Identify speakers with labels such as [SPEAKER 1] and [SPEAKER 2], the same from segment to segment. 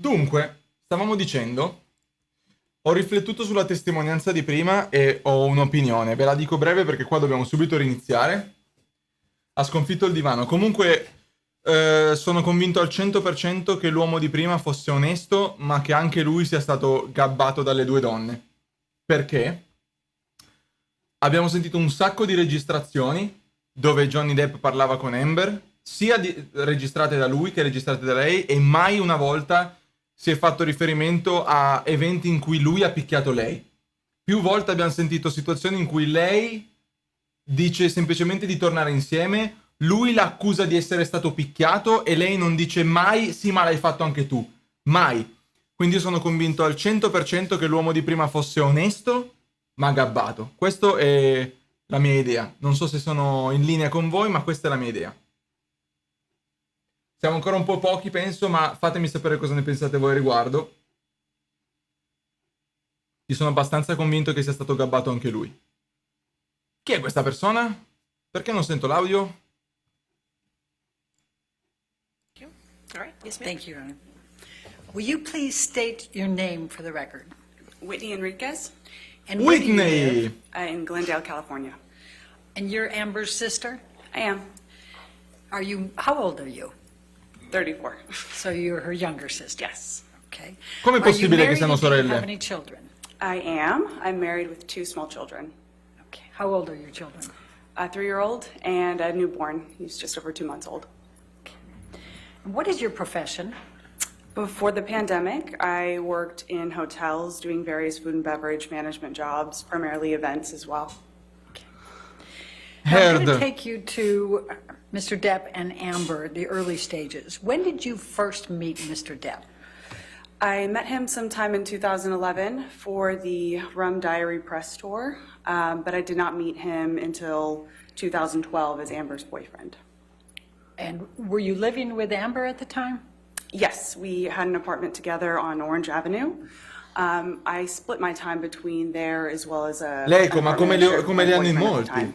[SPEAKER 1] Dunque, stavamo dicendo, ho riflettuto sulla testimonianza di prima e ho un'opinione. Ve la dico breve perché qua dobbiamo subito riniziare. Ha sconfitto il divano. Comunque, sono convinto al 100% che l'uomo di prima fosse onesto, ma che anche lui sia stato gabbato dalle due donne. Perché? Abbiamo sentito un sacco di registrazioni dove Johnny Depp parlava con Amber, sia registrate da lui che registrate da lei, e mai una volta si è fatto riferimento a eventi in cui lui ha picchiato lei. Più volte abbiamo sentito situazioni in cui lei dice semplicemente di tornare insieme, lui l'accusa di essere stato picchiato e lei non dice mai sì ma l'hai fatto anche tu. Mai. Quindi io sono convinto al 100% che l'uomo di prima fosse onesto ma gabbato. Questa è la mia idea. Non so se sono in linea con voi, ma questa è la mia idea. Siamo ancora un po' pochi, penso, ma fatemi sapere cosa ne pensate voi a riguardo. Io sono abbastanza convinto che sia stato gabbato anche lui. Chi è questa persona? Perché non sento l'audio?
[SPEAKER 2] All right. Yes, ma'am.
[SPEAKER 3] Thank you, Your Honor. Will you please state your name for the record?
[SPEAKER 2] Whitney Enriquez,
[SPEAKER 3] And where do you
[SPEAKER 1] Whitney!
[SPEAKER 3] live?
[SPEAKER 2] in Glendale, California.
[SPEAKER 3] And you're Amber's sister?
[SPEAKER 2] I am
[SPEAKER 3] How old are you?
[SPEAKER 2] 34.
[SPEAKER 3] So you're her younger sister?
[SPEAKER 2] Yes,
[SPEAKER 3] Okay.
[SPEAKER 1] Com'è
[SPEAKER 3] Are you
[SPEAKER 1] possibile che
[SPEAKER 3] married
[SPEAKER 1] siano
[SPEAKER 3] and do you
[SPEAKER 1] sorelle?
[SPEAKER 3] have any children?
[SPEAKER 2] I am. I'm married with two small children,
[SPEAKER 3] Okay. How old are your children?
[SPEAKER 2] a 3-year-old and a newborn. He's just over 2 months old.
[SPEAKER 3] And what is your profession?
[SPEAKER 2] Before the pandemic, I worked in hotels doing various food and beverage management jobs, primarily events as well.
[SPEAKER 3] Now, I'm going to
[SPEAKER 1] Heard.
[SPEAKER 3] take you to Mr. Depp and Amber, the early stages. When did you first meet Mr. Depp?
[SPEAKER 2] I met him sometime in 2011 for the Rum Diary press tour, but I did not meet him until 2012 as Amber's boyfriend.
[SPEAKER 3] And were you living with Amber at the time?
[SPEAKER 2] Yes, we had an apartment together on Orange Avenue. I split my time between there as well as a.
[SPEAKER 1] Lei, ma come
[SPEAKER 2] apartment I shared with
[SPEAKER 1] come
[SPEAKER 2] my
[SPEAKER 1] le hanno in
[SPEAKER 2] boyfriend at the
[SPEAKER 1] molti.
[SPEAKER 2] time.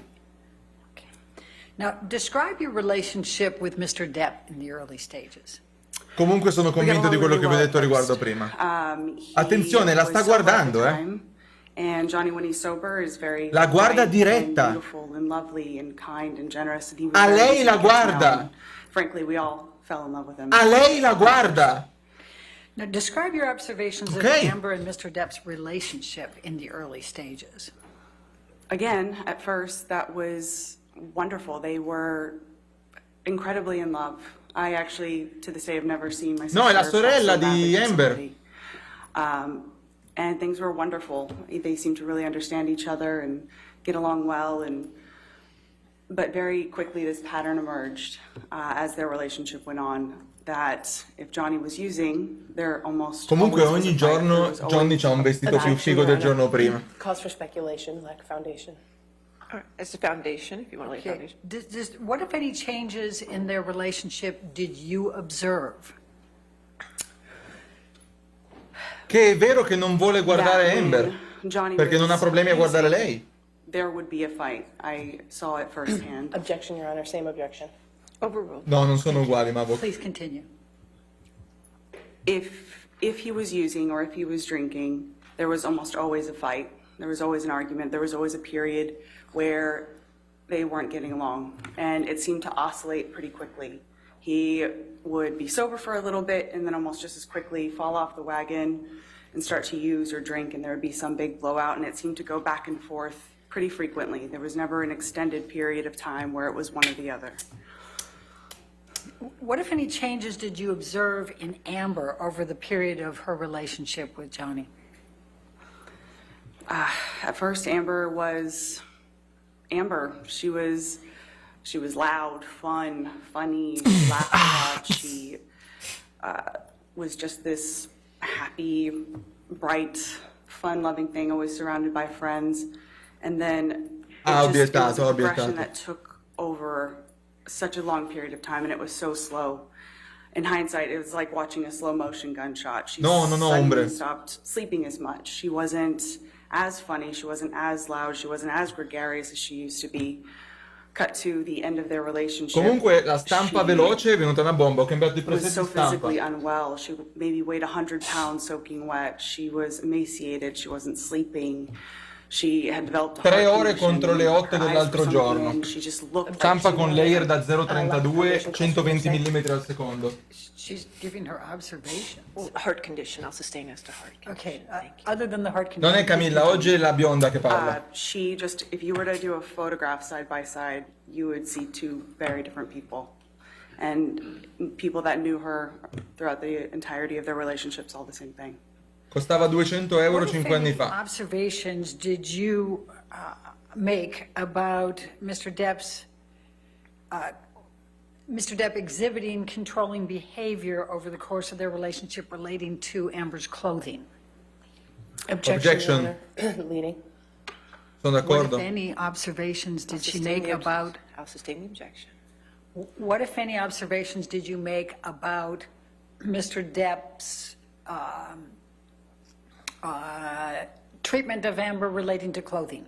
[SPEAKER 3] Now, describe your relationship with Mr. Depp in the early stages.
[SPEAKER 1] Comunque sono convinto di quello che vi ho detto a riguardo prima. Attenzione, la sta guardando, eh.
[SPEAKER 2] And Johnny, when he's sober, is very
[SPEAKER 1] La guarda
[SPEAKER 2] bright
[SPEAKER 1] diretta.
[SPEAKER 2] and beautiful and lovely and kind and generous. And he was
[SPEAKER 1] A
[SPEAKER 2] very
[SPEAKER 1] lei
[SPEAKER 2] easy
[SPEAKER 1] la
[SPEAKER 2] to get to know,
[SPEAKER 1] guarda.
[SPEAKER 2] and frankly, we all fell in love with him.
[SPEAKER 1] A lei la guarda.
[SPEAKER 3] Now, describe your observations
[SPEAKER 1] Okay.
[SPEAKER 3] of Amber and Mr. Depp's relationship in the early stages.
[SPEAKER 2] Again, at first, that was wonderful. They were incredibly in love. I actually, to this day, have never seen my sister
[SPEAKER 1] No, è la
[SPEAKER 2] fall
[SPEAKER 1] sorella
[SPEAKER 2] so badly
[SPEAKER 1] di
[SPEAKER 2] for
[SPEAKER 1] Amber.
[SPEAKER 2] somebody. And things were wonderful. They seemed to really understand each other and get along well. But very quickly, this pattern emerged as their relationship went on. That if Johnny was using, there almost
[SPEAKER 1] Comunque
[SPEAKER 2] always was
[SPEAKER 1] ogni
[SPEAKER 2] a fight. There
[SPEAKER 1] giorno
[SPEAKER 2] was
[SPEAKER 1] Johnny
[SPEAKER 2] always
[SPEAKER 1] c'ha un vestito più figo del giorno prima.
[SPEAKER 4] Cause for speculation, lack of foundation.
[SPEAKER 5] All right, it's a foundation, if you want to lay a
[SPEAKER 3] Okay.
[SPEAKER 5] foundation.
[SPEAKER 3] What, if any, changes in their relationship did you observe?
[SPEAKER 1] Che è vero che non vuole guardare
[SPEAKER 2] That when
[SPEAKER 1] Amber,
[SPEAKER 2] Johnny
[SPEAKER 1] perché non ha
[SPEAKER 2] was
[SPEAKER 1] problemi a guardare
[SPEAKER 2] using,
[SPEAKER 1] lei.
[SPEAKER 2] There would be a fight. I saw it firsthand.
[SPEAKER 4] Objection, Your Honor, same objection.
[SPEAKER 5] Overruled.
[SPEAKER 1] No, non sono uguali, ma
[SPEAKER 3] Please continue.
[SPEAKER 2] If he was using or if he was drinking, there was almost always a fight. There was always an argument. There was always a period where they weren't getting along, and it seemed to oscillate pretty quickly. He would be sober for a little bit and then almost just as quickly fall off the wagon and start to use or drink, and there would be some big blowout, and it seemed to go back and forth pretty frequently. There was never an extended period of time where it was one or the other.
[SPEAKER 3] What, if any, changes did you observe in Amber over the period of her relationship with Johnny?
[SPEAKER 2] At first, Amber was Amber. She was loud, fun, funny, she laughed a lot. She was just this happy, bright, fun-loving thing, always surrounded by friends. And then it was a progression that took over such a long period of time, and it was so slow. In hindsight, it was like watching a slow-motion gunshot. She suddenly stopped sleeping as much. She wasn't as funny. She wasn't as loud. She wasn't as gregarious as she used to be. cut to the end of their relationship.
[SPEAKER 1] Comunque la stampa
[SPEAKER 2] she
[SPEAKER 1] veloce è venuta una bomba, ho cambiato i
[SPEAKER 2] was
[SPEAKER 1] preseti
[SPEAKER 2] so
[SPEAKER 1] stampa.
[SPEAKER 2] physically unwell. She maybe weighed 100 pounds soaking wet. She was emaciated. She wasn't sleeping. She had developed a
[SPEAKER 1] 3
[SPEAKER 2] heart
[SPEAKER 1] ore
[SPEAKER 2] condition.
[SPEAKER 1] contro le 8
[SPEAKER 2] Her eyes
[SPEAKER 1] dell'altro
[SPEAKER 2] were
[SPEAKER 1] giorno.
[SPEAKER 2] sunken in. She just looked
[SPEAKER 1] Stampa
[SPEAKER 2] like
[SPEAKER 1] con
[SPEAKER 2] she
[SPEAKER 1] layer
[SPEAKER 2] was
[SPEAKER 1] da 0,32, 120 mm al secondo.
[SPEAKER 3] She's giving her observations.
[SPEAKER 5] Heart condition, I'll sustain as to heart condition.
[SPEAKER 3] Okay,
[SPEAKER 5] Thank you.
[SPEAKER 3] other than the heart condition.
[SPEAKER 1] Non è Camilla, oggi è la bionda che parla.
[SPEAKER 2] she just, if you were to do a photograph side by side, you would see two very different people. And people that knew her throughout the entirety of their relationships, all the same thing.
[SPEAKER 1] Costava 200 euro
[SPEAKER 3] What, if
[SPEAKER 1] 5 anni
[SPEAKER 3] any,
[SPEAKER 1] fa.
[SPEAKER 3] observations did you make about Mr. Depp exhibiting controlling behavior over the course of their relationship relating to Amber's clothing?
[SPEAKER 1] Objection.
[SPEAKER 4] Your Honor. Leading.
[SPEAKER 1] Sono
[SPEAKER 3] What,
[SPEAKER 1] d'accordo.
[SPEAKER 3] if any, observations did she
[SPEAKER 5] Sustain
[SPEAKER 3] make
[SPEAKER 5] the obj-
[SPEAKER 3] about,
[SPEAKER 5] I'll sustain the objection.
[SPEAKER 3] what, if any, observations did you make about Mr. Depp's treatment of Amber relating to clothing?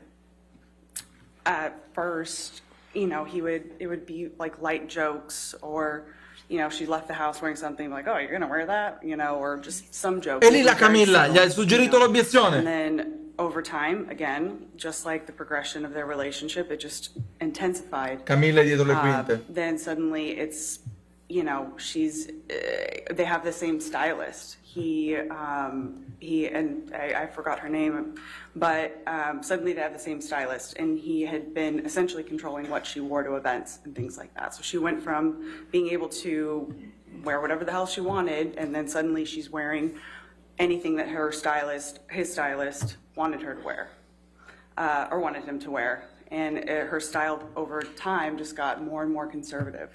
[SPEAKER 2] At first, it would be like light jokes, or, she left the house wearing something like, oh, you're gonna wear that, or just some jokes.
[SPEAKER 1] E lì la
[SPEAKER 2] Very
[SPEAKER 1] Camilla
[SPEAKER 2] subtle,
[SPEAKER 1] gli ha suggerito l'obiezione.
[SPEAKER 2] And then over time, again, just like the progression of their relationship, it just intensified.
[SPEAKER 1] Camilla è dietro le quinte.
[SPEAKER 2] Then suddenly it's, they have the same stylist. He and I forgot her name, but suddenly they have the same stylist, and he had been essentially controlling what she wore to events and things like that. So she went from being able to wear whatever the hell she wanted, and then suddenly she's wearing anything that his stylist wanted her to wear, or wanted him to wear. And her style over time just got more and more conservative.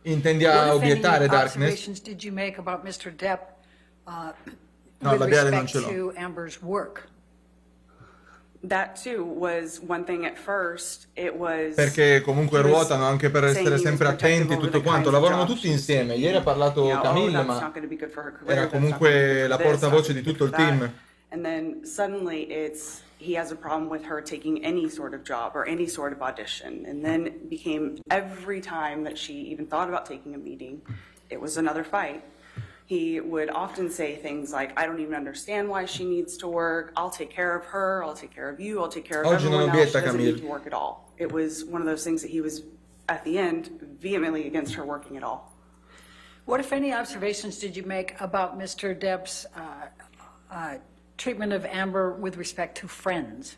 [SPEAKER 1] Intendi a
[SPEAKER 3] What, if any,
[SPEAKER 1] obiettare, Darkness?
[SPEAKER 3] observations did you make about Mr. Depp
[SPEAKER 1] No,
[SPEAKER 3] with
[SPEAKER 1] labiale non
[SPEAKER 3] respect
[SPEAKER 1] ce l'ho.
[SPEAKER 3] to Amber's work?
[SPEAKER 2] That too was one thing at first. It was
[SPEAKER 1] Perché comunque
[SPEAKER 2] he was
[SPEAKER 1] ruotano anche per
[SPEAKER 2] saying
[SPEAKER 1] essere
[SPEAKER 2] he was
[SPEAKER 1] sempre
[SPEAKER 2] protective
[SPEAKER 1] attenti,
[SPEAKER 2] over
[SPEAKER 1] tutto
[SPEAKER 2] the
[SPEAKER 1] quanto.
[SPEAKER 2] kinds of
[SPEAKER 1] Lavorano
[SPEAKER 2] jobs
[SPEAKER 1] tutti
[SPEAKER 2] she's
[SPEAKER 1] insieme.
[SPEAKER 2] taking.
[SPEAKER 1] Ieri ha parlato Camilla,
[SPEAKER 2] that's
[SPEAKER 1] ma
[SPEAKER 2] not going to be good for her career,
[SPEAKER 1] era
[SPEAKER 2] that's not
[SPEAKER 1] comunque
[SPEAKER 2] gonna be good
[SPEAKER 1] la
[SPEAKER 2] for this,
[SPEAKER 1] portavoce
[SPEAKER 2] not
[SPEAKER 1] di
[SPEAKER 2] gonna be
[SPEAKER 1] tutto il
[SPEAKER 2] good for that.
[SPEAKER 1] team.
[SPEAKER 2] And then suddenly he has a problem with her taking any sort of job or any sort of audition. And then it became every time that she even thought about taking a meeting, it was another fight. He would often say things like, I don't even understand why she needs to work. I'll take care of her. I'll take care of you. I'll take care of
[SPEAKER 1] Oggi non
[SPEAKER 2] everyone else. She
[SPEAKER 1] obietta,
[SPEAKER 2] doesn't
[SPEAKER 1] Camille.
[SPEAKER 2] need to work at all. It was one of those things that he was, at the end, vehemently against her working at all.
[SPEAKER 3] What, if any, observations did you make about Mr. Depp's treatment of Amber with respect to friends?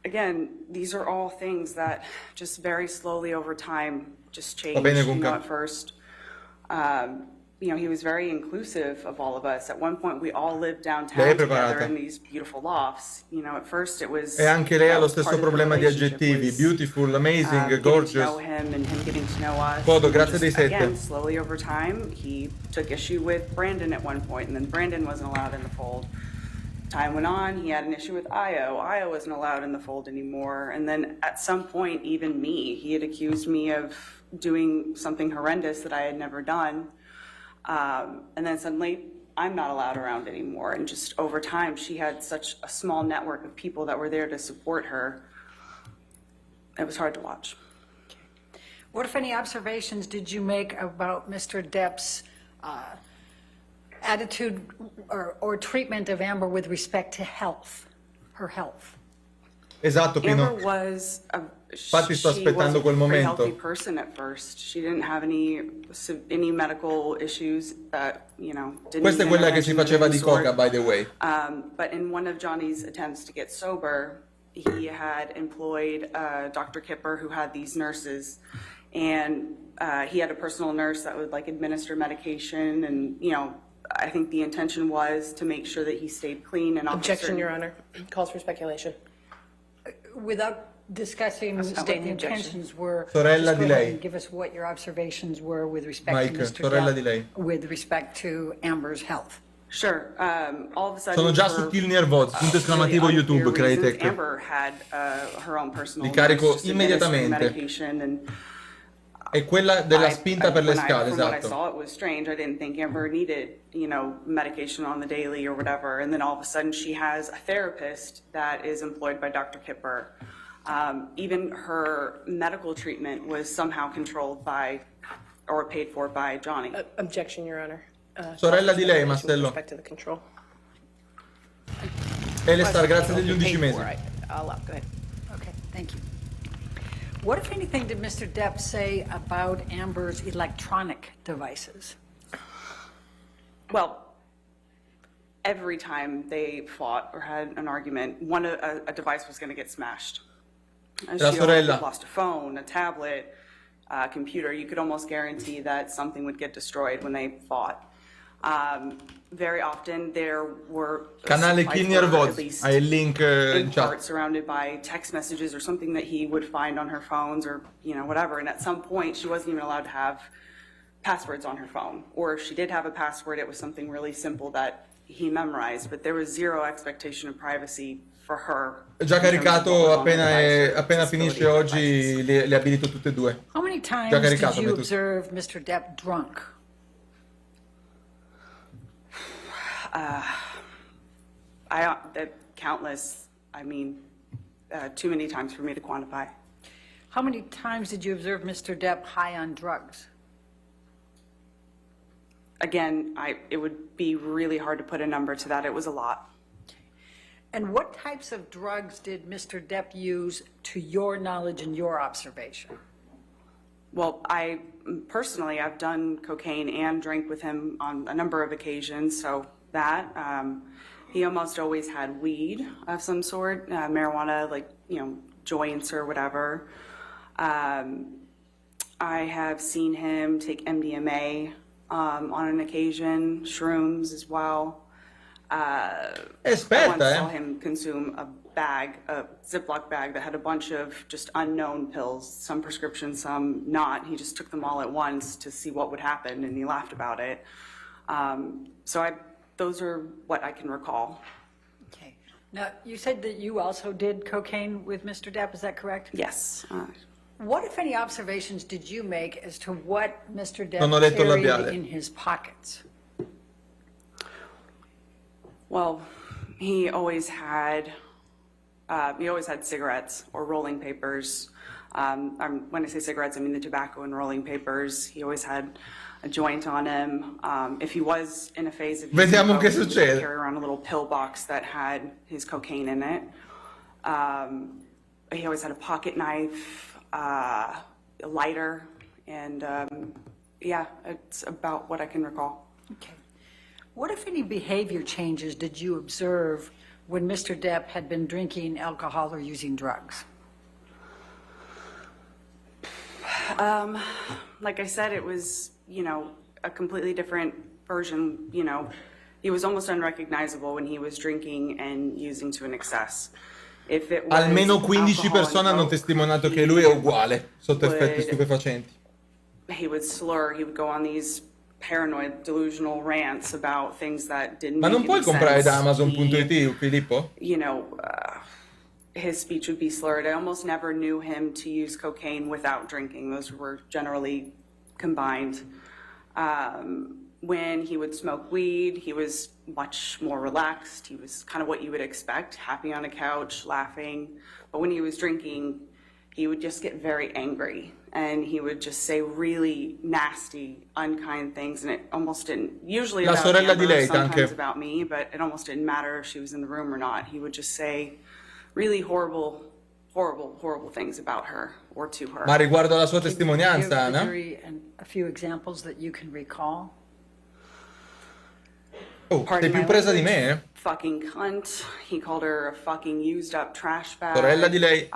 [SPEAKER 2] Again, these are all things that just very slowly over time just changed.
[SPEAKER 1] Va bene con
[SPEAKER 2] At first, he was very inclusive of all of us. At one point, we all lived
[SPEAKER 1] Lei
[SPEAKER 2] downtown
[SPEAKER 1] è
[SPEAKER 2] together
[SPEAKER 1] preparata.
[SPEAKER 2] in these beautiful lofts. At first it was.
[SPEAKER 1] E anche lei ha
[SPEAKER 2] that
[SPEAKER 1] lo
[SPEAKER 2] was part
[SPEAKER 1] stesso
[SPEAKER 2] of the
[SPEAKER 1] problema di
[SPEAKER 2] relationship,
[SPEAKER 1] aggettivi.
[SPEAKER 2] was,
[SPEAKER 1] Beautiful, amazing,
[SPEAKER 2] getting to
[SPEAKER 1] gorgeous.
[SPEAKER 2] know him and him getting to know us.
[SPEAKER 1] Foto,
[SPEAKER 2] And
[SPEAKER 1] grazie
[SPEAKER 2] just,
[SPEAKER 1] dei sette.
[SPEAKER 2] Again, slowly over time, he took issue with Brandon at one point, and then Brandon wasn't allowed in the fold. Time went on, he had an issue with Io. Io wasn't allowed in the fold anymore. And then at some point, even me, he had accused me of doing something horrendous that I had never done. And then suddenly, I'm not allowed around anymore. And just over time, she had such a small network of people that were there to support her. It was hard to watch.
[SPEAKER 3] What, if any, observations did you make about Mr. Depp's attitude or treatment of Amber with respect to her health?
[SPEAKER 1] Esatto,
[SPEAKER 2] Amber
[SPEAKER 1] Pino.
[SPEAKER 2] was
[SPEAKER 1] Infatti sto
[SPEAKER 2] she
[SPEAKER 1] aspettando
[SPEAKER 2] was
[SPEAKER 1] quel
[SPEAKER 2] a very
[SPEAKER 1] momento.
[SPEAKER 2] healthy person at first. She didn't have any medical issues that, didn't
[SPEAKER 1] Questa è
[SPEAKER 2] need
[SPEAKER 1] quella che si
[SPEAKER 2] intervention of
[SPEAKER 1] faceva
[SPEAKER 2] any
[SPEAKER 1] di
[SPEAKER 2] sort.
[SPEAKER 1] coca, by the way.
[SPEAKER 2] But in one of Johnny's attempts to get sober, he had employed Dr. Kipper, who had these nurses, and he had a personal nurse that would administer medication, and I think the intention was to make sure that he stayed clean and off of
[SPEAKER 4] Objection,
[SPEAKER 2] certain-
[SPEAKER 4] Your Honor. Calls for speculation.
[SPEAKER 3] Without discussing what
[SPEAKER 5] Sustain
[SPEAKER 3] the
[SPEAKER 5] the objection.
[SPEAKER 3] intentions were,
[SPEAKER 1] Sorella
[SPEAKER 3] just
[SPEAKER 1] di
[SPEAKER 3] go ahead
[SPEAKER 1] lei.
[SPEAKER 3] and give us what your observations were with respect
[SPEAKER 1] Mike,
[SPEAKER 3] to Mr.
[SPEAKER 1] sorella di lei.
[SPEAKER 3] Depp, with respect to Amber's health.
[SPEAKER 2] Sure. All of a sudden,
[SPEAKER 1] Sono già
[SPEAKER 2] for,
[SPEAKER 1] sottili nervosi. Punto esclamativo
[SPEAKER 2] really
[SPEAKER 1] YouTube,
[SPEAKER 2] unclear reasons,
[SPEAKER 1] Crytek.
[SPEAKER 2] Amber had her own personal
[SPEAKER 1] Li carico
[SPEAKER 2] nurse just
[SPEAKER 1] immediatamente.
[SPEAKER 2] administering medication, and
[SPEAKER 1] È quella della spinta per le scale,
[SPEAKER 2] from what I
[SPEAKER 1] esatto.
[SPEAKER 2] saw, it was strange. I didn't think Amber needed, medication on the daily or whatever. And then all of a sudden, she has a therapist that is employed by Dr. Kipper. Even her medical treatment was somehow controlled by or paid for by Johnny.
[SPEAKER 4] Objection, Your Honor.
[SPEAKER 1] Sorella di lei,
[SPEAKER 4] With
[SPEAKER 1] Marcello.
[SPEAKER 4] respect to the control.
[SPEAKER 1] E le star, grazie degli 11
[SPEAKER 5] Paid
[SPEAKER 1] mesi.
[SPEAKER 5] for, I'll go ahead.
[SPEAKER 3] Okay, thank you. What, if anything, did Mr. Depp say about Amber's electronic devices?
[SPEAKER 2] Well, every time they fought or had an argument, a device was going to get smashed.
[SPEAKER 1] La sorella.
[SPEAKER 2] Lost a phone, a tablet, a computer. You could almost guarantee that something would get destroyed when they fought. Very often there were
[SPEAKER 1] Canale
[SPEAKER 2] fights
[SPEAKER 1] Kinner
[SPEAKER 2] were
[SPEAKER 1] Voz,
[SPEAKER 2] at least
[SPEAKER 1] hai il link
[SPEAKER 2] in
[SPEAKER 1] in chat.
[SPEAKER 2] part surrounded by text messages or something that he would find on her phones or whatever. And at some point she wasn't even allowed to have passwords on her phone, or if she did have a password, it was something really simple that he memorized, but there was zero expectation of privacy for her.
[SPEAKER 1] Già
[SPEAKER 2] in terms of what
[SPEAKER 1] caricato,
[SPEAKER 2] was on her device or
[SPEAKER 1] appena
[SPEAKER 2] accessibility
[SPEAKER 1] finisce
[SPEAKER 2] of
[SPEAKER 1] oggi
[SPEAKER 2] devices.
[SPEAKER 1] le abilito tutte e due.
[SPEAKER 3] How many times
[SPEAKER 1] Già
[SPEAKER 3] did
[SPEAKER 1] caricato,
[SPEAKER 3] you
[SPEAKER 1] Betus.
[SPEAKER 3] observe Mr. Depp drunk?
[SPEAKER 2] Countless, too many times for me to quantify.
[SPEAKER 3] How many times did you observe Mr. Depp high on drugs?
[SPEAKER 2] Again, it would be really hard to put a number to that. It was a lot.
[SPEAKER 3] And what types of drugs did Mr. Depp use, to your knowledge and your observation?
[SPEAKER 2] Well, personally, I've done cocaine and drank with him on a number of occasions, so that. He almost always had weed of some sort, marijuana, like, joints or whatever. I have seen him take MDMA on an occasion, shrooms as well. I once saw him consume a Ziploc bag that had a bunch of just unknown pills, some prescription, some not. He just took them all at once to see what would happen, and he laughed about it. Those are what I can recall.
[SPEAKER 3] Okay. Now, you said that you also did cocaine with Mr. Depp, is that correct?
[SPEAKER 2] Yes.
[SPEAKER 3] What, if any, observations did you make as to what Mr.
[SPEAKER 1] Non ho
[SPEAKER 3] Depp
[SPEAKER 1] letto il
[SPEAKER 3] carried
[SPEAKER 1] labiale.
[SPEAKER 3] in his pockets?
[SPEAKER 2] Well, he always had cigarettes or rolling papers. When I say cigarettes, I mean the tobacco and rolling papers. He always had a joint on him. If he was in a phase of using
[SPEAKER 1] Vediamo
[SPEAKER 2] coke,
[SPEAKER 1] che
[SPEAKER 2] he would
[SPEAKER 1] succede.
[SPEAKER 2] carry around a little pill box that had his cocaine in it. He always had a pocket knife, a lighter, and it's about what I can recall.
[SPEAKER 3] Okay. What, if any, behavior changes did you observe when Mr. Depp had been drinking alcohol or using drugs?
[SPEAKER 2] Like I said, it was, a completely different version. He was almost unrecognizable when he was drinking and using to an excess. If it was
[SPEAKER 1] Almeno 15
[SPEAKER 2] alcohol
[SPEAKER 1] persone
[SPEAKER 2] and
[SPEAKER 1] hanno
[SPEAKER 2] coke,
[SPEAKER 1] testimoniato che lui è uguale sotto effetti stupefacenti.
[SPEAKER 2] he would slur, he would go on these paranoid, delusional rants about things that didn't
[SPEAKER 1] Ma
[SPEAKER 2] make
[SPEAKER 1] non puoi
[SPEAKER 2] any
[SPEAKER 1] comprare
[SPEAKER 2] sense.
[SPEAKER 1] da Amazon.it, Filippo?
[SPEAKER 2] His speech would be slurred. I almost never knew him to use cocaine without drinking. Those were generally combined. When he would smoke weed, he was much more relaxed. He was kind of what you would expect, happy on a couch, laughing. But when he was drinking, he would just get very angry, and he would just say really nasty, unkind things, and it almost didn't, usually
[SPEAKER 1] La
[SPEAKER 2] about
[SPEAKER 1] sorella di
[SPEAKER 2] Amber,
[SPEAKER 1] lei,
[SPEAKER 2] sometimes
[SPEAKER 1] anche.
[SPEAKER 2] about me, but it almost didn't matter if she was in the room or not. He would just say really horrible things about her or to her.
[SPEAKER 1] Ma riguardo alla sua
[SPEAKER 3] Give
[SPEAKER 1] testimonianza,
[SPEAKER 3] the
[SPEAKER 1] Ana?
[SPEAKER 3] jury a few examples that you can recall.
[SPEAKER 1] Oh, sei
[SPEAKER 2] Pardon
[SPEAKER 1] più
[SPEAKER 2] my
[SPEAKER 1] presa di
[SPEAKER 2] language.
[SPEAKER 1] me, eh?
[SPEAKER 2] Fucking cunt. He called her a fucking used up trash bag.
[SPEAKER 1] Sorella di lei.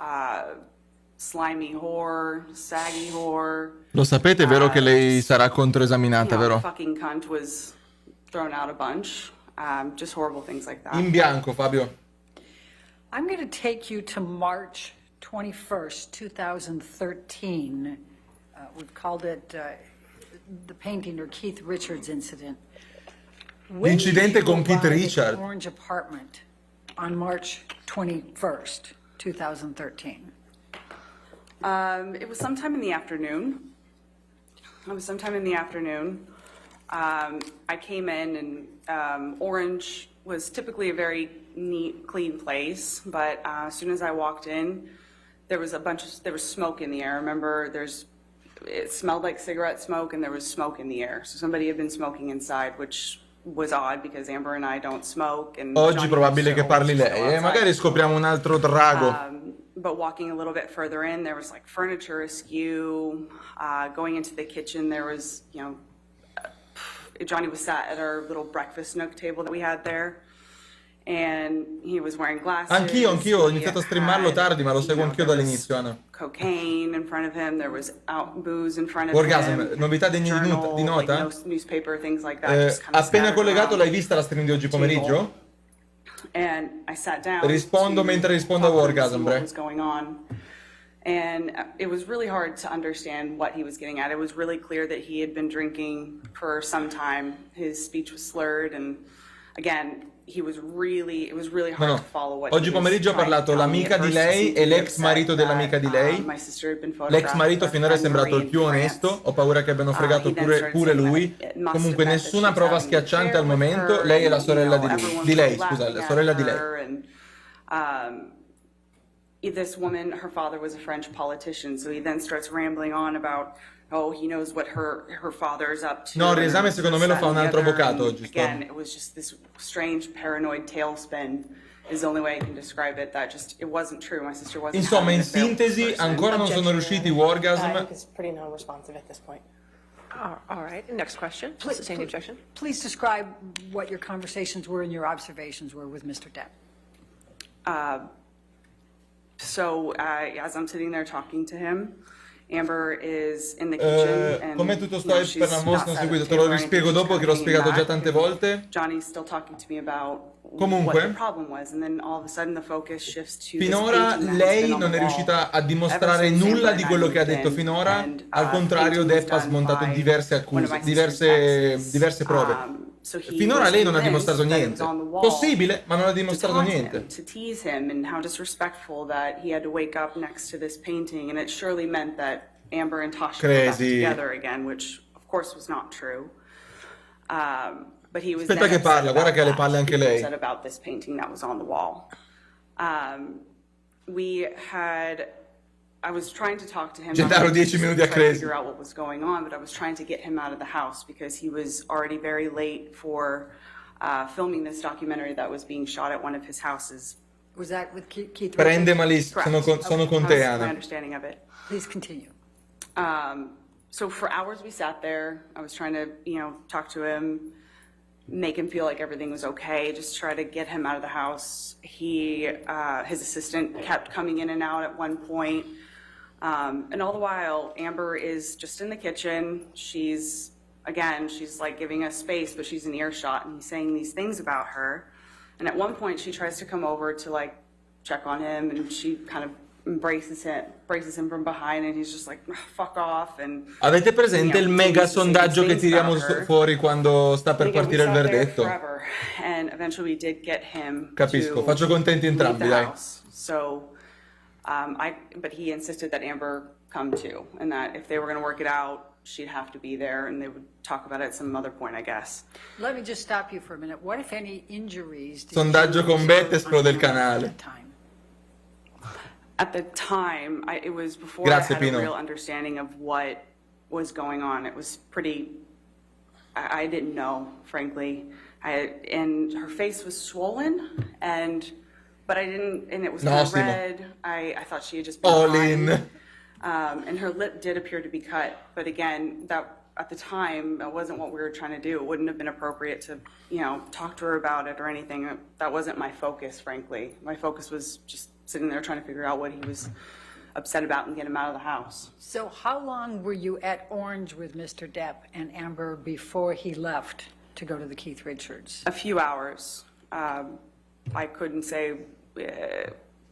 [SPEAKER 2] Slimy whore, saggy whore.
[SPEAKER 1] Lo sapete, vero che lei sarà controesaminata, vero?
[SPEAKER 2] Fucking cunt was thrown out a bunch. Just horrible things like that.
[SPEAKER 1] In bianco, Fabio.
[SPEAKER 3] I'm going to take you to March 21st, 2013. We've called it the painting or Keith Richards incident. When did
[SPEAKER 1] L'incidente
[SPEAKER 3] you
[SPEAKER 1] con Keith
[SPEAKER 3] arrive at the
[SPEAKER 1] Richards.
[SPEAKER 3] Orange apartment on March 21st, 2013.
[SPEAKER 2] It was sometime in the afternoon. I came in and Orange was typically a very neat, clean place, but as soon as I walked in, there was smoke in the air. Remember, it smelled like cigarette smoke and there was smoke in the air. So somebody had been smoking inside, which was odd because Amber and I don't smoke. And
[SPEAKER 1] Oggi
[SPEAKER 2] Johnny
[SPEAKER 1] probabile
[SPEAKER 2] used to
[SPEAKER 1] che parli
[SPEAKER 2] always
[SPEAKER 1] lei,
[SPEAKER 2] go outside.
[SPEAKER 1] magari scopriamo un altro drago.
[SPEAKER 2] But walking a little bit further in, there was like furniture askew. Going into the kitchen, there was, Johnny was sat at our little breakfast nook table that we had there. And he was wearing glasses.
[SPEAKER 1] Anch'io ho iniziato a streamarlo
[SPEAKER 2] He had,
[SPEAKER 1] tardi, ma lo seguo anch'io
[SPEAKER 2] there was
[SPEAKER 1] dall'inizio, Anna.
[SPEAKER 2] cocaine in front of him, there was booze in front of
[SPEAKER 1] Orgasm,
[SPEAKER 2] him.
[SPEAKER 1] novità degne
[SPEAKER 2] journal,
[SPEAKER 1] di nota?
[SPEAKER 2] like newspaper, things like that, just kind of
[SPEAKER 1] Appena
[SPEAKER 2] scattered
[SPEAKER 1] collegato,
[SPEAKER 2] around
[SPEAKER 1] l'hai vista la stream di oggi pomeriggio?
[SPEAKER 2] And I sat down
[SPEAKER 1] Rispondo
[SPEAKER 2] to
[SPEAKER 1] mentre rispondo a
[SPEAKER 2] talk to him to
[SPEAKER 1] Orgasm,
[SPEAKER 2] see
[SPEAKER 1] bre.
[SPEAKER 2] what was going on. And it was really hard to understand what he was getting at. It was really clear that he had been drinking for some time. His speech was slurred, and again, it was really hard to follow what
[SPEAKER 1] Oggi
[SPEAKER 2] he was
[SPEAKER 1] pomeriggio ha
[SPEAKER 2] trying to
[SPEAKER 1] parlato
[SPEAKER 2] tell me.
[SPEAKER 1] l'amica
[SPEAKER 2] At
[SPEAKER 1] di
[SPEAKER 2] first he
[SPEAKER 1] lei
[SPEAKER 2] seemed
[SPEAKER 1] e
[SPEAKER 2] to be
[SPEAKER 1] l'ex marito
[SPEAKER 2] upset
[SPEAKER 1] dell'amica di
[SPEAKER 2] that,
[SPEAKER 1] lei.
[SPEAKER 2] my sister had been
[SPEAKER 1] L'ex
[SPEAKER 2] photographed
[SPEAKER 1] marito
[SPEAKER 2] with
[SPEAKER 1] finora è
[SPEAKER 2] her friend
[SPEAKER 1] sembrato il
[SPEAKER 2] Marie
[SPEAKER 1] più
[SPEAKER 2] in
[SPEAKER 1] onesto,
[SPEAKER 2] France.
[SPEAKER 1] ho paura che abbiano fregato
[SPEAKER 2] He then
[SPEAKER 1] pure
[SPEAKER 2] started saying
[SPEAKER 1] lui.
[SPEAKER 2] that it must
[SPEAKER 1] Comunque
[SPEAKER 2] have been that
[SPEAKER 1] nessuna
[SPEAKER 2] she was
[SPEAKER 1] prova
[SPEAKER 2] having an
[SPEAKER 1] schiacciante
[SPEAKER 2] affair
[SPEAKER 1] al
[SPEAKER 2] with
[SPEAKER 1] momento,
[SPEAKER 2] her,
[SPEAKER 1] lei è la
[SPEAKER 2] and,
[SPEAKER 1] sorella di
[SPEAKER 2] everyone
[SPEAKER 1] di
[SPEAKER 2] was
[SPEAKER 1] lei, scusa,
[SPEAKER 2] laughing
[SPEAKER 1] la
[SPEAKER 2] at
[SPEAKER 1] sorella di lei.
[SPEAKER 2] her, and, this woman, her father was a French politician, so he then starts rambling on about, he knows what her father's up to.
[SPEAKER 1] No, il
[SPEAKER 2] and
[SPEAKER 1] riesame secondo me lo fa un altro
[SPEAKER 2] this, that, and the
[SPEAKER 1] avvocato
[SPEAKER 2] other,
[SPEAKER 1] oggi.
[SPEAKER 2] and again, it was just this strange paranoid tailspin is the only way I can describe it. It wasn't true. My sister wasn't
[SPEAKER 1] Insomma,
[SPEAKER 2] having
[SPEAKER 1] in
[SPEAKER 2] an affair with this
[SPEAKER 1] sintesi,
[SPEAKER 2] person.
[SPEAKER 1] ancora non sono riusciti Wargasm.
[SPEAKER 4] I think it's pretty non-responsive at this point.
[SPEAKER 5] All right, next question. I'll sustain the objection.
[SPEAKER 3] Please describe what your conversations were and your observations were with Mr. Depp.
[SPEAKER 2] So as I'm sitting there talking to him, Amber is in the kitchen and
[SPEAKER 1] Come tutto sto per la
[SPEAKER 2] she's
[SPEAKER 1] mostra
[SPEAKER 2] not
[SPEAKER 1] non
[SPEAKER 2] sat
[SPEAKER 1] seguito,
[SPEAKER 2] at the
[SPEAKER 1] te lo
[SPEAKER 2] table or
[SPEAKER 1] rispiego
[SPEAKER 2] anything,
[SPEAKER 1] dopo
[SPEAKER 2] she's
[SPEAKER 1] che l'ho
[SPEAKER 2] kinda
[SPEAKER 1] spiegato già
[SPEAKER 2] hanging
[SPEAKER 1] tante
[SPEAKER 2] back,
[SPEAKER 1] volte.
[SPEAKER 2] and Johnny's still talking to me about
[SPEAKER 1] Comunque,
[SPEAKER 2] what the problem was, and then all of a sudden the focus shifts to this
[SPEAKER 1] finora
[SPEAKER 2] painting that has
[SPEAKER 1] lei
[SPEAKER 2] been on
[SPEAKER 1] non
[SPEAKER 2] the
[SPEAKER 1] è
[SPEAKER 2] wall
[SPEAKER 1] riuscita a
[SPEAKER 2] ever
[SPEAKER 1] dimostrare
[SPEAKER 2] since
[SPEAKER 1] nulla
[SPEAKER 2] Amber
[SPEAKER 1] di
[SPEAKER 2] and I
[SPEAKER 1] quello che ha
[SPEAKER 2] moved
[SPEAKER 1] detto
[SPEAKER 2] in,
[SPEAKER 1] finora,
[SPEAKER 2] and,
[SPEAKER 1] al contrario
[SPEAKER 2] painting was
[SPEAKER 1] Depp ha
[SPEAKER 2] done
[SPEAKER 1] smontato
[SPEAKER 2] by
[SPEAKER 1] diverse
[SPEAKER 2] one of
[SPEAKER 1] accuse,
[SPEAKER 2] my sister's exes.
[SPEAKER 1] diverse prove.
[SPEAKER 2] So he
[SPEAKER 1] Finora
[SPEAKER 2] was
[SPEAKER 1] lei non ha
[SPEAKER 2] convinced
[SPEAKER 1] dimostrato
[SPEAKER 2] that it was
[SPEAKER 1] niente.
[SPEAKER 2] on the wall
[SPEAKER 1] Possibile, ma non ha
[SPEAKER 2] to
[SPEAKER 1] dimostrato
[SPEAKER 2] taunt
[SPEAKER 1] niente.
[SPEAKER 2] him, to tease him, and how disrespectful that he had to wake up next to this painting, and it surely meant that Amber and Tasha were back
[SPEAKER 1] Crazy.
[SPEAKER 2] together again, which of course was not true. But he was
[SPEAKER 1] Aspetta
[SPEAKER 2] then
[SPEAKER 1] che
[SPEAKER 2] upset
[SPEAKER 1] parla, guarda
[SPEAKER 2] about
[SPEAKER 1] che ha le
[SPEAKER 2] that.
[SPEAKER 1] palle anche
[SPEAKER 2] He was
[SPEAKER 1] lei.
[SPEAKER 2] upset about this painting that was on the wall. I was trying to talk to him.
[SPEAKER 1] Gennaro,
[SPEAKER 2] not
[SPEAKER 1] 10
[SPEAKER 2] just
[SPEAKER 1] minuti a
[SPEAKER 2] to try to
[SPEAKER 1] Crazy.
[SPEAKER 2] figure out what was going on, but I was trying to get him out of the house because he was already very late for filming this documentary that was being shot at one of his houses.
[SPEAKER 3] Was that with Keith
[SPEAKER 1] Prende
[SPEAKER 3] Richards?
[SPEAKER 1] malissimo,
[SPEAKER 2] Correct.
[SPEAKER 1] sono con
[SPEAKER 2] That
[SPEAKER 1] te,
[SPEAKER 2] was my
[SPEAKER 1] Anna.
[SPEAKER 2] understanding of it.
[SPEAKER 3] Please continue.
[SPEAKER 2] So for hours we sat there. I was trying to, talk to him, make him feel like everything was okay, just try to get him out of the house. His assistant kept coming in and out at one point. And all the while, Amber is just in the kitchen. She's like giving us space, but she's in earshot, and he's saying these things about her. And at one point, she tries to come over to like check on him, and she kind of embraces him from behind, and he's just like, fuck off. And
[SPEAKER 1] Avete presente il mega
[SPEAKER 2] continues to say
[SPEAKER 1] sondaggio
[SPEAKER 2] these
[SPEAKER 1] che
[SPEAKER 2] things about
[SPEAKER 1] tiriamo
[SPEAKER 2] her.
[SPEAKER 1] fuori quando sta per
[SPEAKER 2] And again, we
[SPEAKER 1] partire il
[SPEAKER 2] sat there
[SPEAKER 1] verdetto?
[SPEAKER 2] forever, and eventually we did get him
[SPEAKER 1] Capisco,
[SPEAKER 2] to
[SPEAKER 1] faccio contenti
[SPEAKER 2] leave
[SPEAKER 1] entrambi,
[SPEAKER 2] the
[SPEAKER 1] dai.
[SPEAKER 2] house. So, but he insisted that Amber come too, and that if they were going to work it out, she'd have to be there, and they would talk about it at some other point, I guess.
[SPEAKER 3] Let me just stop you for a minute. What, if any, injuries did
[SPEAKER 1] Sondaggio
[SPEAKER 3] you
[SPEAKER 1] con Bette,
[SPEAKER 3] observe
[SPEAKER 1] esplode il
[SPEAKER 3] on
[SPEAKER 1] canale.
[SPEAKER 3] that time?
[SPEAKER 2] At the time, it was before
[SPEAKER 1] Grazie,
[SPEAKER 2] I had
[SPEAKER 1] Pino.
[SPEAKER 2] a real understanding of what was going on. It was pretty, I didn't know, frankly. And her face was swollen, but I didn't, and it was kind of
[SPEAKER 1] Simo.
[SPEAKER 2] red. I thought she had just been
[SPEAKER 1] All
[SPEAKER 2] crying.
[SPEAKER 1] in.
[SPEAKER 2] And her lip did appear to be cut, but again, that at the time, that wasn't what we were trying to do. It wouldn't have been appropriate to, talk to her about it or anything. That wasn't my focus, frankly. My focus was just sitting there trying to figure out what he was upset about and get him out of the house.
[SPEAKER 3] So how long were you at Orange with Mr. Depp and Amber before he left to go to the Keith Richards?
[SPEAKER 2] A few hours. I couldn't say,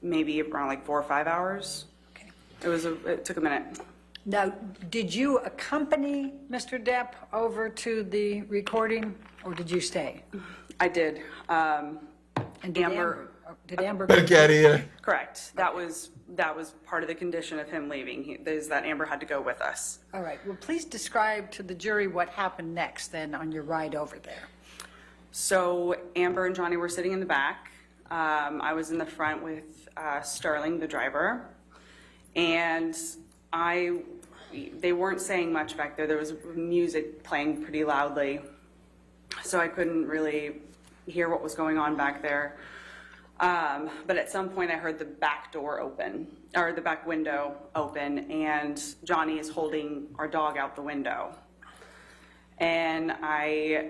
[SPEAKER 2] maybe around like 4 or 5 hours.
[SPEAKER 3] Okay.
[SPEAKER 2] It took a minute.
[SPEAKER 3] Now, did you accompany Mr. Depp over to the recording, or did you stay?
[SPEAKER 2] I did.
[SPEAKER 3] And did Amber
[SPEAKER 1] Per chiarire.
[SPEAKER 2] Correct. That was part of the condition of him leaving, is that Amber had to go with us.
[SPEAKER 3] All right. Well, please describe to the jury what happened next then on your ride over there.
[SPEAKER 2] So Amber and Johnny were sitting in the back. I was in the front with Sterling, the driver. And they weren't saying much back there. There was music playing pretty loudly, so I couldn't really hear what was going on back there. But at some point I heard the back door open, or the back window open, and Johnny is holding our dog out the window. And I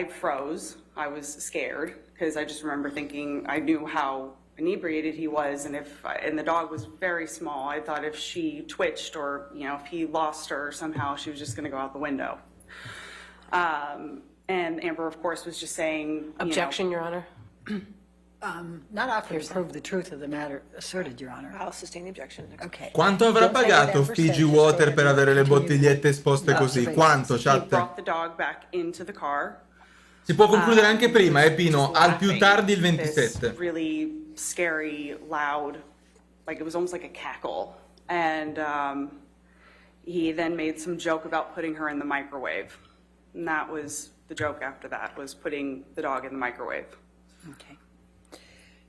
[SPEAKER 2] froze. I was scared because I just remember thinking, I knew how inebriated he was, and the dog was very small. I thought if she twitched, or if he lost her somehow, she was just going to go out the window. And Amber, of course, was just saying,
[SPEAKER 5] Objection, Your Honor.
[SPEAKER 3] Not often to prove the truth of the matter asserted, Your Honor.
[SPEAKER 5] I'll sustain the objection. Next.
[SPEAKER 3] Okay.
[SPEAKER 1] Quanto avrà
[SPEAKER 3] Don't say it
[SPEAKER 1] pagato
[SPEAKER 3] ever said,
[SPEAKER 1] Fiji
[SPEAKER 3] just
[SPEAKER 1] Water
[SPEAKER 3] go
[SPEAKER 1] per
[SPEAKER 3] ahead
[SPEAKER 1] avere le
[SPEAKER 3] and continue
[SPEAKER 1] bottigliette esposte così?
[SPEAKER 3] observations.
[SPEAKER 1] Quanto,
[SPEAKER 2] he
[SPEAKER 1] chat?
[SPEAKER 2] brought the dog back into the car.
[SPEAKER 1] Si può concludere anche prima, Pino,
[SPEAKER 2] Just
[SPEAKER 1] al più
[SPEAKER 2] laughing.
[SPEAKER 1] tardi il
[SPEAKER 2] This
[SPEAKER 1] 27.
[SPEAKER 2] really scary, loud, like it was almost like a cackle. And he then made some joke about putting her in the microwave. And that was the joke after that, was putting the dog in the microwave.
[SPEAKER 3] Okay.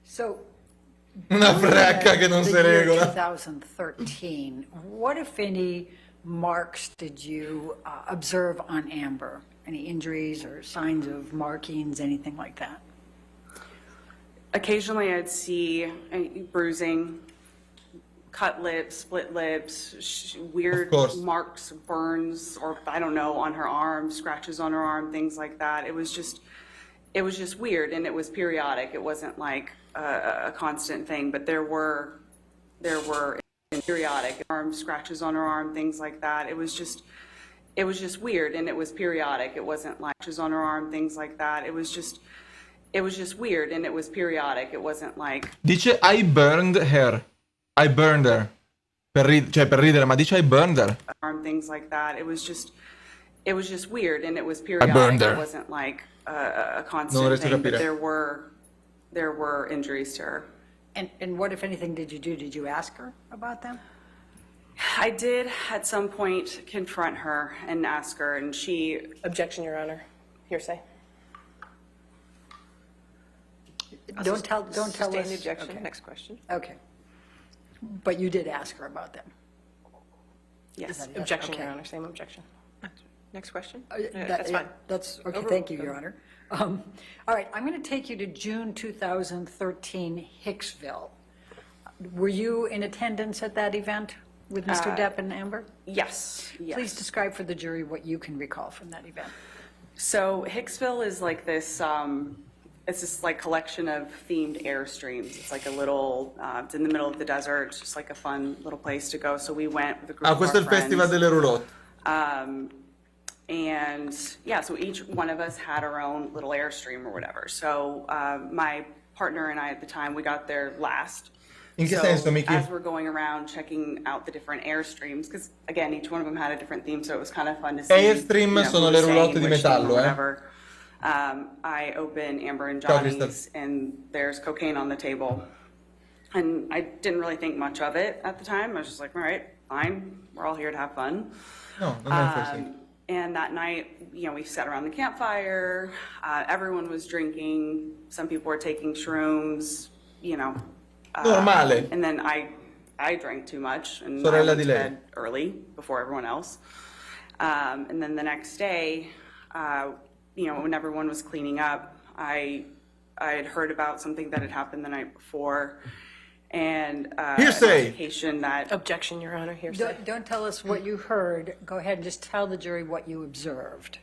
[SPEAKER 3] So,
[SPEAKER 1] Una fracca che non
[SPEAKER 3] the
[SPEAKER 1] si
[SPEAKER 3] year
[SPEAKER 1] regola.
[SPEAKER 3] 2013, what, if any, marks did you observe on Amber? Any injuries or signs of markings, anything like that?
[SPEAKER 2] Occasionally I'd see bruising, cut lips, split lips, weird
[SPEAKER 1] course.
[SPEAKER 2] marks, burns, or I don't know, on her arm, scratches on her arm, things like that. It was just weird, and it was periodic. It wasn't like a constant thing, but there were periodic arm scratches on her arm, things like that. It was just weird, and it was periodic. It wasn't like scratches on her arm, things like that. It was just weird, and it was periodic. It wasn't like
[SPEAKER 1] Dice I burned her. I burned her. Per ridere, ma dice I burned her.
[SPEAKER 2] arm, things like that. It was just weird, and it was
[SPEAKER 1] burned
[SPEAKER 2] periodic.
[SPEAKER 1] her.
[SPEAKER 2] It wasn't like a
[SPEAKER 1] Non
[SPEAKER 2] constant
[SPEAKER 1] riesco a
[SPEAKER 2] thing, but
[SPEAKER 1] capire.
[SPEAKER 2] there were injuries to her.
[SPEAKER 3] And what, if anything, did you do? Did you ask her about them?
[SPEAKER 2] I did at some point confront her and ask her, and she
[SPEAKER 4] Objection, Your Honor. Hearsay.
[SPEAKER 3] Don't tell
[SPEAKER 5] Sustain
[SPEAKER 3] us.
[SPEAKER 5] the objection.
[SPEAKER 3] Okay.
[SPEAKER 5] Next question.
[SPEAKER 3] Okay. But you did ask her about them?
[SPEAKER 2] yes.
[SPEAKER 4] Objection,
[SPEAKER 3] Okay.
[SPEAKER 4] Your Honor. Same objection.
[SPEAKER 5] Next question.
[SPEAKER 3] That's
[SPEAKER 5] fine.
[SPEAKER 3] That's, okay,
[SPEAKER 5] Overruled.
[SPEAKER 3] thank you, Your Honor. All right, I'm going to take you to June 2013, Hicksville. Were you in attendance at that event with Mr. Depp and Amber?
[SPEAKER 2] Yes.
[SPEAKER 3] Please describe for the jury what you can recall from that event.
[SPEAKER 2] So Hicksville is like this, it's this like collection of themed Airstreams. It's like a little, it's in the middle of the desert. It's just like a fun little place to go. So we went with a group
[SPEAKER 1] Ah,
[SPEAKER 2] of
[SPEAKER 1] questo è
[SPEAKER 2] our
[SPEAKER 1] il Festival
[SPEAKER 2] friends.
[SPEAKER 1] delle roulotte.
[SPEAKER 2] And yeah, so each one of us had our own little Airstream or whatever. So my partner and I at the time, we got there last.
[SPEAKER 1] In che
[SPEAKER 2] So
[SPEAKER 1] senso, Miki?
[SPEAKER 2] as we're going around checking out the different Airstreams, because again, each one of them had a different theme, so it was kind of fun to see.
[SPEAKER 1] Airstream sono
[SPEAKER 2] who
[SPEAKER 1] le
[SPEAKER 2] was saying
[SPEAKER 1] roulotte di
[SPEAKER 2] which theme or
[SPEAKER 1] metallo, eh?
[SPEAKER 2] whatever. I open Amber and
[SPEAKER 1] Ciao,
[SPEAKER 2] Johnny's,
[SPEAKER 1] Crystal.
[SPEAKER 2] and there's cocaine on the table. And I didn't really think much of it at the time. I was just like, all right, fine. We're all here to have fun.
[SPEAKER 1] No, non è così.
[SPEAKER 2] And that night, we sat around the campfire. Everyone was drinking. Some people were taking shrooms,
[SPEAKER 1] Normale.
[SPEAKER 2] And then I drank too much, and
[SPEAKER 1] Sorella
[SPEAKER 2] I went
[SPEAKER 1] di
[SPEAKER 2] to
[SPEAKER 1] lei.
[SPEAKER 2] bed early before everyone else. And then the next day, when everyone was cleaning up, I had heard about something that had happened the night before, and
[SPEAKER 1] Hearsay.
[SPEAKER 2] an altercation that
[SPEAKER 4] Objection, Your Honor. Hearsay.
[SPEAKER 3] Don't tell us what you heard. Go ahead and just tell the jury what you observed.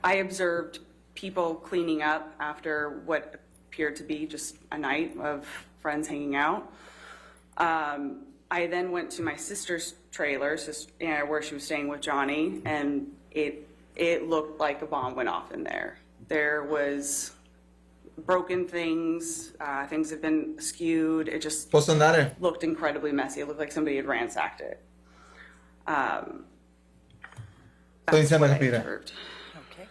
[SPEAKER 2] I observed people cleaning up after what appeared to be just a night of friends hanging out. I then went to my sister's trailer, where she was staying with Johnny, and it looked like a bomb went off in there. There was broken things, things had been skewed. It just
[SPEAKER 1] Posso andare?
[SPEAKER 2] looked incredibly messy. It looked like somebody had ransacked it.
[SPEAKER 1] Sto
[SPEAKER 2] That's
[SPEAKER 1] iniziando a
[SPEAKER 2] what I
[SPEAKER 1] capire.
[SPEAKER 2] observed.
[SPEAKER 3] Okay.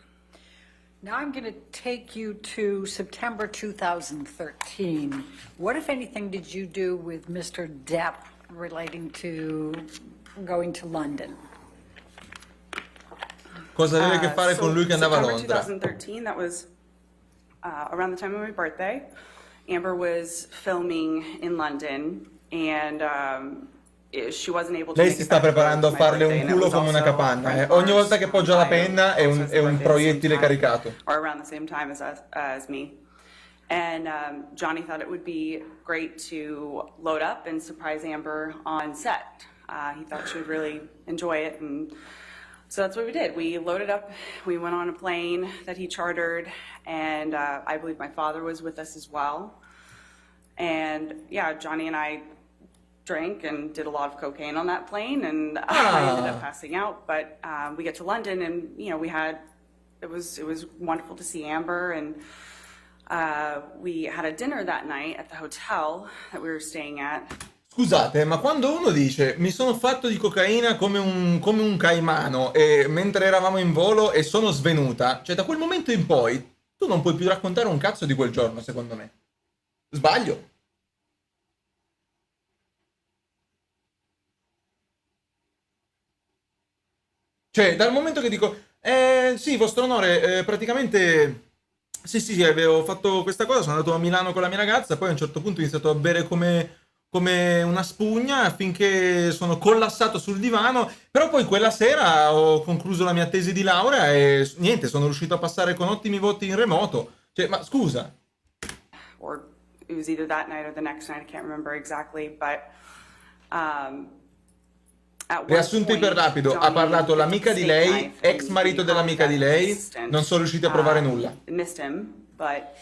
[SPEAKER 3] Now I'm going to take you to September 2013. What, if anything, did you do with Mr. Depp relating to going to London?
[SPEAKER 1] Cosa aveva a che fare con lui che andava a
[SPEAKER 2] September
[SPEAKER 1] Londra?
[SPEAKER 2] 2013, that was around the time of my birthday. Amber was filming in London, and she wasn't able to
[SPEAKER 1] Lei
[SPEAKER 2] make
[SPEAKER 1] si
[SPEAKER 2] it
[SPEAKER 1] sta
[SPEAKER 2] back to
[SPEAKER 1] preparando a
[SPEAKER 2] my
[SPEAKER 1] farle
[SPEAKER 2] birthday,
[SPEAKER 1] un
[SPEAKER 2] and it
[SPEAKER 1] culo
[SPEAKER 2] was
[SPEAKER 1] come una
[SPEAKER 2] also a
[SPEAKER 1] capanna.
[SPEAKER 2] friend of
[SPEAKER 1] Ogni
[SPEAKER 2] ours
[SPEAKER 1] volta che poggia la
[SPEAKER 2] by
[SPEAKER 1] penna è
[SPEAKER 2] also his
[SPEAKER 1] è un
[SPEAKER 2] birthday at the same
[SPEAKER 1] proiettile
[SPEAKER 2] time,
[SPEAKER 1] caricato.
[SPEAKER 2] or around the same time as me. And Johnny thought it would be great to load up and surprise Amber on set. He thought she would really enjoy it, and so that's what we did. We loaded up, we went on a plane that he chartered, and I believe my father was with us as well. And yeah, Johnny and I drank and did a lot of cocaine on that plane, and I ended up passing out. But we get to London, and it was wonderful to see Amber, and we had a dinner that night at the hotel that we were staying at.
[SPEAKER 1] Scusate, ma quando uno dice mi sono fatto di cocaina come un caimano e mentre eravamo in volo e sono svenuta, cioè da quel momento in poi tu non puoi più raccontare un cazzo di quel giorno, secondo me. Sbaglio? Cioè, dal momento che dico, sì, vostro onore, praticamente, sì, avevo fatto questa cosa, sono andato a Milano con la mia ragazza, poi a un certo punto ho iniziato a bere come una spugna finché sono collassato sul divano, però poi quella sera ho concluso la mia tesi di laurea e niente, sono riuscito a passare con ottimi voti in remoto. Cioè, ma scusa.
[SPEAKER 2] Or it was either that night or the next night, I can't remember exactly, but at one
[SPEAKER 1] Riassunto
[SPEAKER 2] point,
[SPEAKER 1] iper rapido, ha
[SPEAKER 2] Johnny
[SPEAKER 1] parlato
[SPEAKER 2] picked up
[SPEAKER 1] l'amica
[SPEAKER 2] a
[SPEAKER 1] di
[SPEAKER 2] steak
[SPEAKER 1] lei,
[SPEAKER 2] knife
[SPEAKER 1] ex
[SPEAKER 2] and
[SPEAKER 1] marito
[SPEAKER 2] he
[SPEAKER 1] dell'amica
[SPEAKER 2] hurled
[SPEAKER 1] di
[SPEAKER 2] it at his
[SPEAKER 1] lei,
[SPEAKER 2] assistant.
[SPEAKER 1] non sono riusciti a provare nulla.
[SPEAKER 2] It missed him, but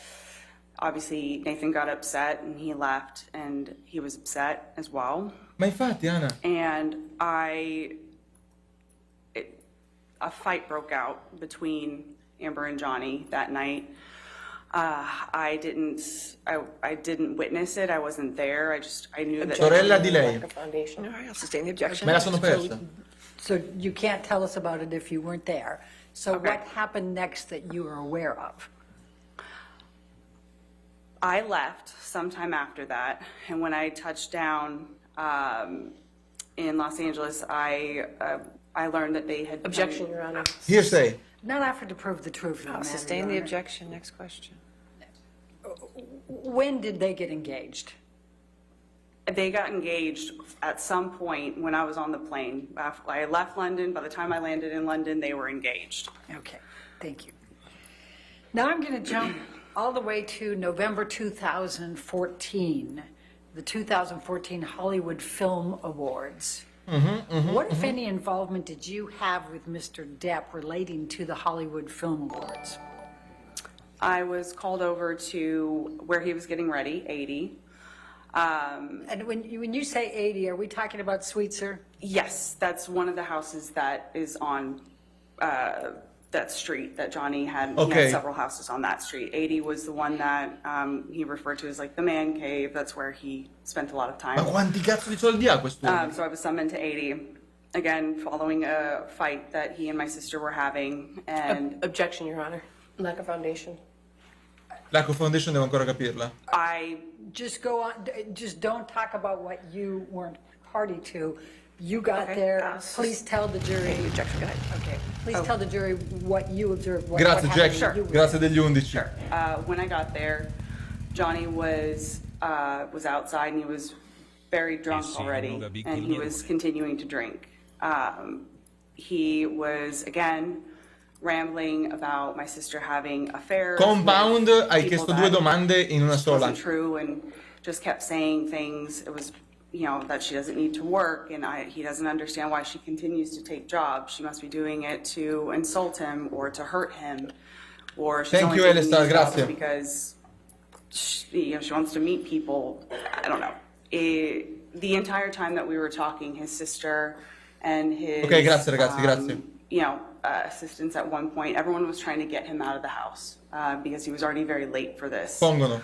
[SPEAKER 2] obviously Nathan got upset and he left, and he was upset as well.
[SPEAKER 1] Ma infatti, Ana,
[SPEAKER 2] And a fight broke out between Amber and Johnny that night. I didn't witness it. I wasn't there. I knew that.
[SPEAKER 1] sorella di lei.
[SPEAKER 4] Lack of foundation.
[SPEAKER 5] All right, I'll sustain the objection.
[SPEAKER 1] Me la sono persa.
[SPEAKER 3] So you can't tell us about it if you weren't there. So
[SPEAKER 2] Okay.
[SPEAKER 3] what happened next that you were aware of?
[SPEAKER 2] I left sometime after that, and when I touched down in Los Angeles, I learned that they had
[SPEAKER 4] Objection, Your Honor.
[SPEAKER 1] Hearsay.
[SPEAKER 3] Not offered to prove the truth. of the
[SPEAKER 5] I'll
[SPEAKER 3] matter,
[SPEAKER 5] sustain
[SPEAKER 3] Your
[SPEAKER 5] the
[SPEAKER 3] Honor.
[SPEAKER 5] objection. Next question.
[SPEAKER 3] When did they get engaged?
[SPEAKER 2] They got engaged at some point when I was on the plane. I left London. By the time I landed in London, they were engaged.
[SPEAKER 3] Okay, thank you. Now I'm going to jump all the way to November 2014, the 2014 Hollywood Film Awards. What, if any, involvement did you have with Mr. Depp relating to the Hollywood Film Awards?
[SPEAKER 2] I was called over to where he was getting ready, 80.
[SPEAKER 3] And when you say 80, are we talking about Sweetser?
[SPEAKER 2] Yes, that's one of the houses that is on that street that Johnny had. He
[SPEAKER 1] Okay.
[SPEAKER 2] had several houses on that street. 80 was the one that he referred to as like the man cave. That's where he spent a lot of
[SPEAKER 1] Ma
[SPEAKER 2] time.
[SPEAKER 1] quanti cazzo di soldi ha quest'uomo?
[SPEAKER 2] So I was summoned to 80, again, following a fight that he and my sister were having. And
[SPEAKER 4] Objection, Your Honor. Lack of foundation.
[SPEAKER 1] L'Aco Foundation devo ancora capirla.
[SPEAKER 2] I
[SPEAKER 3] Just go on, just don't talk about what you weren't party to. You got
[SPEAKER 5] Okay,
[SPEAKER 3] there, please tell the jury.
[SPEAKER 5] Objection, go ahead.
[SPEAKER 3] Okay, please tell the jury what you observed, what
[SPEAKER 1] Grazie
[SPEAKER 3] happened
[SPEAKER 1] Jack,
[SPEAKER 3] when you were
[SPEAKER 1] grazie degli 11.
[SPEAKER 2] Sure. When I got there, Johnny was outside and he was very drunk already, and he was continuing to drink. He was again rambling about my sister having affairs.
[SPEAKER 1] Compound,
[SPEAKER 2] with
[SPEAKER 1] hai
[SPEAKER 2] people
[SPEAKER 1] chiesto due
[SPEAKER 2] that
[SPEAKER 1] domande in una
[SPEAKER 2] just
[SPEAKER 1] sola.
[SPEAKER 2] wasn't true, and just kept saying things. It was, that she doesn't need to work, and he doesn't understand why she continues to take jobs. She must be doing it to insult him or to hurt him, or she's
[SPEAKER 1] Thank
[SPEAKER 2] only
[SPEAKER 1] you,
[SPEAKER 2] taking
[SPEAKER 1] Elisa,
[SPEAKER 2] these jobs
[SPEAKER 1] grazie.
[SPEAKER 2] because she wants to meet people. I don't know. The entire time that we were talking, his sister and his
[SPEAKER 1] Ok, grazie ragazzi, grazie.
[SPEAKER 2] assistants at one point, everyone was trying to get him out of the house because he was already very late for this.
[SPEAKER 1] Pongono.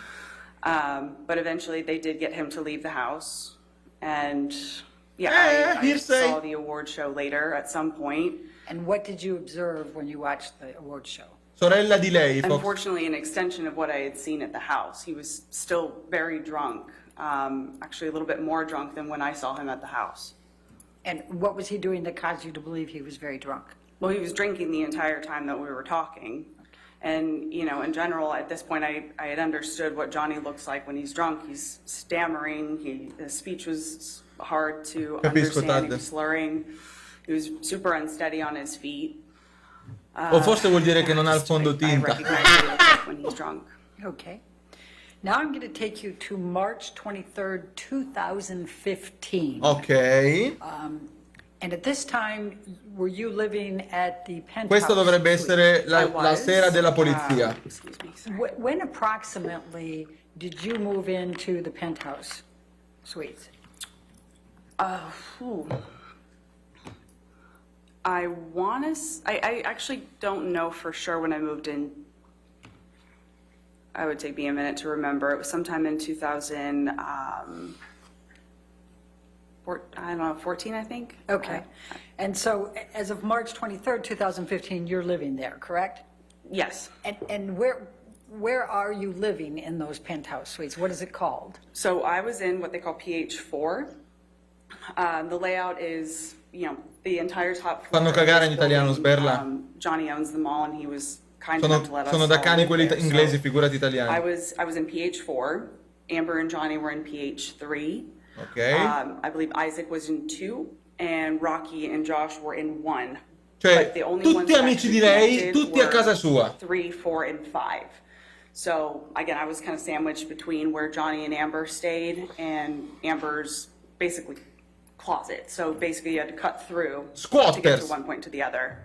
[SPEAKER 2] But eventually they did get him to leave the house. And I
[SPEAKER 1] hearsay.
[SPEAKER 2] saw the award show later at some point.
[SPEAKER 3] And what did you observe when you watched the award show?
[SPEAKER 1] Sorella di lei, Fox.
[SPEAKER 2] Unfortunately, an extension of what I had seen at the house. He was still very drunk, actually a little bit more drunk than when I saw him at the house.
[SPEAKER 3] And what was he doing that caused you to believe he was very drunk?
[SPEAKER 2] Well, he was drinking the entire time that we were talking. And, you know, in general, at this point, I had understood what Johnny looks like when he's drunk. He's stammering. His speech was hard to understand. He was slurring. He was super unsteady on his feet.
[SPEAKER 1] O forse vuol dire che non ha il fondotinta.
[SPEAKER 2] I recognize what he looks like when he's drunk.
[SPEAKER 3] Okay. Now I'm going to take you to March 23rd, 2015.
[SPEAKER 1] Ok.
[SPEAKER 3] And at this time, were you living at the penthouse?
[SPEAKER 1] Questa dovrebbe
[SPEAKER 3] suite?
[SPEAKER 1] essere
[SPEAKER 2] I
[SPEAKER 1] la
[SPEAKER 2] was,
[SPEAKER 1] sera della polizia.
[SPEAKER 2] Excuse me, sorry.
[SPEAKER 3] When approximately did you move into the penthouse suites?
[SPEAKER 2] Whew. I actually don't know for sure when I moved in. I would take me a minute to remember. It was sometime in 2000, I don't know, 14, I think.
[SPEAKER 3] Okay. And so as of March 23rd, 2015, you're living there, correct?
[SPEAKER 2] Yes.
[SPEAKER 3] And where are you living in those penthouse suites? What is it called?
[SPEAKER 2] So I was in what they call PH4. The layout is, you know, the entire top floor.
[SPEAKER 1] Fanno cagare in italiano, sberla.
[SPEAKER 2] Johnny owns them all, and he was kind enough to let us
[SPEAKER 1] Sono da
[SPEAKER 2] all
[SPEAKER 1] cani
[SPEAKER 2] live
[SPEAKER 1] quelli
[SPEAKER 2] there.
[SPEAKER 1] inglesi,
[SPEAKER 2] So
[SPEAKER 1] figurati
[SPEAKER 2] I
[SPEAKER 1] italiani.
[SPEAKER 2] was in PH4. Amber and Johnny were in PH3.
[SPEAKER 1] Ok.
[SPEAKER 2] I believe Isaac was in 2, and Rocky and Josh were in 1.
[SPEAKER 1] Cioè,
[SPEAKER 2] But the only ones
[SPEAKER 1] tutti
[SPEAKER 2] that
[SPEAKER 1] amici
[SPEAKER 2] actually
[SPEAKER 1] di lei,
[SPEAKER 2] connected
[SPEAKER 1] tutti a
[SPEAKER 2] were
[SPEAKER 1] casa sua.
[SPEAKER 2] 3, 4, and 5. So again, I was kind of sandwiched between where Johnny and Amber stayed and Amber's basically closet. So basically, you had to cut through to get
[SPEAKER 1] Squatters.
[SPEAKER 2] to one point to the other.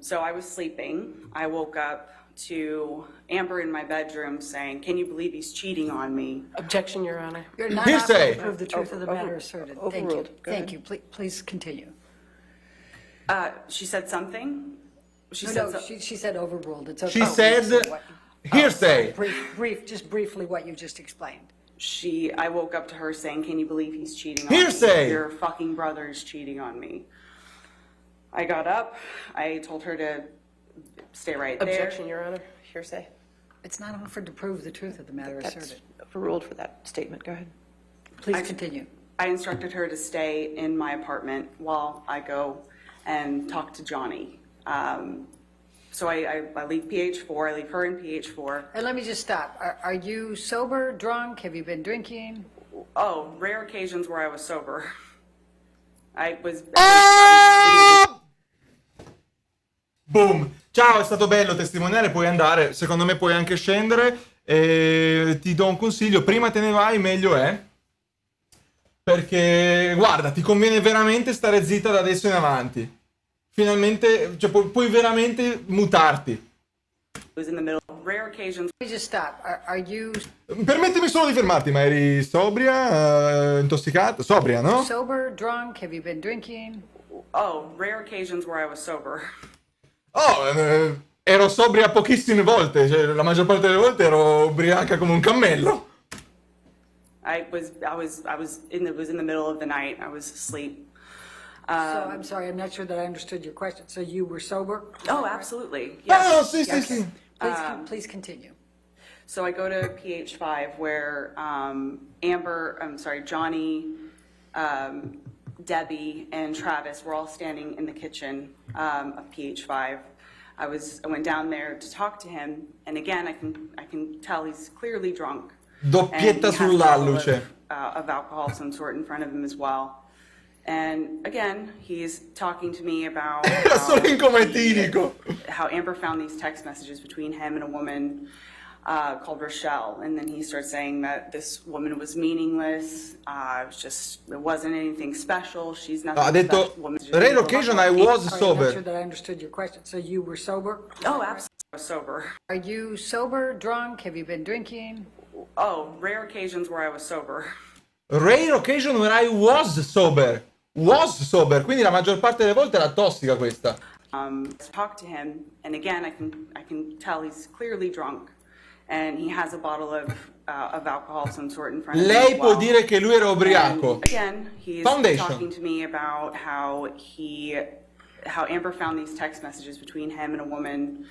[SPEAKER 2] So I was sleeping. I woke up to Amber in my bedroom saying, "Can you believe he's cheating on me?"
[SPEAKER 5] Objection, Your Honor.
[SPEAKER 3] You're not
[SPEAKER 1] Hearsay.
[SPEAKER 3] asked to prove the truth of the matter asserted. Thank you.
[SPEAKER 5] Overruled. Go
[SPEAKER 3] Thank
[SPEAKER 5] ahead.
[SPEAKER 3] you. Please continue.
[SPEAKER 2] She said something. She
[SPEAKER 3] No,
[SPEAKER 2] said
[SPEAKER 3] no,
[SPEAKER 2] so-
[SPEAKER 3] she said overruled. It's okay.
[SPEAKER 1] She said hearsay.
[SPEAKER 3] Just briefly what you just explained.
[SPEAKER 2] I woke up to her saying, "Can you believe he's cheating on
[SPEAKER 1] Hearsay.
[SPEAKER 2] me? Your fucking brother is cheating on me." I got up. I told her to stay right there.
[SPEAKER 5] Objection, Your Honor. Hearsay.
[SPEAKER 3] It's not offered to prove the truth of the matter
[SPEAKER 5] That's
[SPEAKER 3] asserted.
[SPEAKER 5] overruled for that statement. Go ahead.
[SPEAKER 3] Please continue.
[SPEAKER 2] I instructed her to stay in my apartment while I go and talk to Johnny. So I leave PH4. I leave her in PH4.
[SPEAKER 3] And let me just stop. Are you sober, drunk? Have you been drinking?
[SPEAKER 2] Oh, rare occasions where I was sober. I was
[SPEAKER 1] Boom. Ciao, è stato bello testimoniare, puoi andare, secondo me puoi anche scendere. Ti do un consiglio, prima te ne vai meglio è. Perché, guarda, ti conviene veramente stare zitta da adesso in avanti. Finalmente, cioè, puoi veramente mutarti.
[SPEAKER 2] was in the middle of rare occasions.
[SPEAKER 3] Let me just stop. Are you
[SPEAKER 1] Permettimi solo di fermarti, ma eri sobria, intossicata? Sobria, no?
[SPEAKER 3] sober, drunk? Have you been drinking?
[SPEAKER 2] Oh, rare occasions where I was sober.
[SPEAKER 1] Oh, ero sobria pochissime volte, cioè la maggior parte delle volte ero ubriaca come un cammello.
[SPEAKER 2] It was in the middle of the night. I was asleep.
[SPEAKER 3] So I'm sorry, I'm not sure that I understood your question. So you were sober?
[SPEAKER 2] Oh, absolutely.
[SPEAKER 1] Ah,
[SPEAKER 2] Yes.
[SPEAKER 1] sì, sì,
[SPEAKER 2] yes.
[SPEAKER 1] sì.
[SPEAKER 3] Please continue.
[SPEAKER 2] So I go to PH5 where Johnny, Debbie, and Travis were all standing in the kitchen of PH5. I went down there to talk to him, and again, I can tell he's clearly drunk.
[SPEAKER 1] Doppietta
[SPEAKER 2] And he has a
[SPEAKER 1] sull'alluce.
[SPEAKER 2] bottle of alcohol of some sort in front of him as well. And again, he's talking to me about
[SPEAKER 1] Era solo in coma etilico.
[SPEAKER 2] how Amber found these text messages between him and a woman called Rochelle. And then he starts saying that this woman was meaningless. It wasn't anything special. She's nothing
[SPEAKER 1] Ha detto,
[SPEAKER 2] special. Woman-
[SPEAKER 1] rare occasion I was
[SPEAKER 3] Sorry, I'm not sure
[SPEAKER 1] sober.
[SPEAKER 3] that I understood your question. So you were sober?
[SPEAKER 2] Oh, absolutely. I was sober.
[SPEAKER 3] Are you sober, drunk? Have you been drinking?
[SPEAKER 2] Oh, rare occasions where I was sober.
[SPEAKER 1] Rare occasion where I was sober. Was sober, quindi la maggior parte delle volte era tossica questa.
[SPEAKER 2] Talk to him, and again, I can tell he's clearly drunk, and he has a bottle of alcohol of some sort in front of him.
[SPEAKER 1] Lei
[SPEAKER 2] as
[SPEAKER 1] può
[SPEAKER 2] well.
[SPEAKER 1] dire che lui era ubriaco.
[SPEAKER 2] And again, he's
[SPEAKER 1] Foundation.
[SPEAKER 2] talking to me about how Amber found these text messages between him and a woman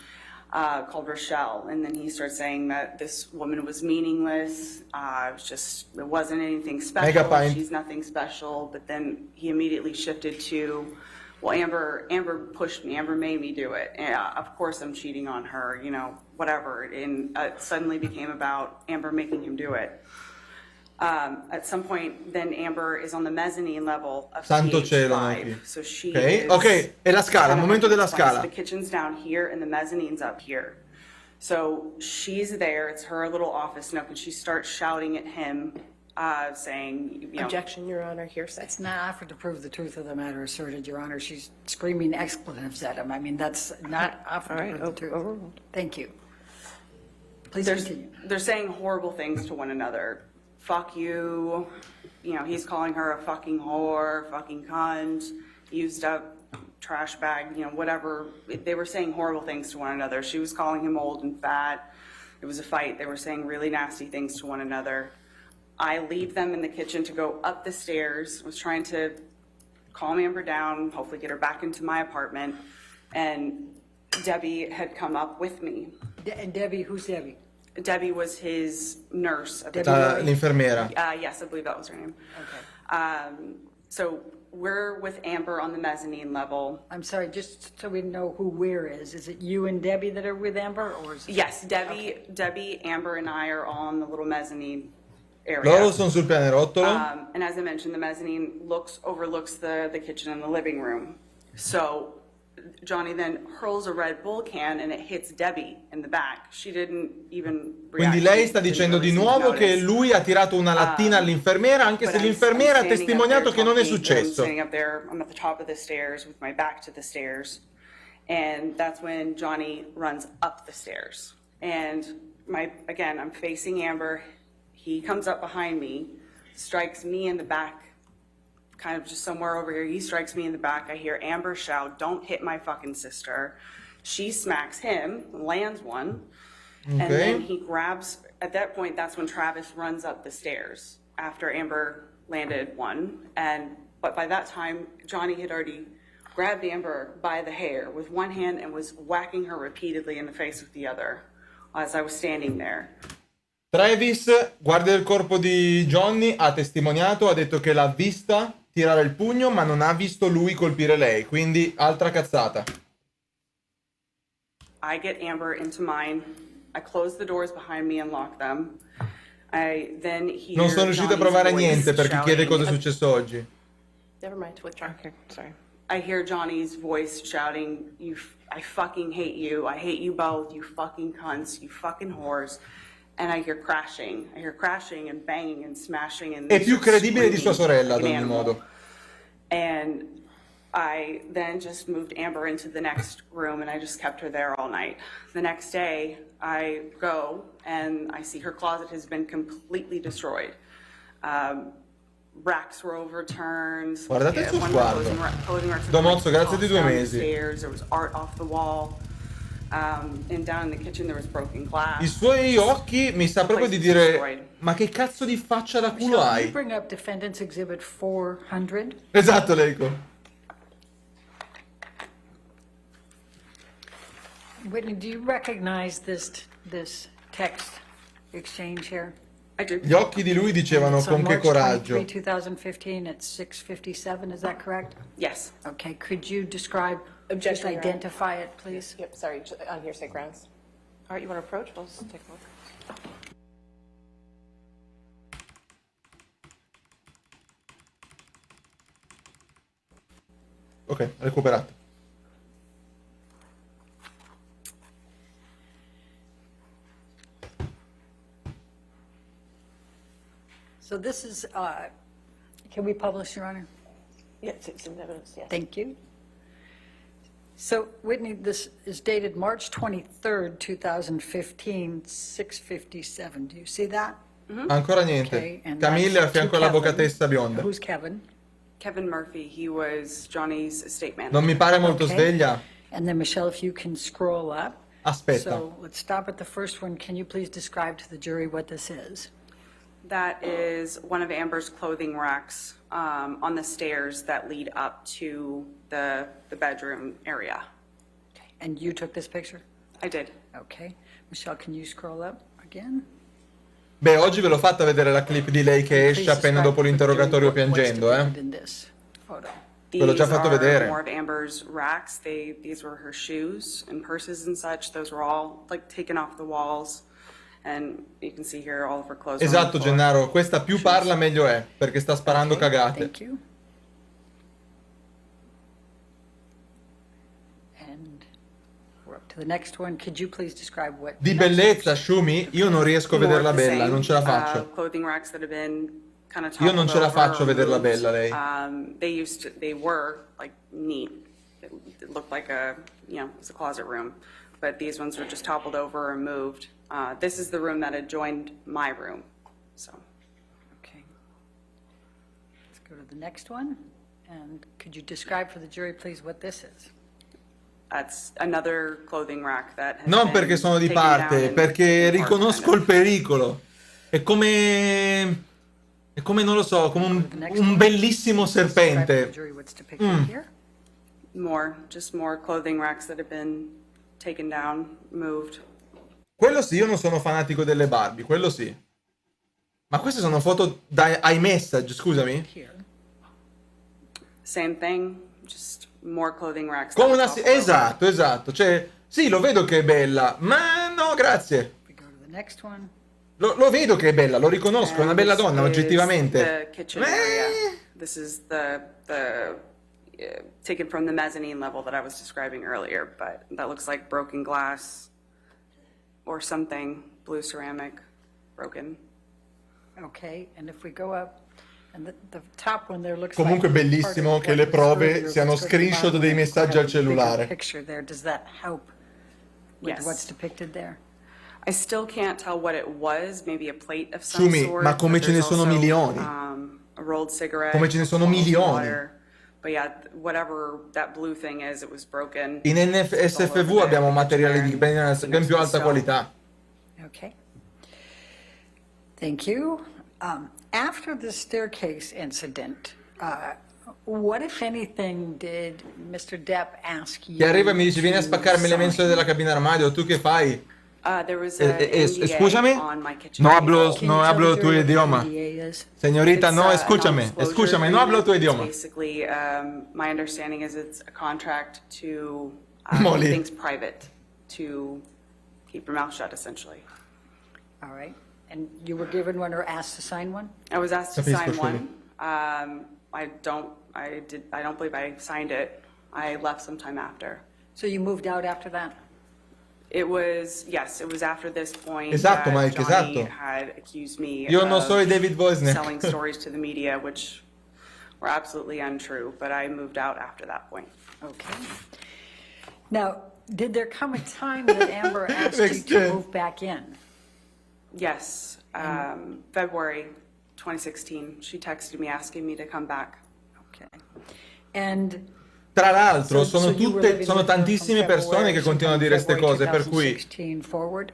[SPEAKER 2] called Rochelle, and then he starts saying that this woman was meaningless. It wasn't anything special.
[SPEAKER 1] Mega pint.
[SPEAKER 2] She's nothing special. But then he immediately shifted to well, Amber pushed me. Amber made me do it. Yeah, of course I'm cheating on her, you know, whatever. And it suddenly became about Amber making him do it. At some point, then Amber is on the mezzanine level of
[SPEAKER 1] Santo
[SPEAKER 2] TH5.
[SPEAKER 1] cielo, Nike.
[SPEAKER 2] So she
[SPEAKER 1] Ok,
[SPEAKER 2] is
[SPEAKER 1] ok, e la scala,
[SPEAKER 2] kind of
[SPEAKER 1] momento della
[SPEAKER 2] like this.
[SPEAKER 1] scala.
[SPEAKER 2] The kitchen's down here and the mezzanine's up here. So she's there, it's her little office nook, and she starts shouting at him, saying, you know,
[SPEAKER 4] Objection, Your Honor, hearsay.
[SPEAKER 3] It's not offered to prove the truth of the matter asserted, Your Honor. She's screaming expletives at him. I mean, that's not offered to prove the truth.
[SPEAKER 4] Overruled.
[SPEAKER 3] Thank you. Please
[SPEAKER 2] they're,
[SPEAKER 3] continue.
[SPEAKER 2] they're saying horrible things to one another. Fuck you. You know, he's calling her a fucking whore, fucking cunt, used up trash bag, you know, whatever. They were saying horrible things to one another. She was calling him old and fat. It was a fight. They were saying really nasty things to one another. I leave them in the kitchen to go up the stairs. I was trying to calm Amber down, hopefully get her back into my apartment. And Debbie had come up with me.
[SPEAKER 3] And Debbie, who's Debbie?
[SPEAKER 2] Debbie was his nurse. At the
[SPEAKER 1] L'infermiera.
[SPEAKER 2] Yes, I believe that was her name.
[SPEAKER 3] Okay.
[SPEAKER 2] So we're with Amber on the mezzanine level.
[SPEAKER 3] I'm sorry, just so we know who where is. Is it you and Debbie that are with Amber, or is it?
[SPEAKER 2] Yes, Debbie, Amber, and I are all on the little mezzanine area.
[SPEAKER 1] Loro sono sul pianerottolo.
[SPEAKER 2] And as I mentioned, the mezzanine overlooks the kitchen and the living room. So Johnny then hurls a Red Bull can and it hits Debbie in the back. She didn't even react.
[SPEAKER 1] Quindi lei sta
[SPEAKER 2] Didn't
[SPEAKER 1] dicendo
[SPEAKER 2] really
[SPEAKER 1] di
[SPEAKER 2] seem to
[SPEAKER 1] nuovo che
[SPEAKER 2] notice.
[SPEAKER 1] lui ha tirato una lattina all'infermiera, anche
[SPEAKER 2] But
[SPEAKER 1] se l'infermiera ha
[SPEAKER 2] I'm standing up
[SPEAKER 1] testimoniato
[SPEAKER 2] there
[SPEAKER 1] che non è
[SPEAKER 2] talking,
[SPEAKER 1] successo.
[SPEAKER 2] I'm standing up there, I'm at the top of the stairs with my back to the stairs. And that's when Johnny runs up the stairs. And again, I'm facing Amber. He comes up behind me, strikes me in the back, kind of just somewhere over here. He strikes me in the back. I hear Amber shout, "Don't hit my fucking sister." She smacks him, lands one. And then he grabs, at that point, that's when Travis runs up the stairs after Amber landed one. But by that time, Johnny had already grabbed Amber by the hair with one hand and was whacking her repeatedly in the face with the other as I was standing there.
[SPEAKER 1] Travis, guardia del corpo di Johnny, ha testimoniato, ha detto che l'ha vista tirare il pugno, ma non ha visto lui colpire lei, quindi altra cazzata.
[SPEAKER 2] I get Amber into mine. I close the doors behind me and lock them. I then hear
[SPEAKER 1] Non sono riuscito a
[SPEAKER 2] Johnny's
[SPEAKER 1] provare
[SPEAKER 2] voice
[SPEAKER 1] niente per chi chiede cosa è
[SPEAKER 2] shouting.
[SPEAKER 1] successo oggi.
[SPEAKER 4] Never mind, withdraw.
[SPEAKER 5] Okay, sorry.
[SPEAKER 2] I hear Johnny's voice shouting, I fucking hate you. I hate you both. You fucking cunts. You fucking whores." And I hear crashing. I hear crashing and banging and smashing. And
[SPEAKER 1] È più credibile di
[SPEAKER 2] screaming
[SPEAKER 1] sua sorella, ad
[SPEAKER 2] like
[SPEAKER 1] ogni
[SPEAKER 2] an animal.
[SPEAKER 1] modo.
[SPEAKER 2] And I then just moved Amber into the next room and I just kept her there all night. The next day, I go and I see her closet has been completely destroyed. Racks were overturned.
[SPEAKER 1] Guardate il suo
[SPEAKER 2] One of the
[SPEAKER 1] sguardo.
[SPEAKER 2] clothing racks
[SPEAKER 1] Domozzo,
[SPEAKER 2] was
[SPEAKER 1] grazie di 2
[SPEAKER 2] tossed down the
[SPEAKER 1] mesi.
[SPEAKER 2] stairs. There was art off the wall. And down in the kitchen there was broken glass.
[SPEAKER 1] I suoi occhi mi sa proprio di dire: ma che cazzo di faccia da culo
[SPEAKER 3] Michelle, you
[SPEAKER 1] hai?
[SPEAKER 3] bring up Defendant's Exhibit 400.
[SPEAKER 1] Esatto, Leico.
[SPEAKER 3] Whitney, do you recognize this text exchange here?
[SPEAKER 2] I do.
[SPEAKER 1] Gli occhi di lui dicevano
[SPEAKER 3] It's
[SPEAKER 1] con
[SPEAKER 3] on
[SPEAKER 1] che
[SPEAKER 3] March 23,
[SPEAKER 1] coraggio.
[SPEAKER 3] 2015 at 6:57, is that correct?
[SPEAKER 2] Yes.
[SPEAKER 3] Okay, could you describe, just
[SPEAKER 4] Objection, Your Honor.
[SPEAKER 3] identify it, please?
[SPEAKER 4] Yep, sorry, on hearsay grounds.
[SPEAKER 5] All right, you want to approach? We'll just take a look.
[SPEAKER 1] Ok, recuperato.
[SPEAKER 3] So this is, can we publish, Your Honor?
[SPEAKER 5] Yeah, it's in evidence, yes.
[SPEAKER 3] Thank you. So Whitney, this is dated March 23rd, 2015, 6:57. Do you see that?
[SPEAKER 1] Ancora
[SPEAKER 3] Okay,
[SPEAKER 1] niente.
[SPEAKER 3] and
[SPEAKER 1] Camille
[SPEAKER 3] that's
[SPEAKER 1] a fianco
[SPEAKER 3] to
[SPEAKER 1] all'avvocatessa
[SPEAKER 3] Kevin.
[SPEAKER 1] bionda.
[SPEAKER 3] Who's Kevin?
[SPEAKER 2] Kevin Murphy, he was Johnny's estate manager.
[SPEAKER 1] Non mi pare molto
[SPEAKER 3] Okay.
[SPEAKER 1] sveglia.
[SPEAKER 3] And then Michelle, if you can scroll up.
[SPEAKER 1] Aspetta.
[SPEAKER 3] So let's stop at the first one. Can you please describe to the jury what this is?
[SPEAKER 2] That is one of Amber's clothing racks on the stairs that lead up to the bedroom area.
[SPEAKER 3] And you took this picture?
[SPEAKER 2] I did.
[SPEAKER 3] Okay. Michelle, can you scroll up again?
[SPEAKER 1] Beh, oggi ve l'ho fatta vedere la clip di lei che esce
[SPEAKER 3] Please
[SPEAKER 1] appena
[SPEAKER 3] describe
[SPEAKER 1] dopo
[SPEAKER 3] to the jury
[SPEAKER 1] l'interrogatorio
[SPEAKER 3] what's
[SPEAKER 1] piangendo,
[SPEAKER 3] depicted in this photo.
[SPEAKER 1] Ve l'ho già
[SPEAKER 2] These
[SPEAKER 1] fatto
[SPEAKER 2] are
[SPEAKER 1] vedere.
[SPEAKER 2] more of Amber's racks. These were her shoes and purses and such. Those were all like taken off the walls. And you can see here all of her clothes were on the
[SPEAKER 1] Esatto,
[SPEAKER 2] floor.
[SPEAKER 1] Gennaro, questa più
[SPEAKER 2] Shoes.
[SPEAKER 1] parla meglio è, perché sta sparando
[SPEAKER 3] Okay,
[SPEAKER 1] cagate.
[SPEAKER 3] Thank you. And we're up to the next one. Could you please describe what...
[SPEAKER 1] Di
[SPEAKER 3] next
[SPEAKER 1] bellezza,
[SPEAKER 3] picture-
[SPEAKER 1] Shumi, io non riesco a
[SPEAKER 2] More
[SPEAKER 1] vederla
[SPEAKER 2] of the
[SPEAKER 1] bella,
[SPEAKER 2] same,
[SPEAKER 1] non ce la faccio.
[SPEAKER 2] Clothing racks that have been kind of
[SPEAKER 1] Io non
[SPEAKER 2] toppled
[SPEAKER 1] ce la
[SPEAKER 2] over
[SPEAKER 1] faccio a
[SPEAKER 2] or
[SPEAKER 1] vederla
[SPEAKER 2] moved.
[SPEAKER 1] bella, lei.
[SPEAKER 2] They were like neat. It looked like it was a closet room, but these ones were just toppled over and moved. This is the room that adjoined my room, so.
[SPEAKER 3] Okay. Let's go to the next one. And could you describe for the jury, please, what this is?
[SPEAKER 2] That's another clothing rack that has
[SPEAKER 1] Non
[SPEAKER 2] been
[SPEAKER 1] perché sono di
[SPEAKER 2] taken down
[SPEAKER 1] parte,
[SPEAKER 2] and
[SPEAKER 1] perché
[SPEAKER 2] taken apart,
[SPEAKER 1] riconosco
[SPEAKER 2] kind
[SPEAKER 1] il
[SPEAKER 2] of.
[SPEAKER 1] pericolo. È come non lo so, come un bellissimo
[SPEAKER 3] Describe for the
[SPEAKER 1] serpente.
[SPEAKER 3] jury what's depicted here.
[SPEAKER 2] Just more clothing racks that have been taken down, moved.
[SPEAKER 1] Quello sì, io non sono fanatico delle Barbie, quello sì. Ma queste sono foto da iMessage, scusami?
[SPEAKER 3] Here.
[SPEAKER 2] Same thing, just more clothing racks.
[SPEAKER 1] Come
[SPEAKER 2] that
[SPEAKER 1] una...
[SPEAKER 2] toppled over.
[SPEAKER 1] Esatto. Cioè, sì, lo vedo che è bella, ma no, grazie.
[SPEAKER 3] We go to the next one.
[SPEAKER 1] Lo vedo che è bella, lo riconosco, è una
[SPEAKER 2] And
[SPEAKER 1] bella
[SPEAKER 2] this
[SPEAKER 1] donna,
[SPEAKER 2] is
[SPEAKER 1] oggettivamente.
[SPEAKER 2] The kitchen area. This is the taken from the mezzanine level that I was describing earlier, but that looks like broken glass or something, blue ceramic, broken.
[SPEAKER 3] Okay, and if we go up, and the top one there looks
[SPEAKER 1] Comunque
[SPEAKER 3] like
[SPEAKER 1] bellissimo
[SPEAKER 3] part of
[SPEAKER 1] che
[SPEAKER 3] what
[SPEAKER 1] le
[SPEAKER 3] was
[SPEAKER 1] prove
[SPEAKER 3] earlier,
[SPEAKER 1] siano
[SPEAKER 3] let's go to the
[SPEAKER 1] screenshot
[SPEAKER 3] bottom
[SPEAKER 1] dei
[SPEAKER 3] and
[SPEAKER 1] messaggi
[SPEAKER 3] have
[SPEAKER 1] al
[SPEAKER 3] a bigger
[SPEAKER 1] cellulare.
[SPEAKER 3] Picture there, does that help with
[SPEAKER 2] Yes.
[SPEAKER 3] what's depicted there?
[SPEAKER 2] I still can't tell what it was, maybe a plate of some
[SPEAKER 1] Shumi,
[SPEAKER 2] sort.
[SPEAKER 1] ma come
[SPEAKER 2] but
[SPEAKER 1] ce ne
[SPEAKER 2] there's
[SPEAKER 1] sono
[SPEAKER 2] also,
[SPEAKER 1] milioni?
[SPEAKER 2] A rolled cigarette.
[SPEAKER 1] Come ce ne sono
[SPEAKER 2] a bottle of
[SPEAKER 1] milioni?
[SPEAKER 2] water. But yeah, whatever that blue thing is, it was broken.
[SPEAKER 1] In
[SPEAKER 2] It's all over
[SPEAKER 1] NSFV
[SPEAKER 2] the
[SPEAKER 1] abbiamo
[SPEAKER 2] kitchen
[SPEAKER 1] materiale di
[SPEAKER 2] area,
[SPEAKER 1] ben più alta
[SPEAKER 2] stove.
[SPEAKER 1] qualità.
[SPEAKER 3] Okay. Thank you. After the staircase incident, what, if anything, did Mr. Depp ask you
[SPEAKER 1] Che arriva e mi dice vieni a
[SPEAKER 3] to
[SPEAKER 1] spaccarmi le mensole
[SPEAKER 3] sign?
[SPEAKER 1] della cabina armadio, tu che fai?
[SPEAKER 2] There was an NDA
[SPEAKER 1] Scusami?
[SPEAKER 2] on my kitchen
[SPEAKER 1] No
[SPEAKER 2] table.
[SPEAKER 1] hablo,
[SPEAKER 3] Can you
[SPEAKER 1] no
[SPEAKER 3] tell
[SPEAKER 1] hablo
[SPEAKER 3] the
[SPEAKER 1] tu
[SPEAKER 3] jury what the
[SPEAKER 1] idioma.
[SPEAKER 3] NDA is?
[SPEAKER 1] Señorita,
[SPEAKER 2] It's,
[SPEAKER 1] no,
[SPEAKER 2] a
[SPEAKER 1] escúchame,
[SPEAKER 2] non-disclosure
[SPEAKER 1] escúchame, no hablo tu
[SPEAKER 2] agreement.
[SPEAKER 1] idioma.
[SPEAKER 2] Basically, my understanding is it's a contract to
[SPEAKER 1] Molly.
[SPEAKER 2] keep things private, to keep your mouth shut, essentially.
[SPEAKER 3] All right. And you were given one or asked to sign one?
[SPEAKER 2] I was asked to
[SPEAKER 1] Capisco,
[SPEAKER 2] sign one. I don't believe I signed it. I left sometime after.
[SPEAKER 3] So you moved out after that?
[SPEAKER 2] It was after this point
[SPEAKER 1] Esatto,
[SPEAKER 2] that
[SPEAKER 1] Mike,
[SPEAKER 2] Johnny
[SPEAKER 1] esatto.
[SPEAKER 2] had accused me
[SPEAKER 1] Io non
[SPEAKER 2] of
[SPEAKER 1] sono David Wozniak.
[SPEAKER 2] selling stories to the media, which were absolutely untrue, but I moved out after that point.
[SPEAKER 3] Okay. Now, did there come a time that Amber asked you
[SPEAKER 1] Next
[SPEAKER 3] to
[SPEAKER 1] gen.
[SPEAKER 3] move back in?
[SPEAKER 2] Yes, February 2016, she texted me asking me to come back.
[SPEAKER 3] Okay. And
[SPEAKER 1] Tra l'altro,
[SPEAKER 3] so
[SPEAKER 1] sono
[SPEAKER 3] you were living
[SPEAKER 1] sono
[SPEAKER 3] with her from
[SPEAKER 1] tantissime persone che
[SPEAKER 3] February,
[SPEAKER 1] continuano a dire queste
[SPEAKER 3] sometime
[SPEAKER 1] cose, per cui
[SPEAKER 3] 2016 forward?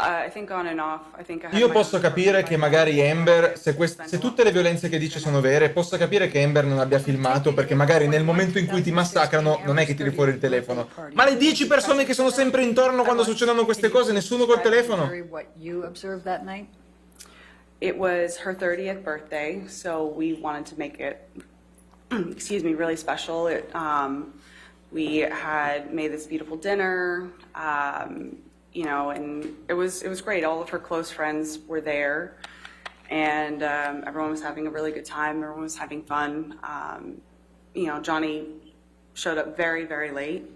[SPEAKER 2] I think on and off. I think I had
[SPEAKER 1] io
[SPEAKER 2] my
[SPEAKER 1] posso
[SPEAKER 2] own
[SPEAKER 1] capire che
[SPEAKER 2] personal
[SPEAKER 1] magari
[SPEAKER 2] life.
[SPEAKER 1] Amber, se tutte le violenze che dice sono vere, posso capire che Amber non abbia filmato, perché magari nel momento in cui ti massacrano non è che tiri fuori il telefono. Ma le 10 persone che sono sempre intorno quando succedono queste cose, nessuno col telefono?
[SPEAKER 3] What you observed that night?
[SPEAKER 2] It was her 30th birthday, so we wanted to make it, excuse me, really special. We had made this beautiful dinner, and it was great. All of her close friends were there, and everyone was having a really good time. Everyone was having fun. Johnny showed up very, very late.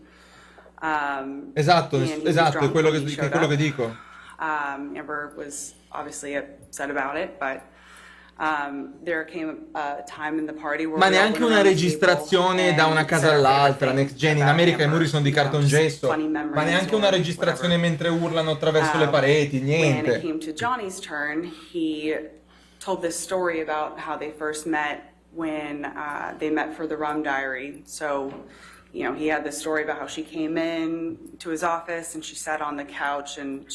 [SPEAKER 1] Esatto,
[SPEAKER 2] and he was
[SPEAKER 1] esatto, è
[SPEAKER 2] drunk
[SPEAKER 1] quello
[SPEAKER 2] when he
[SPEAKER 1] che
[SPEAKER 2] showed up.
[SPEAKER 1] dico.
[SPEAKER 2] Amber was obviously upset about it, but there came a time in the party where
[SPEAKER 1] Ma
[SPEAKER 2] we all
[SPEAKER 1] neanche
[SPEAKER 2] went
[SPEAKER 1] una
[SPEAKER 2] around the
[SPEAKER 1] registrazione
[SPEAKER 2] table
[SPEAKER 1] da una
[SPEAKER 2] and
[SPEAKER 1] casa
[SPEAKER 2] said our favorite
[SPEAKER 1] all'altra.
[SPEAKER 2] things
[SPEAKER 1] Next Gen in
[SPEAKER 2] about
[SPEAKER 1] America i
[SPEAKER 2] Amber,
[SPEAKER 1] muri sono di cartongesso.
[SPEAKER 2] just funny
[SPEAKER 1] Ma
[SPEAKER 2] memories
[SPEAKER 1] neanche
[SPEAKER 2] or
[SPEAKER 1] una registrazione
[SPEAKER 2] whatever.
[SPEAKER 1] mentre urlano attraverso le pareti,
[SPEAKER 2] When it
[SPEAKER 1] niente.
[SPEAKER 2] came to Johnny's turn, he told this story about how they first met when they met for the Rum Diary. So, he had this story about how she came in to his office and she sat on the couch and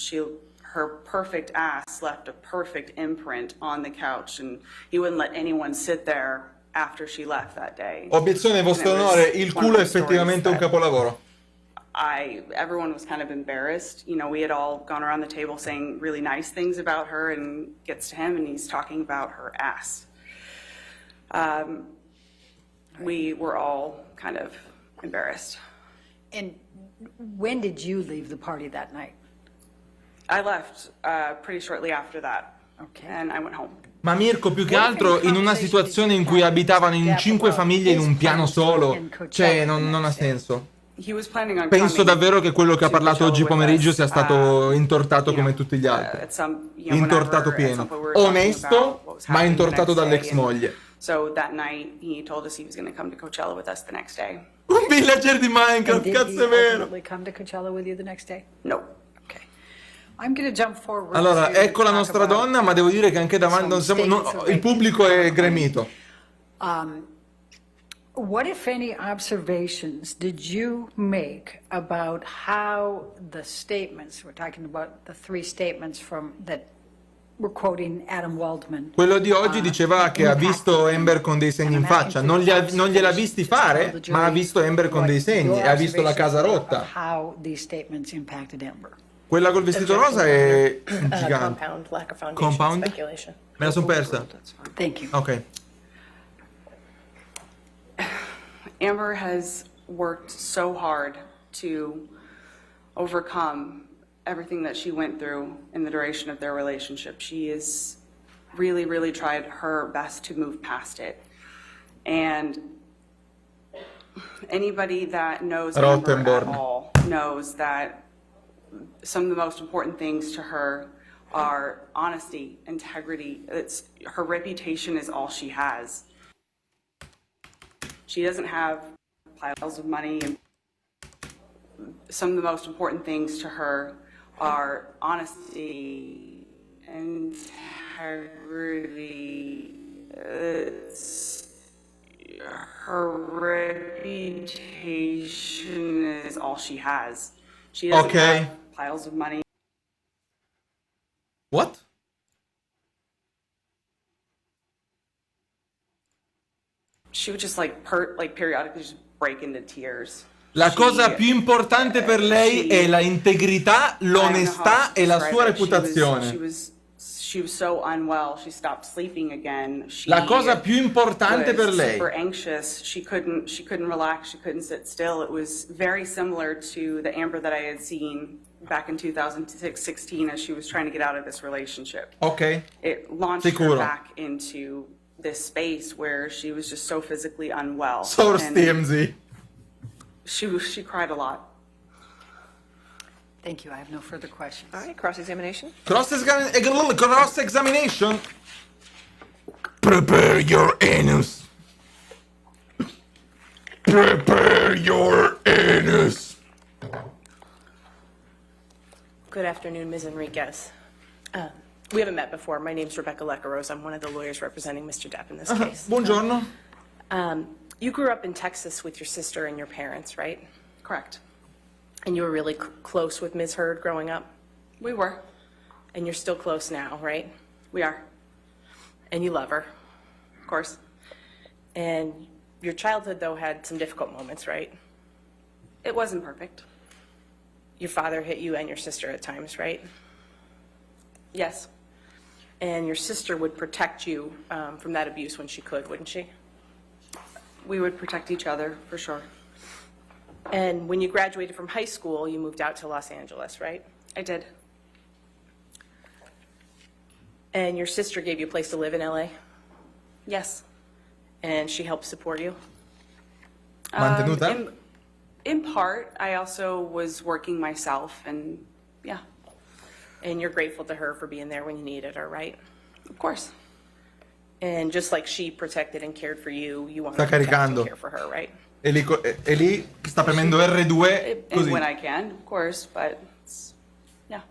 [SPEAKER 2] her perfect ass left a perfect imprint on the couch, and he wouldn't let anyone sit there after she left that day.
[SPEAKER 1] Obiezione, vostro
[SPEAKER 2] And it was
[SPEAKER 1] onore, il
[SPEAKER 2] one of
[SPEAKER 1] culo è
[SPEAKER 2] those stories
[SPEAKER 1] effettivamente un
[SPEAKER 2] that
[SPEAKER 1] capolavoro.
[SPEAKER 2] everyone was kind of embarrassed. We had all gone around the table saying really nice things about her, and gets to him and he's talking about her ass. We were all kind of embarrassed.
[SPEAKER 3] And when did you leave the party that night?
[SPEAKER 2] I left pretty shortly after that,
[SPEAKER 3] Okay.
[SPEAKER 2] and I went home.
[SPEAKER 1] Ma Mirko, più che altro in una situazione in cui abitavano in 5 famiglie in un piano solo, cioè non ha senso.
[SPEAKER 2] He was planning on
[SPEAKER 1] Penso
[SPEAKER 2] coming
[SPEAKER 1] davvero che quello che ha
[SPEAKER 2] to
[SPEAKER 1] parlato
[SPEAKER 2] Coachella
[SPEAKER 1] oggi
[SPEAKER 2] with
[SPEAKER 1] pomeriggio
[SPEAKER 2] us,
[SPEAKER 1] sia stato intortato
[SPEAKER 2] you know,
[SPEAKER 1] come tutti gli altri.
[SPEAKER 2] at some, you know,
[SPEAKER 1] Intortato
[SPEAKER 2] whenever, at
[SPEAKER 1] pieno.
[SPEAKER 2] some point we were talking about
[SPEAKER 1] Onesto,
[SPEAKER 2] what was
[SPEAKER 1] ma
[SPEAKER 2] happening the
[SPEAKER 1] intortato
[SPEAKER 2] next
[SPEAKER 1] dall'ex
[SPEAKER 2] day, and
[SPEAKER 1] moglie.
[SPEAKER 2] So that night he told us he was going to come to Coachella with us the next day.
[SPEAKER 1] Un villager di
[SPEAKER 3] And
[SPEAKER 1] Minecraft,
[SPEAKER 3] did
[SPEAKER 1] cazzo
[SPEAKER 3] he
[SPEAKER 1] è vero.
[SPEAKER 3] ultimately come to Coachella with you the next day?
[SPEAKER 2] No.
[SPEAKER 3] Okay. I'm going to jump forward.
[SPEAKER 1] Allora,
[SPEAKER 3] to
[SPEAKER 1] ecco la
[SPEAKER 3] talk
[SPEAKER 1] nostra
[SPEAKER 3] about,
[SPEAKER 1] donna, ma devo dire che anche davanti non siamo, il pubblico è gremito.
[SPEAKER 3] What, if any, observations did you make about how the statements, we're talking about the 3 statements from that we're quoting Adam Waldman.
[SPEAKER 1] Quello di oggi diceva che ha visto Amber con dei segni in faccia, non gliel'ha visti fare, ma ha visto Amber con dei segni e ha visto la casa rotta.
[SPEAKER 3] How these statements impacted Amber.
[SPEAKER 1] Quella col vestito rosa è un gigante.
[SPEAKER 4] Compound, lack of foundation,
[SPEAKER 1] Compound?
[SPEAKER 4] speculation.
[SPEAKER 1] Me la son persa.
[SPEAKER 3] Thank you.
[SPEAKER 1] Ok.
[SPEAKER 2] Amber has worked so hard to overcome everything that she went through in the duration of their relationship. She has really, really tried her best to move past it. And anybody that knows Amber at all knows that some of the most important things to her are honesty, integrity. It's her reputation is all she has. She doesn't have piles of money, and some of the most important things to her are honesty, integrity. Her reputation is all she has. She doesn't have piles of money.
[SPEAKER 1] What?
[SPEAKER 2] She would just periodically just break into tears.
[SPEAKER 1] La cosa più importante per lei è la integrità, l'onestà e la sua reputazione.
[SPEAKER 2] She was so unwell. She stopped sleeping again.
[SPEAKER 1] La cosa più importante per lei.
[SPEAKER 2] Super anxious. She couldn't relax. She couldn't sit still. It was very similar to the Amber that I had seen back in 2016 as she was trying to get out of this relationship.
[SPEAKER 1] Ok.
[SPEAKER 2] It launched her back into this space where she was just so physically unwell.
[SPEAKER 1] Source TMZ.
[SPEAKER 2] She cried a lot.
[SPEAKER 3] Thank you. I have no further questions.
[SPEAKER 5] All right, cross-examination.
[SPEAKER 1] Cross-examination. Prepare your anus. Prepare your anus.
[SPEAKER 4] Good afternoon, Ms. Enriquez. We haven't met before. My name's Rebecca Lecaros. I'm one of the lawyers representing Mr. Depp in this case.
[SPEAKER 1] Buongiorno.
[SPEAKER 4] You grew up in Texas with your sister and your parents, right?
[SPEAKER 2] Correct.
[SPEAKER 4] And you were really close with Ms. Heard growing up?
[SPEAKER 2] We were.
[SPEAKER 4] And you're still close now, right?
[SPEAKER 2] We are.
[SPEAKER 4] And you love her.
[SPEAKER 2] Of course.
[SPEAKER 4] And your childhood, though, had some difficult moments, right?
[SPEAKER 2] It wasn't perfect.
[SPEAKER 4] Your father hit you and your sister at times, right?
[SPEAKER 2] Yes.
[SPEAKER 4] And your sister would protect you from that abuse when she could, wouldn't she?
[SPEAKER 2] We would protect each other, for sure.
[SPEAKER 4] And when you graduated from high school, you moved out to Los Angeles, right?
[SPEAKER 2] I did.
[SPEAKER 4] And your sister gave you a place to live in LA?
[SPEAKER 2] Yes.
[SPEAKER 4] And she helped support you?
[SPEAKER 1] Mantenuta?
[SPEAKER 2] In part, I also was working myself, and yeah.
[SPEAKER 4] And you're grateful to her for being there when you needed her, right?
[SPEAKER 2] Of course.
[SPEAKER 4] And just like she protected and cared for you, you want
[SPEAKER 1] Sta
[SPEAKER 4] to protect
[SPEAKER 1] caricando.
[SPEAKER 4] and care for her, right?
[SPEAKER 1] E lì sta premendo R2
[SPEAKER 2] And
[SPEAKER 1] così.
[SPEAKER 2] when I can, of course, but yeah.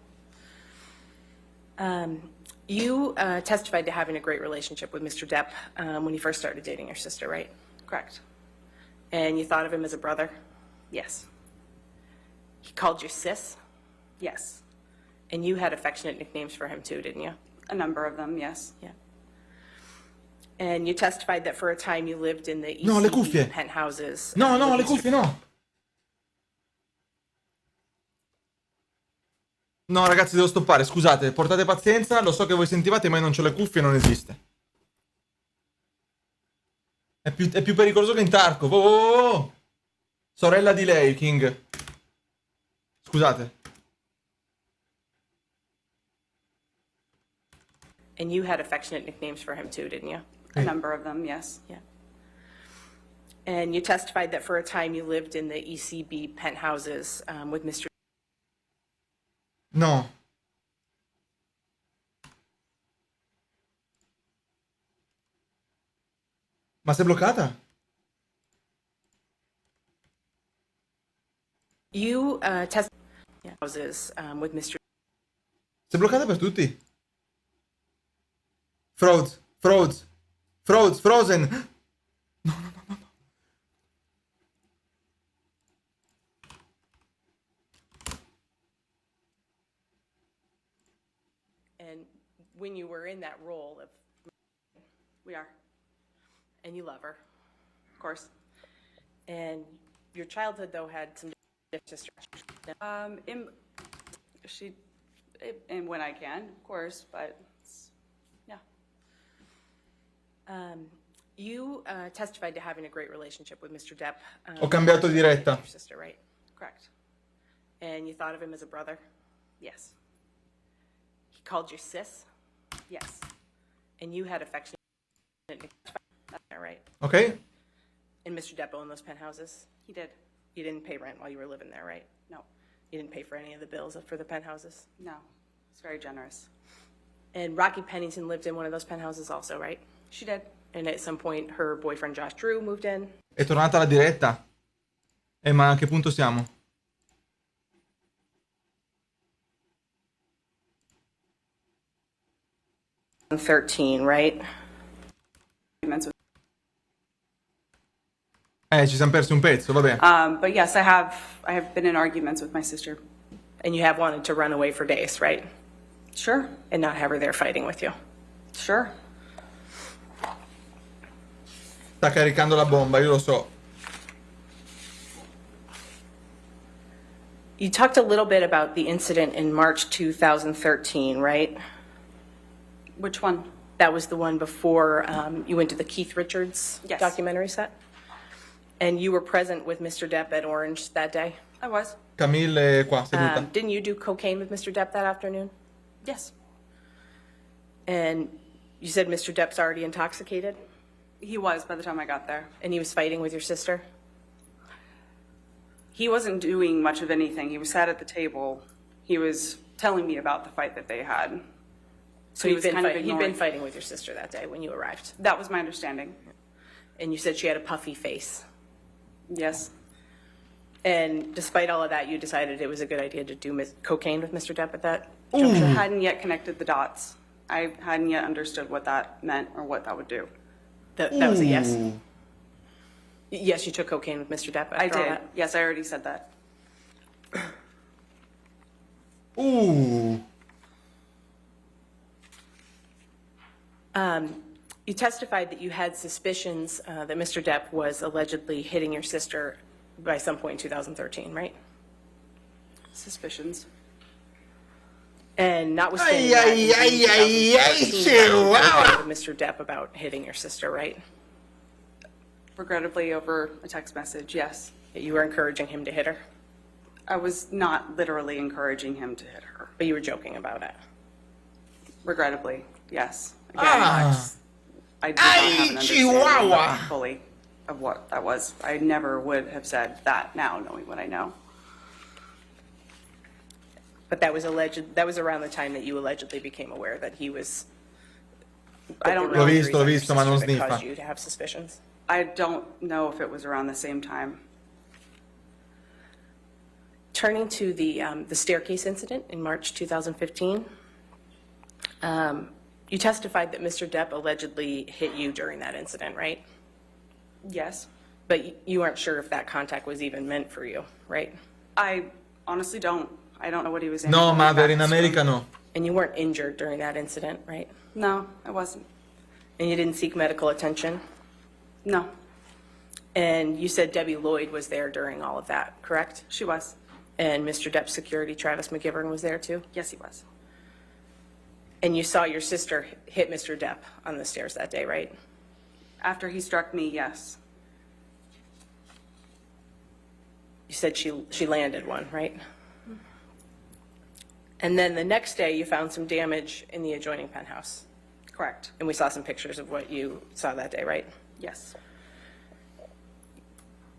[SPEAKER 4] You testified to having a great relationship with Mr. Depp when you first started dating your sister, right?
[SPEAKER 2] Correct.
[SPEAKER 4] And you thought of him as a brother?
[SPEAKER 2] Yes.
[SPEAKER 4] He called you sis?
[SPEAKER 2] Yes.
[SPEAKER 4] And you had affectionate nicknames for him too, didn't you?
[SPEAKER 2] A number of them, yes.
[SPEAKER 4] Yeah. And you testified that for a time you lived in the
[SPEAKER 1] No, le
[SPEAKER 4] ECB
[SPEAKER 1] cuffie.
[SPEAKER 4] penthouses.
[SPEAKER 1] No,
[SPEAKER 4] with
[SPEAKER 1] le
[SPEAKER 4] Mr.
[SPEAKER 1] cuffie no. No, ragazzi, devo stoppare. Scusate, portate pazienza. Lo so che voi sentivate, ma io non c'ho le cuffie, non esiste. È più pericoloso che in Tarkov. Oh, oh, oh. Sorella di lei, King. Scusate.
[SPEAKER 4] And you had affectionate nicknames for him too, didn't you?
[SPEAKER 2] A number of them, yes.
[SPEAKER 4] Yeah. And you testified that for a time you lived in the ECB penthouses with Mr.
[SPEAKER 1] No. Ma sei bloccata?
[SPEAKER 4] You testified houses with Mr.
[SPEAKER 1] Sei bloccata per tutti? Frauds, frauds, frauds, frozen.
[SPEAKER 4] And when you were in that role of,
[SPEAKER 2] We are,
[SPEAKER 4] and you love her,
[SPEAKER 2] of course.
[SPEAKER 4] and your childhood though had some distractions.
[SPEAKER 2] And when I can, of course, but yeah.
[SPEAKER 4] You testified to having a great relationship with Mr. Depp.
[SPEAKER 1] Ho cambiato diretta.
[SPEAKER 4] Your sister, right?
[SPEAKER 2] Correct.
[SPEAKER 4] And you thought of him as a brother.
[SPEAKER 2] Yes.
[SPEAKER 4] He called you sis,
[SPEAKER 2] Yes.
[SPEAKER 4] and you had affectionate. Right?
[SPEAKER 1] Ok?
[SPEAKER 4] And Mr. Depp owned those penthouses.
[SPEAKER 2] He did.
[SPEAKER 4] You didn't pay rent while you were living there, right?
[SPEAKER 2] No.
[SPEAKER 4] You didn't pay for any of the bills for the penthouses.
[SPEAKER 2] No. It's very generous.
[SPEAKER 4] And Rocky Pennington lived in one of those penthouses also, right?
[SPEAKER 2] She did.
[SPEAKER 4] And at some point, her boyfriend Josh Drew moved in.
[SPEAKER 1] È tornata la diretta. Ma a che punto siamo?
[SPEAKER 4] In 13, right?
[SPEAKER 2] Arguments with-
[SPEAKER 1] Ci siamo persi un pezzo, vabbè.
[SPEAKER 2] But yes, I have been in arguments with my sister.
[SPEAKER 4] And you have wanted to run away for days, right?
[SPEAKER 2] Sure.
[SPEAKER 4] And not have her there fighting with you.
[SPEAKER 2] Sure.
[SPEAKER 1] Sta caricando la bomba, io lo so.
[SPEAKER 4] You talked a little bit about the incident in March 2013, right?
[SPEAKER 2] Which one?
[SPEAKER 4] That was the one before you went to the Keith Richards
[SPEAKER 2] Yes.
[SPEAKER 4] documentary set? And you were present with Mr. Depp at Orange that day?
[SPEAKER 2] I was.
[SPEAKER 1] Camille è qua, seduta.
[SPEAKER 4] Didn't you do cocaine with Mr. Depp that afternoon?
[SPEAKER 2] Yes.
[SPEAKER 4] And you said Mr. Depp's already intoxicated?
[SPEAKER 2] He was by the time I got there.
[SPEAKER 4] And he was fighting with your sister?
[SPEAKER 2] He wasn't doing much of anything. He was sat at the table. He was telling me about the fight that they had.
[SPEAKER 4] So
[SPEAKER 2] he was kind of
[SPEAKER 4] he'd been
[SPEAKER 2] ignoring.
[SPEAKER 4] fighting with your sister that day when you arrived?
[SPEAKER 2] That was my understanding.
[SPEAKER 4] And you said she had a puffy face?
[SPEAKER 2] Yes.
[SPEAKER 4] And despite all of that, you decided it was a good idea to do cocaine with Mr. Depp at that
[SPEAKER 2] I
[SPEAKER 4] juncture?
[SPEAKER 2] hadn't yet connected the dots. I hadn't yet understood what that meant or what that would do.
[SPEAKER 4] That was a yes? Yes, you took cocaine with Mr. Depp after
[SPEAKER 2] I
[SPEAKER 4] all
[SPEAKER 2] did.
[SPEAKER 4] that?
[SPEAKER 2] Yes, I already said that.
[SPEAKER 1] Uh.
[SPEAKER 4] You testified that you had suspicions that Mr. Depp was allegedly hitting your sister by some point in 2013, right?
[SPEAKER 2] Suspicions.
[SPEAKER 4] And notwithstanding that, you in 2014 with Mr. Depp about hitting your sister, right?
[SPEAKER 2] Regrettably, over a text message, yes.
[SPEAKER 4] That you were encouraging him to hit her,
[SPEAKER 2] I was not literally encouraging him to hit her.
[SPEAKER 4] but you were joking about it.
[SPEAKER 2] Regrettably, yes. Again, I did not have an
[SPEAKER 1] Chihuahua.
[SPEAKER 2] understanding fully of what that was. I never would have said that now, knowing what I know.
[SPEAKER 4] But that was alleged. That was around the time that you allegedly became aware that he was.
[SPEAKER 2] I don't
[SPEAKER 1] L'ho
[SPEAKER 2] know.
[SPEAKER 1] visto, ma non
[SPEAKER 4] That
[SPEAKER 1] sniffa.
[SPEAKER 4] caused you to have suspicions.
[SPEAKER 2] I don't know if it was around the same time.
[SPEAKER 4] Turning to the staircase incident in March 2015, you testified that Mr. Depp allegedly hit you during that incident, right?
[SPEAKER 2] Yes.
[SPEAKER 4] But you aren't sure if that contact was even meant for you, right?
[SPEAKER 2] I honestly don't. I don't know what he was aiming
[SPEAKER 1] No,
[SPEAKER 2] to
[SPEAKER 1] mother, in
[SPEAKER 2] practice from.
[SPEAKER 1] America no.
[SPEAKER 4] And you weren't injured during that incident, right?
[SPEAKER 2] No, I wasn't.
[SPEAKER 4] And you didn't seek medical attention?
[SPEAKER 2] No,
[SPEAKER 4] And you said Debbie Lloyd was there during all of that, correct?
[SPEAKER 2] she was.
[SPEAKER 4] And Mr. Depp's security, Travis McGivern, was there too?
[SPEAKER 2] Yes, he was.
[SPEAKER 4] And you saw your sister hit Mr. Depp on the stairs that day, right?
[SPEAKER 2] After he struck me, yes.
[SPEAKER 4] You said she landed one, right? And then the next day, you found some damage in the adjoining penthouse.
[SPEAKER 2] Correct.
[SPEAKER 4] And we saw some pictures of what you saw that day, right?
[SPEAKER 2] Yes.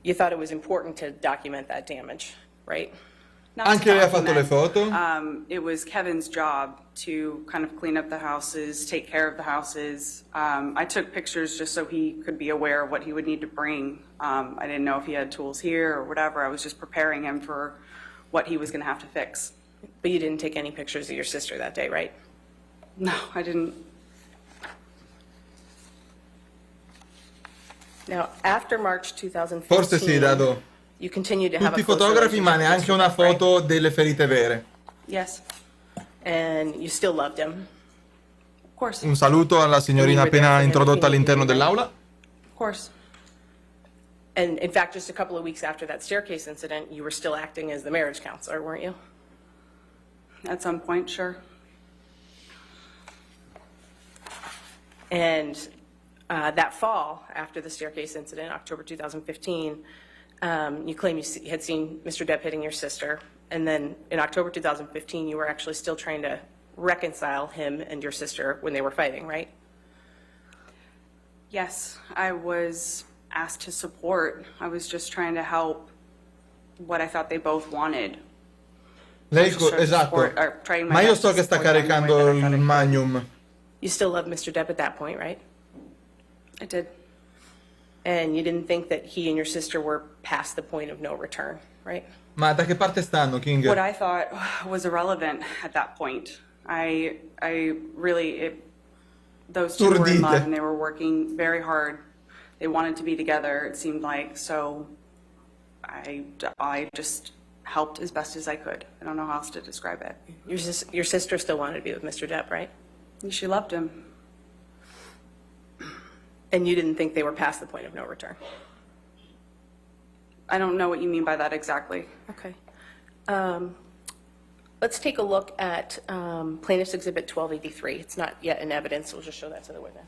[SPEAKER 4] You thought it was important to document that damage, right?
[SPEAKER 2] Not
[SPEAKER 1] Anche
[SPEAKER 2] to
[SPEAKER 1] lei ha fatto le
[SPEAKER 2] document.
[SPEAKER 1] foto?
[SPEAKER 2] It was Kevin's job to kind of clean up the houses, take care of the houses. I took pictures just so he could be aware of what he would need to bring. I didn't know if he had tools here or whatever. I was just preparing him for what he was going to have to fix.
[SPEAKER 4] But you didn't take any pictures of your sister that day, right?
[SPEAKER 2] No, I didn't.
[SPEAKER 4] Now, after March 2015,
[SPEAKER 1] Forse sì, Dado.
[SPEAKER 4] you continued to have
[SPEAKER 1] Tutti
[SPEAKER 4] a close
[SPEAKER 1] fotografi, ma
[SPEAKER 4] relationship with
[SPEAKER 1] neanche
[SPEAKER 4] Mr.
[SPEAKER 1] una
[SPEAKER 4] Depp, right?
[SPEAKER 1] foto delle ferite vere.
[SPEAKER 2] Yes,
[SPEAKER 4] And you still loved him.
[SPEAKER 2] of course,
[SPEAKER 1] Un saluto alla signorina
[SPEAKER 4] And you were there
[SPEAKER 1] appena
[SPEAKER 4] for him
[SPEAKER 1] introdotta
[SPEAKER 4] if he
[SPEAKER 1] all'interno
[SPEAKER 4] needed you, right?
[SPEAKER 1] dell'aula.
[SPEAKER 2] of course.
[SPEAKER 4] And in fact, just a couple of weeks after that staircase incident, you were still acting as the marriage counselor, weren't you?
[SPEAKER 2] At some point, sure.
[SPEAKER 4] And that fall, after the staircase incident, October 2015, you claim you had seen Mr. Depp hitting your sister. And then in October 2015, you were actually still trying to reconcile him and your sister when they were fighting, right?
[SPEAKER 2] Yes, I was asked to support. I was just trying to help what I thought they both wanted.
[SPEAKER 1] Lei,
[SPEAKER 2] Just trying to
[SPEAKER 1] esatto.
[SPEAKER 2] support- or trying my
[SPEAKER 1] Ma io
[SPEAKER 2] best
[SPEAKER 1] so
[SPEAKER 2] to
[SPEAKER 1] che sta
[SPEAKER 2] support them the way
[SPEAKER 1] caricando
[SPEAKER 2] that I thought I
[SPEAKER 1] il
[SPEAKER 2] could.
[SPEAKER 1] magnum.
[SPEAKER 4] You still loved Mr. Depp at that point, right?
[SPEAKER 2] I did.
[SPEAKER 4] And you didn't think that he and your sister were past the point of no return, right?
[SPEAKER 1] Ma da che parte stanno, King?
[SPEAKER 2] What I thought was irrelevant at that point. I really, those two were in love
[SPEAKER 1] Stordite.
[SPEAKER 2] and they were working very hard. They wanted to be together, it seemed like, so I just helped as best as I could. I don't know how else to describe it.
[SPEAKER 4] Your sister still wanted to be with Mr. Depp, right?
[SPEAKER 2] She loved him.
[SPEAKER 4] And you didn't think they were past the point of no return?
[SPEAKER 2] I don't know what you mean by that exactly.
[SPEAKER 4] Okay. Let's take a look at Plaintiff's Exhibit 1283. It's not yet in evidence, we'll just show that to the witness.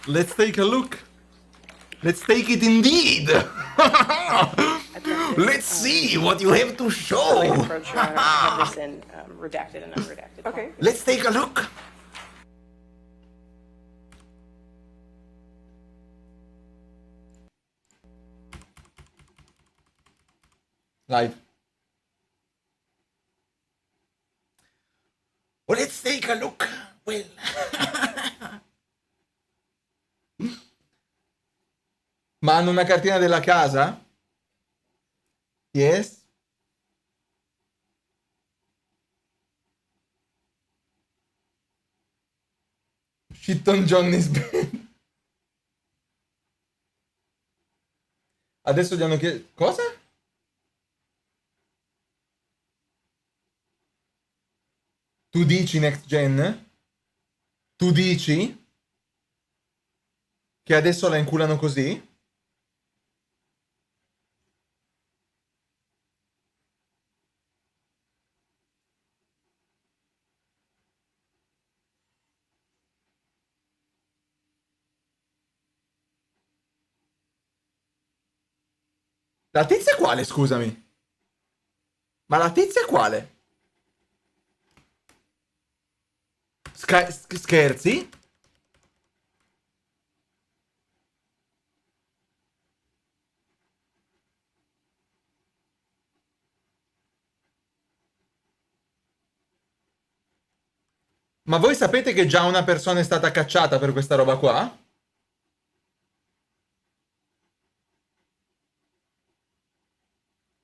[SPEAKER 1] Let's take a look. Let's take it indeed. Let's see what you have to show.
[SPEAKER 4] Approach, Your Honor. I have this in redacted and unredacted.
[SPEAKER 5] Okay.
[SPEAKER 1] Let's take a look. Live. Well, let's take a look. Well. Ma hanno una cartina della casa? Yes. Shit on Johnny's bed. Adesso gli hanno chiesto... Cosa? Tu dici next gen? Tu dici? Che adesso la inculano così? La tizia è quale, scusami? Ma la tizia è quale? Scherzi? Ma voi sapete che già una persona è stata cacciata per questa roba qua?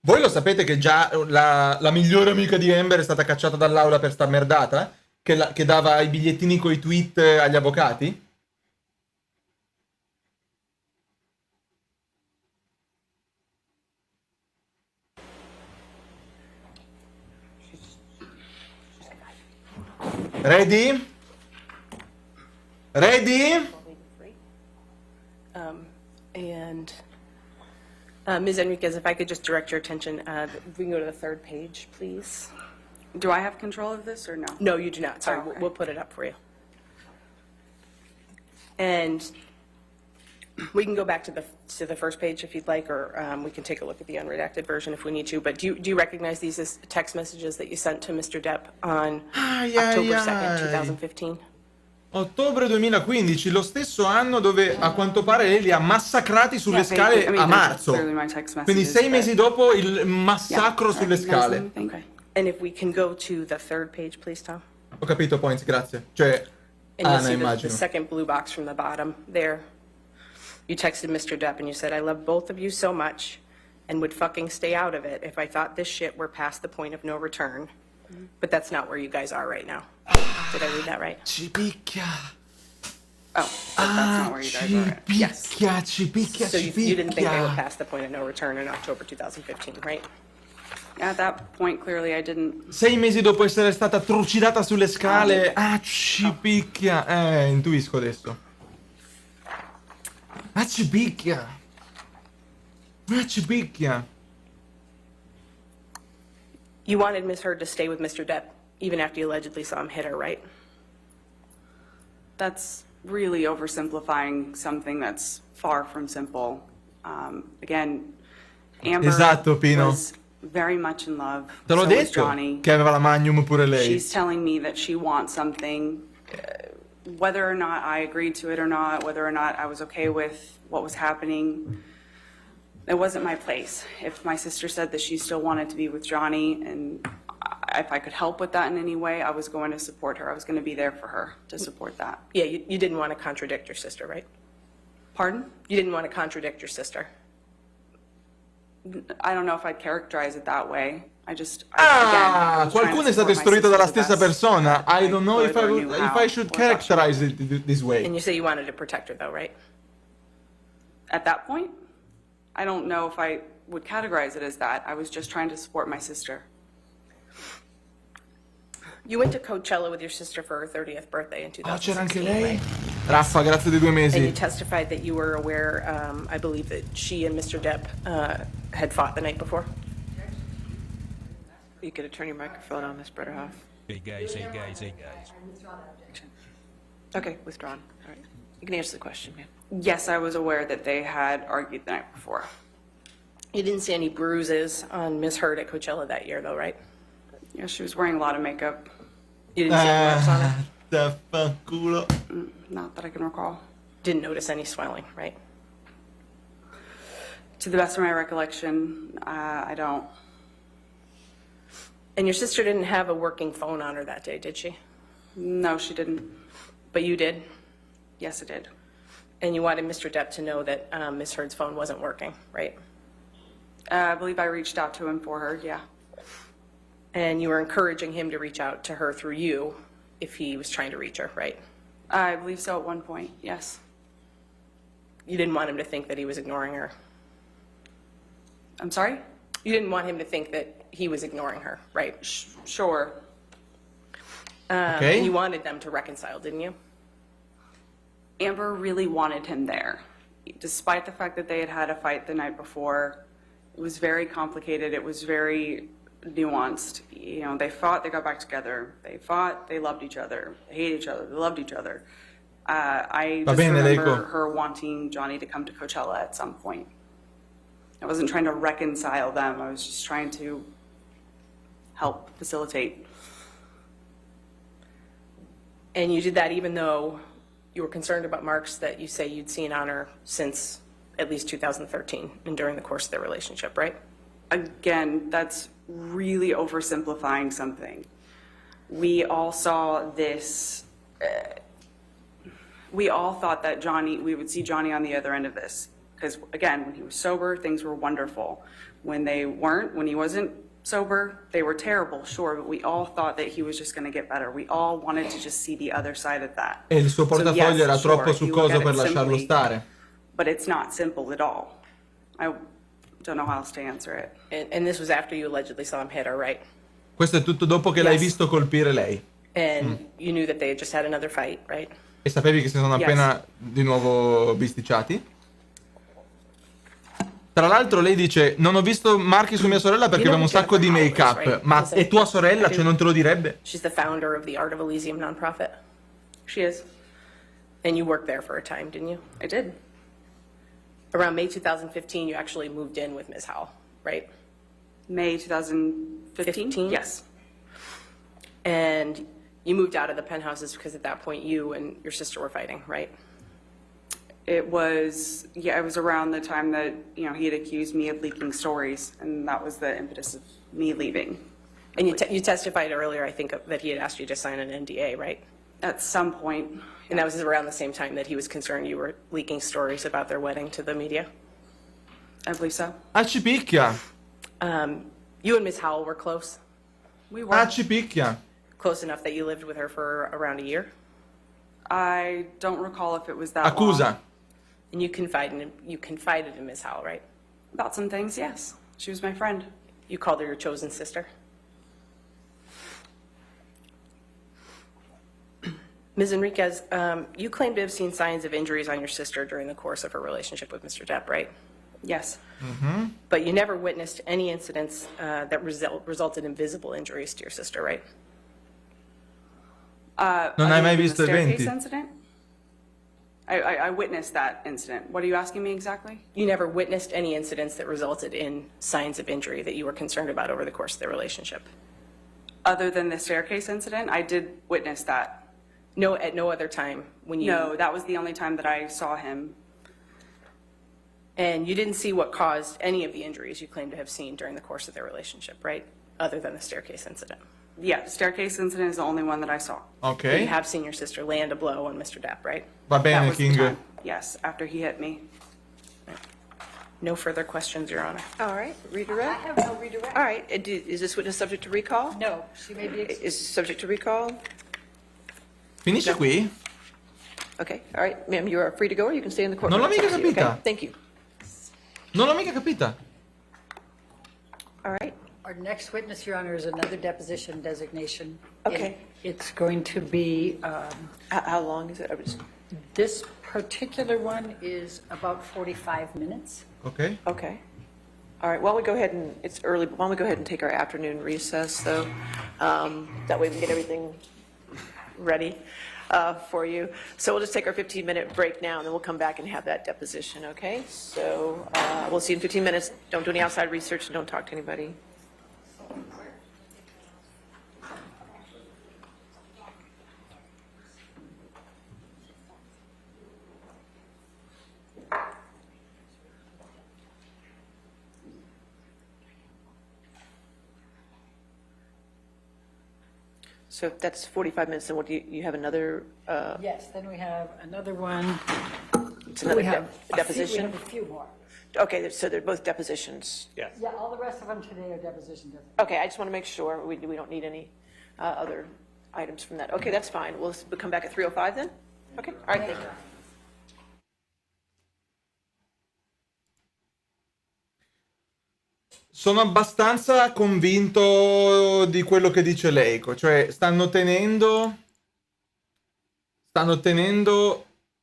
[SPEAKER 1] Voi lo sapete che già la migliore amica di Amber è stata cacciata dall'aula per sta merdata? Che dava i bigliettini coi tweet agli avvocati? Ready? Ready?
[SPEAKER 4] And Ms. Enriquez, if I could just direct your attention, we can go to the third page, please.
[SPEAKER 2] Do I have control of this or no?
[SPEAKER 4] No, you do not. Sorry,
[SPEAKER 2] Oh, okay.
[SPEAKER 4] we'll put it up for you. And we can go back to the first page if you'd like, or we can take a look at the unredacted version if we need to. But do you recognize these as text messages that you sent to Mr. Depp on October 2nd, 2015?
[SPEAKER 1] Ottobre 2015, lo stesso anno dove a quanto pare lei li ha massacrati sulle scale a marzo. Quindi 6 mesi dopo il massacro sulle scale.
[SPEAKER 4] Okay. And if we can go to the third page, please, Tom.
[SPEAKER 1] Ho capito, Points, grazie. Cioè,
[SPEAKER 4] And you'll
[SPEAKER 1] Anna,
[SPEAKER 4] see
[SPEAKER 1] immagino.
[SPEAKER 4] the second blue box from the bottom there. You texted Mr. Depp and you said, I love both of you so much and would fucking stay out of it if I thought this shit were past the point of no return. But that's not where you guys are right now. Did I read that right?
[SPEAKER 1] Ci picchia.
[SPEAKER 2] Oh, that's not where you guys are at.
[SPEAKER 4] Yes.
[SPEAKER 1] Ci picchia,
[SPEAKER 4] So
[SPEAKER 1] ci
[SPEAKER 4] you didn't think they were
[SPEAKER 1] picchia.
[SPEAKER 4] past the point of no return in October 2015, right?
[SPEAKER 2] At that point, clearly, I didn't.
[SPEAKER 1] 6 mesi dopo essere stata trucidata sulle scale. Ci picchia. Intuisco adesso. Ci picchia. Ci picchia.
[SPEAKER 4] You wanted Ms. Heard to stay with Mr. Depp even after you allegedly saw him hit her, right?
[SPEAKER 2] That's really oversimplifying something that's far from simple. Again, Amber
[SPEAKER 1] Esatto, Pino.
[SPEAKER 2] was very much in love.
[SPEAKER 1] Te l'ho
[SPEAKER 2] So was
[SPEAKER 1] detto
[SPEAKER 2] Johnny.
[SPEAKER 1] che aveva la Magnum pure lei.
[SPEAKER 2] She's telling me that she wants something, whether or not I agreed to it or not, whether or not I was okay with what was happening. It wasn't my place. If my sister said that she still wanted to be with Johnny, and if I could help with that in any way, I was going to support her. I was going to be there for her to support that.
[SPEAKER 4] Yeah, you didn't want to contradict your sister, right?
[SPEAKER 2] Pardon?
[SPEAKER 4] You didn't want to contradict your sister.
[SPEAKER 2] I don't know if I'd characterize it that way. I just, again, I was trying to
[SPEAKER 1] Qualcuno è stato
[SPEAKER 2] support my
[SPEAKER 1] istruito dalla
[SPEAKER 2] sister the
[SPEAKER 1] stessa
[SPEAKER 2] best
[SPEAKER 1] persona.
[SPEAKER 2] that
[SPEAKER 1] I don't know if
[SPEAKER 2] could or knew how
[SPEAKER 1] I should
[SPEAKER 2] or thought she
[SPEAKER 1] characterize it this way.
[SPEAKER 4] And you say you wanted to protect her, though, right?
[SPEAKER 2] At that point, I don't know if I would categorize it as that. I was just trying to support my sister.
[SPEAKER 4] You went to Coachella with your sister for her 30th birthday in 2016,
[SPEAKER 1] C'era anche lei?
[SPEAKER 4] right?
[SPEAKER 1] Raffa, grazie dei 2
[SPEAKER 4] And you
[SPEAKER 1] mesi.
[SPEAKER 4] testified that you were aware, I believe, that she and Mr. Depp had fought the night before?
[SPEAKER 5] You could turn your microphone on, Ms. Bretterhoff.
[SPEAKER 6] Hey guys.
[SPEAKER 5] Okay, withdrawn. All right. You can answer the question, ma'am.
[SPEAKER 2] Yes, I was aware that they had argued the night before.
[SPEAKER 4] You didn't see any bruises on Ms. Heard at Coachella that year, though, right?
[SPEAKER 2] Yeah, she was wearing a lot of makeup,
[SPEAKER 4] You didn't see any marks on her?
[SPEAKER 1] Vaffanculo.
[SPEAKER 2] not that I can recall.
[SPEAKER 4] Didn't notice any swelling, right?
[SPEAKER 2] To the best of my recollection, I don't.
[SPEAKER 4] And your sister didn't have a working phone on her that day, did she?
[SPEAKER 2] No, she didn't.
[SPEAKER 4] But you did?
[SPEAKER 2] Yes, it did.
[SPEAKER 4] And you wanted Mr. Depp to know that Ms. Heard's phone wasn't working, right?
[SPEAKER 2] I believe I reached out to him for her, yeah.
[SPEAKER 4] And you were encouraging him to reach out to her through you if he was trying to reach her, right?
[SPEAKER 2] I believe so at one point, yes.
[SPEAKER 4] You didn't want him to think that he was ignoring her.
[SPEAKER 2] I'm sorry?
[SPEAKER 4] You didn't want him to think that he was ignoring her, right?
[SPEAKER 2] Sure.
[SPEAKER 1] Okay.
[SPEAKER 4] And you wanted them to reconcile, didn't you?
[SPEAKER 2] Amber really wanted him there. Despite the fact that they had had a fight the night before, it was very complicated. It was very nuanced. You know, they fought, they got back together. They fought, they loved each other. They hated each other, they loved each other. I
[SPEAKER 1] Va
[SPEAKER 2] just
[SPEAKER 1] bene,
[SPEAKER 2] remember
[SPEAKER 1] Leiko.
[SPEAKER 2] her wanting Johnny to come to Coachella at some point. I wasn't trying to reconcile them. I was just trying to help facilitate.
[SPEAKER 4] And you did that even though you were concerned about marks that you say you'd seen on her since at least 2013 and during the course of their relationship, right?
[SPEAKER 2] Again, that's really oversimplifying something. We all saw this, we all thought that we would see Johnny on the other end of this. Because again, when he was sober, things were wonderful. When he wasn't sober, they were terrible, sure, but we all thought that he was just gonna get better. We all wanted to just see the other side of that.
[SPEAKER 1] E il suo
[SPEAKER 2] So,
[SPEAKER 1] portafoglio
[SPEAKER 2] yes,
[SPEAKER 1] era troppo
[SPEAKER 2] sure, you look
[SPEAKER 1] succoso
[SPEAKER 2] at
[SPEAKER 1] per
[SPEAKER 2] it
[SPEAKER 1] lasciarlo
[SPEAKER 2] simply,
[SPEAKER 1] stare.
[SPEAKER 2] But it's not simple at all. I don't know how else to answer it.
[SPEAKER 4] And this was after you allegedly saw him hit her, right?
[SPEAKER 1] Questo è tutto dopo che l'hai
[SPEAKER 2] Yes.
[SPEAKER 1] visto colpire lei.
[SPEAKER 4] And you knew that they had just had another fight, right?
[SPEAKER 1] E sapevi che si sono
[SPEAKER 2] Yes.
[SPEAKER 1] appena di nuovo bisticciati? Tra l'altro lei dice, non ho visto marchi su mia sorella perché
[SPEAKER 4] You
[SPEAKER 1] aveva
[SPEAKER 4] know
[SPEAKER 1] un
[SPEAKER 4] who
[SPEAKER 1] sacco di
[SPEAKER 4] Jennifer Howell
[SPEAKER 1] make-up.
[SPEAKER 4] is, right?
[SPEAKER 1] Ma
[SPEAKER 4] Yes,
[SPEAKER 1] è tua sorella?
[SPEAKER 4] I do.
[SPEAKER 1] Cioè non te lo direbbe?
[SPEAKER 4] She's the founder of the Art of Elysium nonprofit.
[SPEAKER 2] She is.
[SPEAKER 4] And you worked there for a time, didn't you?
[SPEAKER 2] I did.
[SPEAKER 4] Around May 2015, you actually moved in with Ms. Howell, right?
[SPEAKER 2] May 2015?
[SPEAKER 4] 15?
[SPEAKER 2] Yes.
[SPEAKER 4] And you moved out of the penthouses because at that point you and your sister were fighting, right?
[SPEAKER 2] It was around the time that, he had accused me of leaking stories, and that was the impetus of me leaving.
[SPEAKER 4] And you testified earlier, I think, that he had asked you to sign an NDA, right?
[SPEAKER 2] At some point.
[SPEAKER 4] And that was around the same time that he was concerned you were leaking stories about their wedding to the media?
[SPEAKER 2] I believe so.
[SPEAKER 1] Ah, ci picchia.
[SPEAKER 4] You and Ms. Howell were close?
[SPEAKER 2] We were.
[SPEAKER 1] Ah, ci picchia.
[SPEAKER 4] Close enough that you lived with her for around a year?
[SPEAKER 2] I don't recall if it was that long.
[SPEAKER 1] Accusa.
[SPEAKER 4] And you confided in Ms. Howell, right?
[SPEAKER 2] About some things, yes. She was my friend.
[SPEAKER 4] You called her your chosen sister? Ms. Enriquez, you claim to have seen signs of injuries on your sister during the course of her relationship with Mr. Depp, right?
[SPEAKER 2] Yes.
[SPEAKER 4] But you never witnessed any incidents that resulted in visible injuries to your sister, right?
[SPEAKER 1] Non hai
[SPEAKER 2] Other
[SPEAKER 1] mai
[SPEAKER 2] than
[SPEAKER 1] visto
[SPEAKER 2] the
[SPEAKER 1] eventi?
[SPEAKER 2] staircase incident? I witnessed that incident. What are you asking me exactly?
[SPEAKER 4] You never witnessed any incidents that resulted in signs of injury that you were concerned about over the course of their relationship?
[SPEAKER 2] Other than the staircase incident, I did witness that.
[SPEAKER 4] No, at no other time when you...
[SPEAKER 2] No, that was the only time that I saw him.
[SPEAKER 4] And you didn't see what caused any of the injuries you claim to have seen during the course of their relationship, right? Other than the staircase incident.
[SPEAKER 2] Yeah, staircase incident is the only one that I saw.
[SPEAKER 4] But you
[SPEAKER 1] Ok.
[SPEAKER 4] have seen your sister land a blow on Mr. Depp, right?
[SPEAKER 1] Va
[SPEAKER 2] That
[SPEAKER 1] bene,
[SPEAKER 2] was the
[SPEAKER 1] King.
[SPEAKER 2] time. Yes, after he hit me.
[SPEAKER 4] No further questions, Your Honor.
[SPEAKER 5] All right,
[SPEAKER 3] I
[SPEAKER 5] redirect.
[SPEAKER 3] have no redirect.
[SPEAKER 5] All right, is this witness subject to recall?
[SPEAKER 3] No, she may be excused.
[SPEAKER 5] Is subject to recall?
[SPEAKER 1] Finisce qui?
[SPEAKER 5] Okay, all right, ma'am, you are free to go, or you can stay in the courtroom.
[SPEAKER 1] Non l'ho
[SPEAKER 5] It's up
[SPEAKER 1] mica
[SPEAKER 5] to you, okay?
[SPEAKER 1] capita.
[SPEAKER 5] Thank you.
[SPEAKER 1] Non l'ho mica capita.
[SPEAKER 5] All right,
[SPEAKER 3] Our next witness, Your Honor, is another deposition designation.
[SPEAKER 5] Okay.
[SPEAKER 3] It's going to be,
[SPEAKER 5] how long is it?
[SPEAKER 3] this particular one is about 45 minutes.
[SPEAKER 1] Ok.
[SPEAKER 5] Okay. All right, why don't we go ahead and, it's early, but why don't we go ahead and take our afternoon recess, though? That way we can get everything ready for you. So we'll just take our 15-minute break now, and then we'll come back and have that deposition, okay? So we'll see you in 15 minutes. Don't do any outside research, and don't talk to anybody. So if that's 45 minutes, then what do you have another,
[SPEAKER 3] Yes, then we have another one.
[SPEAKER 5] it's another
[SPEAKER 3] We have a few-
[SPEAKER 5] deposition?
[SPEAKER 3] We have a few more.
[SPEAKER 5] Okay, so they're both depositions.
[SPEAKER 3] Yeah, all the rest of them today are depositions.
[SPEAKER 5] Okay, I just want to make sure we don't need any other items from that. Okay, that's fine. We'll come back at 3:05 then? Okay, all right, thank you.
[SPEAKER 1] Sono abbastanza convinto di quello che dice Leico, cioè stanno tenendo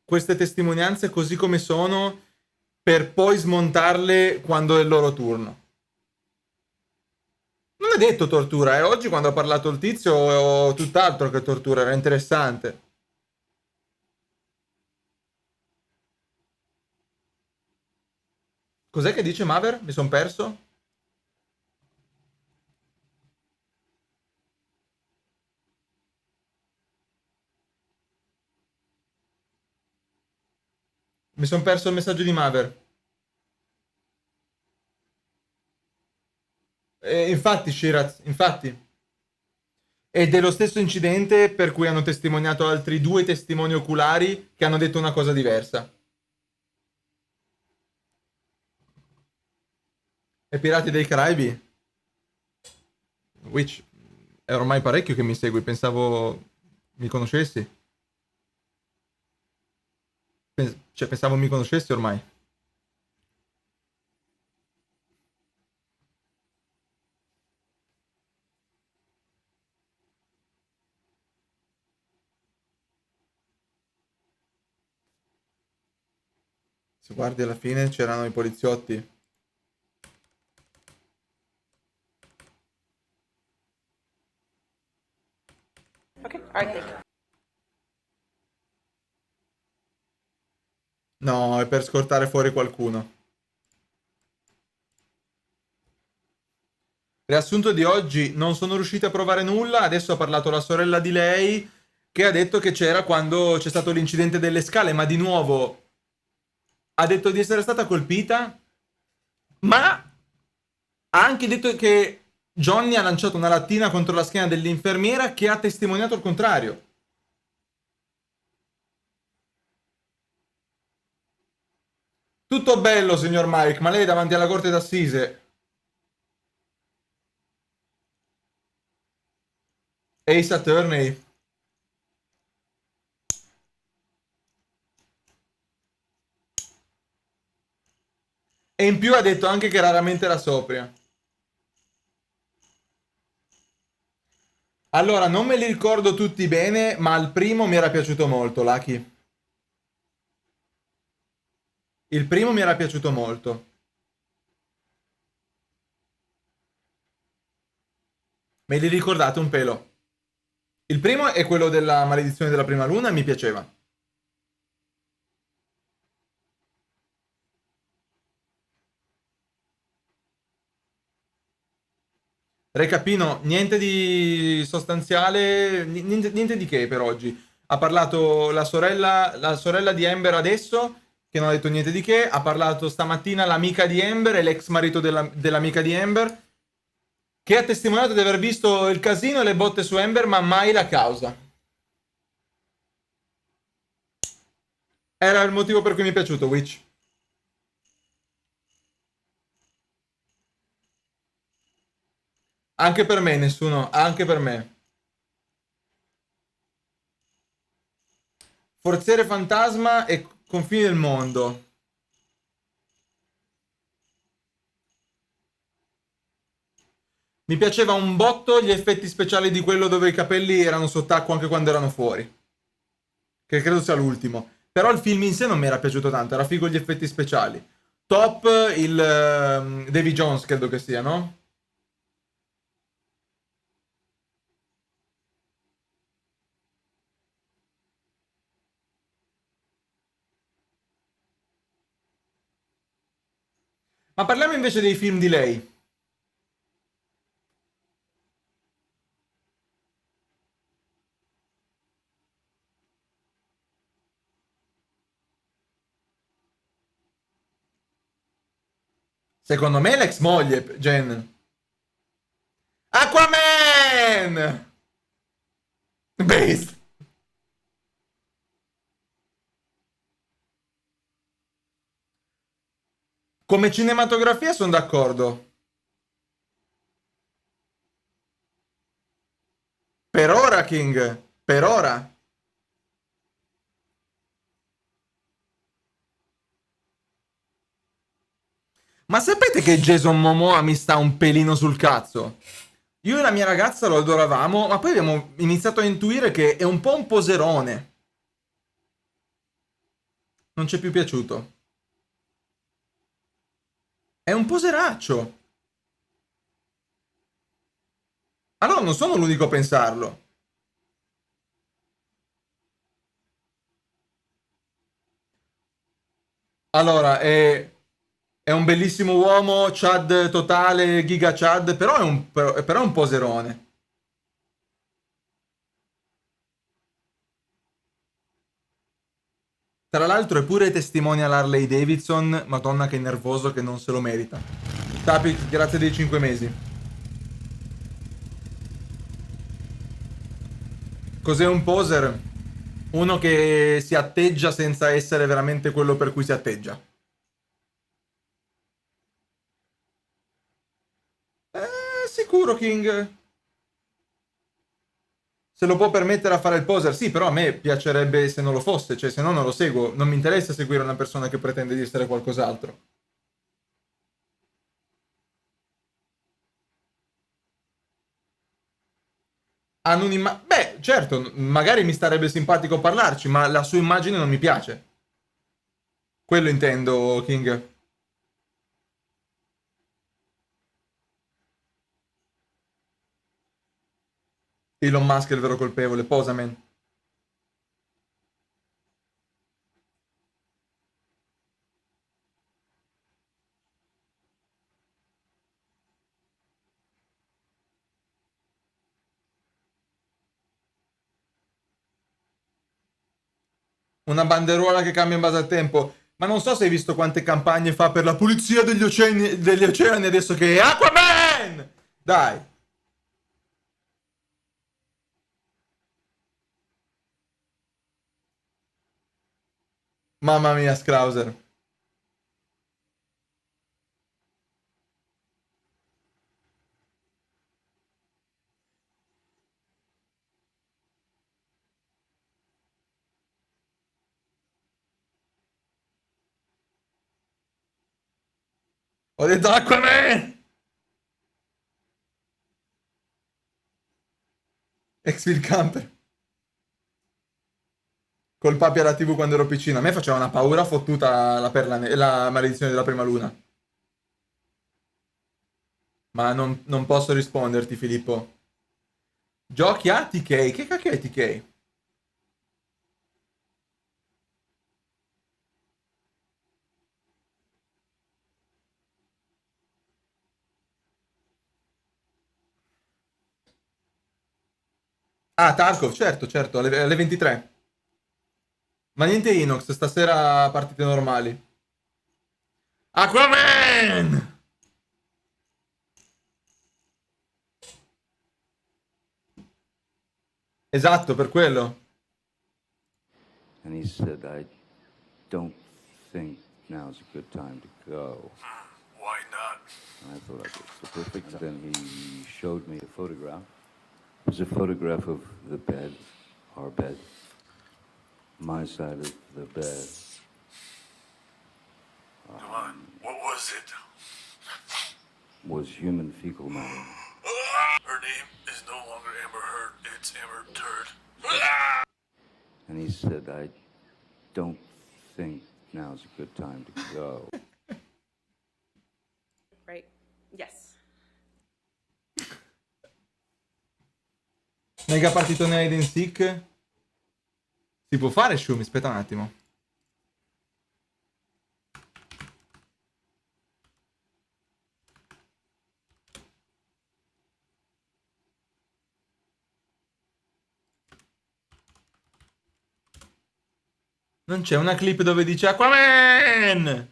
[SPEAKER 1] queste testimonianze così come sono per poi smontarle quando è il loro turno. Non è detto tortura, oggi quando ha parlato il tizio tutt'altro che tortura, era interessante. Cos'è che dice Maver? Mi son perso? Mi son perso il messaggio di Maver. Infatti, Shiraz, infatti. Ed è lo stesso incidente per cui hanno testimoniato altri 2 testimoni oculari che hanno detto una cosa diversa. E Pirati dei Caraibi? Which è ormai parecchio che mi segui, pensavo mi conoscessi. Cioè, pensavo mi conoscessi ormai. Se guardi alla fine c'erano i poliziotti.
[SPEAKER 5] Okay, all right, thank you.
[SPEAKER 1] No, è per scortare fuori qualcuno. Riassunto di oggi, non sono riusciti a provare nulla, adesso ha parlato la sorella di lei che ha detto che c'era quando c'è stato l'incidente delle scale, ma di nuovo ha detto di essere stata colpita, ma ha anche detto che Johnny ha lanciato una lattina contro la schiena dell'infermiera che ha testimoniato il contrario. Tutto bello, signor Mike, ma lei è davanti alla corte d'assise. Ace Attorney. E in più ha detto anche che raramente era sobria. Allora, non me li ricordo tutti bene, ma il primo mi era piaciuto molto, Lucky. Il primo mi era piaciuto molto. Me li ricordate un pelo? Il primo è quello della maledizione della prima luna e mi piaceva. Recapino, niente di sostanziale, niente di che per oggi. Ha parlato la sorella di Amber adesso, che non ha detto niente di che. Ha parlato stamattina l'amica di Amber e l'ex marito dell'amica di Amber, che ha testimoniato di aver visto il casino e le botte su Amber, ma mai la causa. Era il motivo per cui mi è piaciuto, Witch. Anche per me, nessuno, anche per me. Forziere fantasma e confini del mondo. Mi piaceva un botto gli effetti speciali di quello dove i capelli erano sott'acqua anche quando erano fuori. Che credo sia l'ultimo. Però il film in sé non mi era piaciuto tanto, era figo gli effetti speciali. Top il Davy Jones credo che sia, no? Ma parliamo invece dei film di lei. Secondo me l'ex moglie, Jen. Aquaman! Beast! Come cinematografia sono d'accordo. Per ora, King. Per ora. Ma sapete che Jason Momoa mi sta un pelino sul cazzo? Io e la mia ragazza lo adoravamo, ma poi abbiamo iniziato a intuire che è un po' un poserone. Non ci è più piaciuto. È un poseraccio. Allora non sono l'unico a pensarlo. Allora, è un bellissimo uomo, Chad totale, giga Chad, però è un poserone. Tra l'altro è pure testimonial Harley Davidson, madonna che nervoso che non se lo merita. Tapit, grazie dei 5 mesi. Cos'è un poser? Uno che si atteggia senza essere veramente quello per cui si atteggia. Sicuro King. Se lo può permettere a fare il poser, sì, però a me piacerebbe se non lo fosse, cioè se no non lo seguo. Non mi interessa seguire una persona che pretende di essere qualcos'altro. Beh, certo, magari mi starebbe simpatico parlarci, ma la sua immagine non mi piace. Quello intendo, King. Elon Musk è il vero colpevole, posamen. Una banderuola che cambia in base al tempo. Ma non so se hai visto quante campagne fa per la pulizia degli oceani adesso che è Aquaman! Dai. Mamma mia, Scrouser. Ho detto Aquaman! Exfil Camper. Col papi alla TV quando ero piccino. A me faceva una paura fottuta la maledizione della prima luna. Ma non posso risponderti, Filippo. Giochi a TK? Che cacchio è TK? Ah, Tarkov, certo, certo, alle 23. Ma niente Inox, stasera partite normali. Aquaman! Esatto, per quello.
[SPEAKER 6] And he said, I don't think now's a good time to go.
[SPEAKER 7] Why not?
[SPEAKER 6] And I thought it's the perfect time. Then he showed me a photograph. It was a photograph of the bed, our bed, my side of the bed.
[SPEAKER 7] Come on, what was it?
[SPEAKER 6] Was human fecal matter.
[SPEAKER 7] Her name is no longer Amber Heard, it's Amber Turd.
[SPEAKER 6] And he said, I don't think now's a good time to go.
[SPEAKER 4] Right? Yes.
[SPEAKER 1] Mega partitone hide and seek. Si può fare, Shumi? Aspetta un attimo. Non c'è una clip dove dice Aquaman!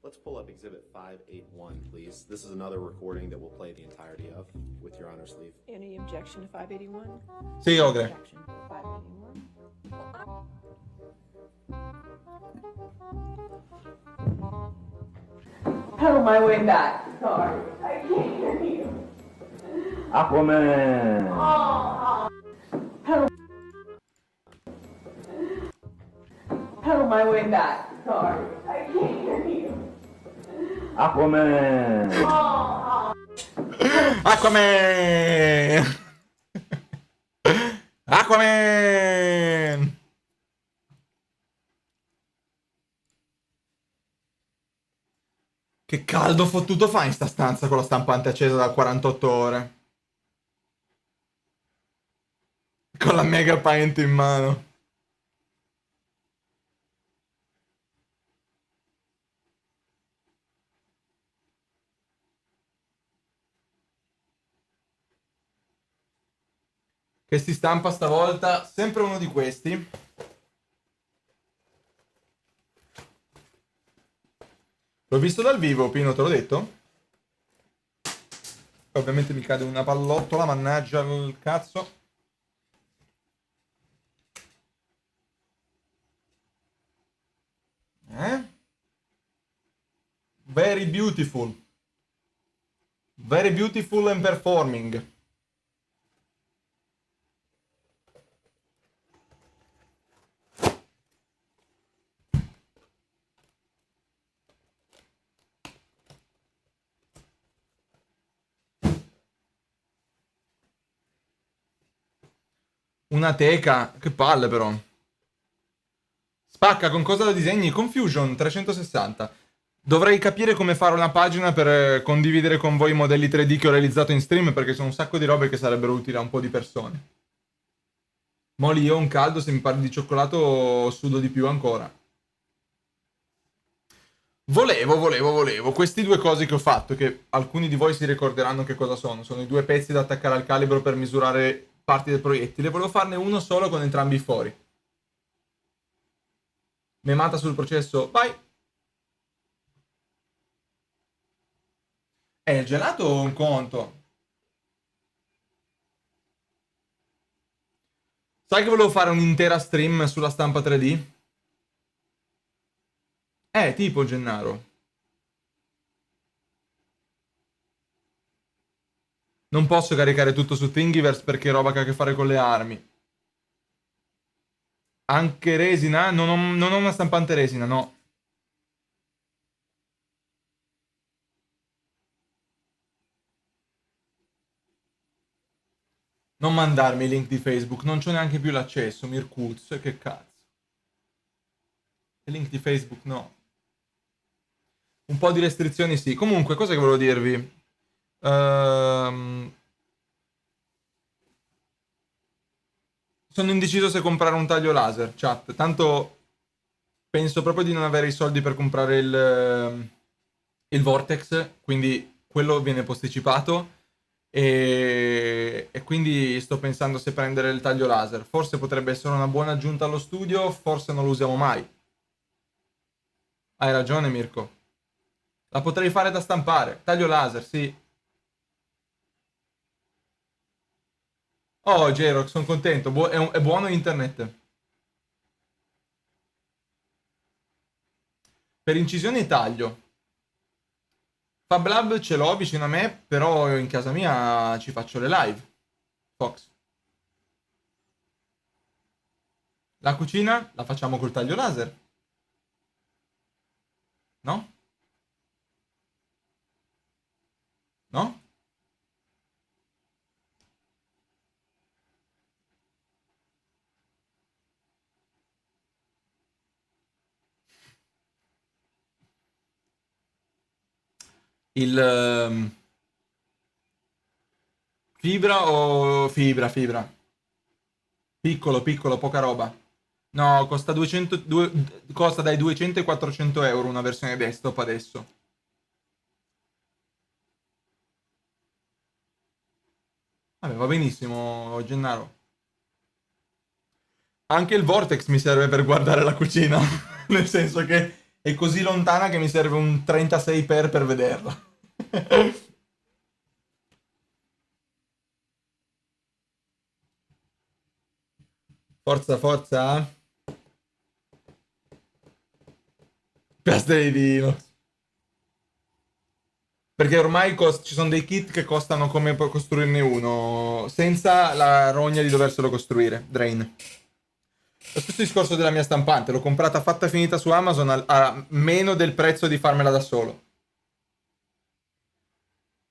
[SPEAKER 8] Let's pull up Exhibit 581, please. This is another recording that we'll play the entirety of with Your Honor's leave.
[SPEAKER 5] Any objection to 581?
[SPEAKER 1] Sì, Ogre.
[SPEAKER 5] Objection to 581. Pedal my way back. Sorry, I can't hear you.
[SPEAKER 6] Aquaman!
[SPEAKER 5] Pedal my way back. Sorry, I can't hear you.
[SPEAKER 6] Aquaman!
[SPEAKER 1] Aquaman! Aquaman! Che caldo fottuto fa in sta stanza con la stampante accesa da 48 ore. Con la mega paint in mano. Che si stampa stavolta? Sempre uno di questi. L'ho visto dal vivo, Pino, te l'ho detto? Ovviamente mi cade una pallottola, mannaggia il cazzo. Very beautiful. Very beautiful and performing. Una teca, che palle però. Spacca, con cosa la disegni? Confusion 360. Dovrei capire come fare una pagina per condividere con voi i modelli 3D che ho realizzato in stream, perché sono un sacco di robe che sarebbero utili a un po' di persone. Moli, io ho un caldo, se mi parli di cioccolato sudo di più ancora. Volevo. Questi due cose che ho fatto, che alcuni di voi si ricorderanno che cosa sono. Sono i due pezzi da attaccare al calibro per misurare parti del proiettile. Volevo farne uno solo con entrambi i fori. memata sul processo, vai! Il gelato o un conto? Sai che volevo fare un'intera stream sulla stampa 3D? Tipo Gennaro. Non posso caricare tutto su Thingiverse perché è roba che ha a che fare con le armi. Anche resina? Non ho una stampante resina, no. Non mandarmi i link di Facebook, non c'ho neanche più l'accesso, Mirkuz, che cazzo. I link di Facebook no. Un po' di restrizioni sì. Comunque, cosa che volevo dirvi? Sono indeciso se comprare un taglio laser, chat. Tanto penso proprio di non avere i soldi per comprare il Vortex, quindi quello viene posticipato. E quindi sto pensando se prendere il taglio laser. Forse potrebbe essere una buona aggiunta allo studio, forse non lo usiamo mai. Hai ragione, Mirko. La potrei fare da stampare. Taglio laser, sì. Oh, J-Rock, sono contento. È buono internet. Per incisione e taglio. Fab Lab ce l'ho vicino a me, però in casa mia ci faccio le live. Fox. La cucina la facciamo col taglio laser. No? No? Il fibra o fibra? Piccolo, piccolo, poca roba. No, costa 200, costa dai 200 ai 400 euro una versione desktop adesso. Vabbè, va benissimo, Gennaro. Anche il Vortex mi serve per guardare la cucina. Nel senso che è così lontana che mi serve un 36x per vederla. Forza, forza. Piastre di Linux. Perché ormai ci sono dei kit che costano come per costruirne uno, senza la rogna di doverselo costruire. Drain. Lo stesso discorso della mia stampante, l'ho comprata fatta e finita su Amazon a meno del prezzo di farmela da solo.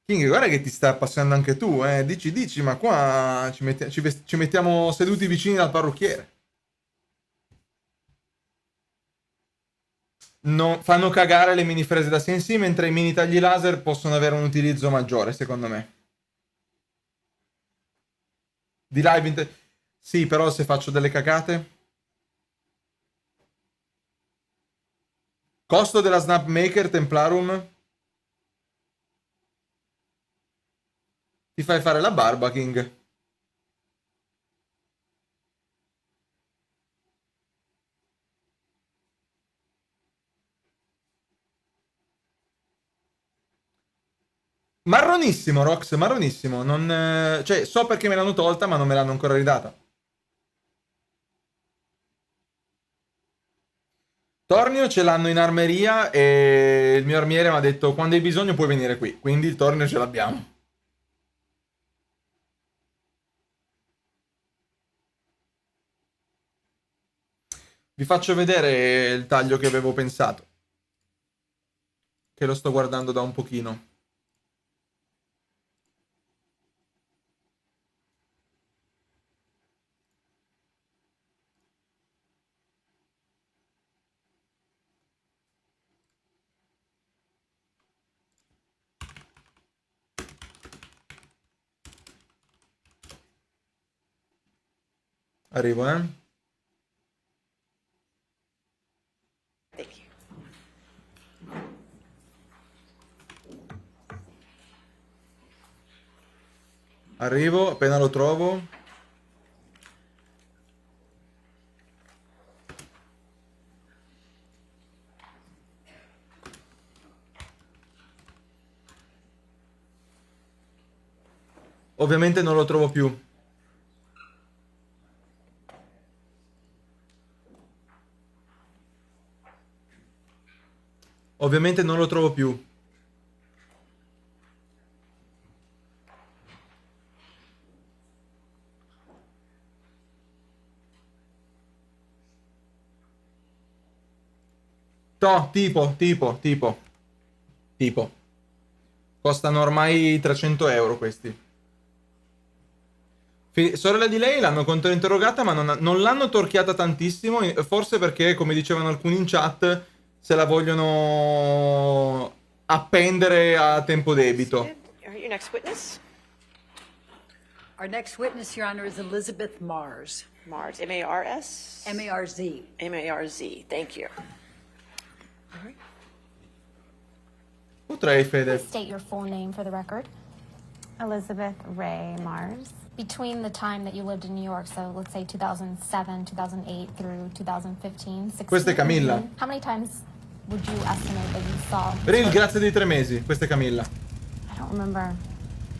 [SPEAKER 1] King, guarda che ti stai appassionando anche tu, eh. Dici, ma qua ci mettiamo seduti vicini al parrucchiere. Fanno cagare le mini frese da CNC, mentre i mini tagli laser possono avere un utilizzo maggiore, secondo me. Di live sì, però se faccio delle cagate. Costo della Snapmaker Templarum? Ti fai fare la barba, King. Marronissimo, Rox, marronissimo. Non, cioè, so perché me l'hanno tolta, ma non me l'hanno ancora ridata. Tornio ce l'hanno in armeria e il mio armiere mi ha detto quando hai bisogno puoi venire qui. Quindi il tornio ce l'abbiamo. Vi faccio vedere il taglio che avevo pensato. Che lo sto guardando da un pochino. Arrivo, eh.
[SPEAKER 5] Thank you.
[SPEAKER 1] Arrivo, appena lo trovo. Ovviamente non lo trovo più. Ovviamente non lo trovo più. No, tipo. Costano ormai 300 euro questi. Sorella di lei l'hanno controinterrogata, ma non l'hanno torchiata tantissimo, forse perché, come dicevano alcuni in chat, se la vogliono appendere a tempo debito.
[SPEAKER 5] All right, your next witness?
[SPEAKER 3] Our next witness, Your Honor, is Elizabeth Mars,
[SPEAKER 5] Mars, M-A-R-S?
[SPEAKER 3] M-A-R-Z.
[SPEAKER 5] M-A-R-Z, thank you. All right.
[SPEAKER 1] Potrei, Fede.
[SPEAKER 9] State your full name for the record.
[SPEAKER 10] Elizabeth Ray Mars.
[SPEAKER 9] Between the time that you lived in New York, so let's say 2007, 2008 through 2015, 16.
[SPEAKER 1] Questa è Camilla.
[SPEAKER 9] How many times would you estimate that you saw?
[SPEAKER 1] Ril, grazie dei 3 mesi. Questa è Camilla.
[SPEAKER 10] I don't remember.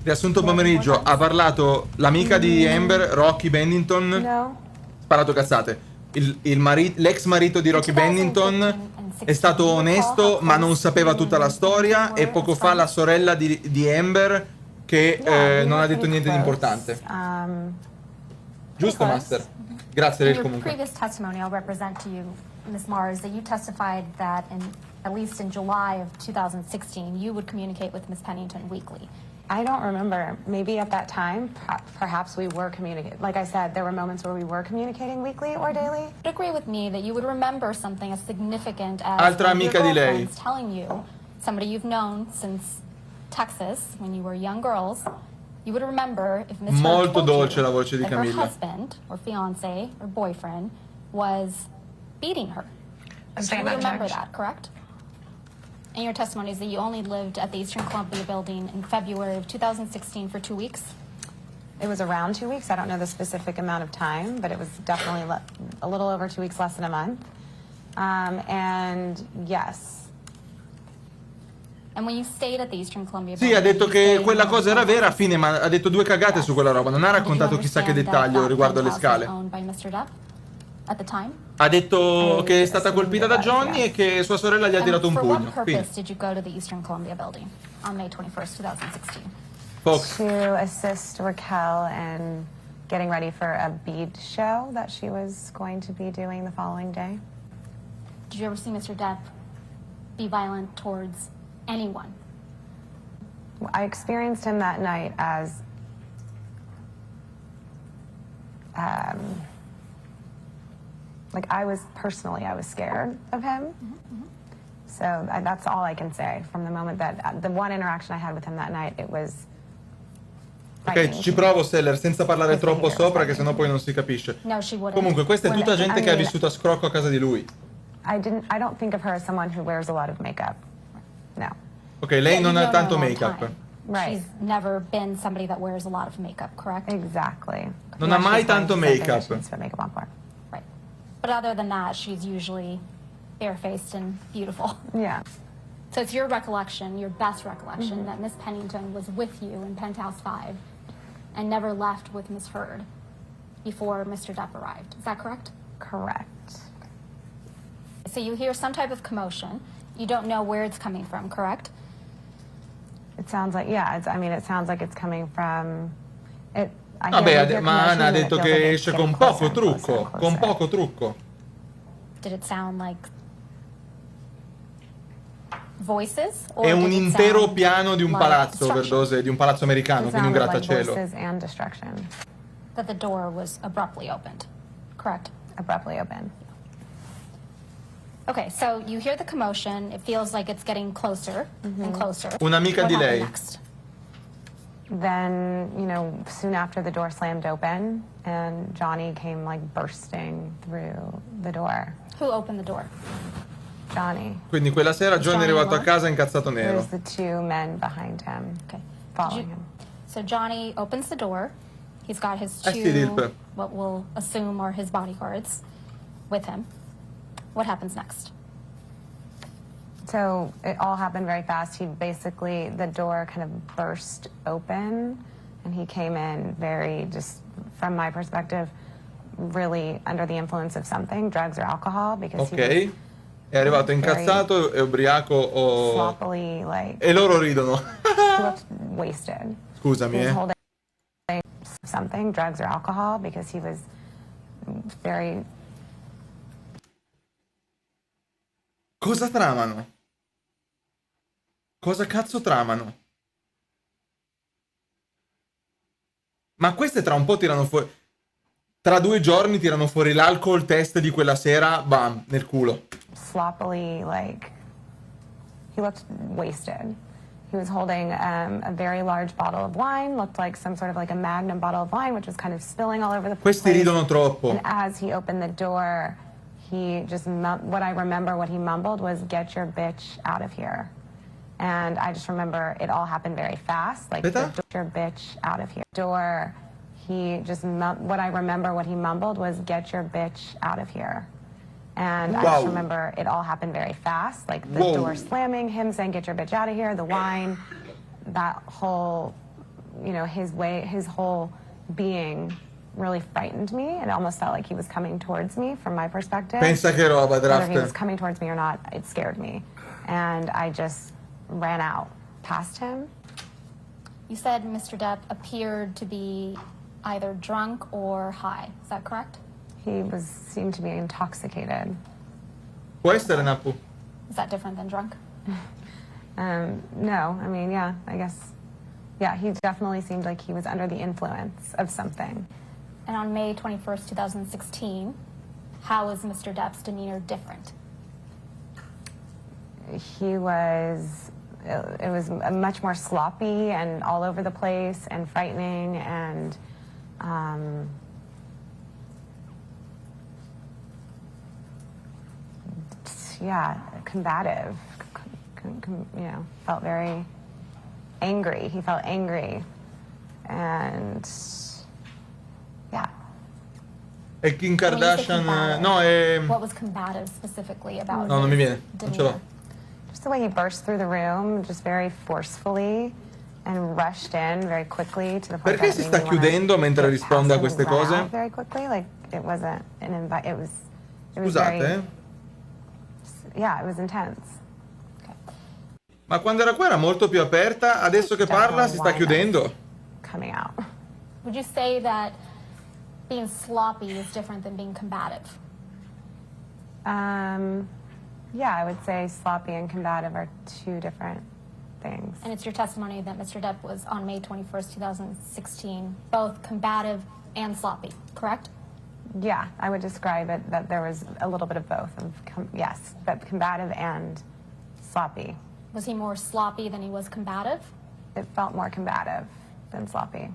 [SPEAKER 1] Riassunto pomeriggio. Ha parlato l'amica di Amber, Rocky Bennington.
[SPEAKER 10] No.
[SPEAKER 1] Sparato cazzate. L'ex marito di Rocky Bennington è stato onesto, ma non sapeva tutta la storia. E poco fa la sorella di Amber, che non ha detto niente di importante. Giusto, Master? Grazie,
[SPEAKER 9] In
[SPEAKER 1] Ril,
[SPEAKER 9] your
[SPEAKER 1] comunque.
[SPEAKER 9] previous testimony, I'll represent to you, Ms. Mars, that you testified that at least in July of 2016, you would communicate with Ms. Pennington weekly.
[SPEAKER 10] I don't remember. Maybe at that time, perhaps we were communicating. Like I said, there were moments where we were communicating weekly or daily.
[SPEAKER 9] Would agree with me that you would remember something as significant as
[SPEAKER 1] Altra
[SPEAKER 9] one of your
[SPEAKER 1] amica di lei.
[SPEAKER 9] girlfriends telling you, somebody you've known since Texas when you were young girls, you would remember if Ms. Heard
[SPEAKER 1] Molto
[SPEAKER 9] told
[SPEAKER 1] dolce
[SPEAKER 9] you
[SPEAKER 1] la voce di
[SPEAKER 9] that her
[SPEAKER 1] Camilla.
[SPEAKER 9] husband or fiance or boyfriend was beating her. You would remember that, correct? And your testimony is that you only lived at the Eastern Columbia building in February of 2016 for 2 weeks.
[SPEAKER 10] It was around 2 weeks. I don't know the specific amount of time, but it was definitely a little over 2 weeks, less than a month. And yes.
[SPEAKER 9] And when you stayed at the Eastern Columbia
[SPEAKER 1] Sì,
[SPEAKER 9] building,
[SPEAKER 1] ha detto
[SPEAKER 9] you
[SPEAKER 1] che
[SPEAKER 9] stayed
[SPEAKER 1] quella
[SPEAKER 9] in
[SPEAKER 1] cosa era
[SPEAKER 9] a
[SPEAKER 1] vera a fine, ma ha detto 2 cagate su quella roba. Non ha raccontato chissà che dettaglio riguardo alle scale.
[SPEAKER 9] At the time?
[SPEAKER 1] Ha detto che è stata colpita da Johnny e che sua sorella gli ha tirato un
[SPEAKER 9] For
[SPEAKER 1] pugno.
[SPEAKER 9] what
[SPEAKER 1] Fine.
[SPEAKER 9] purpose did you go to the Eastern Columbia building on May 21st, 2016?
[SPEAKER 1] Fox.
[SPEAKER 10] To assist Raquel in getting ready for a bead show that she was going to be doing the following day.
[SPEAKER 9] Did you ever see Mr. Depp be violent towards anyone?
[SPEAKER 10] I experienced him that night as like I was scared of him. So that's all I can say from the moment that the one interaction I had with him that night, it was
[SPEAKER 1] Ok, ci provo, Seller, senza parlare troppo sopra, che sennò poi non si capisce.
[SPEAKER 9] No, she wouldn't.
[SPEAKER 1] Comunque, questa è tutta gente che ha vissuto a scrocco a casa di lui.
[SPEAKER 10] I don't think of her as someone who wears a lot of makeup. No.
[SPEAKER 1] Ok, lei
[SPEAKER 9] Yeah,
[SPEAKER 1] non
[SPEAKER 9] you've
[SPEAKER 1] ha
[SPEAKER 9] known her
[SPEAKER 1] tanto
[SPEAKER 9] a long
[SPEAKER 1] make-up.
[SPEAKER 9] time.
[SPEAKER 10] Right.
[SPEAKER 9] She's never been somebody that wears a lot of makeup, correct?
[SPEAKER 10] Exactly.
[SPEAKER 1] Non ha mai tanto make-up.
[SPEAKER 10] Put makeup on for.
[SPEAKER 9] Right. But other than that, she's usually barefaced and beautiful.
[SPEAKER 10] Yeah.
[SPEAKER 9] So it's your recollection, your best recollection, that Miss Pennington was with you in Penthouse 5 and never left with Miss Heard before Mr. Depp arrived. Is that correct?
[SPEAKER 10] Correct.
[SPEAKER 9] So you hear some type of commotion. You don't know where it's coming from, correct?
[SPEAKER 10] It sounds like, yeah, it sounds like it's coming from it.
[SPEAKER 1] Vabbè, ma Anna ha detto che esce con poco trucco. Con poco trucco.
[SPEAKER 9] Did it sound like voices? Or
[SPEAKER 1] È un
[SPEAKER 9] did it
[SPEAKER 1] intero
[SPEAKER 9] sound
[SPEAKER 1] piano di un
[SPEAKER 9] like
[SPEAKER 1] palazzo,
[SPEAKER 9] destruction?
[SPEAKER 1] overdose, di un palazzo americano, quindi un grattacielo.
[SPEAKER 10] Voices and destruction.
[SPEAKER 9] That the door was abruptly opened, correct?
[SPEAKER 10] Abruptly open.
[SPEAKER 9] Okay, so you hear the commotion. It feels like it's getting closer and closer.
[SPEAKER 1] Un'amica
[SPEAKER 9] What
[SPEAKER 1] di
[SPEAKER 9] happened
[SPEAKER 1] lei.
[SPEAKER 9] next?
[SPEAKER 10] Then, soon after the door slammed open and Johnny came like bursting through the door.
[SPEAKER 9] Who opened the door?
[SPEAKER 10] Johnny.
[SPEAKER 1] Quindi quella sera Johnny è arrivato a casa incazzato nero.
[SPEAKER 10] There's the 2 men behind him,
[SPEAKER 9] Okay.
[SPEAKER 10] following him.
[SPEAKER 9] So Johnny opens the door. He's got his
[SPEAKER 1] sì, Dilp.
[SPEAKER 9] 2, what we'll assume are his bodyguards, with him. What happens next?
[SPEAKER 10] So it all happened very fast. The door kind of burst open And he came in very, just from my perspective, really under the influence of something, drugs or alcohol, because
[SPEAKER 1] Ok.
[SPEAKER 10] he was
[SPEAKER 1] È arrivato
[SPEAKER 10] very
[SPEAKER 1] incazzato, è ubriaco o...
[SPEAKER 10] sloppily, like,
[SPEAKER 1] E loro ridono.
[SPEAKER 10] he looked wasted.
[SPEAKER 1] Scusami,
[SPEAKER 10] He was holding something, drugs or alcohol, because he was very...
[SPEAKER 1] Cosa tramano? Cosa cazzo tramano? Ma queste tra un po' tirano fuori... Tra 2 giorni tirano fuori l'alcol test di quella sera, bam, nel culo.
[SPEAKER 10] sloppily, like, he looked wasted. He was holding a very large bottle of wine, looked like some sort of like a magnum bottle of wine, which was kind of spilling all over the place.
[SPEAKER 1] Questi ridono troppo.
[SPEAKER 10] And as he opened the door, he just, what I remember what he mumbled was, "Get your bitch out of here." And I just remember it all happened very fast, like,
[SPEAKER 1] Aspetta.
[SPEAKER 10] "Get your bitch out of here." Door, he just, what I remember what he mumbled was, "Get your bitch out of here." And I
[SPEAKER 1] Wow.
[SPEAKER 10] just remember it all happened very fast, like the
[SPEAKER 1] Whoa.
[SPEAKER 10] door slamming, him saying, "Get your bitch out of here," the wine, that whole, you know, his whole being really frightened me. It almost felt like he was coming towards me from my perspective.
[SPEAKER 1] Pensa che roba,
[SPEAKER 10] Whether he was
[SPEAKER 1] draft.
[SPEAKER 10] coming towards me or not, it scared me. And I just ran out past him.
[SPEAKER 9] You said Mr. Depp appeared to be either drunk or high. Is that correct?
[SPEAKER 10] He seemed to be intoxicated.
[SPEAKER 1] Può essere, Napu?
[SPEAKER 9] Is that different than drunk?
[SPEAKER 10] No, I mean, yeah, I guess. Yeah, he definitely seemed like he was under the influence of something.
[SPEAKER 9] And on May 21st, 2016, how was Mr. Depp's demeanor different?
[SPEAKER 10] He was, it was much more sloppy and all over the place and frightening and yeah, combative, you know, felt very angry. He felt angry and yeah.
[SPEAKER 1] E Kim
[SPEAKER 9] When you say
[SPEAKER 1] Kardashian...
[SPEAKER 9] combative,
[SPEAKER 1] No, è...
[SPEAKER 9] What was combative specifically about
[SPEAKER 1] No, non mi
[SPEAKER 9] his
[SPEAKER 1] viene, non ce l'ho.
[SPEAKER 10] Just the way he burst through the room, just very forcefully and rushed in very quickly to the point
[SPEAKER 1] Perché
[SPEAKER 10] that
[SPEAKER 1] si
[SPEAKER 10] it
[SPEAKER 1] sta
[SPEAKER 10] made me wanna
[SPEAKER 1] chiudendo mentre
[SPEAKER 10] get
[SPEAKER 1] risponde a
[SPEAKER 10] past
[SPEAKER 1] queste
[SPEAKER 10] him and run
[SPEAKER 1] cose?
[SPEAKER 10] out very quickly, like it wasn't an invite. It was
[SPEAKER 1] Scusate,
[SPEAKER 10] very, yeah, it was intense.
[SPEAKER 1] ma quando era qua era molto più aperta, adesso che parla si sta chiudendo.
[SPEAKER 10] Coming out.
[SPEAKER 9] Would you say that being sloppy is different than being combative?
[SPEAKER 10] Yeah, I would say sloppy and combative are two different things.
[SPEAKER 9] And it's your testimony that Mr. Depp was on May 21st, 2016, both combative and sloppy, correct?
[SPEAKER 10] Yeah, I would describe it that there was a little bit of both. Yes, but combative and sloppy.
[SPEAKER 9] Was he more sloppy than he was combative?
[SPEAKER 10] It felt more combative than sloppy.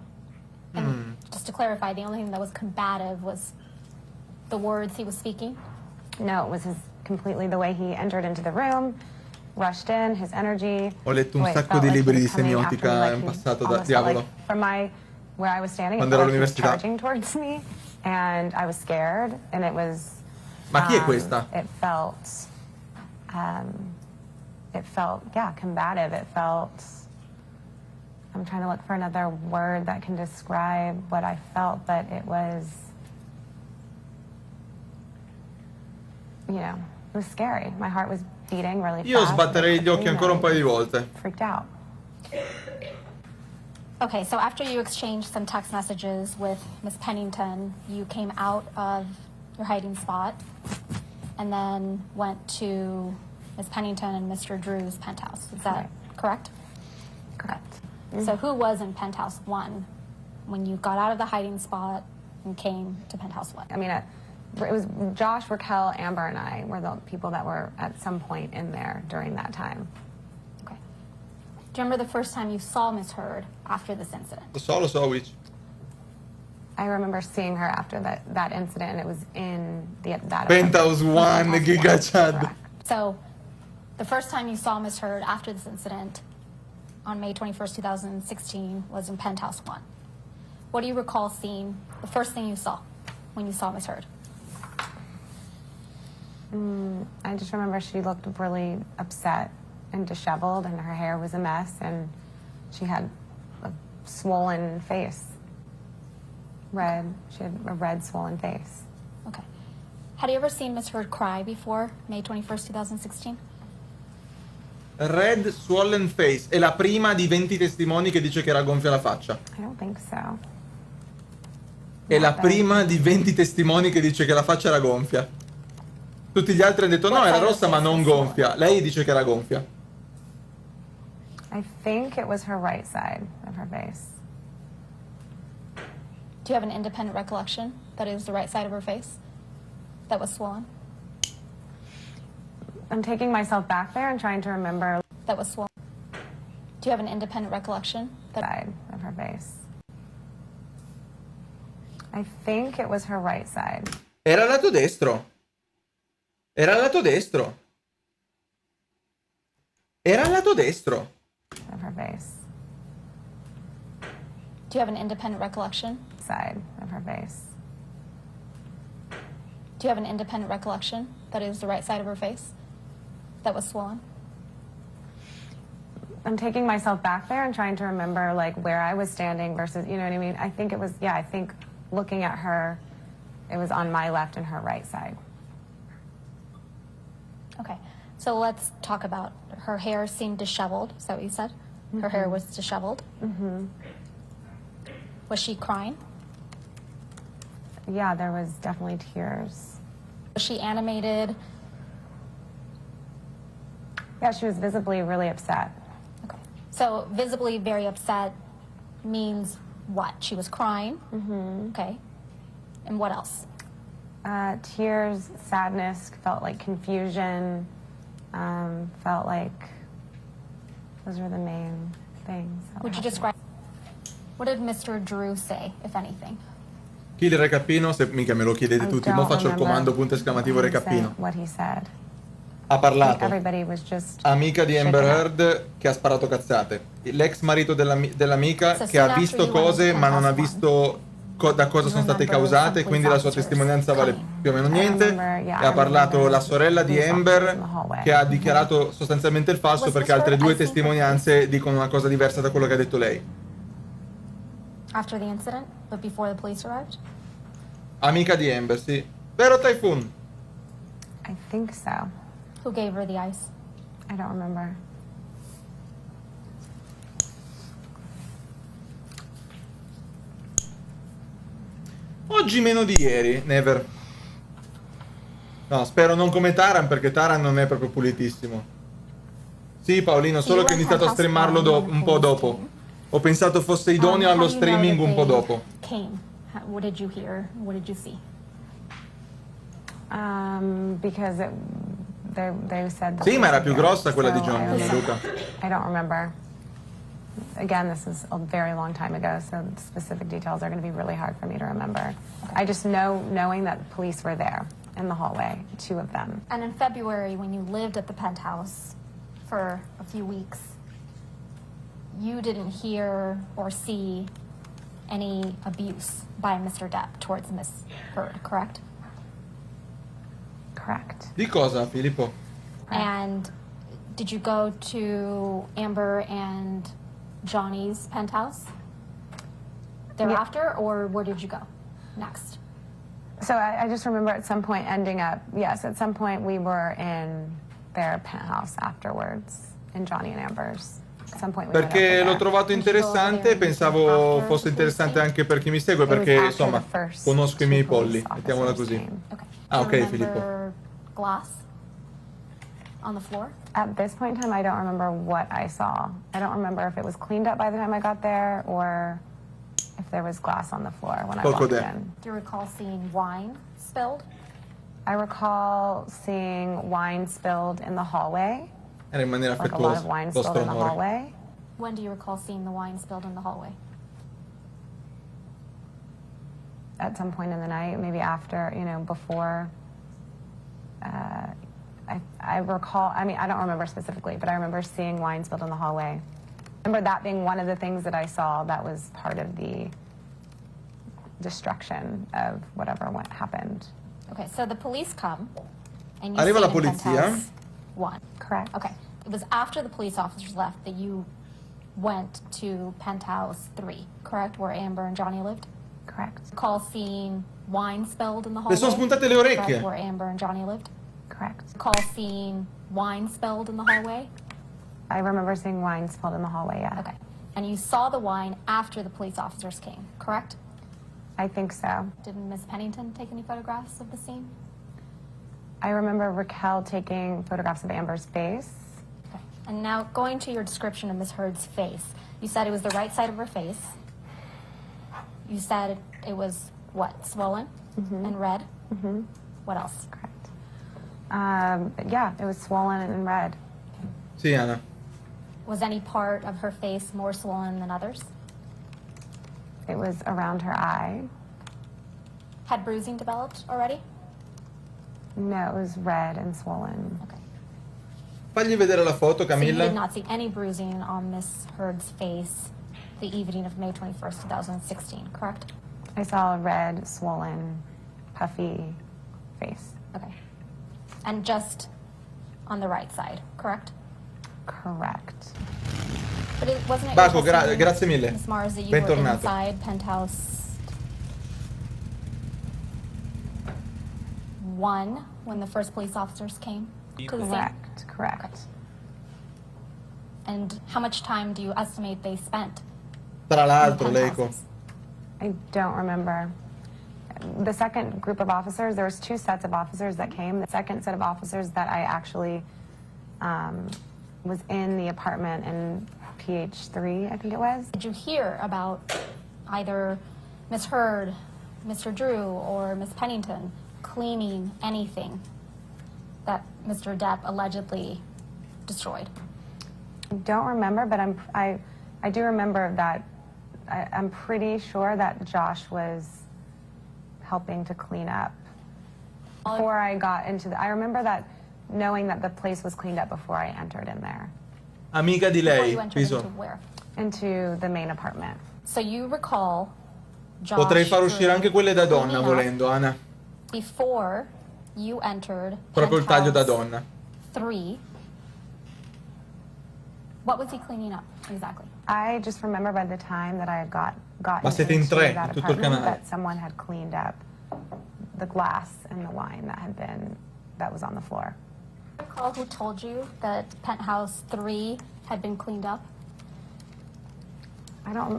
[SPEAKER 9] And just to clarify, the only thing that was combative was the words he was speaking?
[SPEAKER 10] No, it was completely the way he entered into the room, rushed in, his energy.
[SPEAKER 1] Ho letto un
[SPEAKER 10] the way it
[SPEAKER 1] sacco
[SPEAKER 10] felt
[SPEAKER 1] di
[SPEAKER 10] like he
[SPEAKER 1] libri
[SPEAKER 10] was
[SPEAKER 1] di
[SPEAKER 10] coming after me,
[SPEAKER 1] semiotica
[SPEAKER 10] like
[SPEAKER 1] in
[SPEAKER 10] he
[SPEAKER 1] passato da
[SPEAKER 10] almost felt
[SPEAKER 1] diavolo.
[SPEAKER 10] like from where I was standing, it
[SPEAKER 1] Quando
[SPEAKER 10] felt
[SPEAKER 1] ero
[SPEAKER 10] like he was
[SPEAKER 1] all'università.
[SPEAKER 10] charging towards me, and I was scared, and it was.
[SPEAKER 1] Ma chi è questa?
[SPEAKER 10] It felt, yeah, combative. It felt. I'm trying to look for another word that can describe what I felt, but it was. You know, it was scary. My heart was beating really
[SPEAKER 1] Io
[SPEAKER 10] fast.
[SPEAKER 1] sbatterei gli occhi ancora un paio di volte.
[SPEAKER 10] Freaked out.
[SPEAKER 9] Okay, so after you exchanged some text messages with Miss Pennington, you came out of your hiding spot and then went to Miss Pennington and Mr. Drew's penthouse. Is that correct?
[SPEAKER 10] Correct.
[SPEAKER 9] So who was in penthouse 1 when you got out of the hiding spot and came to penthouse 1?
[SPEAKER 10] I mean, it was Josh, Raquel, Amber, and I were the people that were at some point in there during that time.
[SPEAKER 9] Okay. Do you remember the first time you saw Miss Heard after this incident?
[SPEAKER 1] Lo so, which.
[SPEAKER 10] I remember seeing her after that incident, and it was in that
[SPEAKER 1] Penthouse 1, Giga Chad.
[SPEAKER 10] Correct.
[SPEAKER 9] So the first time you saw Miss Heard after this incident on May 21st, 2016 was in penthouse 1. What do you recall seeing, the first thing you saw when you saw Miss Heard?
[SPEAKER 10] I just remember she looked really upset and disheveled, and her hair was a mess, and she had a swollen face. Red. She had a red, swollen face.
[SPEAKER 9] Okay. Had you ever seen Miss Heard cry before May 21st, 2016?
[SPEAKER 1] Red swollen face. È la prima di 20 testimoni che dice che era gonfia la faccia.
[SPEAKER 10] I don't think so.
[SPEAKER 1] È la prima di 20 testimoni che dice che la faccia era gonfia. Tutti gli altri hanno detto no, era rossa ma non gonfia. Lei dice che era gonfia.
[SPEAKER 10] I think it was her right side of her face.
[SPEAKER 9] Do you have an independent recollection that it was the right side of her face that was swollen?
[SPEAKER 10] I'm taking myself back there and trying to remember
[SPEAKER 9] That was swollen. Do you have an independent recollection
[SPEAKER 10] the
[SPEAKER 9] that
[SPEAKER 10] side of her face. I think it was her right side.
[SPEAKER 1] Era al lato destro. Era al lato destro. Era al lato destro.
[SPEAKER 10] Of her face.
[SPEAKER 9] Do you have an independent recollection?
[SPEAKER 10] Side of her face.
[SPEAKER 9] Do you have an independent recollection that it was the right side of her face that was swollen?
[SPEAKER 10] I'm taking myself back there and trying to remember like where I was standing versus, you know what I mean? I think it was, yeah, I think looking at her, it was on my left and her right side.
[SPEAKER 9] Okay, so let's talk about her hair seemed disheveled. Is that what you said? Her hair was disheveled.
[SPEAKER 10] Mm-hmm.
[SPEAKER 9] Was she crying?
[SPEAKER 10] Yeah, there was definitely tears.
[SPEAKER 9] Was she animated?
[SPEAKER 10] Yeah, she was visibly really upset.
[SPEAKER 9] Okay, so visibly very upset means what? She was crying.
[SPEAKER 10] Mm-hmm.
[SPEAKER 9] Okay, and what else?
[SPEAKER 10] Tears, sadness, felt like confusion, felt like those were the main things.
[SPEAKER 9] Would you describe? What did Mr. Drew say, if anything?
[SPEAKER 1] Chi il recappino? Se mica me lo chiedete tutti, mo faccio il comando punto esclamativo recappino.
[SPEAKER 10] What he said.
[SPEAKER 1] Ha parlato.
[SPEAKER 10] Everybody was just
[SPEAKER 1] Amica di Amber Heard che ha sparato cazzate. L'ex marito dell'amica che ha visto cose ma non ha visto da cosa sono state causate, quindi la sua testimonianza vale più o meno niente. E ha parlato la sorella di Amber che ha dichiarato sostanzialmente il falso perché altre due testimonianze dicono una cosa diversa da quello che ha detto lei.
[SPEAKER 9] After the incident, but before the police arrived?
[SPEAKER 1] Amica di Amber, sì. Vero Typhoon?
[SPEAKER 10] I think so.
[SPEAKER 9] Who gave her the ice?
[SPEAKER 10] I don't remember.
[SPEAKER 1] Oggi meno di ieri, never. No, spero non come Taran perché Taran non è proprio pulitissimo. Sì, Paolino, solo che ho iniziato a streamarlo un po' dopo. Ho pensato fosse idoneo allo streaming un po' dopo.
[SPEAKER 9] What did you hear? What did you see?
[SPEAKER 10] Because they said.
[SPEAKER 1] Sì, ma era più grossa quella di John, Luca.
[SPEAKER 10] I don't remember. Again, this is a very long time ago, so specific details are going to be really hard for me to remember. I just knowing that police were there in the hallway, two of them.
[SPEAKER 9] And in February, when you lived at the penthouse for a few weeks, you didn't hear or see any abuse by Mr. Depp towards Miss Heard, correct?
[SPEAKER 10] Correct.
[SPEAKER 1] Di cosa, Filippo?
[SPEAKER 9] And did you go to Amber and Johnny's penthouse thereafter, or where did you go next?
[SPEAKER 10] So I just remember at some point ending up, yes, at some point we were in their penthouse afterwards, in Johnny and Amber's. At some point we went
[SPEAKER 1] Perché
[SPEAKER 10] over
[SPEAKER 1] l'ho
[SPEAKER 10] there.
[SPEAKER 1] trovato interessante, pensavo fosse interessante anche per chi mi segue, perché insomma conosco i miei polli, mettiamola così.
[SPEAKER 9] Okay.
[SPEAKER 1] Ah, ok, Filippo.
[SPEAKER 9] Remember glass on the floor?
[SPEAKER 10] At this point in time, I don't remember what I saw. I don't remember if it was cleaned up by the time I got there or if there was glass on the floor when I walked in.
[SPEAKER 9] Do you recall seeing wine spilled?
[SPEAKER 10] I recall seeing wine spilled in the hallway.
[SPEAKER 1] Era in maniera
[SPEAKER 10] Like a lot of
[SPEAKER 1] affettuosa,
[SPEAKER 10] wine spilled in the
[SPEAKER 1] vostro amore.
[SPEAKER 10] hallway.
[SPEAKER 9] When do you recall seeing the wine spilled in the hallway?
[SPEAKER 10] At some point in the night, maybe after, before. I recall, I don't remember specifically, but I remember seeing wine spilled in the hallway. I remember that being one of the things that I saw that was part of the destruction of whatever happened.
[SPEAKER 9] Okay, so the police come and you
[SPEAKER 1] Arriva
[SPEAKER 9] see
[SPEAKER 1] la
[SPEAKER 9] it in
[SPEAKER 1] polizia.
[SPEAKER 9] penthouse one.
[SPEAKER 10] Correct.
[SPEAKER 9] Okay, it was after the police officers left that you went to penthouse 3, correct? Where Amber and Johnny lived?
[SPEAKER 10] Correct.
[SPEAKER 9] Recall seeing wine spilled in the
[SPEAKER 1] Le
[SPEAKER 9] hallway?
[SPEAKER 1] sono spuntate le
[SPEAKER 9] Correct,
[SPEAKER 1] orecchie.
[SPEAKER 9] where Amber and Johnny lived?
[SPEAKER 10] Correct.
[SPEAKER 9] Recall seeing wine spilled in the hallway?
[SPEAKER 10] I remember seeing wine spilled in the hallway, yeah.
[SPEAKER 9] Okay. And you saw the wine after the police officers came, correct?
[SPEAKER 10] I think so.
[SPEAKER 9] Did Miss Pennington take any photographs of the scene?
[SPEAKER 10] I remember Raquel taking photographs of Amber's face.
[SPEAKER 9] Okay. And now going to your description of Miss Heard's face, you said it was the right side of her face. You said it was, what, swollen and red?
[SPEAKER 10] Mm-hmm.
[SPEAKER 9] What else?
[SPEAKER 10] Correct. Yeah, it was swollen and red.
[SPEAKER 1] Sì, Anna.
[SPEAKER 9] Was any part of her face more swollen than others?
[SPEAKER 10] It was around her eye.
[SPEAKER 9] Had bruising developed already?
[SPEAKER 10] No, it was red and swollen.
[SPEAKER 9] Okay.
[SPEAKER 1] Fagli vedere la foto,
[SPEAKER 9] So you did
[SPEAKER 1] Camilla.
[SPEAKER 9] not see any bruising on Miss Heard's face the evening of May 21st, 2016, correct?
[SPEAKER 10] I saw a red, swollen, puffy face.
[SPEAKER 9] Okay. And just on the right side, correct?
[SPEAKER 10] Correct.
[SPEAKER 9] But it wasn't it
[SPEAKER 1] Baco,
[SPEAKER 9] your testimony,
[SPEAKER 1] grazie mille.
[SPEAKER 9] Ms. Mars, that you were
[SPEAKER 1] Bentornato.
[SPEAKER 9] inside penthouse 1 when the first police officers came to the scene?
[SPEAKER 10] Correct. Correct.
[SPEAKER 9] And how much time do you estimate they spent?
[SPEAKER 1] Tra l'altro,
[SPEAKER 9] in the
[SPEAKER 1] Leico.
[SPEAKER 9] penthouses?
[SPEAKER 10] I don't remember. The second group of officers, there was 2 sets of officers that came. The second set of officers that I actually was in the apartment in PH3, I think it was.
[SPEAKER 9] Did you hear about either Miss Heard, Mr. Drew, or Miss Pennington cleaning anything that Mr. Depp allegedly destroyed?
[SPEAKER 10] I don't remember, but I do remember that I'm pretty sure that Josh was helping to clean up before I got into the. I remember that knowing that the place was cleaned up before I entered in there.
[SPEAKER 1] Amica di
[SPEAKER 9] Before
[SPEAKER 1] lei,
[SPEAKER 9] you entered
[SPEAKER 1] Piso.
[SPEAKER 9] into where?
[SPEAKER 10] Into the main apartment.
[SPEAKER 9] So you recall Josh
[SPEAKER 1] Potrei far uscire
[SPEAKER 9] Drew
[SPEAKER 1] anche quelle da donna,
[SPEAKER 9] cleaning up
[SPEAKER 1] volendo, Anna.
[SPEAKER 9] before you entered
[SPEAKER 1] Proprio il taglio da
[SPEAKER 9] penthouse
[SPEAKER 1] donna.
[SPEAKER 9] 3. What was he cleaning up exactly?
[SPEAKER 10] I just remember by the time that I had gotten
[SPEAKER 1] Ma siete in
[SPEAKER 10] into
[SPEAKER 1] tre,
[SPEAKER 10] that
[SPEAKER 1] in tutto il
[SPEAKER 10] apartment
[SPEAKER 1] canale.
[SPEAKER 10] that someone had cleaned up the glass and the wine that was on the floor.
[SPEAKER 9] Recall who told you that penthouse 3 had been cleaned up?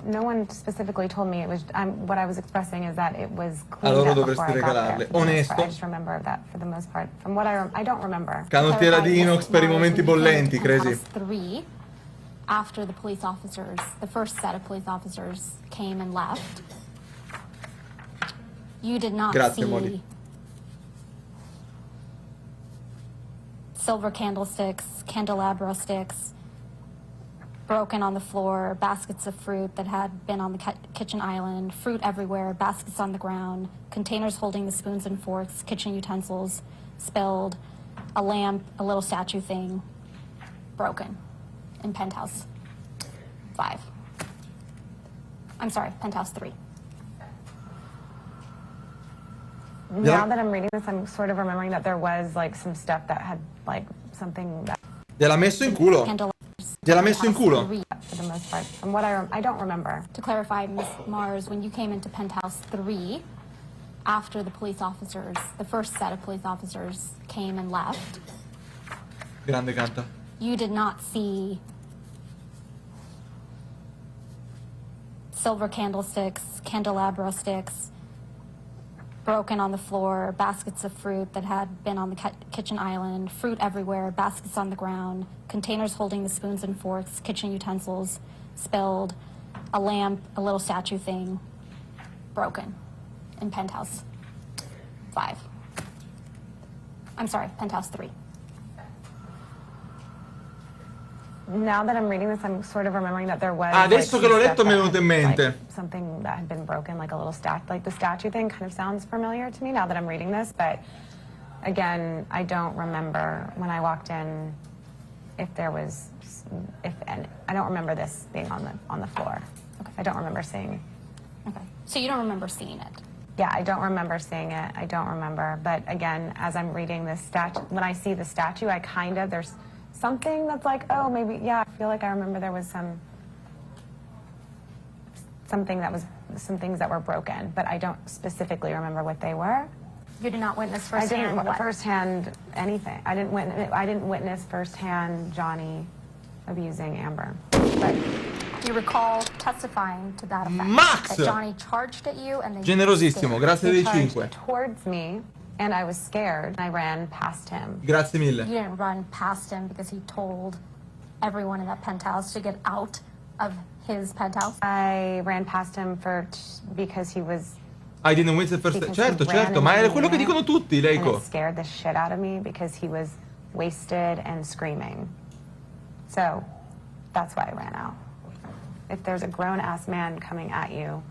[SPEAKER 10] No one specifically told me. It was what I was expressing is that it was cleaned
[SPEAKER 1] Allora
[SPEAKER 10] up before
[SPEAKER 1] dovresti
[SPEAKER 10] I got there.
[SPEAKER 1] regalarle.
[SPEAKER 10] for the most part.
[SPEAKER 1] Onesto.
[SPEAKER 10] I just remember that for the most part. From what I don't remember.
[SPEAKER 1] Canottiera di
[SPEAKER 9] Clarify,
[SPEAKER 1] inox per i
[SPEAKER 9] Mars,
[SPEAKER 1] momenti
[SPEAKER 9] when you came
[SPEAKER 1] bollenti,
[SPEAKER 9] into
[SPEAKER 1] Crazy.
[SPEAKER 9] penthouse 3, after the police officers, the first set of police officers came and left, you did not
[SPEAKER 1] Grazie,
[SPEAKER 9] see
[SPEAKER 1] Molly.
[SPEAKER 9] silver candlesticks, candelabra sticks, broken on the floor, baskets of fruit that had been on the kitchen island, fruit everywhere, baskets on the ground, containers holding the spoons and forks, kitchen utensils spilled, a lamp, a little statue thing, broken in penthouse 5. I'm sorry, penthouse 3.
[SPEAKER 10] Now that I'm reading this, I'm sort of remembering that there was like some stuff that had like something that
[SPEAKER 1] Gliel'ha messo in culo. Gliel'ha messo in culo.
[SPEAKER 10] for the most part. From what I don't remember.
[SPEAKER 9] To clarify, Ms. Mars, when you came into penthouse 3, after the police officers, the first set of police officers came and left,
[SPEAKER 1] Grande canta.
[SPEAKER 9] you did not see silver candlesticks, candelabra sticks, broken on the floor, baskets of fruit that had been on the kitchen island, fruit everywhere, baskets on the ground, containers holding the spoons and forks, kitchen utensils spilled, a lamp, a little statue thing, broken in penthouse 5. I'm sorry, penthouse 3.
[SPEAKER 10] Now that I'm reading this, I'm sort of remembering that there was.
[SPEAKER 1] Adesso
[SPEAKER 10] like,
[SPEAKER 1] che l'ho
[SPEAKER 10] some
[SPEAKER 1] letto
[SPEAKER 10] stuff
[SPEAKER 1] mi è
[SPEAKER 10] that
[SPEAKER 1] venuto in
[SPEAKER 10] had,
[SPEAKER 1] mente.
[SPEAKER 10] like, something that had been broken, like a little like the statue thing kind of sounds familiar to me now that I'm reading this, but again, I don't remember when I walked in if there was, and I don't remember this being on the floor.
[SPEAKER 9] Okay.
[SPEAKER 10] I don't remember seeing.
[SPEAKER 9] Okay. So you don't remember seeing it?
[SPEAKER 10] Yeah, I don't remember seeing it. I don't remember. But again, as I'm reading this statue, when I see the statue, there's something that's like, oh, maybe, yeah, I feel like I remember there was some some things that were broken, but I don't specifically remember what they were.
[SPEAKER 9] You did not witness
[SPEAKER 10] I
[SPEAKER 9] firsthand
[SPEAKER 10] didn't
[SPEAKER 9] what?
[SPEAKER 10] firsthand anything. I didn't witness firsthand Johnny abusing Amber. But
[SPEAKER 9] You recall testifying to that effect?
[SPEAKER 1] Max!
[SPEAKER 9] That Johnny charged at you and then
[SPEAKER 1] Generosissimo, grazie dei
[SPEAKER 10] he
[SPEAKER 1] 5.
[SPEAKER 10] charged towards me, and I was scared. I ran past him.
[SPEAKER 1] Grazie mille.
[SPEAKER 9] You didn't run past him because he told everyone in that penthouse to get out of his penthouse?
[SPEAKER 10] I ran past him because he was.
[SPEAKER 1] I didn't witness first.
[SPEAKER 10] because
[SPEAKER 1] Certo,
[SPEAKER 10] he ran
[SPEAKER 1] certo, ma
[SPEAKER 10] into
[SPEAKER 1] è quello che
[SPEAKER 10] me,
[SPEAKER 1] dicono tutti,
[SPEAKER 10] and
[SPEAKER 1] Leiko.
[SPEAKER 10] it scared the shit out of me because he was wasted and screaming. So that's why I ran out. If there's a grown-ass man coming at you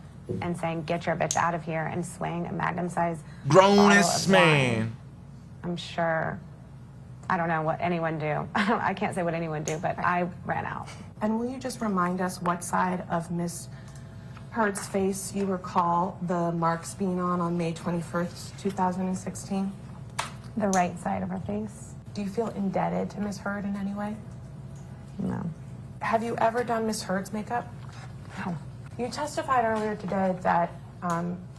[SPEAKER 10] and saying, "Get your bitch out of here," and swaying a magnum-sized
[SPEAKER 1] Grown-ass
[SPEAKER 10] bottle of wine,
[SPEAKER 1] man.
[SPEAKER 10] I'm sure. I don't know what anyone do. I can't say what anyone do, but I ran out.
[SPEAKER 11] And will you just remind us what side of Miss Heard's face you recall the marks being on May 21st, 2016?
[SPEAKER 10] The right side of her face.
[SPEAKER 11] Do you feel indebted to Miss Heard in any way?
[SPEAKER 10] No.
[SPEAKER 11] Have you ever done Miss Heard's makeup?
[SPEAKER 10] No.
[SPEAKER 11] You testified earlier today that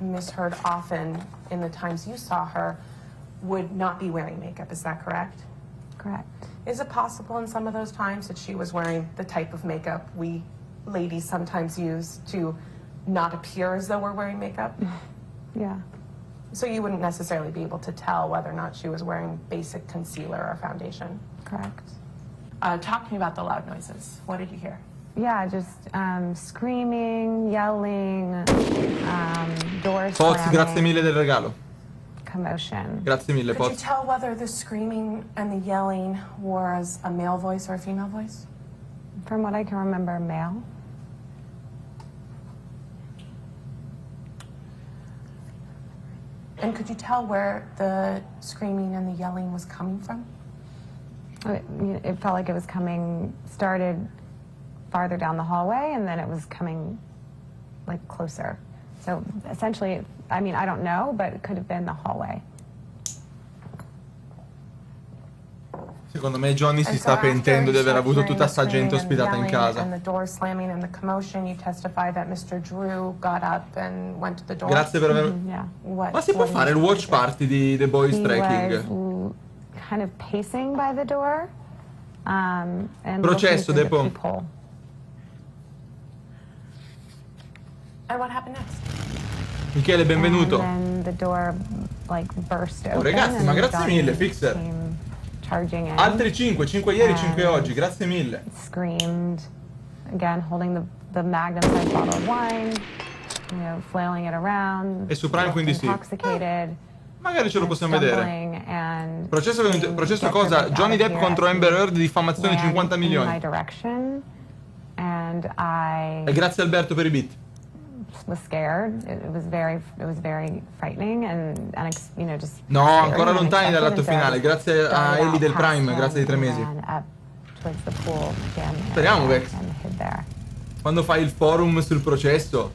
[SPEAKER 11] Miss Heard often, in the times you saw her, would not be wearing makeup. Is that correct?
[SPEAKER 10] Correct.
[SPEAKER 11] Is it possible in some of those times that she was wearing the type of makeup we ladies sometimes use to not appear as though we're wearing makeup?
[SPEAKER 10] Yeah.
[SPEAKER 11] So you wouldn't necessarily be able to tell whether or not she was wearing basic concealer or foundation?
[SPEAKER 10] Correct.
[SPEAKER 11] Talk to me about the loud noises. What did you hear?
[SPEAKER 10] Yeah, just screaming, yelling, doors
[SPEAKER 1] Poz,
[SPEAKER 10] slamming,
[SPEAKER 1] grazie mille del regalo.
[SPEAKER 10] commotion.
[SPEAKER 1] Grazie mille,
[SPEAKER 11] Could you
[SPEAKER 1] Poz.
[SPEAKER 11] tell whether the screaming and the yelling was a male voice or a female voice?
[SPEAKER 10] From what I can remember, male.
[SPEAKER 11] And could you tell where the screaming and the yelling was coming from?
[SPEAKER 10] It felt like it was started farther down the hallway, and then it was coming like closer. So essentially, I mean, I don't know, but it could have been the hallway.
[SPEAKER 1] Secondo me Johnny si
[SPEAKER 11] And
[SPEAKER 1] sta
[SPEAKER 11] so
[SPEAKER 1] pentendo di aver
[SPEAKER 11] after
[SPEAKER 1] avuto
[SPEAKER 11] hearing
[SPEAKER 1] tutta
[SPEAKER 11] the
[SPEAKER 1] sta gente
[SPEAKER 11] screaming and
[SPEAKER 1] ospitata in
[SPEAKER 11] yelling
[SPEAKER 1] casa.
[SPEAKER 11] And the door slamming and the commotion, you testified that Mr. Drew got up and went to the door.
[SPEAKER 1] Grazie per aver...
[SPEAKER 10] Yeah.
[SPEAKER 11] What,
[SPEAKER 1] Ma si può
[SPEAKER 11] what
[SPEAKER 1] fare il watch party di The Boys
[SPEAKER 10] He
[SPEAKER 1] Trekking?
[SPEAKER 10] was kind of pacing by the door. And
[SPEAKER 1] Processo,
[SPEAKER 10] looking through the
[SPEAKER 1] Depo.
[SPEAKER 10] peephole.
[SPEAKER 11] And what happened next?
[SPEAKER 1] Michele, benvenuto.
[SPEAKER 10] And then the door like burst open.
[SPEAKER 1] ragazzi,
[SPEAKER 10] and
[SPEAKER 1] ma grazie
[SPEAKER 10] Johnny
[SPEAKER 1] mille, Fixer.
[SPEAKER 10] came charging in.
[SPEAKER 1] Altri 5 ieri, 5 oggi, grazie mille.
[SPEAKER 10] Screamed, again holding the magnum-sized bottle of wine, flailing it around.
[SPEAKER 1] E su Prime quindi sì.
[SPEAKER 10] Intoxicated.
[SPEAKER 1] Magari ce lo possiamo vedere.
[SPEAKER 10] stumbling and
[SPEAKER 1] Processo
[SPEAKER 10] get
[SPEAKER 1] cosa?
[SPEAKER 10] your bitch
[SPEAKER 1] Johnny
[SPEAKER 10] out of
[SPEAKER 1] Depp
[SPEAKER 10] here
[SPEAKER 1] contro
[SPEAKER 10] as
[SPEAKER 1] Amber
[SPEAKER 10] he
[SPEAKER 1] Heard, diffamazione
[SPEAKER 10] ran
[SPEAKER 1] 50
[SPEAKER 10] in my
[SPEAKER 1] milioni.
[SPEAKER 10] direction, and I
[SPEAKER 1] E grazie Alberto per i beat.
[SPEAKER 10] was scared. It was very frightening and just.
[SPEAKER 1] No,
[SPEAKER 10] scary
[SPEAKER 1] ancora
[SPEAKER 10] and
[SPEAKER 1] lontani
[SPEAKER 10] unexpected,
[SPEAKER 1] dall'atto
[SPEAKER 10] and so I
[SPEAKER 1] finale.
[SPEAKER 10] just
[SPEAKER 1] Grazie a
[SPEAKER 10] darted
[SPEAKER 1] Ellie
[SPEAKER 10] out
[SPEAKER 1] del
[SPEAKER 10] past
[SPEAKER 1] Prime,
[SPEAKER 10] him
[SPEAKER 1] grazie di 3 mesi.
[SPEAKER 10] and ran up towards the pool gym
[SPEAKER 1] Speriamo,
[SPEAKER 10] area
[SPEAKER 1] Vex.
[SPEAKER 10] and hid there.
[SPEAKER 1] Quando fai il forum sul processo,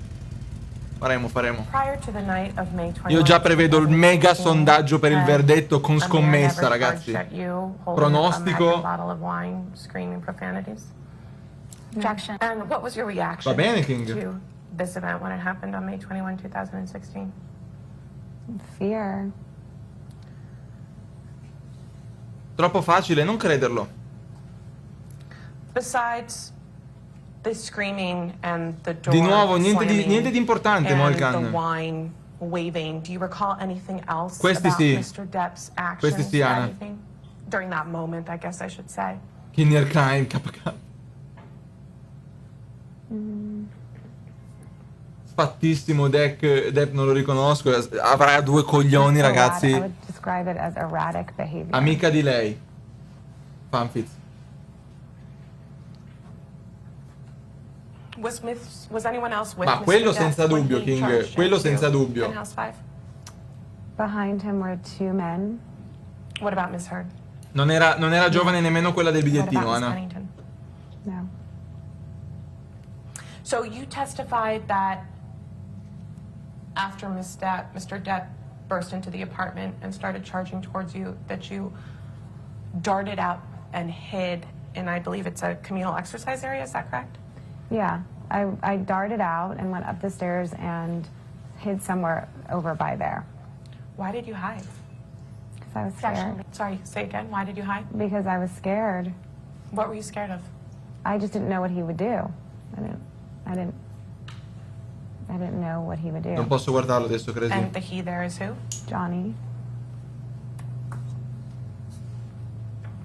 [SPEAKER 1] faremo.
[SPEAKER 11] Prior to the night of May 21,
[SPEAKER 1] Io già prevedo il mega sondaggio per il
[SPEAKER 11] had
[SPEAKER 1] verdetto con
[SPEAKER 11] a man
[SPEAKER 1] scommessa,
[SPEAKER 11] ever
[SPEAKER 1] ragazzi.
[SPEAKER 11] charged at you, holding
[SPEAKER 1] Pronostico.
[SPEAKER 11] a bottle of wine, screaming profanities?
[SPEAKER 9] Objection.
[SPEAKER 11] And what was your reaction
[SPEAKER 1] Va bene, King.
[SPEAKER 11] to this event when it happened on May 21, 2016?
[SPEAKER 10] Fear.
[SPEAKER 1] Troppo facile, non crederlo.
[SPEAKER 11] Besides the screaming and the door
[SPEAKER 1] Di nuovo, niente
[SPEAKER 11] slamming
[SPEAKER 1] di importante,
[SPEAKER 11] and
[SPEAKER 1] Molcan.
[SPEAKER 11] the wine waving, do you recall anything else
[SPEAKER 1] Questi
[SPEAKER 11] about
[SPEAKER 1] sì.
[SPEAKER 11] Mr. Depp's actions?
[SPEAKER 1] Questi sì,
[SPEAKER 11] or
[SPEAKER 1] Anna.
[SPEAKER 11] anything? During that moment, I guess I should say.
[SPEAKER 1] Kinner Klein, KK. Fattissimo Depp, non lo riconosco. Avrà 2 coglioni,
[SPEAKER 10] I
[SPEAKER 1] ragazzi.
[SPEAKER 10] would describe it as erratic behavior.
[SPEAKER 1] Amica di lei. Fanfiz.
[SPEAKER 11] Was anyone else with
[SPEAKER 1] Ma
[SPEAKER 11] Mr.
[SPEAKER 1] quello
[SPEAKER 11] Depp
[SPEAKER 1] senza
[SPEAKER 11] when
[SPEAKER 1] dubbio,
[SPEAKER 11] he
[SPEAKER 1] King.
[SPEAKER 11] charged
[SPEAKER 1] Quello
[SPEAKER 11] at you
[SPEAKER 1] senza dubbio.
[SPEAKER 11] in House 5?
[SPEAKER 10] Behind him were 2 men.
[SPEAKER 11] What about Miss Heard?
[SPEAKER 1] Non era giovane nemmeno quella del
[SPEAKER 11] What
[SPEAKER 1] bigliettino,
[SPEAKER 11] about Miss
[SPEAKER 1] Anna.
[SPEAKER 11] Pennington?
[SPEAKER 10] No.
[SPEAKER 11] So you testified that after Mr. Depp burst into the apartment and started charging towards you, that you darted out and hid in, I believe it's a communal exercise area, is that correct?
[SPEAKER 10] Yeah. I darted out and went up the stairs and hid somewhere over by there.
[SPEAKER 11] Why did you hide?
[SPEAKER 10] Because I was scared.
[SPEAKER 11] Sorry, say again. Why did you hide?
[SPEAKER 10] Because I was scared.
[SPEAKER 11] What were you scared of?
[SPEAKER 10] I just didn't know what he would do. I didn't know what he would do.
[SPEAKER 1] Non posso guardarlo adesso, Crazy.
[SPEAKER 11] And the he there is who?
[SPEAKER 10] Johnny.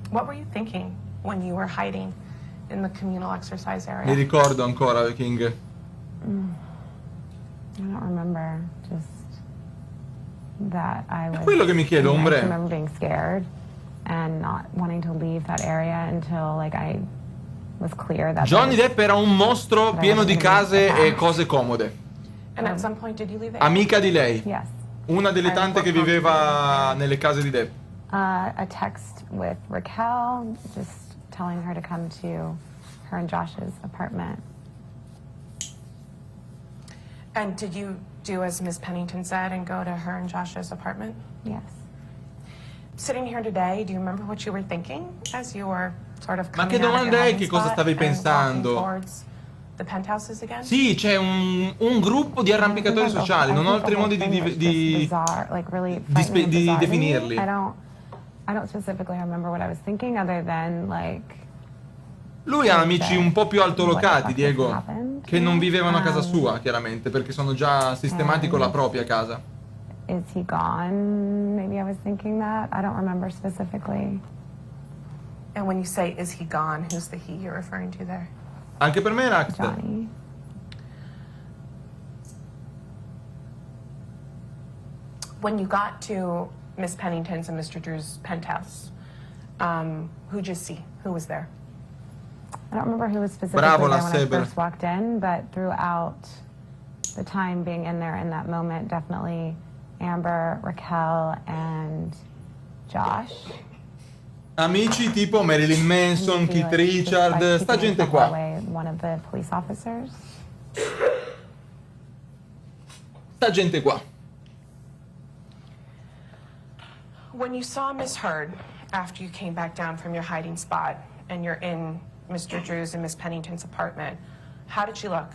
[SPEAKER 11] What were you thinking when you were hiding in the communal exercise
[SPEAKER 1] Mi
[SPEAKER 11] area?
[SPEAKER 1] ricordo ancora, King.
[SPEAKER 10] I don't remember. Just that I was.
[SPEAKER 1] È quello che mi chiedo,
[SPEAKER 10] I
[SPEAKER 1] Ombre.
[SPEAKER 10] remember being scared and not wanting to leave that area until like I was clear that.
[SPEAKER 1] Johnny Depp era un mostro pieno di case e cose comode.
[SPEAKER 11] And at some point, did you leave the
[SPEAKER 1] Amica di lei.
[SPEAKER 10] Yes.
[SPEAKER 1] Una delle tante che viveva nelle case di Depp.
[SPEAKER 10] A text with Raquel, just telling her to come to her and Josh's apartment.
[SPEAKER 11] And did you do as Ms. Pennington said and go to her and Josh's apartment?
[SPEAKER 10] Yes.
[SPEAKER 11] Sitting here today, do you remember what you were thinking as you were sort of
[SPEAKER 1] Ma
[SPEAKER 11] coming
[SPEAKER 1] che
[SPEAKER 11] out of
[SPEAKER 1] domanda
[SPEAKER 11] your
[SPEAKER 1] è?
[SPEAKER 11] hiding
[SPEAKER 1] Che cosa
[SPEAKER 11] spot
[SPEAKER 1] stavi
[SPEAKER 11] and walking
[SPEAKER 1] pensando?
[SPEAKER 11] towards the penthouses again?
[SPEAKER 1] Sì, c'è un gruppo di arrampicatori sociali, non ho altri modi di definirli.
[SPEAKER 10] I don't specifically remember what I was thinking other than like.
[SPEAKER 1] Lui ha amici un po' più altolocati, Diego, che non vivevano a casa sua, chiaramente, perché sono già sistemati con la propria casa.
[SPEAKER 10] Is he gone? Maybe I was thinking that. I don't remember specifically.
[SPEAKER 11] And when you say, is he gone, who's the he you're referring to there?
[SPEAKER 1] Anche per me era Axel.
[SPEAKER 10] Johnny.
[SPEAKER 11] When you got to Miss Pennington's and Mr. Drew's penthouse, who'd you see? Who was there?
[SPEAKER 10] I don't remember who was specifically
[SPEAKER 1] Bravo,
[SPEAKER 10] there
[SPEAKER 1] la
[SPEAKER 10] when I
[SPEAKER 1] Saber.
[SPEAKER 10] first walked in, but throughout the time being in there in that moment, definitely Amber, Raquel, and Josh.
[SPEAKER 1] Amici tipo Marilyn Manson,
[SPEAKER 10] Maybe,
[SPEAKER 1] Keith
[SPEAKER 10] like, just,
[SPEAKER 1] Richard,
[SPEAKER 10] like,
[SPEAKER 1] sta
[SPEAKER 10] keeping
[SPEAKER 1] gente
[SPEAKER 10] in the
[SPEAKER 1] qua.
[SPEAKER 10] hallway, one of the police officers.
[SPEAKER 1] Sta gente qua.
[SPEAKER 11] When you saw Miss Heard after you came back down from your hiding spot and you're in Mr. Drew's and Miss Pennington's apartment, how did she look?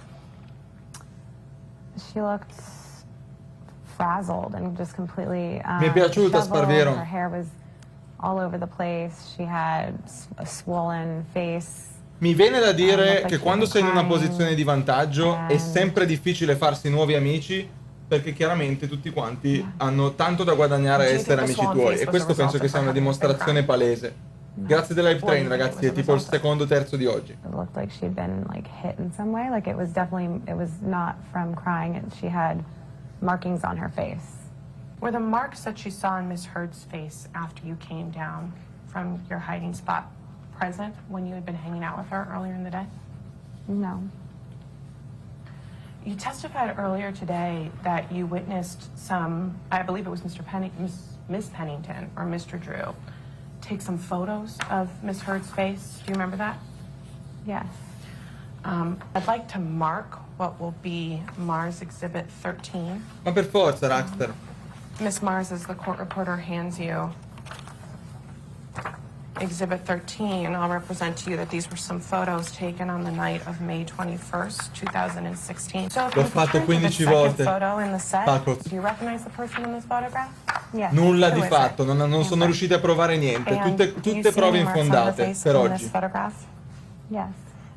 [SPEAKER 10] She looked frazzled and just completely
[SPEAKER 1] Mi è piaciuta,
[SPEAKER 10] disheveled.
[SPEAKER 1] Sparviero.
[SPEAKER 10] Her hair was all over the place. She had a swollen face.
[SPEAKER 1] Mi viene da dire
[SPEAKER 10] like
[SPEAKER 1] che
[SPEAKER 10] she
[SPEAKER 1] quando
[SPEAKER 10] was
[SPEAKER 1] sei in una
[SPEAKER 10] crying,
[SPEAKER 1] posizione di vantaggio è
[SPEAKER 10] and-
[SPEAKER 1] sempre difficile farsi nuovi amici, perché chiaramente tutti quanti hanno tanto da guadagnare a
[SPEAKER 11] Do you
[SPEAKER 1] essere
[SPEAKER 11] think the
[SPEAKER 1] amici
[SPEAKER 11] swollen
[SPEAKER 1] tuoi,
[SPEAKER 11] face
[SPEAKER 1] e
[SPEAKER 11] was a
[SPEAKER 1] questo penso
[SPEAKER 11] result
[SPEAKER 1] che
[SPEAKER 11] of
[SPEAKER 1] sia una
[SPEAKER 11] her having been
[SPEAKER 1] dimostrazione
[SPEAKER 11] crying?
[SPEAKER 1] palese. Grazie dell'Hype
[SPEAKER 11] Or do
[SPEAKER 1] Train,
[SPEAKER 11] you think
[SPEAKER 1] ragazzi,
[SPEAKER 11] it
[SPEAKER 1] è
[SPEAKER 11] was a
[SPEAKER 1] tipo il
[SPEAKER 11] result of-
[SPEAKER 1] secondo terzo di oggi.
[SPEAKER 10] It looked like she'd been like hit in some way. Like it was not from crying. She had markings on her face.
[SPEAKER 11] Were the marks that you saw in Miss Heard's face after you came down from your hiding spot present when you had been hanging out with her earlier in the day?
[SPEAKER 10] No.
[SPEAKER 11] You testified earlier today that you witnessed some, I believe it was Miss Pennington or Mr. Drew, take some photos of Miss Heard's face. Do you remember that?
[SPEAKER 10] Yes.
[SPEAKER 11] I'd like to mark what will be Mars Exhibit 13.
[SPEAKER 1] Ma per forza, Raxter.
[SPEAKER 11] Miss Mars, as the court reporter hands you Exhibit 13, I'll represent to you that these were some photos taken on the night of May 21st, 2016. So if
[SPEAKER 1] L'ho
[SPEAKER 11] you
[SPEAKER 1] fatto
[SPEAKER 11] turn to the
[SPEAKER 1] 15
[SPEAKER 11] second
[SPEAKER 1] volte.
[SPEAKER 11] photo in the set,
[SPEAKER 1] Paco.
[SPEAKER 11] do you recognize the person in this photograph?
[SPEAKER 10] Yes.
[SPEAKER 1] Nulla
[SPEAKER 11] Who
[SPEAKER 1] di
[SPEAKER 11] is
[SPEAKER 1] fatto,
[SPEAKER 11] it?
[SPEAKER 1] non sono
[SPEAKER 11] Amber.
[SPEAKER 1] riusciti a provare niente,
[SPEAKER 11] And
[SPEAKER 1] tutte
[SPEAKER 11] do you
[SPEAKER 1] prove
[SPEAKER 11] see any marks on her
[SPEAKER 1] infondate
[SPEAKER 11] face
[SPEAKER 1] per
[SPEAKER 11] in
[SPEAKER 1] oggi.
[SPEAKER 11] this photograph?
[SPEAKER 10] Yes.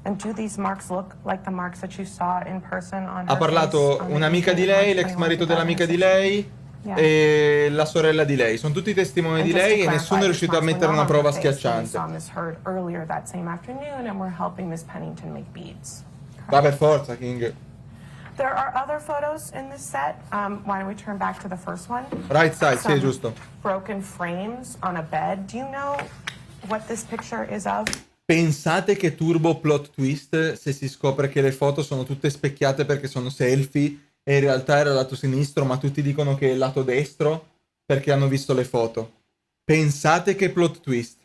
[SPEAKER 11] And do these marks look like the marks that you saw in person on her
[SPEAKER 1] Ha parlato
[SPEAKER 11] face on the
[SPEAKER 1] un'amica di
[SPEAKER 11] 18th of
[SPEAKER 1] lei,
[SPEAKER 11] March
[SPEAKER 1] l'ex marito
[SPEAKER 11] 21,
[SPEAKER 1] dell'amica di
[SPEAKER 11] 2016?
[SPEAKER 1] lei
[SPEAKER 10] Yeah.
[SPEAKER 1] e la sorella di lei. Sono tutti testimoni di
[SPEAKER 11] And just to
[SPEAKER 1] lei e
[SPEAKER 11] clarify,
[SPEAKER 1] nessuno è riuscito a
[SPEAKER 11] these
[SPEAKER 1] mettere una
[SPEAKER 11] marks were
[SPEAKER 1] prova
[SPEAKER 11] not on her face when we
[SPEAKER 1] schiacciante.
[SPEAKER 11] saw Miss Heard earlier that same afternoon and we're helping Miss Pennington make beads.
[SPEAKER 1] Va per forza, King.
[SPEAKER 11] There are other photos in this set. Why don't we turn back to the first one?
[SPEAKER 1] Right side, sì,
[SPEAKER 11] Some
[SPEAKER 1] giusto.
[SPEAKER 11] broken frames on a bed. Do you know what this picture is of?
[SPEAKER 1] Pensate che turbo plot twist se si scopre che le foto sono tutte specchiate perché sono selfie e in realtà era il lato sinistro, ma tutti dicono che è il lato destro perché hanno visto le foto. Pensate che plot twist.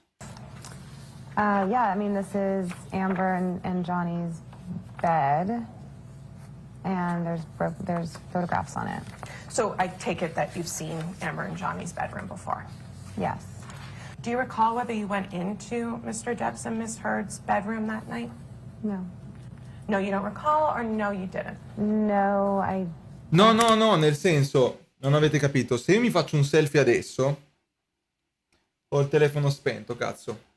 [SPEAKER 10] Yeah, I mean, this is Amber and Johnny's bed, and there's photographs on it.
[SPEAKER 11] So I take it that you've seen Amber and Johnny's bedroom before.
[SPEAKER 10] Yes.
[SPEAKER 11] Do you recall whether you went into Mr. Depp's and Miss Heard's bedroom that night?
[SPEAKER 10] No.
[SPEAKER 11] No, you don't recall, or no, you didn't?
[SPEAKER 10] No, I
[SPEAKER 1] No, nel senso, non avete capito. Se io mi faccio un selfie adesso, ho il telefono spento, cazzo.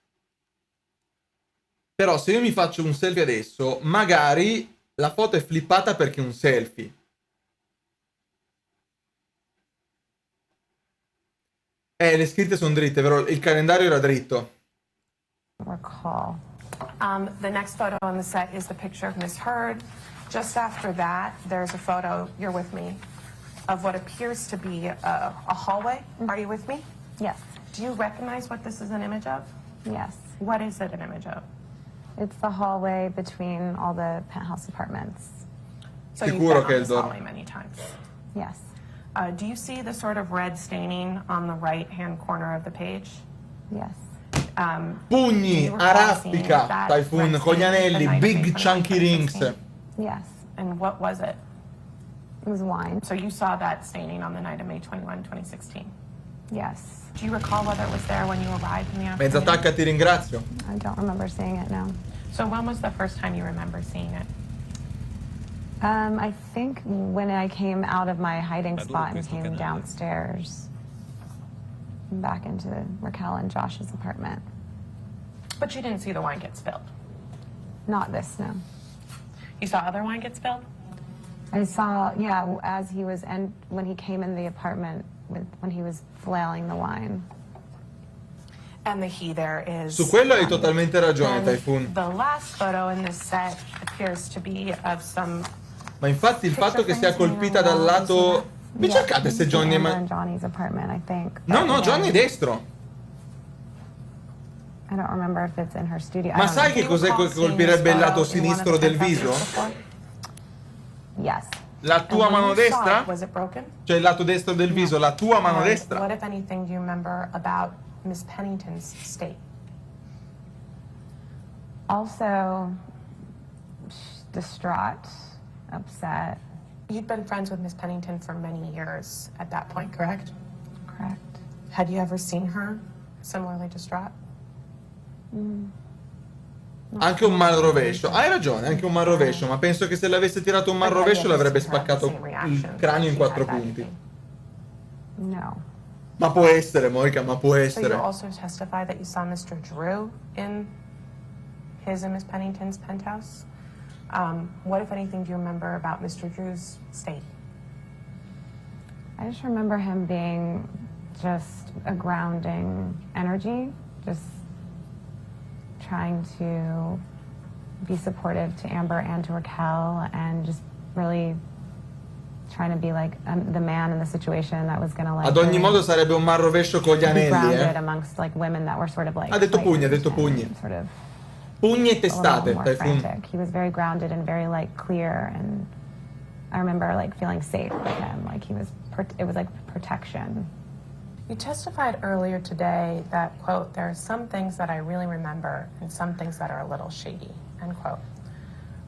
[SPEAKER 1] Però se io mi faccio un selfie adesso, magari la foto è flippata perché è un selfie. Le scritte sono dritte, vero? Il calendario era dritto.
[SPEAKER 10] recall.
[SPEAKER 11] The next photo on the set is the picture of Miss Heard. Just after that, there's a photo, you're with me, of what appears to be a hallway. Are you with me?
[SPEAKER 10] Yes,
[SPEAKER 11] Do you recognize what this is an image of?
[SPEAKER 10] yes.
[SPEAKER 11] What is it an image of?
[SPEAKER 10] It's the hallway between all the penthouse apartments.
[SPEAKER 11] So you've
[SPEAKER 1] Sicuro
[SPEAKER 11] been
[SPEAKER 1] che è
[SPEAKER 11] on
[SPEAKER 1] il
[SPEAKER 11] this
[SPEAKER 1] dono.
[SPEAKER 11] hallway many times.
[SPEAKER 10] Yes,
[SPEAKER 11] Do you see the sort of red staining on the right-hand corner of the page?
[SPEAKER 10] yes.
[SPEAKER 1] Pugni, a raffica, Typhoon, con gli anelli, big chunky rings.
[SPEAKER 10] Yes,
[SPEAKER 11] And what was it?
[SPEAKER 10] it was wine.
[SPEAKER 11] So you saw that staining on the night of May 21, 2016.
[SPEAKER 10] Yes.
[SPEAKER 11] Do you recall whether it was there when you arrived in the afternoon?
[SPEAKER 1] Mezza tacca, ti ringrazio.
[SPEAKER 10] I don't remember seeing it, no.
[SPEAKER 11] So when was the first time you remember seeing it?
[SPEAKER 10] I think when I came out of my hiding spot and came downstairs back into Raquel and Josh's apartment.
[SPEAKER 11] But you didn't see the wine get spilled.
[SPEAKER 10] Not this, no.
[SPEAKER 11] You saw other wine get spilled?
[SPEAKER 10] I saw, yeah, as he was, and when he came in the apartment, when he was flailing the wine.
[SPEAKER 11] And the he there is...
[SPEAKER 1] Su quello hai totalmente ragione,
[SPEAKER 11] And
[SPEAKER 1] Typhoon.
[SPEAKER 11] the last photo in this set appears to be of some...
[SPEAKER 1] Ma infatti il fatto che sia colpita dal lato... Mi cercate se Johnny è...
[SPEAKER 10] in Johnny's apartment, I think.
[SPEAKER 1] No,
[SPEAKER 10] But
[SPEAKER 1] Johnny è
[SPEAKER 10] again,
[SPEAKER 1] destro.
[SPEAKER 10] I don't remember if it's in her studio. I
[SPEAKER 1] Ma
[SPEAKER 10] don't
[SPEAKER 1] sai
[SPEAKER 10] know.
[SPEAKER 1] che cos'è che colpirebbe il lato sinistro del viso?
[SPEAKER 10] Yes.
[SPEAKER 1] La tua mano destra?
[SPEAKER 11] Was it broken?
[SPEAKER 1] Cioè il lato destro del viso, la tua mano
[SPEAKER 11] And
[SPEAKER 1] destra?
[SPEAKER 11] What, if anything, do you remember about Miss Pennington's state?
[SPEAKER 10] Also, distraught, upset.
[SPEAKER 11] You'd been friends with Miss Pennington for many years at that point, correct?
[SPEAKER 10] Correct.
[SPEAKER 11] Had you ever seen her similarly distraught?
[SPEAKER 1] Anche un mal rovescio. Hai ragione, anche un mal rovescio, ma penso che se l'avesse tirato un mal rovescio l'avrebbe spaccato il cranio in 4 punti.
[SPEAKER 10] No.
[SPEAKER 1] Ma può essere, Monica, ma può
[SPEAKER 11] So you
[SPEAKER 1] essere.
[SPEAKER 11] also testify that you saw Mr. Drew in his and Miss Pennington's penthouse? What, if anything, do you remember about Mr. Drew's state?
[SPEAKER 10] I just remember him being just a grounding energy, just trying to be supportive to Amber and to Raquel, and just really trying to be like the man in the situation that was gonna like
[SPEAKER 1] Ad ogni
[SPEAKER 10] really
[SPEAKER 1] modo sarebbe un mal rovescio con gli
[SPEAKER 10] be
[SPEAKER 1] anelli,
[SPEAKER 10] grounded amongst like women that were sort of like
[SPEAKER 1] Ha detto pugni, ha
[SPEAKER 10] frightened
[SPEAKER 1] detto pugni.
[SPEAKER 10] and sort of
[SPEAKER 1] Pugni e
[SPEAKER 10] a little
[SPEAKER 1] testate,
[SPEAKER 10] more
[SPEAKER 1] Typhoon.
[SPEAKER 10] frantic. He was very grounded and very like clear, and I remember like feeling safe with him. Like he was, it was like protection.
[SPEAKER 11] You testified earlier today that, quote, there are some things that I really remember and some things that are a little shady, end quote.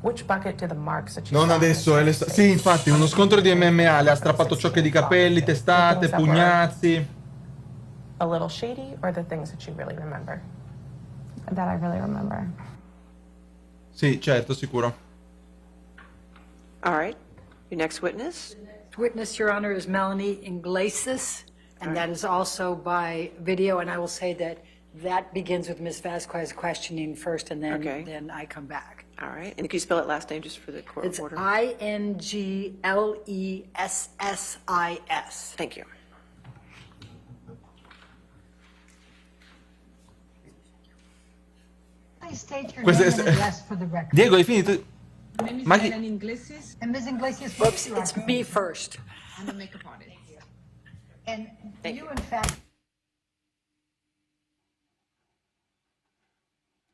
[SPEAKER 11] Which bucket do the marks that you
[SPEAKER 1] Non
[SPEAKER 11] saw in
[SPEAKER 1] adesso,
[SPEAKER 11] Mr.
[SPEAKER 1] sì,
[SPEAKER 11] Drew's
[SPEAKER 1] infatti, uno scontro di MMA, le ha strappato ciocche di capelli, testate, pugnazzi.
[SPEAKER 11] a little shady, or the things that you really remember?
[SPEAKER 10] That I really remember.
[SPEAKER 1] Sì, certo, sicuro.
[SPEAKER 5] All right. Your next witness?
[SPEAKER 3] Witness, Your Honor, is Melanie Iglesias, and that is also by video, and I will say that that begins with Ms. Vasquez questioning first, and then,
[SPEAKER 5] Okay.
[SPEAKER 3] then I come back.
[SPEAKER 5] All right. And can you spell that last name just for the court
[SPEAKER 3] It's
[SPEAKER 5] order?
[SPEAKER 3] Inglessis.
[SPEAKER 5] Thank you.
[SPEAKER 12] Please state your
[SPEAKER 1] Questo
[SPEAKER 12] name
[SPEAKER 1] è-
[SPEAKER 12] and address for the record.
[SPEAKER 1] Diego, hai finito? Ma chi...
[SPEAKER 12] And Ms. Iglesias,
[SPEAKER 3] Oops,
[SPEAKER 12] what's your
[SPEAKER 3] it's
[SPEAKER 12] occupation?
[SPEAKER 3] me first.
[SPEAKER 12] I'm a makeup artist. And you in fact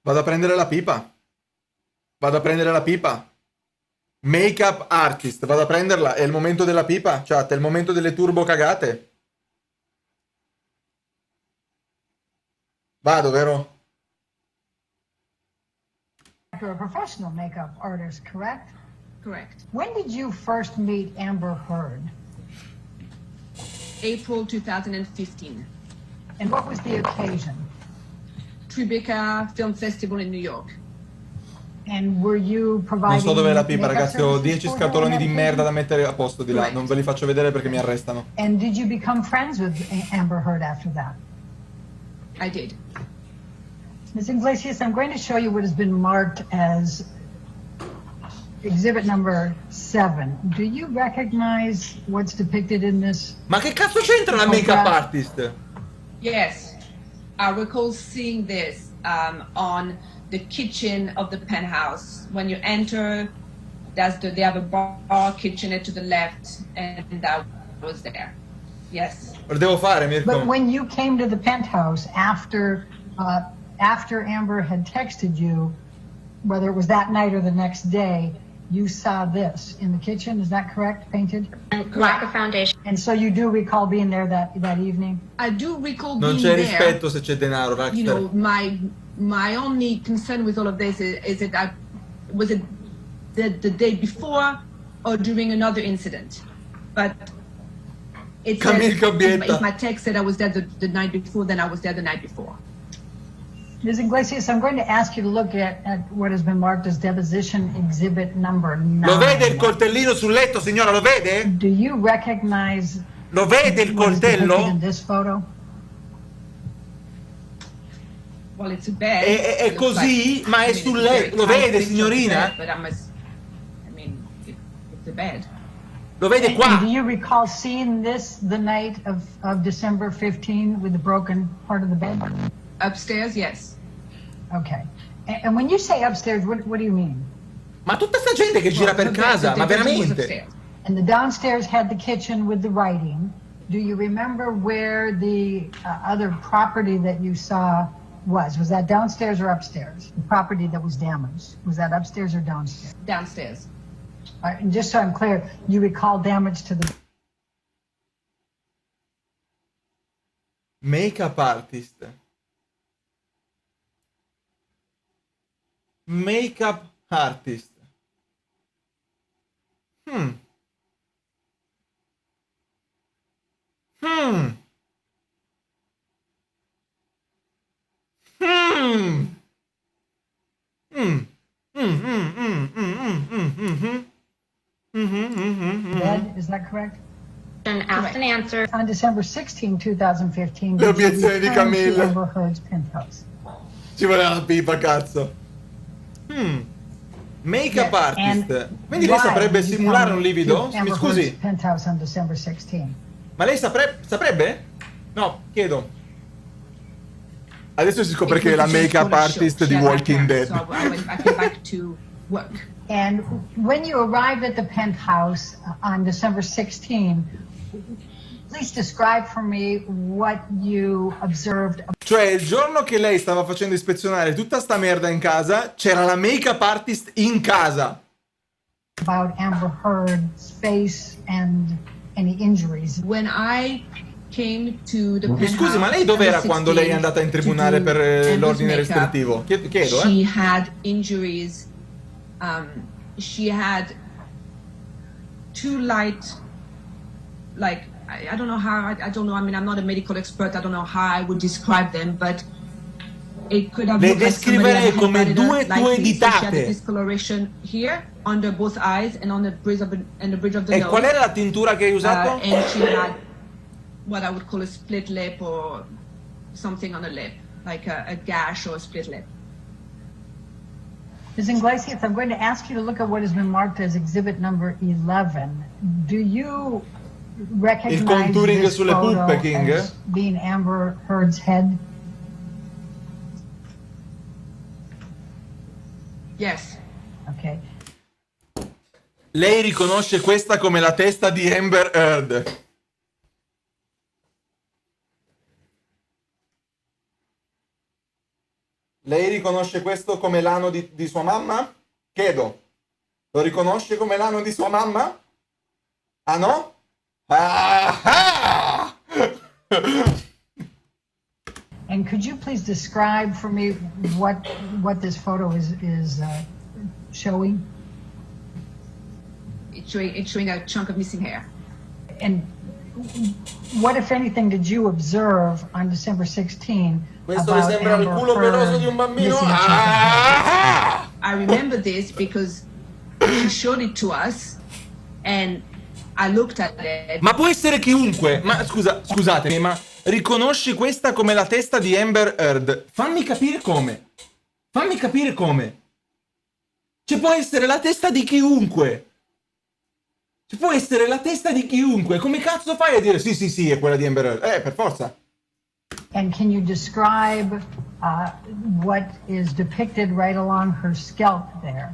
[SPEAKER 1] Vado a prendere la pipa. Vado a prendere la pipa. Makeup artist, vado a prenderla. È il momento della pipa, chat, è il momento delle turbo cagate. Vado, vero?
[SPEAKER 12] you're a professional makeup artist, correct?
[SPEAKER 13] Correct.
[SPEAKER 12] When did you first meet Amber Heard?
[SPEAKER 13] April 2015.
[SPEAKER 12] And what was the occasion?
[SPEAKER 13] Tribeca Film Festival in New York.
[SPEAKER 12] And were you
[SPEAKER 1] Non
[SPEAKER 12] providing
[SPEAKER 1] so dov'è la pipa,
[SPEAKER 12] makeup
[SPEAKER 1] ragazzi, ho
[SPEAKER 12] services
[SPEAKER 1] 10
[SPEAKER 12] for her on
[SPEAKER 1] scatoloni
[SPEAKER 12] that
[SPEAKER 1] di
[SPEAKER 12] occasion?
[SPEAKER 1] merda da mettere a posto di là. Non ve li faccio vedere perché mi arrestano.
[SPEAKER 12] And did you become friends with Amber Heard after that?
[SPEAKER 13] I did.
[SPEAKER 12] Ms. Iglesias, I'm going to show you what has been marked as exhibit number 7. Do you recognize what's depicted in this?
[SPEAKER 1] Ma che cazzo c'entra la make-up artist?
[SPEAKER 13] Yes, I recall seeing this on the kitchen of the penthouse. When you enter, they have a bar kitchenette to the left, and that was there. Yes.
[SPEAKER 1] Lo devo fare, Mirko?
[SPEAKER 12] But when you came to the penthouse after Amber had texted you, whether it was that night or the next day, you saw this in the kitchen, is that correct, painted?
[SPEAKER 14] Lack of foundation.
[SPEAKER 12] And so you do recall being there that evening?
[SPEAKER 13] I do recall
[SPEAKER 1] Non
[SPEAKER 13] being
[SPEAKER 1] c'è
[SPEAKER 13] there.
[SPEAKER 1] rispetto se c'è denaro, Raxter.
[SPEAKER 13] You know, my only concern with all of this is that was it the day before or during another incident? But it said, if my text said I was there the night before, then I was there the night before.
[SPEAKER 12] Ms. Iglesias, I'm going to ask you to look at what has been marked as deposition exhibit number 9.
[SPEAKER 1] Lo vede il coltellino sul letto, signora? Lo vede?
[SPEAKER 12] Do you recognize
[SPEAKER 1] Lo vede il
[SPEAKER 12] what is depicted
[SPEAKER 1] coltello?
[SPEAKER 12] in this photo?
[SPEAKER 13] Well, it's a bed.
[SPEAKER 1] È così, ma è sul letto. Lo vede, signorina?
[SPEAKER 13] But I mean, it's a bed.
[SPEAKER 1] Lo vede
[SPEAKER 12] And
[SPEAKER 1] qua?
[SPEAKER 12] do you recall seeing this the night of December 15 with the broken part of the bed?
[SPEAKER 13] Upstairs, yes.
[SPEAKER 12] Okay. And when you say upstairs, what do you mean?
[SPEAKER 1] Ma tutta sta gente che gira per casa, ma veramente?
[SPEAKER 12] And the downstairs had the kitchen with the writing. Do you remember where the other property that you saw was? Was that downstairs or upstairs? The property that was damaged. Was that upstairs or downstairs?
[SPEAKER 13] Downstairs.
[SPEAKER 12] All right, and just so I'm clear, you recall damage to the...
[SPEAKER 1] Make-up artist. Make-up artist. Hmm.
[SPEAKER 12] Bed, is that correct?
[SPEAKER 14] And asked and answered.
[SPEAKER 12] On December 16, 2015,
[SPEAKER 1] Le
[SPEAKER 12] did you
[SPEAKER 1] obiezioni di
[SPEAKER 12] return to
[SPEAKER 1] Camilla.
[SPEAKER 12] Amber Heard's penthouse?
[SPEAKER 1] Ci voleva la pipa, cazzo. Make-up
[SPEAKER 12] Yes,
[SPEAKER 1] artist.
[SPEAKER 12] and
[SPEAKER 1] Quindi lei
[SPEAKER 12] why
[SPEAKER 1] saprebbe
[SPEAKER 12] did you
[SPEAKER 1] simulare
[SPEAKER 12] come
[SPEAKER 1] un livido?
[SPEAKER 12] to
[SPEAKER 1] Mi
[SPEAKER 12] Amber
[SPEAKER 1] scusi,
[SPEAKER 12] Heard's penthouse on December 16.
[SPEAKER 1] ma lei saprebbe? No, chiedo. Adesso si scopre che è la make-up artist di Walking Dead.
[SPEAKER 13] So I came back to work.
[SPEAKER 12] And when you arrived at the penthouse on December 16, please describe for me what you observed.
[SPEAKER 1] Cioè, il giorno che lei stava facendo ispezionare tutta sta merda in casa, c'era la make-up artist in casa.
[SPEAKER 12] About Amber Heard's face and any injuries.
[SPEAKER 13] When I came to the
[SPEAKER 1] Mi scusi, ma lei dov'era quando lei è andata in tribunale per l'ordine restrittivo? Chiedo,
[SPEAKER 13] She had injuries. She had too light, like, I don't know how, I don't know, I mean, I'm not a medical expert, I don't know how I would describe them, but it could have
[SPEAKER 1] Le
[SPEAKER 13] looked like somebody
[SPEAKER 1] descriverei
[SPEAKER 13] had
[SPEAKER 1] come
[SPEAKER 13] headbutted her
[SPEAKER 1] due tue
[SPEAKER 13] lightly. So she had a
[SPEAKER 1] ditate.
[SPEAKER 13] discoloration here, under both eyes, and on the bridge of the
[SPEAKER 1] E
[SPEAKER 13] nose.
[SPEAKER 1] qual era la tintura che hai usato?
[SPEAKER 13] And she had what I would call a split lip or something on the lip, like a gash or a split lip.
[SPEAKER 12] Ms. Iglesias, I'm going to ask you to look at what has been marked as exhibit number 11. Do you recognize
[SPEAKER 1] Il contouring
[SPEAKER 12] this
[SPEAKER 1] sulle
[SPEAKER 12] photo
[SPEAKER 1] puppe, King?
[SPEAKER 12] as being Amber Heard's head?
[SPEAKER 13] Yes.
[SPEAKER 12] Okay.
[SPEAKER 1] Lei riconosce questa come la testa di Amber Heard. Lei riconosce questo come l'ano di sua mamma? Chiedo. Lo riconosce come l'ano di sua mamma? Ah no? Ah!
[SPEAKER 12] And could you please describe for me what this photo is showing?
[SPEAKER 13] It's showing a chunk of missing hair.
[SPEAKER 12] And what, if anything, did you observe on December 16
[SPEAKER 1] Questo le
[SPEAKER 12] about
[SPEAKER 1] sembra il
[SPEAKER 12] Amber
[SPEAKER 1] culo peloso
[SPEAKER 12] Heard
[SPEAKER 1] di un bambino?
[SPEAKER 12] missing a chunk of hair?
[SPEAKER 13] I remember this because she showed it to us and I looked at it.
[SPEAKER 1] Ma può essere chiunque. Ma scusatemi, ma riconosci questa come la testa di Amber Heard? Fammi capire come. Fammi capire come. Cioè, può essere la testa di chiunque. Cioè, può essere la testa di chiunque. Come cazzo fai a dire sì, è quella di Amber Heard? Per forza.
[SPEAKER 12] And can you describe what is depicted right along her scalp there?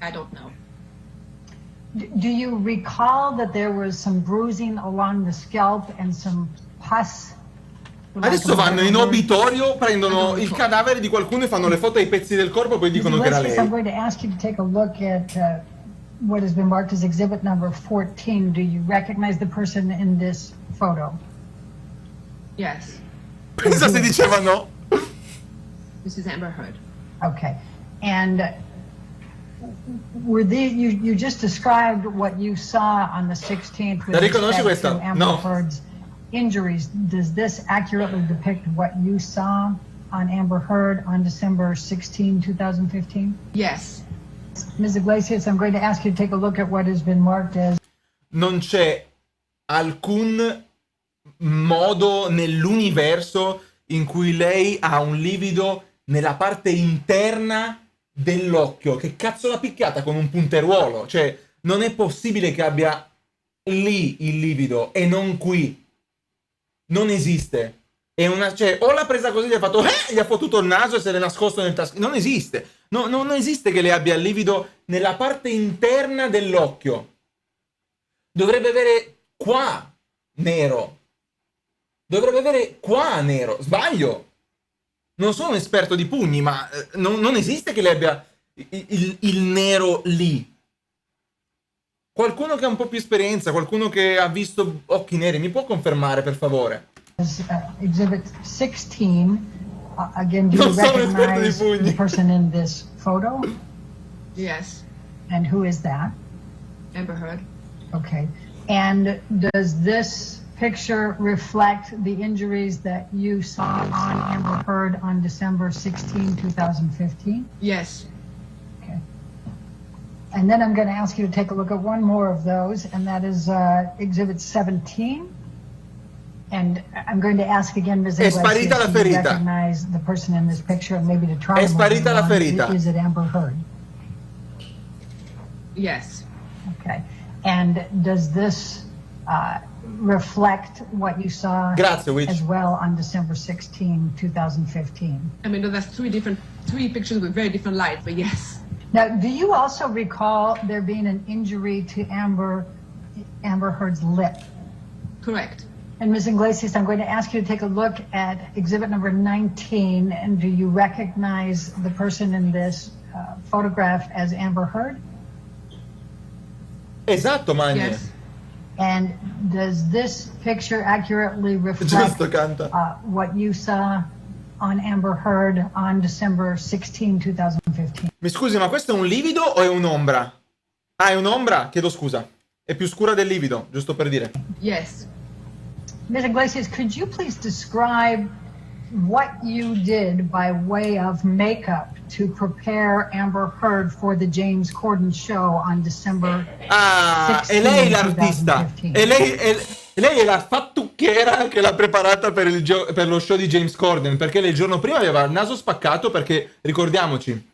[SPEAKER 13] I don't know.
[SPEAKER 12] Do you recall that there was some bruising along the scalp and some pus?
[SPEAKER 1] Adesso vanno in obitorio, prendono il cadavere di qualcuno e fanno le foto ai pezzi del corpo e poi dicono che era lei.
[SPEAKER 12] I'm going to ask you to take a look at what has been marked as exhibit number 14. Do you recognize the person in this photo?
[SPEAKER 13] Yes.
[SPEAKER 1] Pensa se diceva no.
[SPEAKER 13] This is Amber Heard.
[SPEAKER 12] Okay. And were these, you just described what you saw on the 16th with respect to Amber Heard's injuries. Does this accurately depict what you saw on Amber Heard on December 16, 2015?
[SPEAKER 13] Yes.
[SPEAKER 12] Ms. Iglesias, I'm going to ask you to take a look at what has been marked as...
[SPEAKER 1] Non c'è alcun modo nell'universo in cui lei ha un livido nella parte interna dell'occhio. Che cazzo l'ha picchiata con un punteruolo? Cioè, non è possibile che abbia lì il livido e non qui. Non esiste. È una, cioè, o l'ha presa così, gli ha fatto gli ha fottuto il naso e se l'è nascosto nel taschino. Non esiste. No, non esiste che lei abbia il livido nella parte interna dell'occhio. Dovrebbe avere qua nero. Dovrebbe avere qua nero. Sbaglio. Non sono un esperto di pugni, ma non esiste che lei abbia il nero lì. Qualcuno che ha un po' più esperienza, qualcuno che ha visto occhi neri, mi può confermare, per favore?
[SPEAKER 12] Exhibit 16. Again, do you recognize the person in this photo?
[SPEAKER 13] Yes.
[SPEAKER 12] And who is that?
[SPEAKER 13] Amber Heard.
[SPEAKER 12] Okay. And does this picture reflect the injuries that you saw on Amber Heard on December 16, 2015?
[SPEAKER 13] Yes.
[SPEAKER 12] Okay. And then I'm going to ask you to take a look at one more of those, and that is Exhibit 17. And I'm going to ask again, Ms. Iglesias, to recognize the person in this picture and maybe to try to
[SPEAKER 1] sparita la ferita.
[SPEAKER 12] Is it Amber Heard?
[SPEAKER 13] Yes.
[SPEAKER 12] Okay. And does this reflect what you saw as well on December 16, 2015?
[SPEAKER 13] I mean, no, that's three pictures with very different light, but yes.
[SPEAKER 12] Now, do you also recall there being an injury to Amber Heard's lip?
[SPEAKER 13] Correct.
[SPEAKER 12] And Ms. Iglesias, I'm going to ask you to take a look at exhibit number 19, and do you recognize the person in this photograph as Amber Heard?
[SPEAKER 1] Esatto, Maggio.
[SPEAKER 13] Yes.
[SPEAKER 12] And does this picture accurately reflect what you saw on Amber Heard on December 16, 2015?
[SPEAKER 1] Mi scusi, ma questo è un livido o è un'ombra? Ah, è un'ombra? Chiedo scusa. È più scura del livido, giusto per dire.
[SPEAKER 13] Yes.
[SPEAKER 12] Ms. Iglesias, could you please describe what you did by way of makeup to prepare Amber Heard for the James Corden show on December 16,
[SPEAKER 1] è lei l'artista. E lei è la fattucchiera che l'ha preparata per lo show di James Corden, perché lei il giorno prima aveva il naso spaccato, perché ricordiamoci,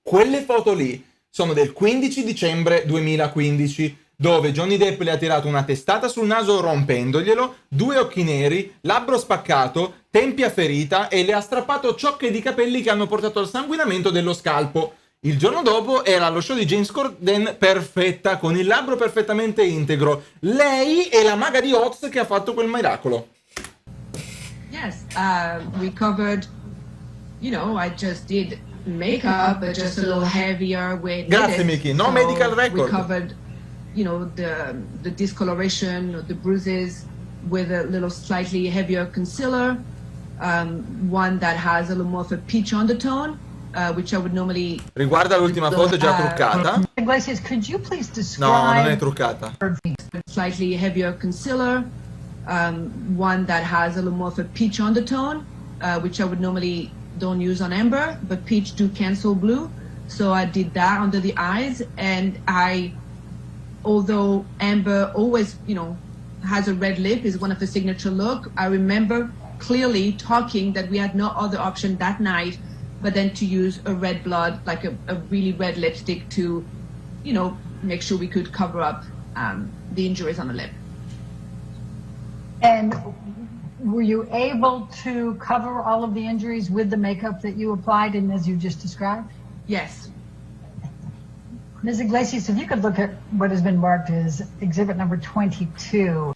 [SPEAKER 1] quelle foto lì sono del 15 dicembre 2015, dove Johnny Depp le ha tirato una testata sul naso rompendoglielo, 2 occhi neri, labbro spaccato, tempia ferita e le ha strappato ciocche di capelli che hanno portato al sanguinamento dello scalpo. Il giorno dopo era allo show di James Corden perfetta, con il labbro perfettamente integro. Lei è la maga di Oz che ha fatto quel miracolo.
[SPEAKER 13] Yes, we covered, you know, I just did makeup, but just a little heavier with
[SPEAKER 1] Grazie Miki, no medical record.
[SPEAKER 13] We covered, you know, the discoloration, the bruises with a little slightly heavier concealer, one that has a little more of a peach undertone, which I would normally...
[SPEAKER 1] Riguarda l'ultima foto, è già truccata.
[SPEAKER 12] Iglesias, could you please describe...
[SPEAKER 1] No, non è truccata.
[SPEAKER 13] Slightly heavier concealer, one that has a little more of a peach undertone, which I would normally don't use on Amber, but peach do cancel blue. So I did that under the eyes, and although Amber always, has a red lip, is one of her signature look, I remember clearly talking that we had no other option that night but then to use a red blood, like a really red lipstick to, make sure we could cover up the injuries on the lip.
[SPEAKER 12] And were you able to cover all of the injuries with the makeup that you applied and as you just described?
[SPEAKER 13] Yes.
[SPEAKER 12] Ms. Iglesias, if you could look at what has been marked as exhibit number 22.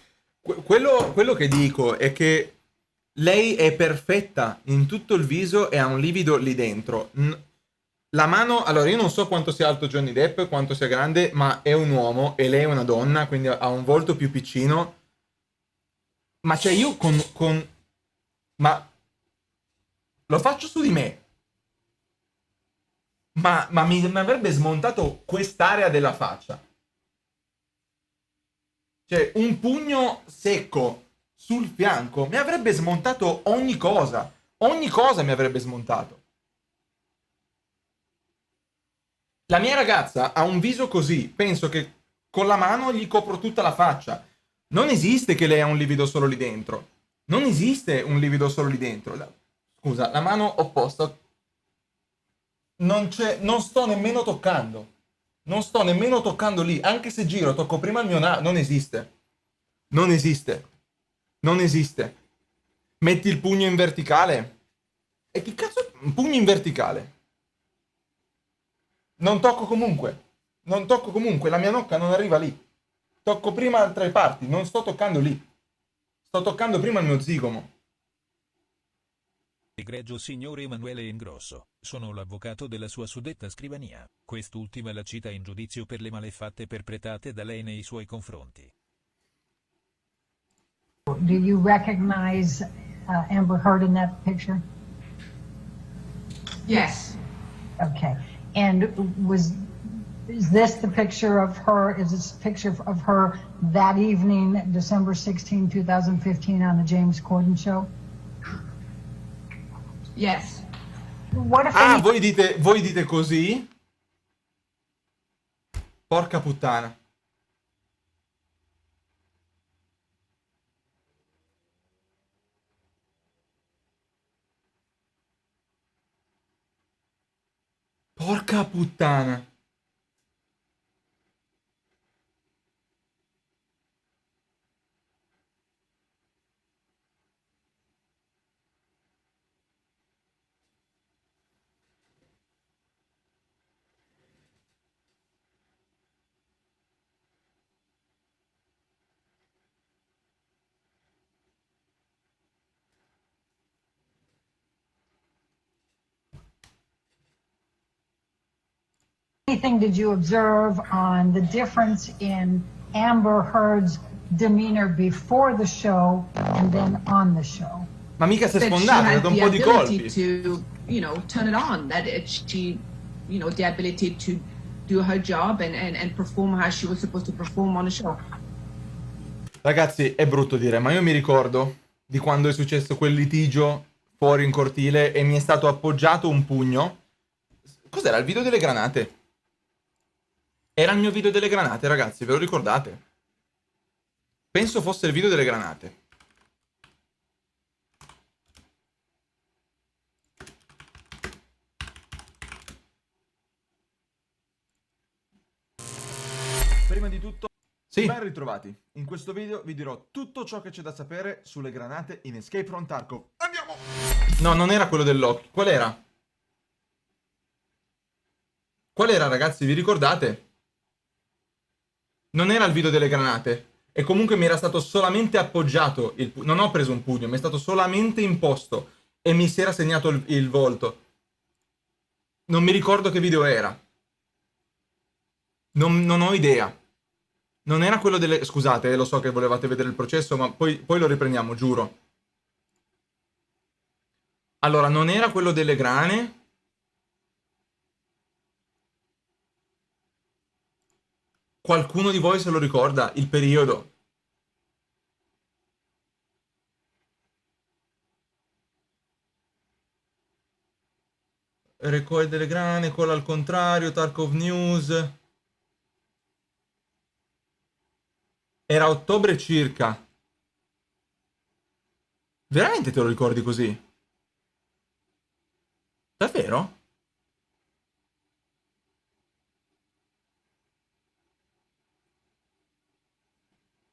[SPEAKER 1] Quello che dico è che lei è perfetta in tutto il viso e ha un livido lì dentro. La mano, allora io non so quanto sia alto Johnny Depp, quanto sia grande, ma è un uomo e lei è una donna, quindi ha un volto più piccino. Ma cioè io ma lo faccio su di me. Ma mi avrebbe smontato quest'area della faccia. Cioè, un pugno secco sul fianco mi avrebbe smontato ogni cosa. Ogni cosa mi avrebbe smontato. La mia ragazza ha un viso così. Penso che con la mano gli copro tutta la faccia. Non esiste che lei ha un livido solo lì dentro. Non esiste un livido solo lì dentro. Scusa, la mano opposta. Non sto nemmeno toccando. Non sto nemmeno toccando lì. Anche se giro, tocco prima il mio naso. Non esiste. Non esiste. Non esiste. Metti il pugno in verticale. E che cazzo? Un pugno in verticale. Non tocco comunque. Non tocco comunque. La mia nocca non arriva lì. Tocco prima altre parti. Non sto toccando lì. Sto toccando prima il mio zigomo.
[SPEAKER 15] Egregio signore Emanuele Ingrosso, sono l'avvocato della sua suddetta scrivania. Quest'ultima la cita in giudizio per le malefatte perpetrate da lei nei suoi confronti.
[SPEAKER 12] Do you recognize Amber Heard in that picture?
[SPEAKER 13] Yes.
[SPEAKER 12] Okay. And is this the picture of her? Is this a picture of her that evening, December 16, 2015, on the James Corden show?
[SPEAKER 13] Yes.
[SPEAKER 12] What if
[SPEAKER 1] voi dite così? Porca puttana. Porca puttana.
[SPEAKER 12] anything did you observe on the difference in Amber Heard's demeanor before the show and then on the show?
[SPEAKER 1] Ma mica si è sfondata, da un po' di colpi.
[SPEAKER 13] To, turn it on, that she, the ability to do her job and perform how she was supposed to perform on the show.
[SPEAKER 1] Ragazzi, è brutto dire, ma io mi ricordo di quando è successo quel litigio fuori in cortile e mi è stato appoggiato un pugno. Cos'era il video delle granate? Era il mio video delle granate, ragazzi, ve lo ricordate? Penso fosse il video delle granate. Prima di tutto, sì, ben ritrovati. In questo video vi dirò tutto ciò che c'è da sapere sulle granate in Escape from Tarkov. Andiamo! No, non era quello dell'occhio. Qual era? Qual era, ragazzi? Vi ricordate? Non era il video delle granate. E comunque mi era stato solamente appoggiato il pugno. Non ho preso un pugno, mi è stato solamente imposto. E mi si era segnato il volto. Non mi ricordo che video era. Non ho idea. Non era quello delle... Scusate, lo so che volevate vedere il processo, ma poi lo riprendiamo, giuro. Allora, non era quello delle grane. Qualcuno di voi se lo ricorda? Il periodo? Raccoglie delle grane, colla al contrario, Tarkov News. Era a ottobre circa. Veramente te lo ricordi così? Davvero?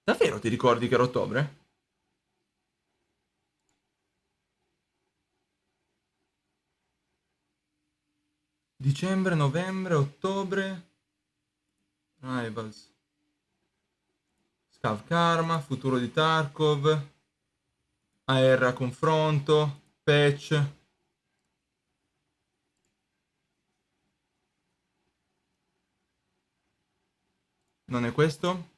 [SPEAKER 1] Davvero ti ricordi che era ottobre? Dicembre, novembre, ottobre. Rivals. Scav Karma, futuro di Tarkov. AR a confronto. Patch. Non è questo?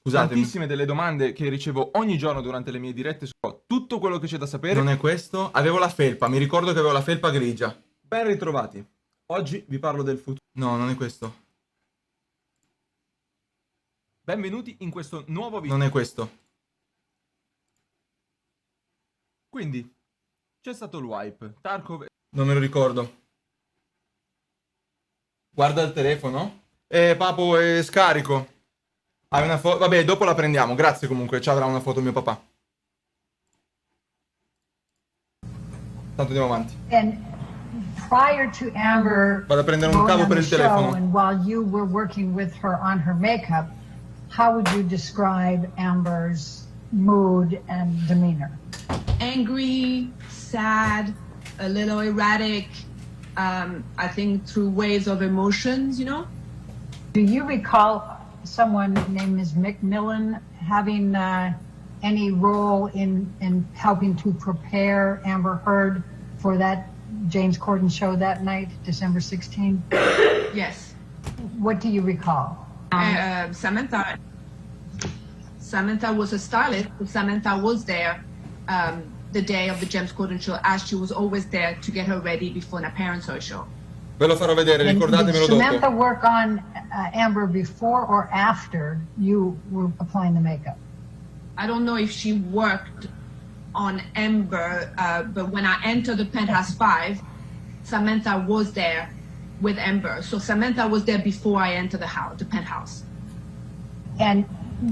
[SPEAKER 1] Scusate, tantissime delle domande che ricevo ogni giorno durante le mie dirette su tutto quello che c'è da sapere. Non è questo? Avevo la felpa, mi ricordo che avevo la felpa grigia. Ben ritrovati. Oggi vi parlo del futuro. No, non è questo. Benvenuti in questo nuovo video. Non è questo. Quindi, c'è stato il wipe. Tarkov... Non me lo ricordo. Guarda il telefono. Papo, è scarico. Hai una foto? Vabbè, dopo la prendiamo. Grazie comunque, ci avrà una foto mio papà. Tanto andiamo avanti.
[SPEAKER 12] And prior to Amber
[SPEAKER 1] Vado a prendere un cavo per il telefono.
[SPEAKER 12] and while you were working with her on her makeup, how would you describe Amber's mood and demeanor?
[SPEAKER 13] Angry, sad, a little erratic, I think through waves of emotions, you know?
[SPEAKER 12] Do you recall someone named Ms. McMillan having any role in helping to prepare Amber Heard for that James Corden show that night, December 16th?
[SPEAKER 13] Yes.
[SPEAKER 12] What do you recall?
[SPEAKER 13] Samantha was a stylist. Samantha was there the day of the James Corden show, as she was always there to get her ready before an appearance show.
[SPEAKER 1] Ve lo farò vedere, ricordatemelo
[SPEAKER 12] dopo. Did Samantha
[SPEAKER 1] dopo.
[SPEAKER 12] work on Amber before or after you were applying the makeup?
[SPEAKER 13] I don't know if she worked on Amber, but when I entered the Penthouse 5, Samantha was there with Amber. So Samantha was there before I entered the penthouse.
[SPEAKER 12] And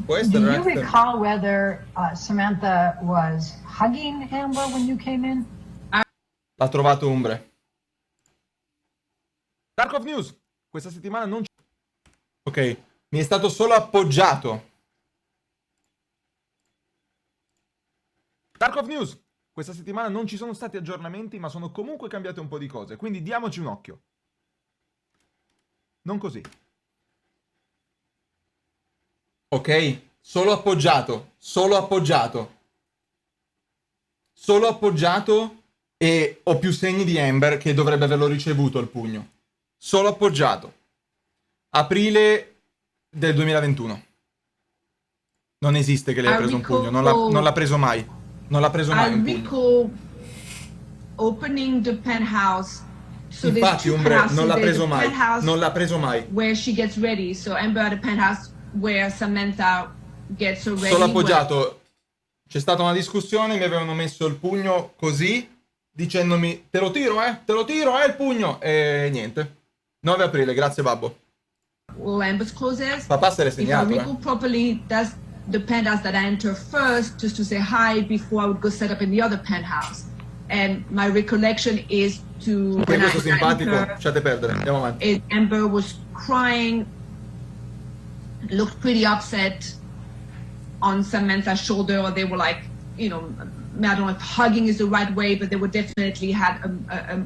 [SPEAKER 12] do you recall whether Samantha was hugging Amber when you came in?
[SPEAKER 1] L'ha trovato Umbre. Tarkov News. Questa settimana non c'è. Ok, mi è stato solo appoggiato. Tarkov News. Questa settimana non ci sono stati aggiornamenti, ma sono comunque cambiate un po' di cose, quindi diamoci un occhio. Non così. Ok, solo appoggiato, solo appoggiato. Solo appoggiato e ho più segni di Amber che dovrebbe averlo ricevuto il pugno. Solo appoggiato. Aprile del 2021. Non esiste che lei ha preso un pugno, non l'ha preso mai. Non l'ha preso mai un pugno.
[SPEAKER 13] I recall opening the penthouse. So
[SPEAKER 1] infatti Umbre non l'ha preso mai. Non l'ha preso mai.
[SPEAKER 13] Where she gets ready. So Amber at the penthouse where Samantha gets her ready.
[SPEAKER 1] Solo appoggiato. C'è stata una discussione, mi avevano messo il pugno così, dicendomi te lo tiro il pugno, e niente. 9 aprile, grazie babbo.
[SPEAKER 13] Well, Amber's closes.
[SPEAKER 1] Papà se l'è segnato,
[SPEAKER 13] If I recall properly, that's the penthouse that I enter first, just to say hi before I would go set up in the other penthouse. And my recollection is to...
[SPEAKER 1] Poi questo simpatico, lasciate perdere, andiamo avanti.
[SPEAKER 13] Amber was crying, looked pretty upset on Samantha's shoulder, or they were like, you know, I don't know if hugging is the right way, but they were definitely had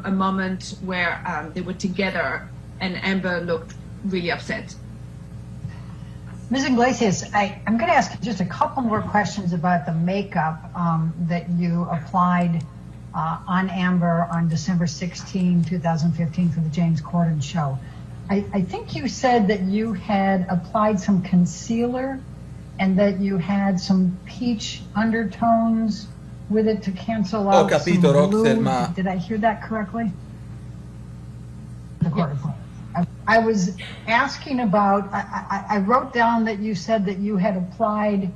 [SPEAKER 13] a moment where they were together, and Amber looked really upset.
[SPEAKER 12] Ms. Iglesias, I'm going to ask just a couple more questions about the makeup that you applied on Amber on December 16, 2015 for the James Corden show. I think you said that you had applied some concealer and that you had some peach undertones with it to cancel out
[SPEAKER 1] capito,
[SPEAKER 12] some
[SPEAKER 1] Roxel,
[SPEAKER 12] blue.
[SPEAKER 1] ma...
[SPEAKER 12] Did I hear that correctly? I was asking about, I wrote down that you said that you had applied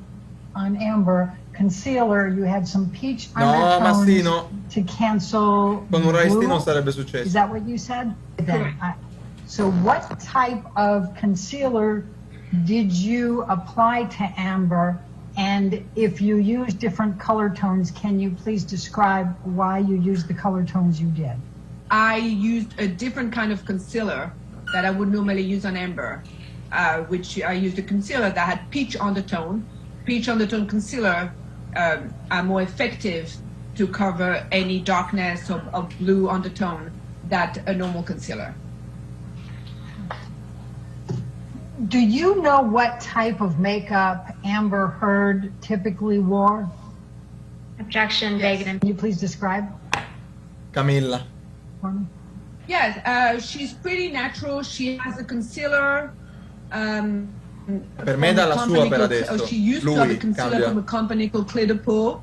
[SPEAKER 12] on Amber concealer, you had some peach
[SPEAKER 1] No, ma
[SPEAKER 12] undertones
[SPEAKER 1] sì, no.
[SPEAKER 12] to cancel
[SPEAKER 1] Con un rice tea
[SPEAKER 12] blue?
[SPEAKER 1] non sarebbe
[SPEAKER 12] Is
[SPEAKER 1] successo.
[SPEAKER 12] that what you said? So what type of concealer did you apply to Amber? And if you use different color tones, can you please describe why you used the color tones you did?
[SPEAKER 13] I used a different kind of concealer that I would normally use on Amber, which I used a concealer that had peach undertone. Peach undertone concealer are more effective to cover any darkness or blue undertone than a normal concealer.
[SPEAKER 12] Do you know what type of makeup Amber Heard typically wore?
[SPEAKER 14] Objection, Vagan.
[SPEAKER 12] Can you please describe
[SPEAKER 1] Camilla.
[SPEAKER 12] for me?
[SPEAKER 13] Yes, she's pretty natural. She has a concealer.
[SPEAKER 1] Per me dalla sua per adesso.
[SPEAKER 13] She used to have a
[SPEAKER 1] Lui
[SPEAKER 13] concealer
[SPEAKER 1] cambia.
[SPEAKER 13] from a company called Clear Pour.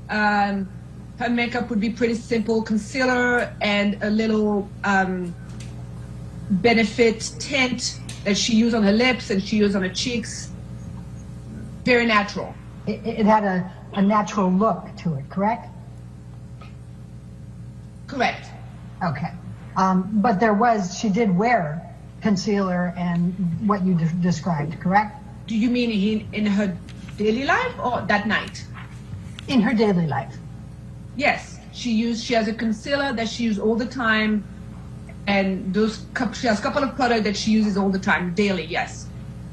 [SPEAKER 13] Her makeup would be pretty simple concealer and a little benefit tint that she used on her lips and she used on her cheeks. Very natural.
[SPEAKER 12] It had a natural look to it, correct?
[SPEAKER 13] Correct.
[SPEAKER 12] Okay. But she did wear concealer and what you described, correct?
[SPEAKER 13] Do you mean in her daily life or that night?
[SPEAKER 12] In her daily life.
[SPEAKER 13] Yes, she has a concealer that she uses all the time, and she has a couple of products that she uses all the time, daily, yes.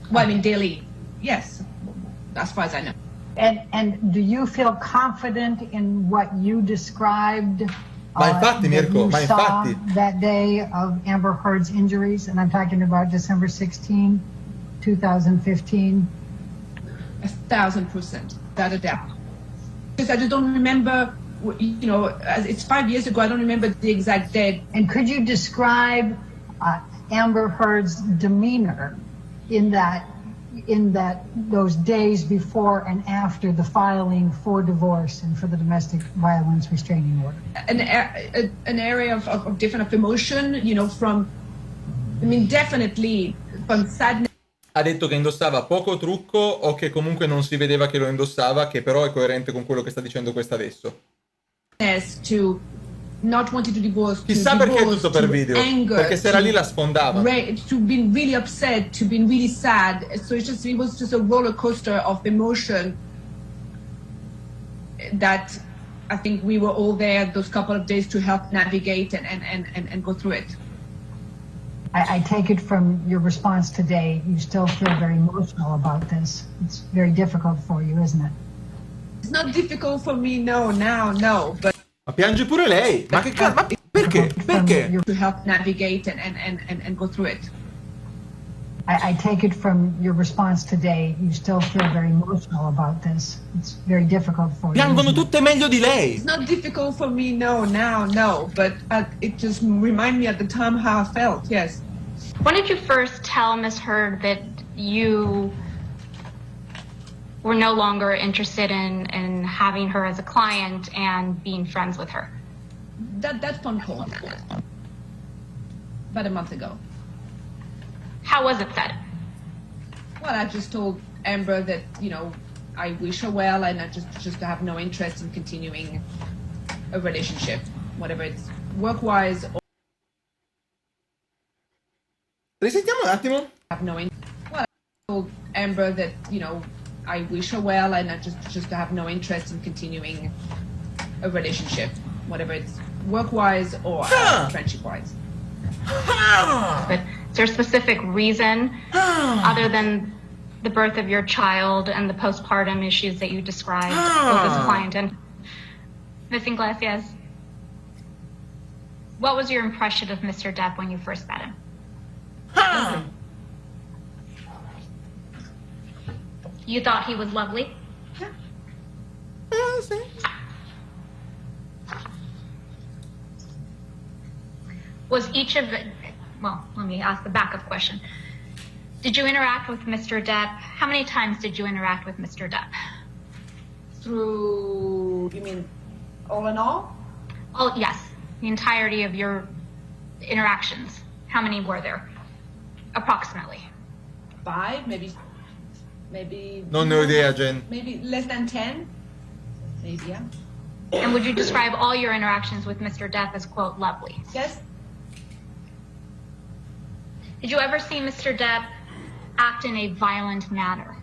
[SPEAKER 13] Well, I mean daily, yes, as far as I know.
[SPEAKER 12] And do you feel confident in what you described?
[SPEAKER 1] Ma infatti, Mirko, ma infatti.
[SPEAKER 12] That day of Amber Heard's injuries, and I'm talking about December 16, 2015.
[SPEAKER 13] 1,000%, without a doubt. Because I just don't remember, it's 5 years ago, I don't remember the exact date.
[SPEAKER 12] And could you describe Amber Heard's demeanor in those days before and after the filing for divorce and for the domestic violence restraining order?
[SPEAKER 13] An area of different emotion, definitely from sadness.
[SPEAKER 1] Ha detto che indossava poco trucco o che comunque non si vedeva che lo indossava, che però è coerente con quello che sta dicendo questa adesso.
[SPEAKER 13] To not wanting to divorce,
[SPEAKER 1] Chissà perché è tutto per video,
[SPEAKER 13] anger,
[SPEAKER 1] perché se era lì la sfondava.
[SPEAKER 13] To being really upset, to being really sad. So it was just a roller coaster of emotion that I think we were all there those couple of days to help navigate and go through it.
[SPEAKER 12] I take it from your response today, you still feel very emotional about this. It's very difficult for you, isn't it?
[SPEAKER 13] It's not difficult for me, no, but
[SPEAKER 1] Ma piange pure lei. Ma che cazzo? Ma perché? Perché?
[SPEAKER 13] To help navigate and go through it.
[SPEAKER 12] I take it from your response today, you still feel very emotional about this. It's very difficult for you.
[SPEAKER 1] Piangono tutte meglio di lei.
[SPEAKER 13] It's not difficult for me, no, but it just reminded me at the time how I felt, yes.
[SPEAKER 14] When did you first tell Ms. Heard that you were no longer interested in having her as a client and being friends with her?
[SPEAKER 13] That phone call, about a month ago.
[SPEAKER 14] How was it said?
[SPEAKER 13] Well, I just told Amber that, I wish her well and I just have no interest in continuing a relationship, whatever it's work-wise or...
[SPEAKER 1] Risentiamo un attimo.
[SPEAKER 13] Have no interest. Well, I told Amber that, I wish her well and I just have no interest in continuing a relationship, whatever it's work-wise or friendship-wise.
[SPEAKER 14] But is there a specific reason other than the birth of your child and the postpartum issues that you described with this client? And Ms. Iglesias, what was your impression of Mr. Depp when you first met him? You thought he was lovely? Was each of the... Well, let me ask the backup question. Did you interact with Mr. Depp? How many times did you interact with Mr. Depp?
[SPEAKER 13] Through, you mean all in all?
[SPEAKER 14] Oh, yes. The entirety of your interactions. How many were there? Approximately.
[SPEAKER 13] 5, maybe...
[SPEAKER 1] Non ne ho idea, Jen.
[SPEAKER 13] Maybe less than 10. Maybe, yeah.
[SPEAKER 14] And would you describe all your interactions with Mr. Depp as, quote, lovely?
[SPEAKER 13] Yes?
[SPEAKER 14] Did you ever see Mr. Depp act in a violent manner?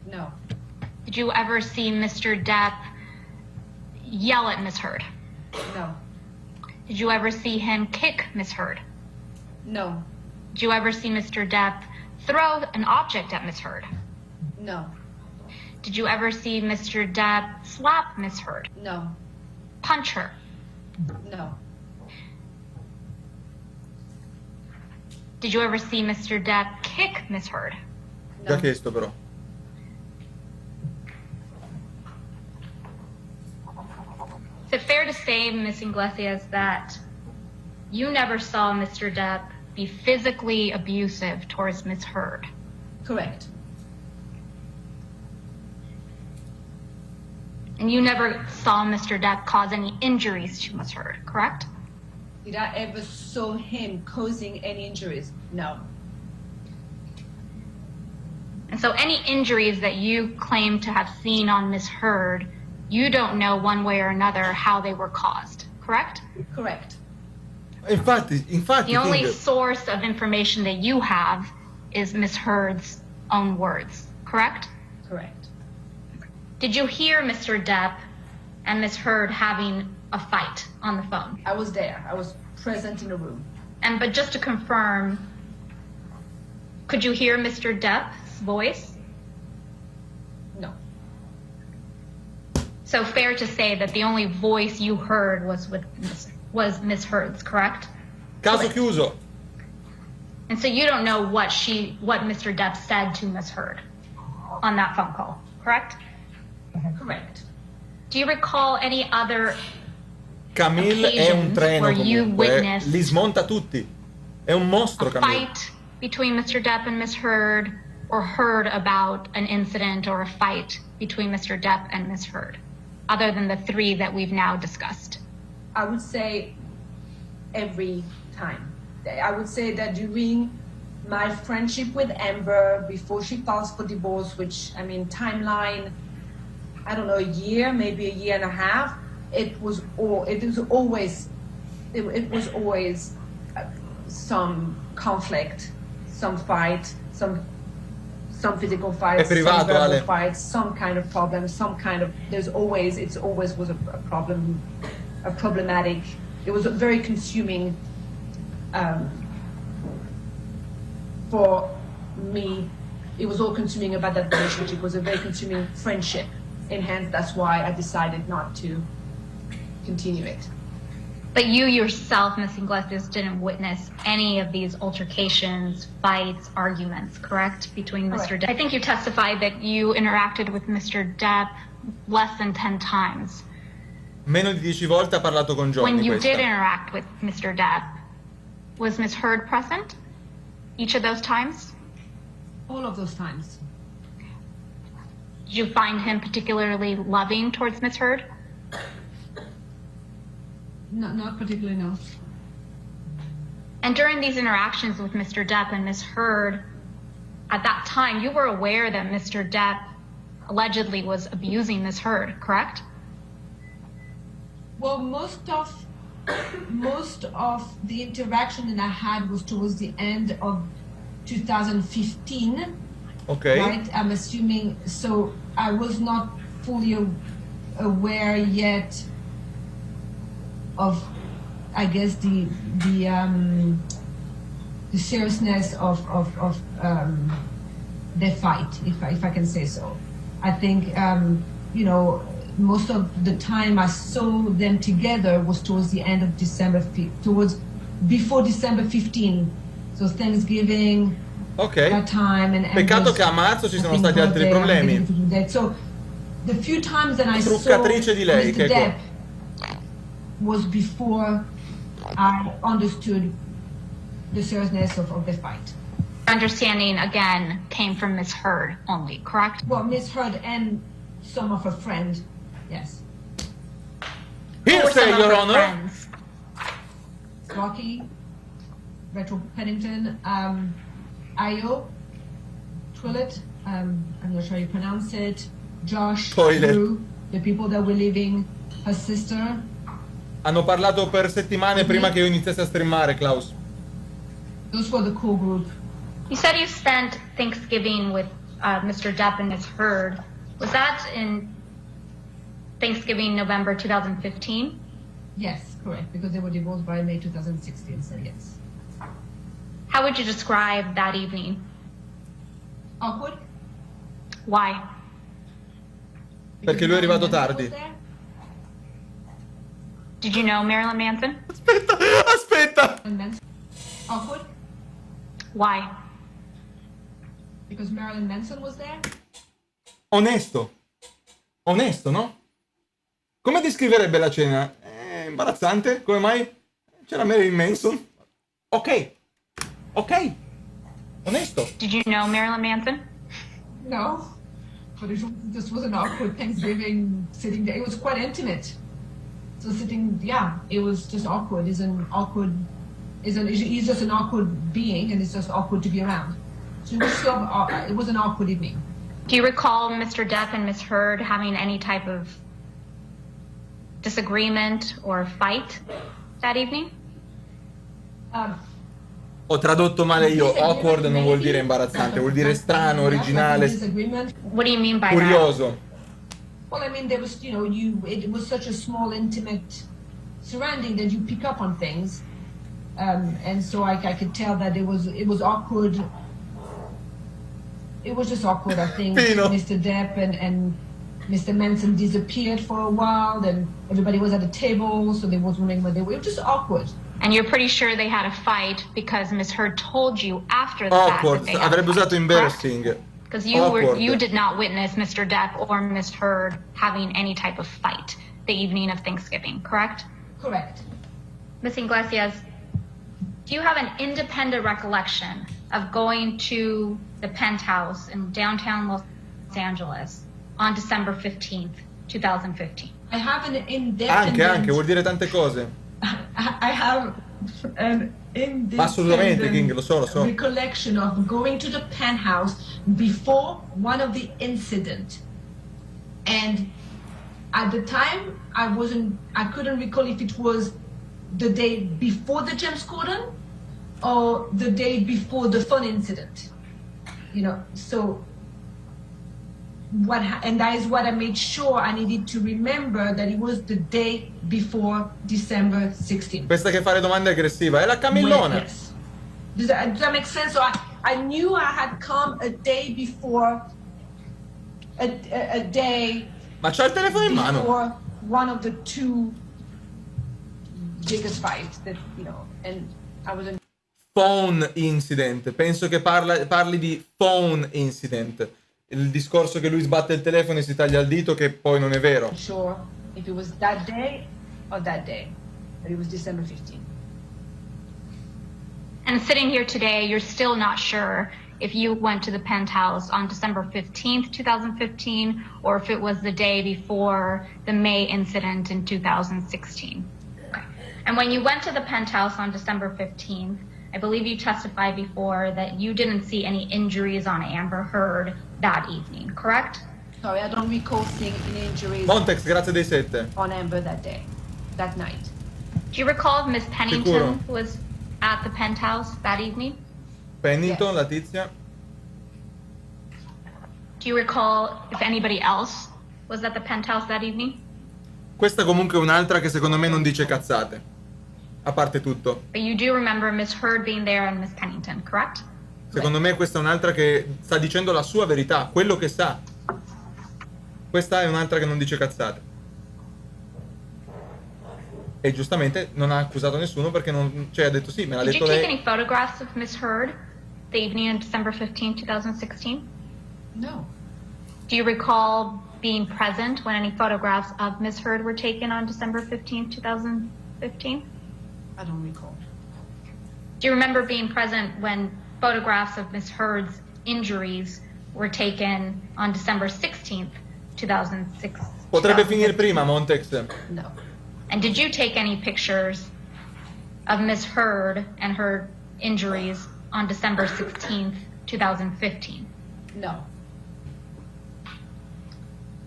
[SPEAKER 13] No.
[SPEAKER 14] Did you ever see Mr. Depp yell at Ms. Heard?
[SPEAKER 13] No.
[SPEAKER 14] Did you ever see him kick Ms. Heard?
[SPEAKER 13] No.
[SPEAKER 14] Did you ever see Mr. Depp throw an object at Ms. Heard?
[SPEAKER 13] No.
[SPEAKER 14] Did you ever see Mr. Depp slap Ms. Heard?
[SPEAKER 13] No.
[SPEAKER 14] Punch her?
[SPEAKER 13] No.
[SPEAKER 14] Did you ever see Mr. Depp kick Ms. Heard?
[SPEAKER 1] Già chiesto però.
[SPEAKER 14] Is it fair to say, Ms. Iglesias, that you never saw Mr. Depp be physically abusive towards Ms. Heard?
[SPEAKER 13] Correct.
[SPEAKER 14] And you never saw Mr. Depp cause any injuries to Ms. Heard, correct?
[SPEAKER 13] Did I ever saw him causing any injuries? No.
[SPEAKER 14] And so any injuries that you claim to have seen on Ms. Heard, you don't know one way or another how they were caused, correct?
[SPEAKER 13] Correct.
[SPEAKER 1] Infatti,
[SPEAKER 14] The only
[SPEAKER 1] King,
[SPEAKER 14] source of information that you have is Ms. Heard's own words, correct?
[SPEAKER 13] Correct.
[SPEAKER 14] Did you hear Mr. Depp and Ms. Heard having a fight on the phone?
[SPEAKER 13] I was there. I was present in the room.
[SPEAKER 14] But just to confirm, could you hear Mr. Depp's voice?
[SPEAKER 13] No.
[SPEAKER 14] So fair to say that the only voice you heard was Ms. Heard's, correct?
[SPEAKER 1] Caso chiuso.
[SPEAKER 14] And so you don't know what Mr. Depp said to Ms. Heard on that phone call, correct?
[SPEAKER 13] Correct.
[SPEAKER 14] Do you recall any other
[SPEAKER 1] Camille è un
[SPEAKER 14] occasions
[SPEAKER 1] treno
[SPEAKER 14] where you
[SPEAKER 1] comunque,
[SPEAKER 14] witnessed
[SPEAKER 1] li smonta tutti. È un mostro Camille.
[SPEAKER 14] fight between Mr. Depp and Ms. Heard, or heard about an incident or a fight between Mr. Depp and Ms. Heard, other than the three that we've now discussed?
[SPEAKER 13] I would say every time. I would say that during my friendship with Amber, before she filed for divorce, which, I mean, timeline, I don't know, a year, maybe a year and a half, it was always some conflict, some fight, some physical fights,
[SPEAKER 1] È privato,
[SPEAKER 13] some verbal
[SPEAKER 1] Ale.
[SPEAKER 13] fights, some kind of problem, it always was a problem, a problematic, it was very consuming for me. It was all consuming about that relationship. It was a very consuming friendship, and hence that's why I decided not to continue it.
[SPEAKER 14] But you yourself, Ms. Iglesias, didn't witness any of these altercations, fights, arguments, correct, between Mr.
[SPEAKER 13] Correct.
[SPEAKER 14] Depp? I think you testified that you interacted with Mr. Depp less than 10 times.
[SPEAKER 1] Meno di 10 volte ha parlato con Johnny.
[SPEAKER 14] When you
[SPEAKER 1] questa.
[SPEAKER 14] did interact with Mr. Depp, was Ms. Heard present each of those times?
[SPEAKER 13] All of those times.
[SPEAKER 14] Did you find him particularly loving towards Ms. Heard?
[SPEAKER 13] Not particularly, no.
[SPEAKER 14] And during these interactions with Mr. Depp and Ms. Heard, at that time, you were aware that Mr. Depp allegedly was abusing Ms. Heard, correct?
[SPEAKER 13] Well, most of the interaction that I had was towards the end of 2015.
[SPEAKER 1] Ok.
[SPEAKER 13] Right? I'm assuming, so I was not fully aware yet of, I guess, the seriousness of the fight, if I can say so. I think, you know, most of the time I saw them together was towards the end of before December 15. So Thanksgiving,
[SPEAKER 1] Ok.
[SPEAKER 13] that time. And
[SPEAKER 1] Peccato che a marzo ci sono stati altri problemi.
[SPEAKER 13] So the few times that I saw
[SPEAKER 1] Truccatrice di lei,
[SPEAKER 13] Mr.
[SPEAKER 1] che
[SPEAKER 13] Depp was before I understood the seriousness of the fight.
[SPEAKER 14] Understanding, again, came from Ms. Heard only, correct?
[SPEAKER 13] Well, Ms. Heard and some of her friends, yes.
[SPEAKER 14] Who were some
[SPEAKER 1] Hearsay,
[SPEAKER 14] of
[SPEAKER 1] Your
[SPEAKER 14] her
[SPEAKER 1] Honor.
[SPEAKER 14] friends?
[SPEAKER 13] Rocky, Rachel Pennington, Ayo, Twillett, I'm not sure how you pronounce it, Josh,
[SPEAKER 1] Toilet.
[SPEAKER 13] Drew, the people that were leaving, her sister.
[SPEAKER 1] Hanno parlato per settimane prima che io iniziassi a streamare, Klaus.
[SPEAKER 13] Those were the core group.
[SPEAKER 14] You said you spent Thanksgiving with Mr. Depp and Ms. Heard. Was that in Thanksgiving, November 2015?
[SPEAKER 13] Yes, correct, because they were divorced by May 2016, so yes.
[SPEAKER 14] How would you describe that evening?
[SPEAKER 13] Awkward.
[SPEAKER 14] Why?
[SPEAKER 1] Perché lui è arrivato tardi.
[SPEAKER 14] Did you know Marilyn Manson?
[SPEAKER 1] Aspetta!
[SPEAKER 13] Awkward.
[SPEAKER 14] Why?
[SPEAKER 13] Because Marilyn Manson was there.
[SPEAKER 1] Onesto. Onesto, no? Come descriverebbe la cena? Imbarazzante? Come mai? C'era Marilyn Manson? Ok. Ok. Onesto.
[SPEAKER 14] Did you know Marilyn Manson?
[SPEAKER 13] No, but it just was an awkward Thanksgiving sitting there. It was quite intimate. So sitting, yeah, it was just awkward. He's just an awkward being, and it's just awkward to be around. So it was an awkward evening.
[SPEAKER 14] Do you recall Mr. Depp and Ms. Heard having any type of disagreement or fight that evening?
[SPEAKER 1] Ho tradotto male io. Awkward non vuol dire imbarazzante, vuol dire strano, originale,
[SPEAKER 14] What do you mean by
[SPEAKER 1] curioso.
[SPEAKER 13] Well, I mean, there was, it was such a small, intimate surrounding that you pick up on things. And so I could tell that it was awkward. It was just awkward, I think.
[SPEAKER 1] Pino.
[SPEAKER 13] Mr. Depp and Mr. Manson disappeared for a while, then everybody was at the table, so they was wondering where they were. It was just awkward.
[SPEAKER 14] And you're pretty sure they had a fight because Ms. Heard told you after the fact
[SPEAKER 1] Awkward,
[SPEAKER 14] that they had a
[SPEAKER 1] avrebbe
[SPEAKER 14] fight,
[SPEAKER 1] usato inversing.
[SPEAKER 14] because you did not witness Mr. Depp or Ms. Heard having any type of fight the evening of Thanksgiving, correct?
[SPEAKER 13] Correct.
[SPEAKER 14] Ms. Iglesias, do you have an independent recollection of going to the penthouse in downtown Los Angeles on December 15th, 2015?
[SPEAKER 13] I have an independent...
[SPEAKER 1] Anche, vuol dire tante cose.
[SPEAKER 13] I have an
[SPEAKER 1] Assolutamente, King, lo so.
[SPEAKER 13] recollection of going to the penthouse before one of the incident. And at the time, I couldn't recall if it was the day before the James Corden or the day before the fun incident. So and that is what I made sure I needed to remember, that it was the day before December 16th.
[SPEAKER 1] Questa che fa le domande aggressiva è la Camillona.
[SPEAKER 13] Yes. Does that make sense? So I knew I had come a day before, a day
[SPEAKER 1] Ma c'ha il telefono in mano.
[SPEAKER 13] before one of the two biggest fights that, and I was in...
[SPEAKER 1] Phone incident. Penso che parli di phone incident. Il discorso che lui sbatte il telefono e si taglia il dito, che poi non è vero.
[SPEAKER 13] Sure if it was that day or that day, but it was December 15th.
[SPEAKER 14] And sitting here today, you're still not sure if you went to the penthouse on December 15th, 2015, or if it was the day before the May incident in 2016. And when you went to the penthouse on December 15th, I believe you testified before that you didn't see any injuries on Amber Heard that evening, correct?
[SPEAKER 13] Sorry, I don't recall seeing any injuries
[SPEAKER 1] Montex, grazie dei 7.
[SPEAKER 13] on Amber that night.
[SPEAKER 14] Do you recall if Miss Pennington
[SPEAKER 1] Sicuro.
[SPEAKER 14] was at the penthouse that evening?
[SPEAKER 1] Pennington, la tizia.
[SPEAKER 14] Do you recall if anybody else was at the penthouse that evening?
[SPEAKER 1] Questa comunque è un'altra che secondo me non dice cazzate. A parte tutto.
[SPEAKER 14] But you do remember Miss Heard being there and Miss Pennington, correct?
[SPEAKER 1] Secondo me questa è un'altra che sta dicendo la sua verità, quello che sa. Questa è un'altra che non dice cazzate. E giustamente non ha accusato nessuno perché non... Cioè ha detto sì, me l'ha
[SPEAKER 14] Did
[SPEAKER 1] detto
[SPEAKER 14] you take
[SPEAKER 1] lei.
[SPEAKER 14] any photographs of Miss Heard the evening of December 15, 2016?
[SPEAKER 13] No.
[SPEAKER 14] Do you recall being present when any photographs of Miss Heard were taken on December 15, 2015?
[SPEAKER 13] I don't recall.
[SPEAKER 14] Do you remember being present when photographs of Miss Heard's injuries were taken on December 16th, 2006?
[SPEAKER 1] Potrebbe finire prima, Montex.
[SPEAKER 13] No.
[SPEAKER 14] And did you take any pictures of Miss Heard and her injuries on December 16th, 2015?
[SPEAKER 13] No.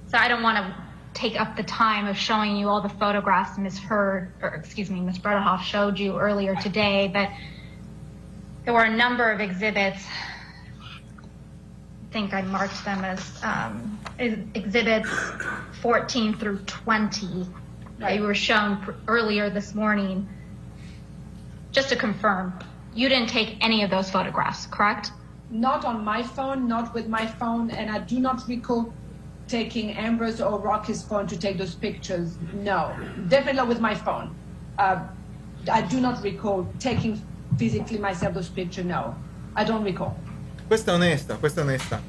[SPEAKER 14] So I don't want to take up the time of showing you all the photographs Ms. Berderhoff showed you earlier today, but there were a number of exhibits. I think I marked them as exhibits 14 through 20 that you were shown earlier this morning. Just to confirm, you didn't take any of those photographs, correct?
[SPEAKER 13] Not on my phone, not with my phone, and I do not recall taking Amber's or Rocky's phone to take those pictures. No, definitely not with my phone. I do not recall taking physically myself those pictures. No, I don't recall.
[SPEAKER 1] Questa è onesta, questa è onesta.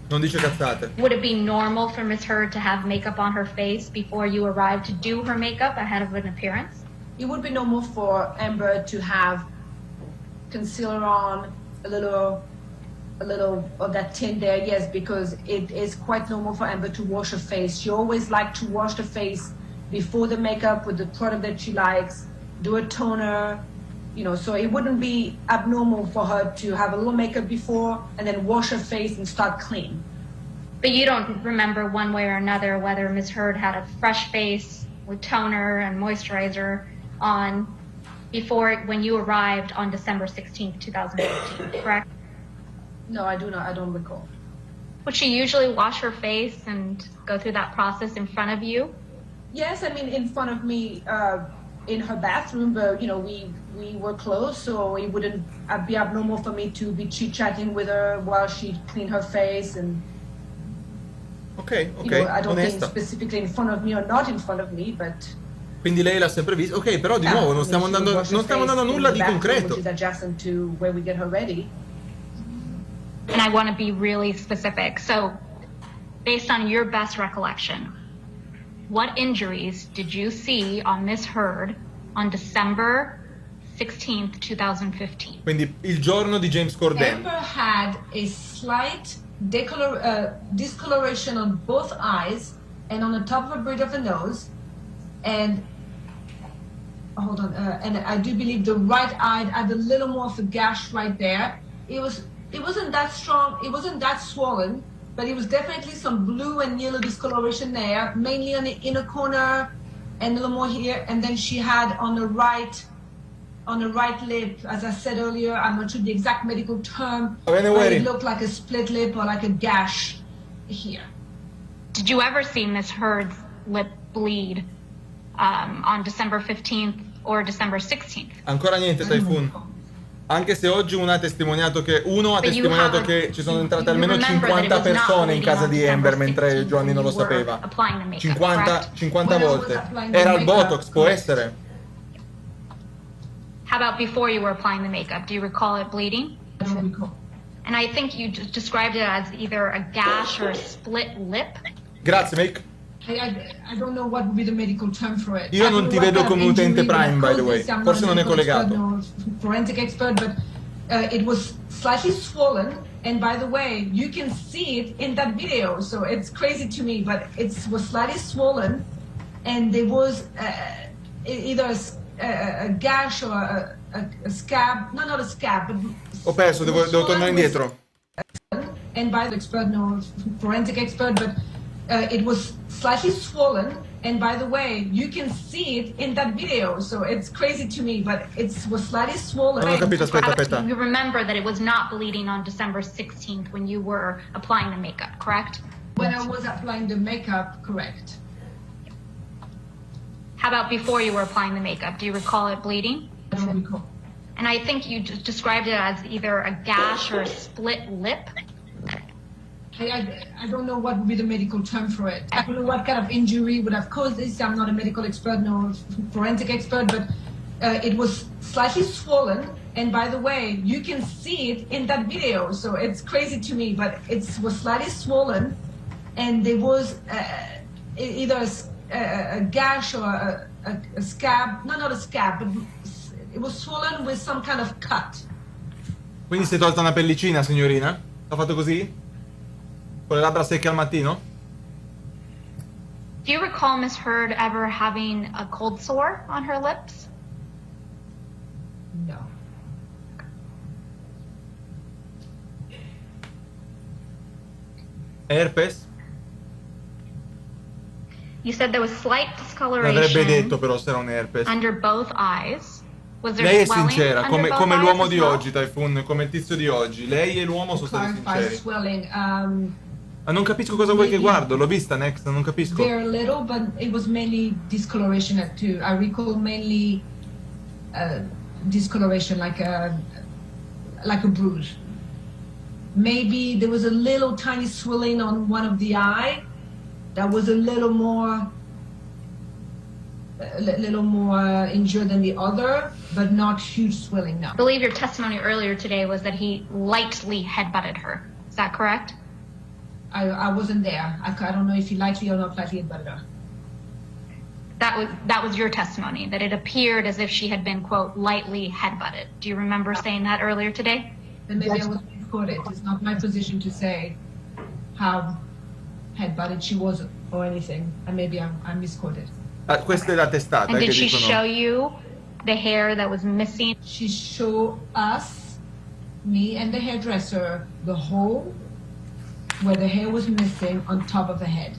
[SPEAKER 1] Non dice cazzate.
[SPEAKER 14] Would it be normal for Ms. Heard to have makeup on her face before you arrived to do her makeup ahead of an appearance?
[SPEAKER 13] It would be normal for Amber to have concealer on, a little of that tint there, yes, because it is quite normal for Amber to wash her face. She always liked to wash the face before the makeup with the product that she likes, do a toner, you know, so it wouldn't be abnormal for her to have a little makeup before and then wash her face and start clean.
[SPEAKER 14] But you don't remember one way or another whether Ms. Heard had a fresh face with toner and moisturizer on before when you arrived on December 16th, 2015, correct?
[SPEAKER 13] No, I do not. I don't recall.
[SPEAKER 14] Would she usually wash her face and go through that process in front of you?
[SPEAKER 13] Yes, I mean in front of me in her bathroom, but you know we were close, so it wouldn't be abnormal for me to be chit-chatting with her while she cleaned her face and.
[SPEAKER 1] Ok,
[SPEAKER 13] You know, I don't
[SPEAKER 1] onesta.
[SPEAKER 13] think specifically in front of me or not in front of me, but.
[SPEAKER 1] Quindi lei l'ha sempre vista. Ok, però di nuovo non stiamo andando a nulla di concreto.
[SPEAKER 13] Which is adjacent to where we get her ready.
[SPEAKER 14] And I want to be really specific. So, based on your best recollection, what injuries did you see on Ms. Heard on December 16th, 2015?
[SPEAKER 1] Quindi il giorno di James Corden.
[SPEAKER 13] Amber had a slight discoloration on both eyes and on the top of a bridge of the nose, and hold on, and I do believe the right eye had a little more of a gash right there. It wasn't that strong, it wasn't that swollen, but it was definitely some blue and yellow discoloration there, mainly on the inner corner and a little more here. And then she had on the right lip, as I said earlier, I'm not sure the exact medical term, but it looked like a split lip or like a gash here.
[SPEAKER 14] Did you ever see Ms. Heard's lip bleed on December 15th or December 16th?
[SPEAKER 1] Ancora niente, Typhoon. Anche se oggi uno ha testimoniato che ci sono entrate almeno 50 persone in casa di Amber mentre Johnny non lo sapeva. 50 volte. Era il Botox, può essere.
[SPEAKER 14] How about before you were applying the makeup? Do you recall it bleeding?
[SPEAKER 13] I don't recall.
[SPEAKER 14] And I think you described it as either a gash or a split lip.
[SPEAKER 1] Grazie, Mick.
[SPEAKER 13] I don't know what would be the medical term for it.
[SPEAKER 1] Io non ti vedo come utente Prime, by the way. Forse non è collegato.
[SPEAKER 13] Forensic expert, but it was slightly swollen. And by the way, you can see it in that video, so it's crazy to me, but it was slightly swollen, and there was either a gash or a scab. No, not a scab, but.
[SPEAKER 1] Ho perso, devo tornare indietro.
[SPEAKER 13] And by the expert, no forensic expert, but it was slightly swollen, and by the way, you can see it in that video, so it's crazy to me, but it was slightly swollen.
[SPEAKER 1] Non ho capito, aspetta.
[SPEAKER 14] You remember that it was not bleeding on December 16th when you were applying the makeup, correct?
[SPEAKER 13] When I was applying the makeup, correct.
[SPEAKER 14] How about before you were applying the makeup? Do you recall it bleeding?
[SPEAKER 13] I don't recall.
[SPEAKER 14] And I think you described it as either a gash or a split lip.
[SPEAKER 13] I don't know what would be the medical term for it. I don't know what kind of injury would have caused this. I'm not a medical expert, no forensic expert, but it was slightly swollen. And by the way, you can see it in that video, so it's crazy to me, but it was slightly swollen, and there was either a gash or a scab. No, not a scab, but it was swollen with some kind of cut.
[SPEAKER 1] Quindi si è tolta una pellicina, signorina? L'ha fatto così? Con le labbra secche al mattino?
[SPEAKER 14] Do you recall Ms. Heard ever having a cold sore on her lips?
[SPEAKER 13] No.
[SPEAKER 1] Herpes?
[SPEAKER 14] You said there was slight
[SPEAKER 1] L'avrebbe
[SPEAKER 14] discoloration
[SPEAKER 1] detto però se era un herpes.
[SPEAKER 14] under both eyes. Was there
[SPEAKER 1] Lei è
[SPEAKER 14] swelling
[SPEAKER 1] sincera,
[SPEAKER 14] under
[SPEAKER 1] come,
[SPEAKER 14] both
[SPEAKER 1] come
[SPEAKER 14] eyes
[SPEAKER 1] l'uomo
[SPEAKER 14] as
[SPEAKER 1] di
[SPEAKER 14] well?
[SPEAKER 1] oggi, Typhoon, come il tizio di oggi. Lei e l'uomo sono stati
[SPEAKER 13] Clarify
[SPEAKER 1] sinceri.
[SPEAKER 13] swelling.
[SPEAKER 1] Ma non capisco cosa vuoi che guardo, l'ho vista Next, non capisco.
[SPEAKER 13] Very little, but it was mainly discoloration at two. I recall mainly discoloration, like a bruise. Maybe there was a little tiny swelling on one of the eye that was a little more injured than the other, but not huge swelling, no.
[SPEAKER 14] I believe your testimony earlier today was that he lightly headbutted her. Is that correct?
[SPEAKER 13] I wasn't there. I don't know if he lightly or not lightly headbutted her.
[SPEAKER 14] That was your testimony, that it appeared as if she had been, quote, lightly headbutted. Do you remember saying that earlier today?
[SPEAKER 13] Then maybe I was misquoted. It's not my position to say how headbutted she was or anything. And maybe I'm misquoted.
[SPEAKER 1] Ah, questa è la testata
[SPEAKER 14] And
[SPEAKER 1] che
[SPEAKER 14] did she
[SPEAKER 1] dicono.
[SPEAKER 14] show you the hair that was missing?
[SPEAKER 13] She showed us, me and the hairdresser, the hole where the hair was missing on top of the head.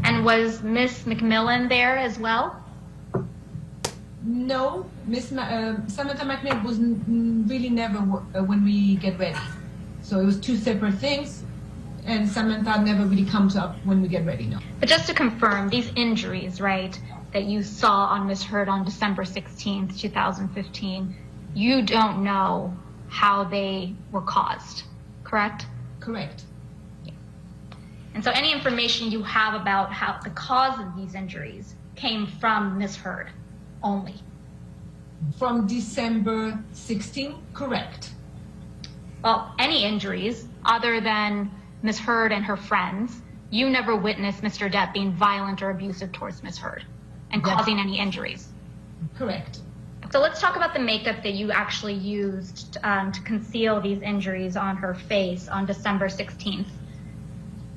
[SPEAKER 14] And was Miss McMillan there as well?
[SPEAKER 13] No, Samantha McNabb was really never when we get ready. So it was two separate things, and Samantha never really comes up when we get ready, no.
[SPEAKER 14] But just to confirm, these injuries, right, that you saw on Miss Heard on December 16th, 2015, you don't know how they were caused, correct?
[SPEAKER 13] Correct.
[SPEAKER 14] And so any information you have about how the cause of these injuries came from Miss Heard only?
[SPEAKER 13] From December 16th, correct.
[SPEAKER 14] Well, any injuries other than Miss Heard and her friends, you never witnessed Mr. Depp being violent or abusive towards Miss Heard and causing any injuries.
[SPEAKER 13] Correct.
[SPEAKER 14] So let's talk about the makeup that you actually used to conceal these injuries on her face on December 16th.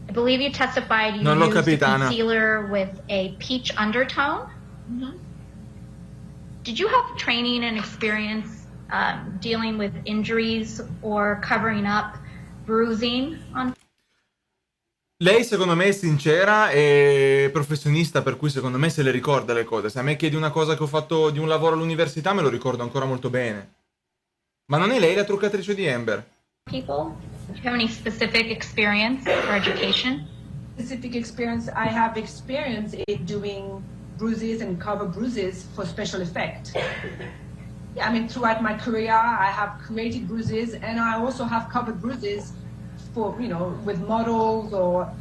[SPEAKER 14] I believe you testified you
[SPEAKER 1] Non l'ho
[SPEAKER 14] used a
[SPEAKER 1] capita, Anna.
[SPEAKER 14] concealer with a peach undertone.
[SPEAKER 13] Mm-hmm.
[SPEAKER 14] Did you have training and experience dealing with injuries or covering up bruising on?
[SPEAKER 1] Lei secondo me è sincera e professionista, per cui secondo me se le ricorda le cose. Se a me chiedi una cosa che ho fatto di un lavoro all'università me lo ricordo ancora molto bene. Ma non è lei la truccatrice di Amber?
[SPEAKER 14] People? Do you have any specific experience or education?
[SPEAKER 13] Specific experience, I have experience in doing bruises and cover bruises for special effect. Yeah, I mean, throughout my career, I have created bruises, and I also have covered bruises for, you know, with models or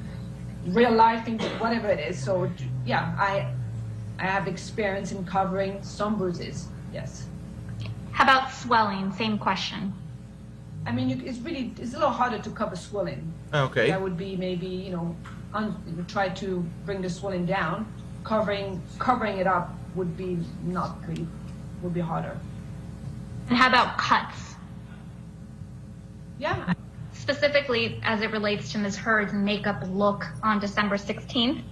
[SPEAKER 13] real life things, whatever it is. So, yeah, I have experience in covering some bruises, yes.
[SPEAKER 14] How about swelling? Same question.
[SPEAKER 13] I mean, it's a little harder to cover swelling.
[SPEAKER 1] Okay.
[SPEAKER 13] That would be maybe, you know, try to bring the swelling down. Covering it up would be would be harder.
[SPEAKER 14] And how about cuts?
[SPEAKER 13] Yeah.
[SPEAKER 14] Specifically as it relates to Ms. Heard's makeup look on December 16th,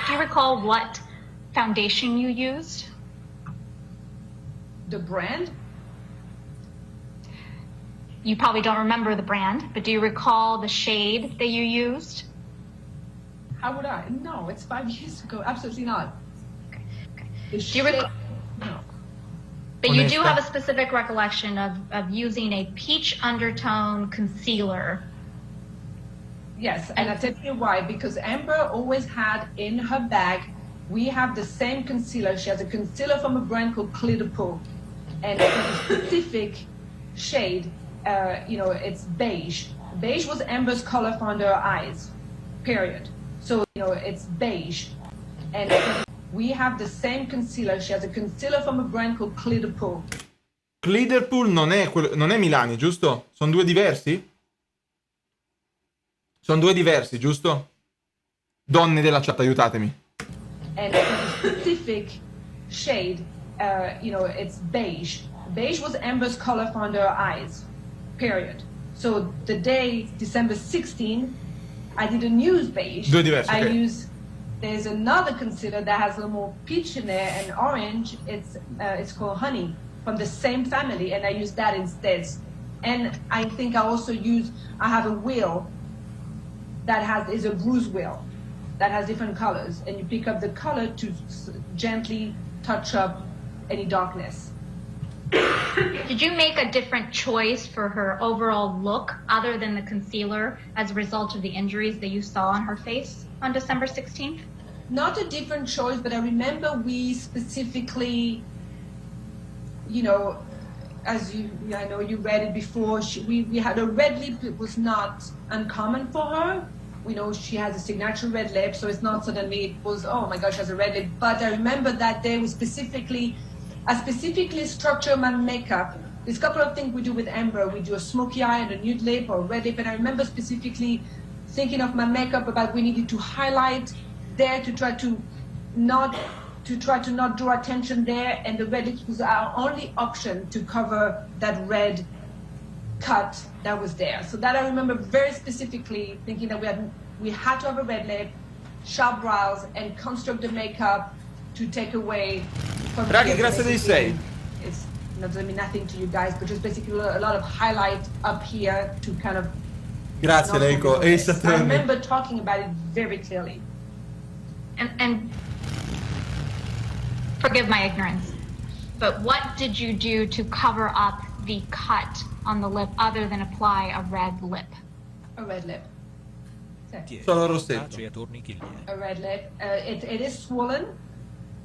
[SPEAKER 14] do you recall what foundation you used?
[SPEAKER 13] The brand?
[SPEAKER 14] You probably don't remember the brand, but do you recall the shade that you used?
[SPEAKER 13] How would I? No, it's 5 years ago. Absolutely not.
[SPEAKER 14] Do you recall?
[SPEAKER 13] No.
[SPEAKER 14] But you do have a specific recollection of using a peach undertone concealer.
[SPEAKER 13] Yes, and I'll tell you why. Because Amber always had in her bag, we have the same concealer. She has a concealer from a brand called Clear the Pool. And it's a specific shade. You know, it's beige. Beige was Amber's color for under her eyes, period. So, you know, it's beige. And we have the same concealer. She has a concealer from a brand called Clear the Pool.
[SPEAKER 1] Clear Pool non è Milani, giusto? Sono due diversi? Sono due diversi, giusto? Donne della chat, aiutatemi.
[SPEAKER 13] And it's a specific shade. You know, it's beige. Beige was Amber's color for under her eyes, period. So the day, December 16, I didn't use beige.
[SPEAKER 1] Due diversi,
[SPEAKER 13] I
[SPEAKER 1] okay.
[SPEAKER 13] use, there's another concealer that has a little more peach in there and orange. It's called Honey, from the same family, and I use that instead. And I think I also I have a wheel that is a bruise wheel. that has different colors, and you pick up the color to gently touch up any darkness.
[SPEAKER 14] Did you make a different choice for her overall look other than the concealer as a result of the injuries that you saw on her face on December 16th?
[SPEAKER 13] Not a different choice, but I remember we specifically, you know, as you, I know you read it before, we had a red lip. It was not uncommon for her. We know she has a signature red lip, so it's not suddenly it was, oh my gosh, she has a red lip. But I remember that day we specifically structure my makeup. There's a couple of things we do with Amber. We do a smoky eye and a nude lip or a red lip, and I remember specifically thinking of my makeup about we needed to highlight there to try to not draw attention there, and the red lips was our only option to cover that red cut that was there. So that I remember very specifically thinking that we had to have a red lip, sharp brows, and construct the makeup to take away from
[SPEAKER 1] Raghi,
[SPEAKER 13] here.
[SPEAKER 1] grazie dei 6.
[SPEAKER 13] It's not going to mean nothing to you guys, but just basically a lot of highlight up here to kind of.
[SPEAKER 1] Grazie Leiko. E
[SPEAKER 13] I remember talking about it very clearly.
[SPEAKER 14] And forgive my ignorance, but what did you do to cover up the cut on the lip other than apply a red lip?
[SPEAKER 13] A red lip.
[SPEAKER 1] Solo rossetto.
[SPEAKER 13] A red lip. It is swollen.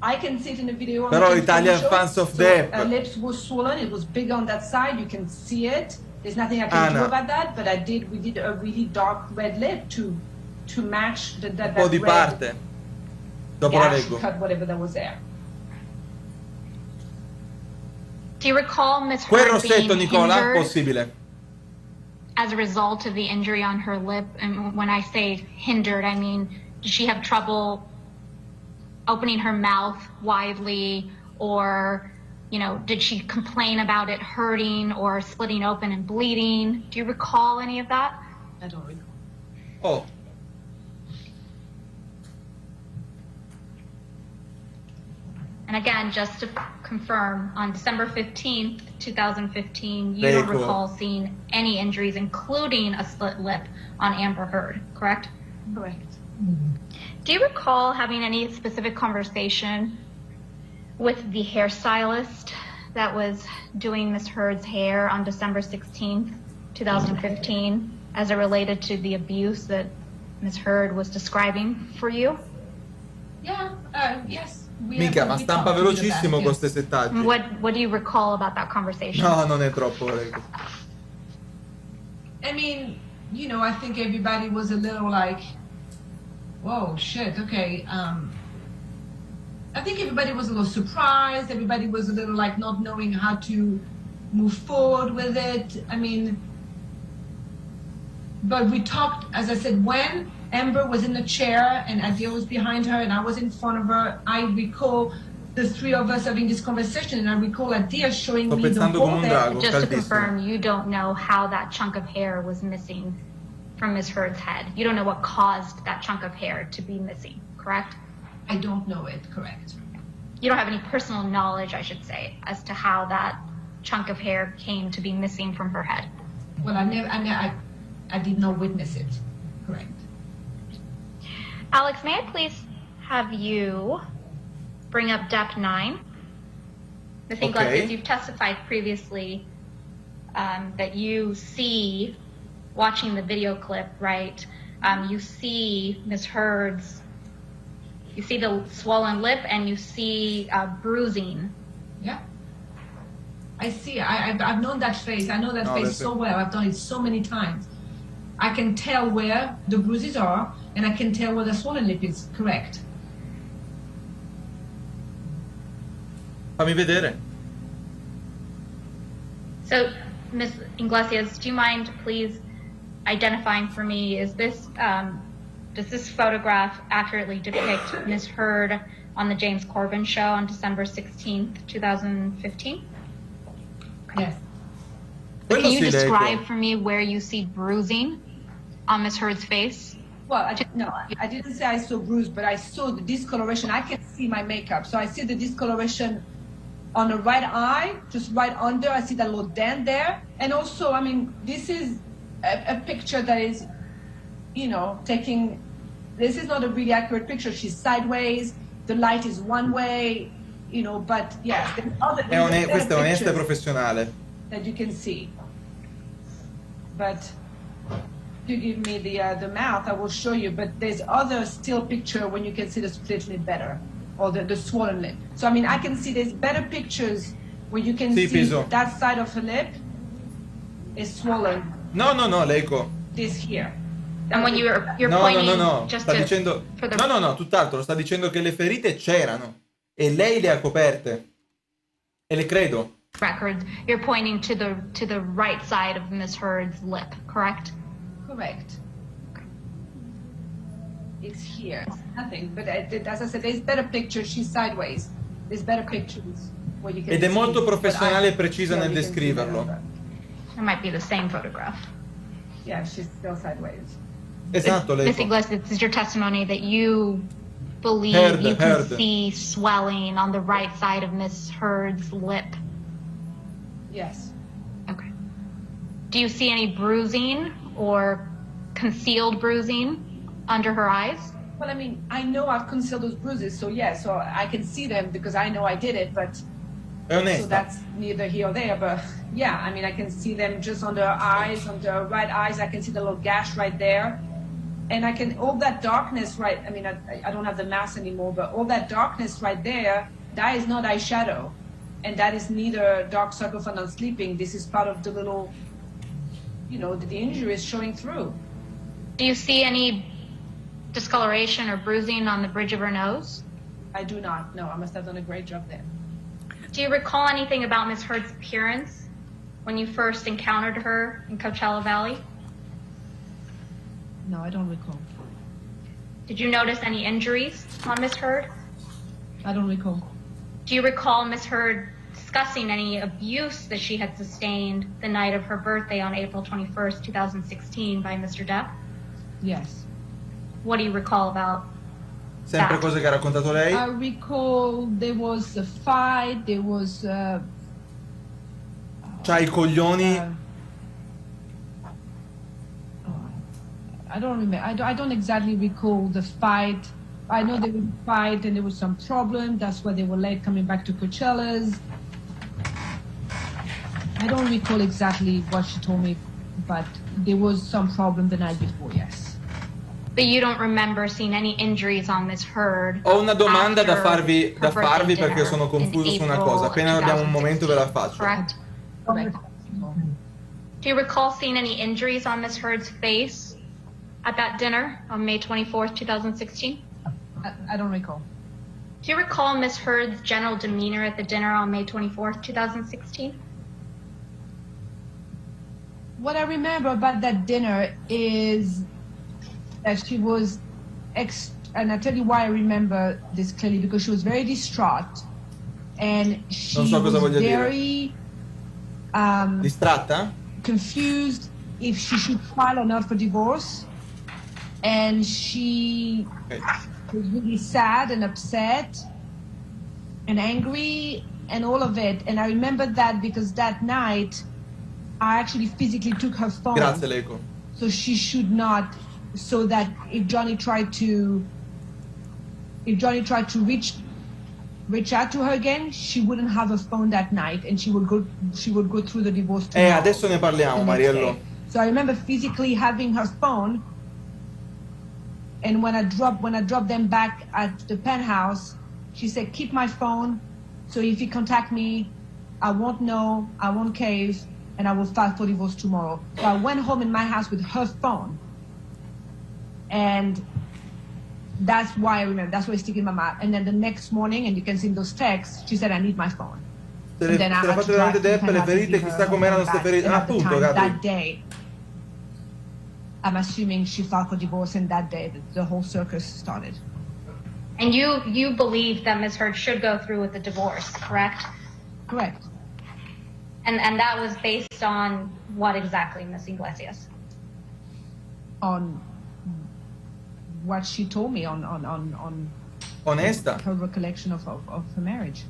[SPEAKER 13] I can see it in the video.
[SPEAKER 1] Però Italian fans of Depp.
[SPEAKER 13] Lips was swollen. It was big on that side. You can see it. There's nothing I can do about that. But we did a really dark red lip to match that
[SPEAKER 1] un po' di
[SPEAKER 13] red
[SPEAKER 1] parte. Dopo la leggo.
[SPEAKER 13] cut, whatever that was there.
[SPEAKER 14] Do you recall Miss
[SPEAKER 1] Quel
[SPEAKER 14] Heard being
[SPEAKER 1] rossetto, Nicola,
[SPEAKER 14] hindered
[SPEAKER 1] possibile.
[SPEAKER 14] as a result of the injury on her lip? And when I say hindered, I mean, did she have trouble opening her mouth widely, or, you know, did she complain about it hurting or splitting open and bleeding? Do you recall any of that?
[SPEAKER 13] I don't recall.
[SPEAKER 1] Oh.
[SPEAKER 14] And again, just to confirm, on December 15th, 2015, you don't recall seeing any injuries, including a split lip on Amber Heard, correct?
[SPEAKER 13] Correct.
[SPEAKER 14] Do you recall having any specific conversation with the hairstylist that was doing Miss Heard's hair on December 16th, 2015, as it related to the abuse that Miss Heard was describing for you?
[SPEAKER 13] Yeah, yes.
[SPEAKER 1] Mica, ma stampa velocissimo con queste settaggi.
[SPEAKER 14] What do you recall about that conversation?
[SPEAKER 1] No, non è troppo, Leiko.
[SPEAKER 13] I mean, you know, I think everybody was a little like, whoa, shit, okay. I think everybody was a little surprised. Everybody was a little like not knowing how to move forward with it. I mean, but we talked, as I said, when Amber was in the chair and Adia was behind her and I was in front of her, I recall the three of us having this conversation, and I recall Adia showing me the hole there.
[SPEAKER 14] Just to confirm, you don't know how that chunk of hair was missing from Ms. Heard's head. You don't know what caused that chunk of hair to be missing, correct?
[SPEAKER 13] I don't know it, correct.
[SPEAKER 14] You don't have any personal knowledge, I should say, as to how that chunk of hair came to be missing from her head.
[SPEAKER 13] Well, I did not witness it, correct.
[SPEAKER 14] Alex, may I please have you bring up Depp 9? Ms. Iglesias, you've testified previously that you see, watching the video clip, right, you see Ms. Heard's, you see the swollen lip and you see bruising.
[SPEAKER 13] Yeah. I see, I've known that face. I know that face so well. I've done it so many times. I can tell where the bruises are, and I can tell where the swollen lip is, correct.
[SPEAKER 1] Fammi vedere.
[SPEAKER 14] So, Ms. Iglesias, do you mind please identifying for me, is this, does this photograph accurately depict Ms. Heard on the James Corbin show on December 16th, 2015?
[SPEAKER 13] Yes.
[SPEAKER 14] Can you describe for me where you see bruising on Ms. Heard's face?
[SPEAKER 13] Well, I didn't say I saw bruise, but I saw the discoloration. I can see my makeup, so I see the discoloration on the right eye, just right under. I see that little dent there. And also, I mean, this is a picture that is, you know, taking this is not a really accurate picture. She's sideways, the light is one way, you know, but yeah,
[SPEAKER 1] Questa è onesta e professionale.
[SPEAKER 13] That you can see. But if you give me the mouth, I will show you, but there's other still picture when you can see the split lip better, or the swollen lip. So I mean, I can see there's better pictures where you can see that side of her lip is swollen.
[SPEAKER 1] No, Leiko.
[SPEAKER 13] This here.
[SPEAKER 14] And when you're pointing just
[SPEAKER 1] sta dicendo no, tutt'altro, sta dicendo che le ferite c'erano e lei le ha coperte. E le credo.
[SPEAKER 14] Record, you're pointing to the right side of Miss Heard's lip, correct?
[SPEAKER 13] Correct. It's here. It's nothing, but as I said, there's better pictures. She's sideways. There's better pictures where you can
[SPEAKER 1] Ed è
[SPEAKER 13] see,
[SPEAKER 1] molto professionale e precisa nel descriverlo.
[SPEAKER 14] It might be the same photograph.
[SPEAKER 13] Yeah, she's still sideways.
[SPEAKER 1] Esatto,
[SPEAKER 14] Miss Iglesias, this is your testimony that you believe you can see swelling on the right side of Miss Heard's lip.
[SPEAKER 13] Yes.
[SPEAKER 14] Okay. Do you see any bruising or concealed bruising under her eyes?
[SPEAKER 13] Well, I mean, I know I've concealed those bruises, so yeah, so I can see them because I know I did it, but so that's neither here or there, but yeah, I mean, I can see them just on the eyes, on the right eyes, I can see the little gash right there. And I can, all that darkness, right, I mean, I don't have the mask anymore, but all that darkness right there, that is not eyeshadow. And that is neither dark circle for not sleeping. This is part of the little, you know, the injury is showing through.
[SPEAKER 14] Do you see any discoloration or bruising on the bridge of her nose?
[SPEAKER 13] I do not, no, I must have done a great job there.
[SPEAKER 14] Do you recall anything about Miss Heard's appearance when you first encountered her in Coachella Valley?
[SPEAKER 13] No, I don't recall.
[SPEAKER 14] Did you notice any injuries on Miss Heard?
[SPEAKER 13] I don't recall.
[SPEAKER 14] Do you recall Miss Heard discussing any abuse that she had sustained the night of her birthday on April 21st, 2016 by Mr. Depp?
[SPEAKER 13] Yes.
[SPEAKER 14] What do you recall about
[SPEAKER 1] Sempre cose che ha raccontato lei?
[SPEAKER 13] I recall there was a fight, there was...
[SPEAKER 1] C'ha i coglioni...
[SPEAKER 13] I don't remember. I don't exactly recall the fight. I know there was a fight and there was some problem. That's why they were late coming back to Coachella's. I don't recall exactly what she told me, but there was some problem the night before, yes.
[SPEAKER 14] But you don't remember seeing any injuries on Miss Heard?
[SPEAKER 1] Ho una domanda da farvi perché sono confuso su una cosa. Appena abbiamo un momento ve la faccio.
[SPEAKER 14] Correct?
[SPEAKER 13] Correct.
[SPEAKER 14] Do you recall seeing any injuries on Miss Heard's face at that dinner on May 24th, 2016?
[SPEAKER 13] I don't recall.
[SPEAKER 14] Do you recall Miss Heard's general demeanor at the dinner on May 24th, 2016?
[SPEAKER 13] What I remember about that dinner is that she was, and I'll tell you why I remember this clearly, because she was very distraught and she was very
[SPEAKER 1] distratta,
[SPEAKER 13] confused if she should file or not for divorce, and she was really sad and upset and angry and all of it. And I remember that because that night I actually physically took her phone.
[SPEAKER 1] Grazie, Leiko.
[SPEAKER 13] So she should not, so that if Johnny tried to reach out to her again, she wouldn't have a phone that night, and she would go through the divorce tomorrow,
[SPEAKER 1] adesso ne parliamo, Mariello.
[SPEAKER 13] So I remember physically having her phone, and when I dropped them back at the penthouse, she said, keep my phone, so if you contact me, I won't know, I won't cave, and I will file for divorce tomorrow. So I went home in my house with her phone, and that's why I remember, that's why it's sticking in my mind. And then the next morning, and you can see in those texts, she said, I need my phone.
[SPEAKER 1] Se le fate veramente Depp le ferite, chissà com'erano queste ferite. Appunto,
[SPEAKER 13] that day, I'm assuming she filed for divorce, and that day the whole circus started.
[SPEAKER 14] And you believe that Ms. Heard should go through with the divorce, correct?
[SPEAKER 13] Correct.
[SPEAKER 14] And that was based on what exactly, Ms. Iglesias?
[SPEAKER 13] On what she told me on
[SPEAKER 1] Onesta.
[SPEAKER 13] Her recollection of her marriage.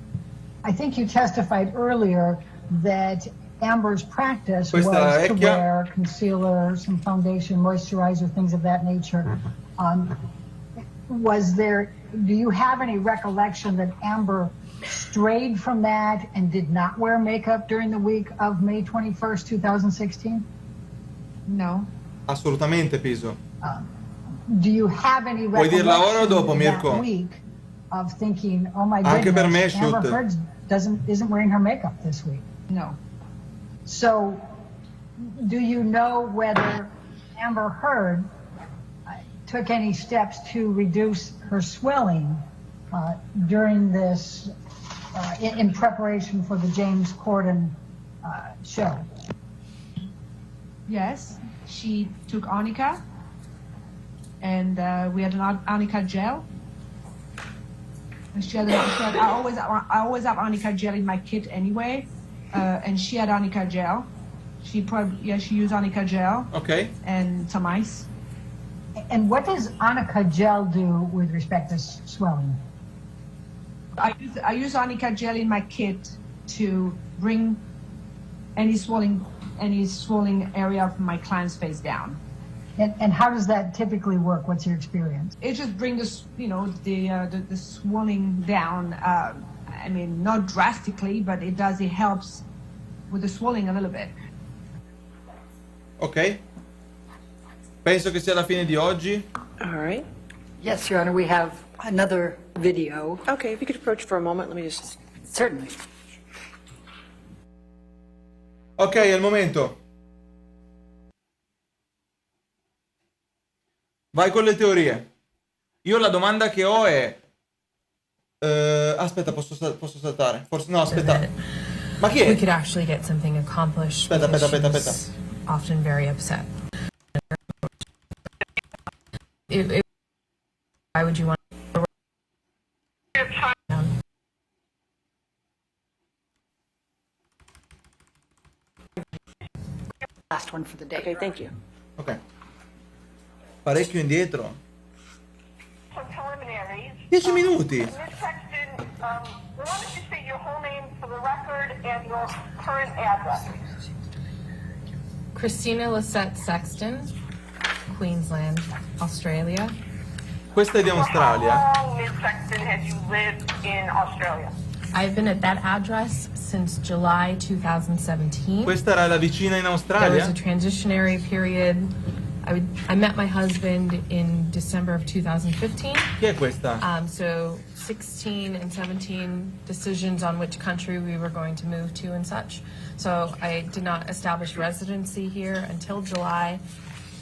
[SPEAKER 12] I think you testified earlier that Amber's practice
[SPEAKER 1] Questa
[SPEAKER 12] was to
[SPEAKER 1] vecchia.
[SPEAKER 12] wear concealer, some foundation, moisturizer, things of that nature. do you have any recollection that Amber strayed from that and did not wear makeup during the week of May 21st, 2016?
[SPEAKER 13] No.
[SPEAKER 1] Assolutamente, Piso.
[SPEAKER 12] Do you have any
[SPEAKER 1] Vuoi dirla ora o dopo,
[SPEAKER 12] recollection
[SPEAKER 1] Mirko?
[SPEAKER 12] that week of thinking, oh my
[SPEAKER 1] Anche per me,
[SPEAKER 12] goodness, Amber
[SPEAKER 1] shoot.
[SPEAKER 12] Heard isn't wearing her makeup this week?
[SPEAKER 13] No.
[SPEAKER 12] So, do you know whether Amber Heard took any steps to reduce her swelling during this, in preparation for the James Corden show?
[SPEAKER 13] Yes, she took arnica, and we had an arnica gel. And I always have arnica gel in my kit anyway, and she had arnica gel. She used arnica gel.
[SPEAKER 1] Okay.
[SPEAKER 13] And some ice.
[SPEAKER 12] And what does arnica gel do with respect to swelling?
[SPEAKER 13] I use arnica gel in my kit to bring any swelling area of my client's face down.
[SPEAKER 12] And how does that typically work? What's your experience?
[SPEAKER 13] It just brings the swelling down. I mean, not drastically, but it helps with the swelling a little bit.
[SPEAKER 1] Ok. Penso che sia la fine di oggi.
[SPEAKER 5] All right.
[SPEAKER 3] Yes, Your Honor, we have another video.
[SPEAKER 5] Okay, if you could approach for a moment, let me just...
[SPEAKER 3] Certainly.
[SPEAKER 1] Ok, è il momento. Vai con le teorie. Io la domanda che ho è... aspetta, posso saltare? Forse no, aspetta. Ma chi è?
[SPEAKER 16] We could actually get something accomplished.
[SPEAKER 1] Aspetta.
[SPEAKER 16] Often very upset. Why would you want
[SPEAKER 3] Last one for the day.
[SPEAKER 5] Okay, thank you.
[SPEAKER 1] Ok. Parecchio indietro. 10 minuti.
[SPEAKER 17] Ms. Sexton, why don't you state your whole name for the record and your current address?
[SPEAKER 16] Christina Lisette Sexton, Queensland, Australia.
[SPEAKER 1] Questa è di Australia.
[SPEAKER 17] How long, Ms. Sexton, has you lived in Australia?
[SPEAKER 16] I've been at that address since July 2017.
[SPEAKER 1] Questa era la vicina in
[SPEAKER 16] There
[SPEAKER 1] Australia?
[SPEAKER 16] was a transitionary period. I met my husband in December of 2015.
[SPEAKER 1] Chi è questa?
[SPEAKER 16] So 16 and 17 decisions on which country we were going to move to and such. So I did not establish residency here until July,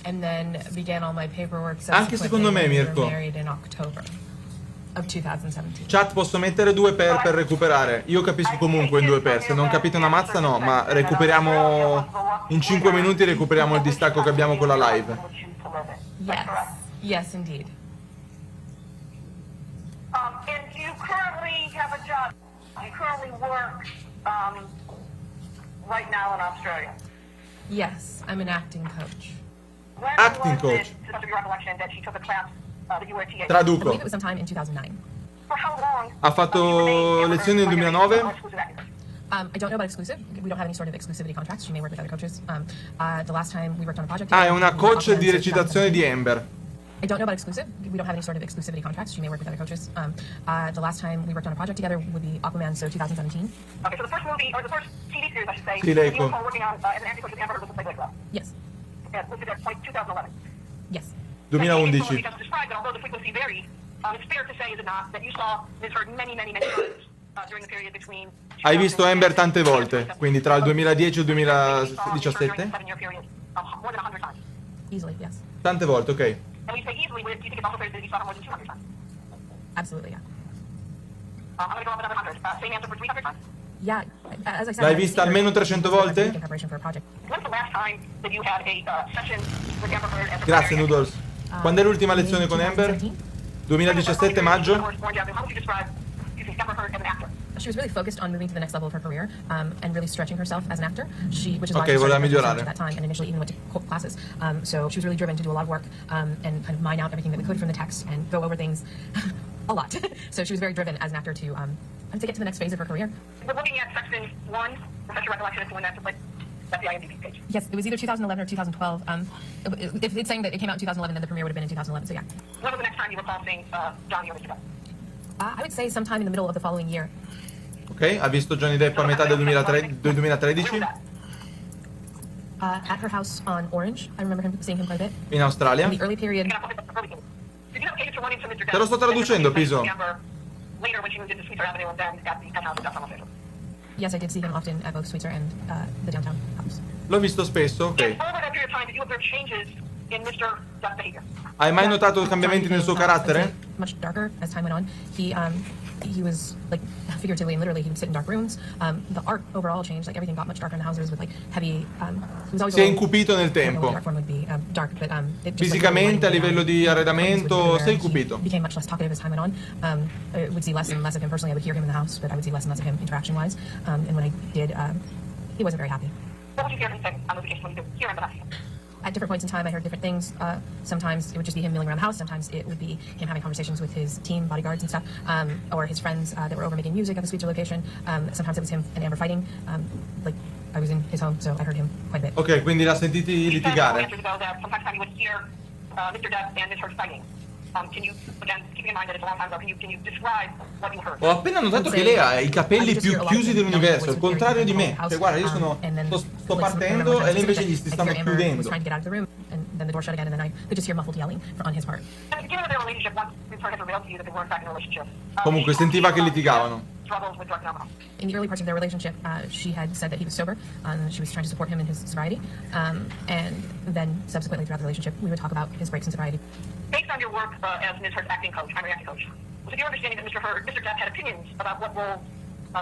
[SPEAKER 16] and then began all my paperwork
[SPEAKER 1] Anche secondo me,
[SPEAKER 16] subsequently. We
[SPEAKER 1] Mirko.
[SPEAKER 16] were married in October of 2017.
[SPEAKER 1] Chat, posso mettere 2 per recuperare? Io capisco comunque in 2 per. Se non capite una mazza no, ma recuperiamo... In 5 minuti recuperiamo il distacco che abbiamo con la live.
[SPEAKER 16] Yes, indeed.
[SPEAKER 17] And do you currently have a job? Do you currently work right now in Australia?
[SPEAKER 16] Yes, I'm an acting coach.
[SPEAKER 17] When
[SPEAKER 1] Acting
[SPEAKER 17] was
[SPEAKER 1] coach.
[SPEAKER 17] it, to the best of your recollection, that she took a class that you were a TA?
[SPEAKER 16] I
[SPEAKER 1] Traduco.
[SPEAKER 16] believe it was sometime in 2009.
[SPEAKER 17] For how long?
[SPEAKER 1] Ha fatto lezioni nel 2009?
[SPEAKER 16] I don't know about exclusive. We don't have any sort of exclusivity contracts. She may work with other coaches. The last time we worked on a project.
[SPEAKER 1] Ah, è una coach di recitazione di Amber.
[SPEAKER 16] I don't know about exclusive. We don't have any sort of exclusivity contracts. She may work with other coaches. The last time we worked on a project together would be Aquaman, so 2017.
[SPEAKER 17] Okay, so the first movie, or the first TV series, I should say,
[SPEAKER 1] Sì, lei
[SPEAKER 17] you were working on as an acting coach with Amber Heard was the Playboy Club.
[SPEAKER 16] Yes.
[SPEAKER 17] Yeah, listed at 2011.
[SPEAKER 16] Yes.
[SPEAKER 1] 2011.
[SPEAKER 17] Just described that although the frequency varies, it's fair to say, is it not, that you saw Ms. Heard many times during the period between...
[SPEAKER 1] Hai visto Amber tante volte, quindi tra il 2010 e il 2017?
[SPEAKER 17] More than 100 times.
[SPEAKER 16] Easily, yes.
[SPEAKER 1] Tante volte, ok.
[SPEAKER 17] And when you say easily, do you think it's also fair that you saw her more than 200 times?
[SPEAKER 16] Absolutely, yeah.
[SPEAKER 17] I'm going to go up another 100. Same answer for 300 times?
[SPEAKER 16] Yeah, as I said.
[SPEAKER 1] L'hai vista almeno 300 volte?
[SPEAKER 16] In preparation for a project.
[SPEAKER 17] When's the last time that you had a session with Amber Heard as a
[SPEAKER 1] Grazie,
[SPEAKER 17] primary
[SPEAKER 1] Noodles. Quando è l'ultima lezione con Amber? 2017, maggio?
[SPEAKER 17] How would you describe Amber Heard as an actor?
[SPEAKER 16] She was really focused on moving to the next level of her career and really stretching herself as an actor. Which is why
[SPEAKER 1] Ok,
[SPEAKER 16] she
[SPEAKER 1] voleva
[SPEAKER 16] started so much
[SPEAKER 1] migliorare.
[SPEAKER 16] at that time and initially even went to classes. So she was really driven to do a lot of work and kind of mine out everything that we could from the text and go over things a lot. So she was very driven as an actor to get to the next phase of her career.
[SPEAKER 17] We're looking at Section 1, refresh your recollection as to when that took place. That's the IMDb page.
[SPEAKER 16] Yes, it was either 2011 or 2012. If it's saying that it came out in 2011, then the premiere would have been in 2011, so yeah.
[SPEAKER 17] When was the next time you recall seeing Johnny or Mr. Depp?
[SPEAKER 16] I would say sometime in the middle of the following year.
[SPEAKER 1] Ok, ha visto Johnny Depp a metà del 2013
[SPEAKER 16] At her house on Orange. I remember seeing him quite a bit.
[SPEAKER 1] in Australia.
[SPEAKER 16] In the early period.
[SPEAKER 17] Did you have occasion to run into Mr. Depp?
[SPEAKER 1] Te lo sto traducendo, Piso.
[SPEAKER 17] Later when she moved into Sweetser Avenue and then at the penthouse in Los Angeles.
[SPEAKER 16] Yes, I did see him often at both Sweetser and the downtown house.
[SPEAKER 1] L'ho visto spesso, ok.
[SPEAKER 17] Over that period of time, did you observe changes in Mr. Depp's behavior?
[SPEAKER 1] Hai mai notato cambiamenti nel suo carattere?
[SPEAKER 16] Much darker as time went on. He was like figuratively and literally he would sit in dark rooms. The art overall changed. Like everything got much darker in the houses with like heavy. He was always
[SPEAKER 1] Si è incupito nel tempo. Fisicamente, a livello di arredamento, si è incupito.
[SPEAKER 16] Became much less talkative as time went on. I would see less and less of him personally. I would hear him in the house, but I would see less and less of him interaction-wise. And when I did, he wasn't very happy.
[SPEAKER 17] What would you hear him say on those occasions when you could hear him but not see him?
[SPEAKER 16] At different points in time, I heard different things. Sometimes it would just be him milling around the house. Sometimes it would be him having conversations with his team, bodyguards and stuff, or his friends that were over making music at the Sweetser location. Sometimes it was him and Amber fighting. Like I was in his home, so I heard him quite a bit.
[SPEAKER 1] Ok, quindi l'ha sentiti litigare.
[SPEAKER 17] Sometimes you would hear Mr. Depp and Ms. Heard fighting. Can you, again, keeping in mind that it's a long time ago, can you describe what you heard?
[SPEAKER 1] Ho appena notato che lei ha i capelli più chiusi dell'universo, al contrario di me. Cioè, guarda, io sto partendo e lei invece gli si stanno chiudendo.
[SPEAKER 16] And then the door shut again, and then I could just hear muffled yelling on his part.
[SPEAKER 17] Given their relationship, once Ms. Heard had revealed to you that they were in fact in a relationship.
[SPEAKER 1] Comunque sentiva che litigavano.
[SPEAKER 17] Struggles with drug phenomena.
[SPEAKER 16] In the early parts of their relationship, she had said that he was sober, and she was trying to support him in his sobriety. And then subsequently throughout the relationship, we would talk about his breaks in sobriety.
[SPEAKER 17] Based on your work as Ms. Heard's acting coach, primary acting coach, was it your understanding that Mr. Depp had opinions about what role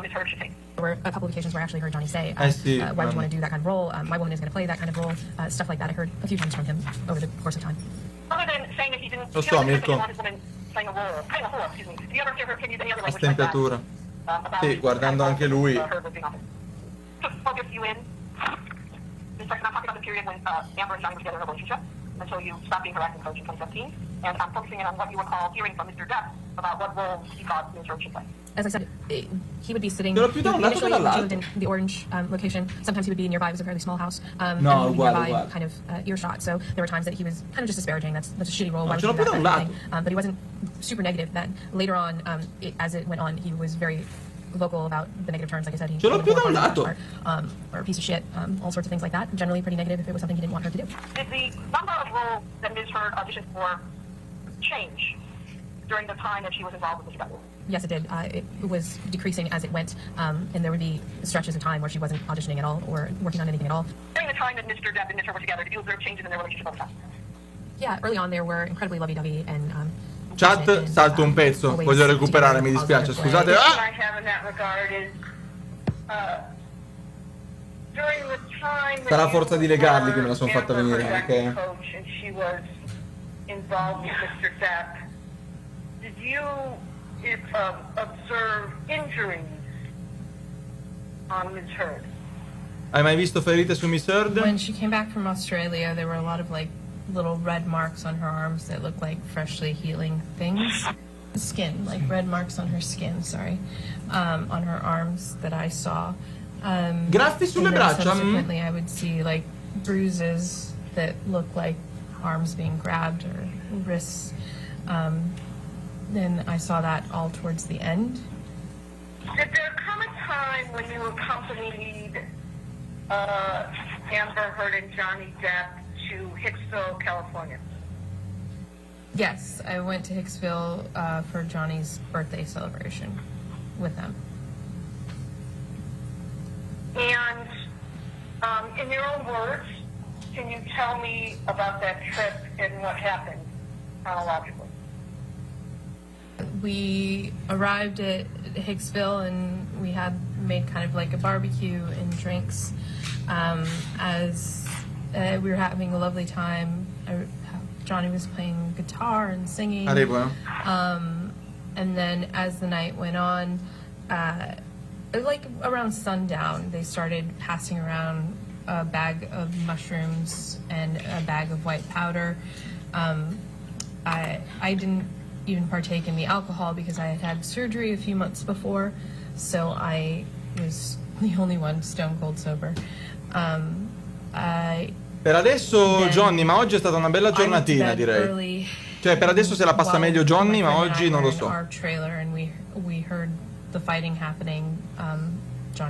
[SPEAKER 17] Ms. Heard should take?
[SPEAKER 16] There were a couple of occasions where I actually heard Johnny say,
[SPEAKER 1] I see.
[SPEAKER 16] why would you want to do that kind of role? My woman is going to play that kind of role. Stuff like that I heard a few times from him over the course of time.
[SPEAKER 17] Other than saying that he didn't
[SPEAKER 1] Lo so, Mirko.
[SPEAKER 17] want his woman playing a role, excuse me, do you ever hear her opinions any other
[SPEAKER 1] A
[SPEAKER 17] language like that?
[SPEAKER 1] stempatura.
[SPEAKER 17] About
[SPEAKER 1] Sì, guardando anche lui.
[SPEAKER 17] Heard was being offered. To focus you in, I'm talking about the period when Amber and Johnny were together in a relationship until you stopped being her acting coach in 2017, and I'm focusing in on what you recall hearing from Mr. Depp about what role he thought Ms. Heard should play.
[SPEAKER 16] As I said, he would be sitting
[SPEAKER 1] Initially,
[SPEAKER 16] he lived in the Orange location. Sometimes he would be nearby. It was a fairly small house.
[SPEAKER 1] No,
[SPEAKER 16] and nearby, kind of earshot. So there were times that he was kind of just disparaging. That's a shitty role. Why would you do that kind of thing? But he wasn't super negative. Then later on, as it went on, he was very vocal about the negative terms. Like I said, he or a piece of shit, all sorts of things like that. Generally pretty negative if it was something he didn't want her to do.
[SPEAKER 17] Did the number of roles that Ms. Heard auditioned for change during the time that she was involved with Mr. Depp?
[SPEAKER 16] Yes, it did. It was decreasing as it went, and there would be stretches of time where she wasn't auditioning at all or working on anything at all.
[SPEAKER 17] During the time that Mr. Depp and Ms. Heard were together, did you observe changes in their relationship over time?
[SPEAKER 16] Yeah, early on they were incredibly lovey-dovey and
[SPEAKER 1] Chat, salto un pezzo, voglio recuperare, mi dispiace, scusate.
[SPEAKER 17] I have in that regard is during the time
[SPEAKER 1] Sarà forza di legarli che me la sono fatta venire anche.
[SPEAKER 17] coach and she was involved with Mr. Depp. Did you observe injuries on Ms. Heard?
[SPEAKER 1] Hai mai visto ferite su Miss Heard?
[SPEAKER 11] When she came back from Australia, there were a lot of like little red marks on her arms that looked like freshly healing things. Skin, like red marks on her skin, sorry, on her arms that I saw.
[SPEAKER 1] Graffi sulle braccia.
[SPEAKER 11] Subsequently, I would see like bruises that looked like arms being grabbed or wrists. Then I saw that all towards the end.
[SPEAKER 17] Did there come a time when you accompanied Amber Heard and Johnny Depp to Hicksville, California?
[SPEAKER 11] Yes, I went to Hicksville for Johnny's birthday celebration with them.
[SPEAKER 17] And in your own words, can you tell me about that trip and what happened chronologically?
[SPEAKER 11] We arrived at Hicksville and we had made kind of like a barbecue and drinks as we were having a lovely time. Johnny was playing guitar and singing. And then as the night went on, like around sundown, they started passing around a bag of mushrooms and a bag of white powder. I didn't even partake in the alcohol because I had had surgery a few months before, so I was the only one stone cold sober.
[SPEAKER 1] Per adesso Johnny, ma oggi è stata una bella giornatina, direi. Cioè, per adesso se la passa meglio Johnny, ma oggi non lo so.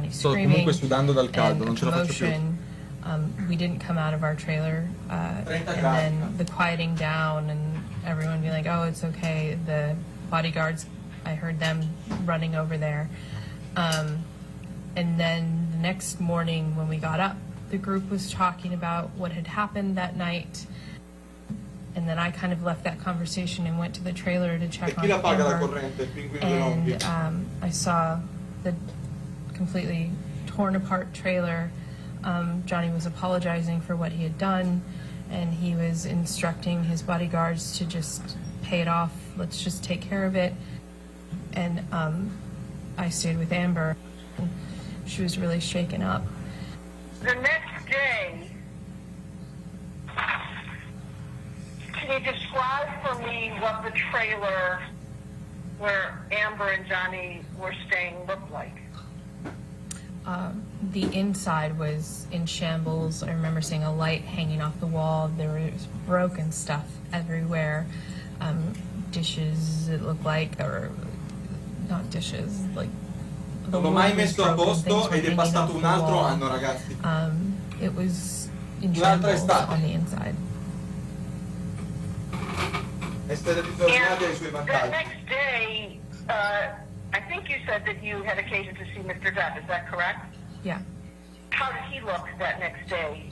[SPEAKER 1] Sto comunque sudando dal caldo, non ce la faccio più.
[SPEAKER 11] We didn't come out of our trailer, and then the quieting down and everyone being like, oh, it's okay. The bodyguards, I heard them running over there. And then the next morning when we got up, the group was talking about what had happened that night. And then I kind of left that conversation and went to the trailer to check on Amber. And I saw the completely torn apart trailer. Johnny was apologizing for what he had done, and he was instructing his bodyguards to just pay it off. Let's just take care of it. And I stayed with Amber. She was really shaken up.
[SPEAKER 17] The next day, can you describe for me what the trailer where Amber and Johnny were staying looked like?
[SPEAKER 11] The inside was in shambles. I remember seeing a light hanging off the wall. There was broken stuff everywhere. Dishes, it looked like, or not dishes, like
[SPEAKER 1] Non l'ho mai messo a posto ed è passato un altro anno, ragazzi.
[SPEAKER 11] It was in shambles on the inside.
[SPEAKER 1] Essere disordinati ha I suoi
[SPEAKER 17] The
[SPEAKER 1] vantaggi.
[SPEAKER 17] next day, I think you said that you had occasion to see Mr. Depp, is that correct?
[SPEAKER 11] Yeah.
[SPEAKER 17] How did he look that next day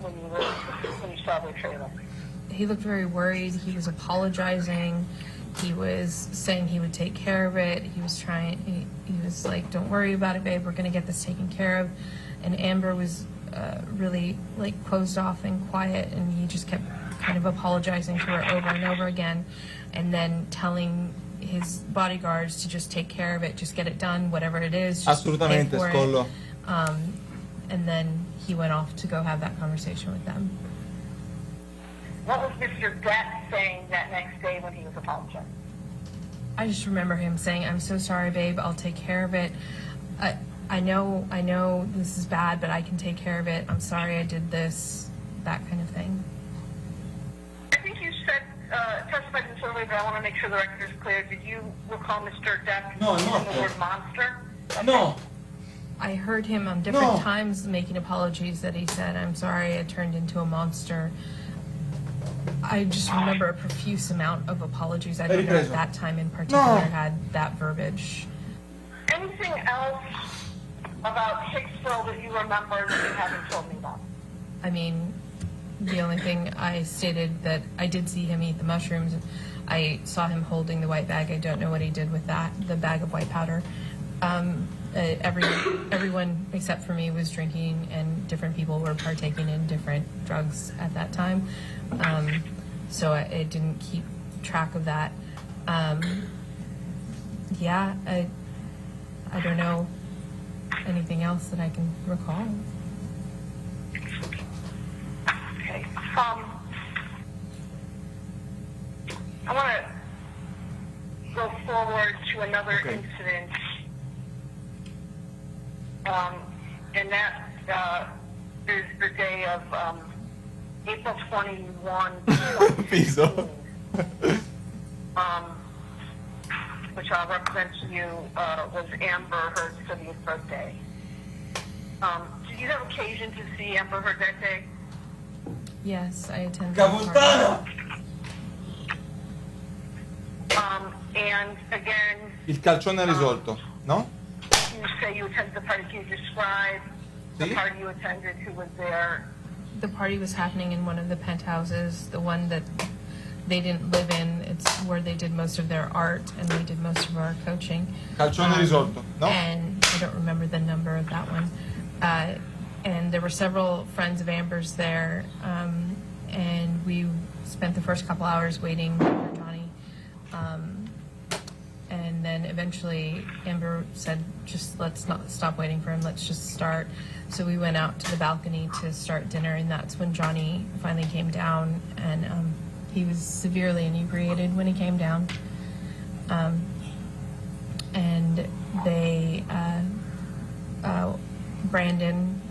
[SPEAKER 17] when you saw the trailer?
[SPEAKER 11] He looked very worried. He was apologizing. He was saying he would take care of it. He was he was like, don't worry about it, babe. We're going to get this taken care of. And Amber was really like closed off and quiet, and he just kept kind of apologizing to her over and over again, and then telling his bodyguards to just take care of it, just get it done, whatever it is, just pay for it. And then he went off to go have that conversation with them.
[SPEAKER 17] What was Mr. Depp saying that next day when he was apologizing?
[SPEAKER 11] I just remember him saying, I'm so sorry, babe, I'll take care of it. I know this is bad, but I can take care of it. I'm sorry I did this, that kind of thing.
[SPEAKER 17] I think you said, testified in this earlier, but I want to make sure the record is clear. Did you recall Mr. Depp using the word monster?
[SPEAKER 1] No.
[SPEAKER 11] I heard him on different times making apologies that he said, I'm sorry I turned into a monster. I just remember a profuse amount of apologies. I don't know if that time in particular had that verbiage.
[SPEAKER 17] Anything else about Hicksville that you remember that you haven't told me about?
[SPEAKER 11] I mean, the only thing I stated that I did see him eat the mushrooms. I saw him holding the white bag. I don't know what he did with that, the bag of white powder. Everyone except for me was drinking, and different people were partaking in different drugs at that time. So I didn't keep track of that. Yeah, I don't know anything else that I can recall.
[SPEAKER 17] Okay. I want to go forward to another incident. And that is the day of April 21, 2016, which I'll represent to you, was Amber Heard's 70th birthday. Did you have occasion to see Amber Heard that day?
[SPEAKER 11] Yes, I attended the party.
[SPEAKER 17] And again,
[SPEAKER 1] Il calcione risolto, no?
[SPEAKER 17] you say you attended the party. Can you describe the party you attended, who was there?
[SPEAKER 11] The party was happening in one of the penthouses, the one that they didn't live in. It's where they did most of their art, and we did most of our coaching.
[SPEAKER 1] Calcione risolto, no?
[SPEAKER 11] And I don't remember the number of that one. And there were several friends of Amber's there, and we spent the first couple hours waiting for Johnny. And then eventually Amber said, just let's not stop waiting for him, let's just start. So we went out to the balcony to start dinner, and that's when Johnny finally came down, and he was severely inebriated when he came down. And they, Brandon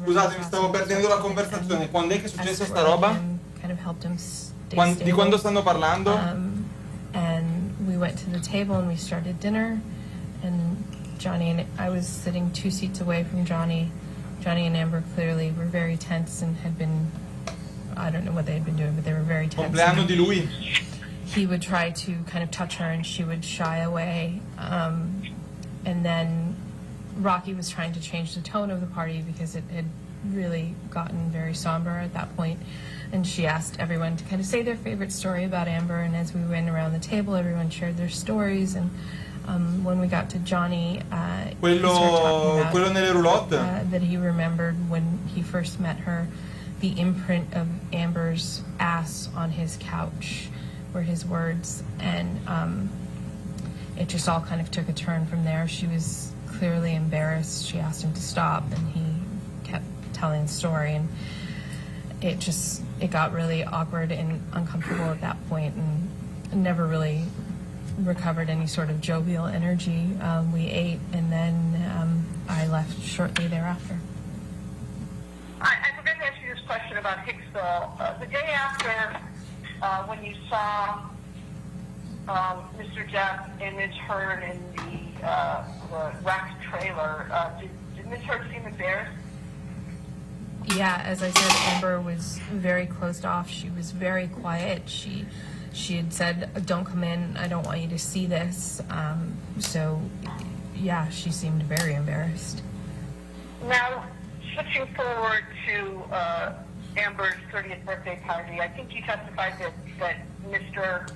[SPEAKER 1] Scusatemi, stavo perdendo la conversazione. Quando è che è successa sta roba?
[SPEAKER 11] Kind of helped him stay
[SPEAKER 1] Di
[SPEAKER 11] stable.
[SPEAKER 1] quando stanno parlando?
[SPEAKER 11] And we went to the table and we started dinner. And Johnny and I was sitting 2 seats away from Johnny. Johnny and Amber clearly were very tense and had been, I don't know what they had been doing, but they were very tense.
[SPEAKER 1] Compleanno di lui.
[SPEAKER 11] He would try to kind of touch her and she would shy away. And then Rocky was trying to change the tone of the party because it had really gotten very somber at that point. And she asked everyone to kind of say their favorite story about Amber. And as we went around the table, everyone shared their stories. And when we got to Johnny, he started talking about
[SPEAKER 1] quello nelle roulotte?
[SPEAKER 11] that he remembered when he first met her, the imprint of Amber's ass on his couch were his words. And it just all kind of took a turn from there. She was clearly embarrassed. She asked him to stop, and he kept telling the story. And it got really awkward and uncomfortable at that point, and never really recovered any sort of jovial energy. We ate, and then I left shortly thereafter.
[SPEAKER 17] I forgot to ask you this question about Hicksville. The day after, when you saw Mr. Depp and Ms. Heard in the wrecked trailer, did Ms. Heard seem embarrassed?
[SPEAKER 11] Yeah, as I said, Amber was very closed off. She was very quiet. She had said, "Don't come in. I don't want you to see this." So, yeah, she seemed very embarrassed.
[SPEAKER 17] Now, switching forward to Amber's 30th birthday party, I think you testified that Mr.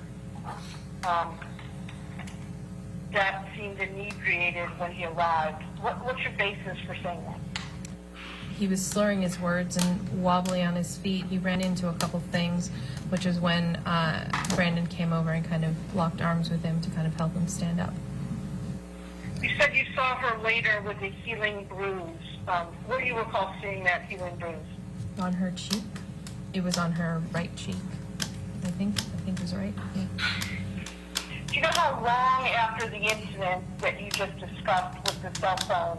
[SPEAKER 17] Depp seemed inebriated when he arrived. What's your basis for saying that?
[SPEAKER 11] He was slurring his words and wobbly on his feet. He ran into a couple things, which is when Brandon came over and kind of locked arms with him to kind of help him stand up.
[SPEAKER 17] You said you saw her later with a healing bruise. Where do you recall seeing that healing bruise?
[SPEAKER 11] On her cheek. It was on her right cheek. I think it was right. Yeah.
[SPEAKER 17] Do you know how long after the incident that you just discussed with the cell phone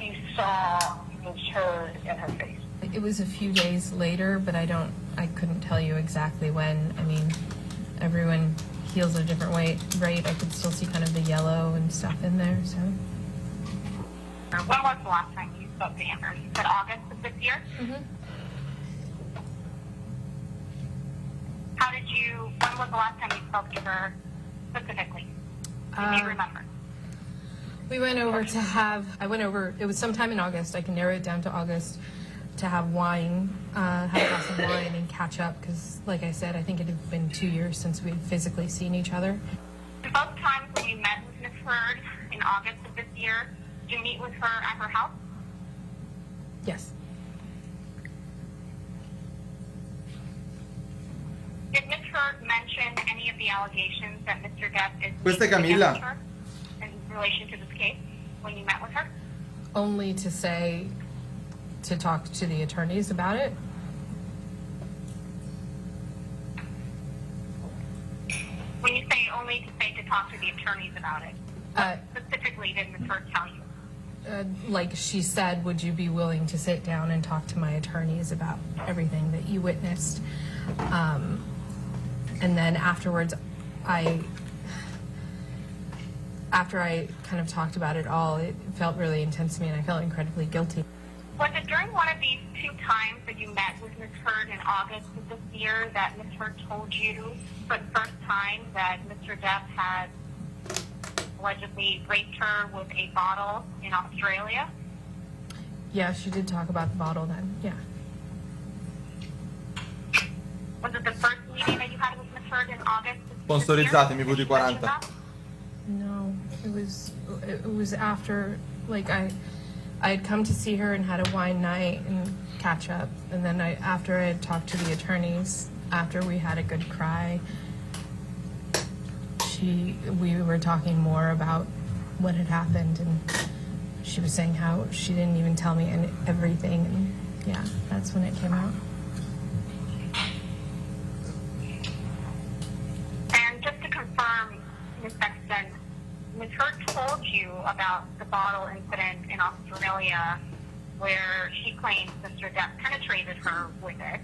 [SPEAKER 17] you saw Ms. Heard and her face?
[SPEAKER 11] It was a few days later, but I couldn't tell you exactly when. I mean, everyone heals at a different rate. I could still see kind of the yellow and stuff in there, so.
[SPEAKER 14] When was the last time you spoke to Amber? You said August of this year?
[SPEAKER 11] Mm-hmm.
[SPEAKER 14] When was the last time you spoke to her specifically? Do you remember?
[SPEAKER 11] We went over it was sometime in August. I can narrow it down to August, to have wine, have a glass of wine and catch up, because like I said, I think it had been 2 years since we had physically seen each other.
[SPEAKER 14] Both times when you met with Ms. Heard in August of this year, did you meet with her at her house?
[SPEAKER 11] Yes.
[SPEAKER 14] Did Ms. Heard mention any of the allegations that Mr. Depp is
[SPEAKER 1] Questa è
[SPEAKER 14] making
[SPEAKER 1] Camilla.
[SPEAKER 14] against her in relation to this case when you met with her?
[SPEAKER 11] Only to talk to the attorneys about it.
[SPEAKER 14] When you say only to talk to the attorneys about it, what specifically did Ms. Heard tell you?
[SPEAKER 11] Like she said, would you be willing to sit down and talk to my attorneys about everything that you witnessed? And then afterwards, after I kind of talked about it all, it felt really intense to me and I felt incredibly guilty.
[SPEAKER 14] Was it during one of these 2 times that you met with Ms. Heard in August of this year that Ms. Heard told you for the first time that Mr. Depp had allegedly raped her with a bottle in Australia?
[SPEAKER 11] Yeah, she did talk about the bottle then, yeah.
[SPEAKER 14] Was it the first meeting that you had with Ms. Heard in August?
[SPEAKER 1] Sponsorizzatemi, VD40.
[SPEAKER 11] No, it was after, like I had come to see her and had a wine night and catch up, and then after I had talked to the attorneys, after we had a good cry, we were talking more about what had happened, and she was saying how she didn't even tell me everything, and yeah, that's when it came out.
[SPEAKER 14] And just to confirm, Ms. Sexton, Ms. Heard told you about the bottle incident in Australia
[SPEAKER 17] where she claims Mr. Depp penetrated her with it.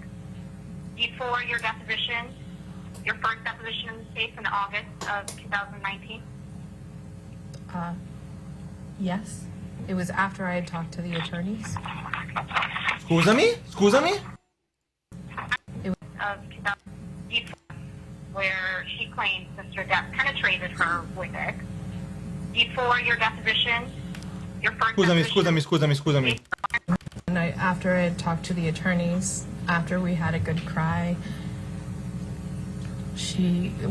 [SPEAKER 17] Before your deposition, your first deposition in the case in August of 2019?
[SPEAKER 16] Yes. It was after I had talked to the attorneys.
[SPEAKER 1] Scusami?
[SPEAKER 17] Of 2000, where she claims Mr. Depp penetrated her with it. Before your deposition, your first
[SPEAKER 1] Scusami.
[SPEAKER 16] And after I had talked to the attorneys, after we had a good cry,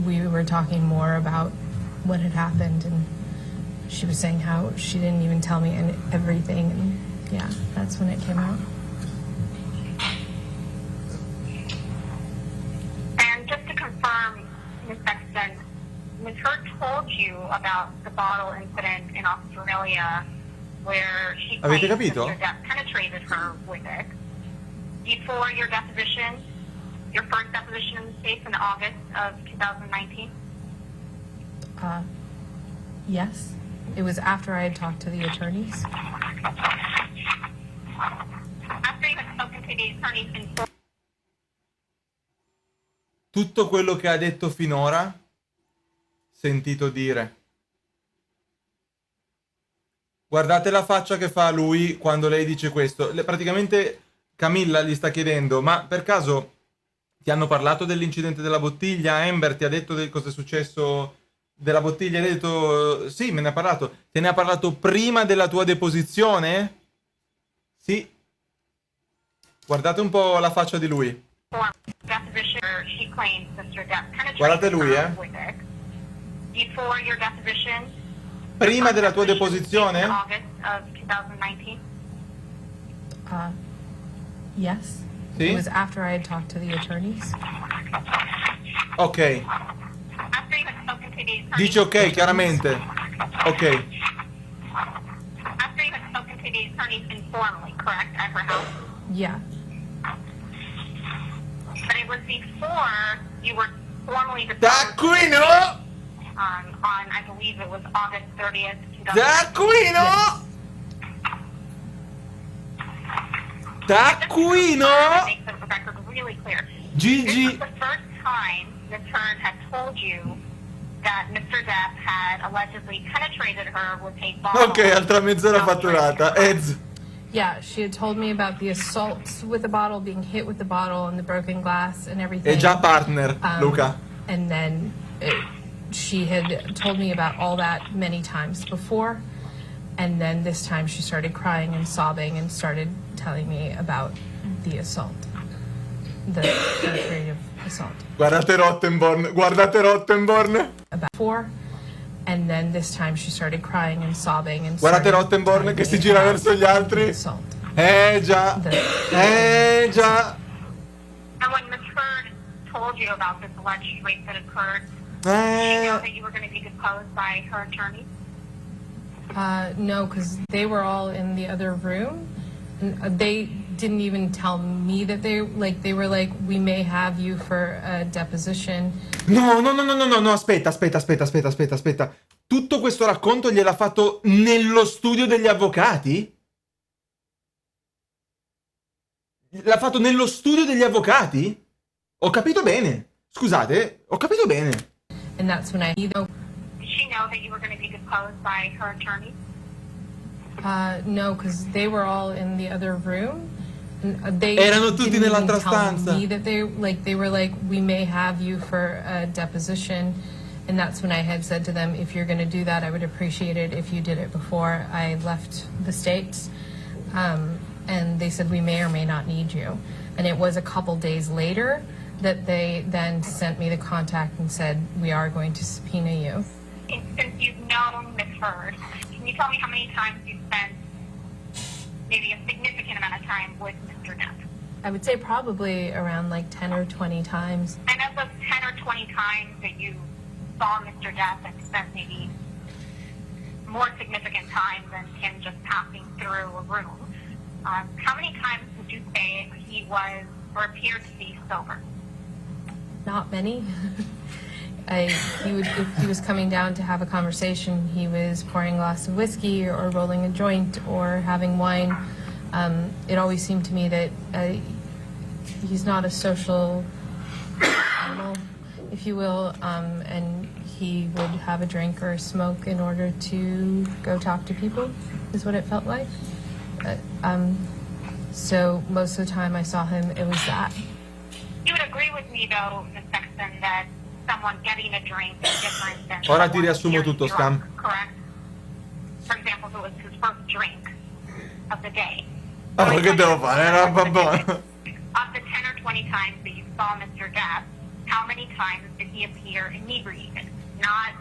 [SPEAKER 16] we were talking more about what had happened, and she was saying how she didn't even tell me everything, and yeah, that's when it came out.
[SPEAKER 17] And just to confirm, Ms. Sexton, Ms. Hurd told you about the bottle incident in Australia where she claims
[SPEAKER 1] Avete capito?
[SPEAKER 17] Mr. Depp penetrated her with it. Before your deposition, your first deposition in the case in August of 2019?
[SPEAKER 16] Yes. It was after I had talked to the attorneys.
[SPEAKER 17] After you had spoken to the attorneys in
[SPEAKER 1] Tutto quello che ha detto finora, sentito dire. Guardate la faccia che fa lui quando lei dice questo. Praticamente Camilla gli sta chiedendo: ma per caso ti hanno parlato dell'incidente della bottiglia? Amber ti ha detto cosa è successo della bottiglia? Hai detto sì, me ne ha parlato. Te ne ha parlato prima della tua deposizione? Sì. Guardate un po' la faccia di lui. Guardate lui,
[SPEAKER 17] Before your deposition,
[SPEAKER 1] prima della tua deposizione?
[SPEAKER 17] August of 2019?
[SPEAKER 16] Yes.
[SPEAKER 1] Sì?
[SPEAKER 16] It was after I had talked to the attorneys.
[SPEAKER 1] Ok.
[SPEAKER 17] After you had spoken to the attorneys.
[SPEAKER 1] Dice ok, chiaramente. Ok.
[SPEAKER 17] After you had spoken to the attorneys informally, correct, at her house?
[SPEAKER 16] Yeah.
[SPEAKER 17] But it was before you were formally
[SPEAKER 1] Da qui no!
[SPEAKER 17] on, I believe it was August 30th, 2019.
[SPEAKER 1] Da qui no! Da qui no!
[SPEAKER 17] Make the record really clear.
[SPEAKER 1] Gigi.
[SPEAKER 17] This was the first time Ms. Hurd had told you that Mr. Depp had allegedly penetrated her with a bottle.
[SPEAKER 1] Ok, altra mezz'ora fatturata. Ez.
[SPEAKER 16] Yeah, she had told me about the assault with the bottle, being hit with the bottle and the broken glass and everything.
[SPEAKER 1] È già partner, Luca.
[SPEAKER 16] And then she had told me about all that many times before. And then this time she started crying and sobbing and started telling me about the assault. The penetrative assault.
[SPEAKER 1] Guardate Rottenborn.
[SPEAKER 16] About before. And then this time she started crying and sobbing and
[SPEAKER 1] Guardate Rottenborn che si gira verso gli altri.
[SPEAKER 16] Già.
[SPEAKER 1] Già.
[SPEAKER 17] And when Ms. Hurd told you about this alleged rape that occurred, did you know that you were going to be deposed by her attorney?
[SPEAKER 16] No, because they were all in the other room. And they didn't even tell me that they were like, we may have you for a deposition.
[SPEAKER 1] No, aspetta. Tutto questo racconto gliel'ha fatto nello studio degli avvocati? L'ha fatto nello studio degli avvocati? Ho capito bene. Scusate, ho capito bene.
[SPEAKER 16] And that's when
[SPEAKER 17] Did she know that you were going to be deposed by her attorney?
[SPEAKER 16] No, because they were all in the other room.
[SPEAKER 1] Erano tutti nell'altra stanza.
[SPEAKER 16] Me that they were like, we may have you for a deposition. And that's when I had said to them, if you're going to do that, I would appreciate it if you did it before I left the States. And they said, we may or may not need you. And it was a couple days later that they then sent me the contact and said, we are going to subpoena you.
[SPEAKER 17] Since you've known Ms. Hurd, can you tell me how many times you've spent maybe a significant amount of time with Mr. Depp?
[SPEAKER 16] I would say probably around like 10 or 20 times.
[SPEAKER 17] And of those 10 or 20 times that you saw Mr. Depp and spent maybe more significant time than him just passing through a room, how many times would you say he was or appeared to be sober?
[SPEAKER 16] Not many. If he was coming down to have a conversation, he was pouring a glass of whiskey or rolling a joint or having wine.
[SPEAKER 11] It always seemed to me that he's not a social animal, if you will, and he would have a drink or a smoke in order to go talk to people, is what it felt like. So most of the time I saw him, it was that.
[SPEAKER 17] You would agree with me, though, Ms. Sexton, that someone getting a drink is different than
[SPEAKER 1] Ora ti
[SPEAKER 17] someone
[SPEAKER 1] riassumo
[SPEAKER 17] appearing
[SPEAKER 1] tutto,
[SPEAKER 17] drunk,
[SPEAKER 1] Scam.
[SPEAKER 17] correct? For example, if it was his first drink of the day.
[SPEAKER 1] Ah, ma che devo fare? Era buona.
[SPEAKER 17] Of the 10 or 20 times that you saw Mr. Depp, how many times did he appear inebriated? Not,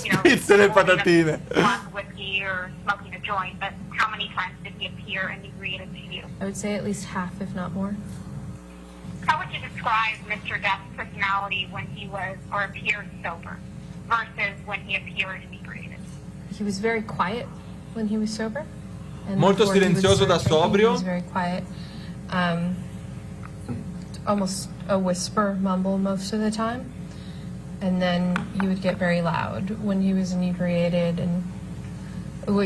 [SPEAKER 17] you know,
[SPEAKER 1] Spizze le patatine.
[SPEAKER 17] a glass of whiskey or smoking a joint, but how many times did he appear inebriated to you?
[SPEAKER 11] I would say at least half, if not more.
[SPEAKER 17] How would you describe Mr. Depp's personality when he was or appeared sober versus when he appeared inebriated?
[SPEAKER 11] He was very quiet when he was sober. And
[SPEAKER 1] Molto
[SPEAKER 11] before he would
[SPEAKER 1] silenzioso da
[SPEAKER 11] start drinking,
[SPEAKER 1] sobrio.
[SPEAKER 11] He was very quiet. Almost a whisper, mumble most of the time. And then he would get very loud when he was inebriated, and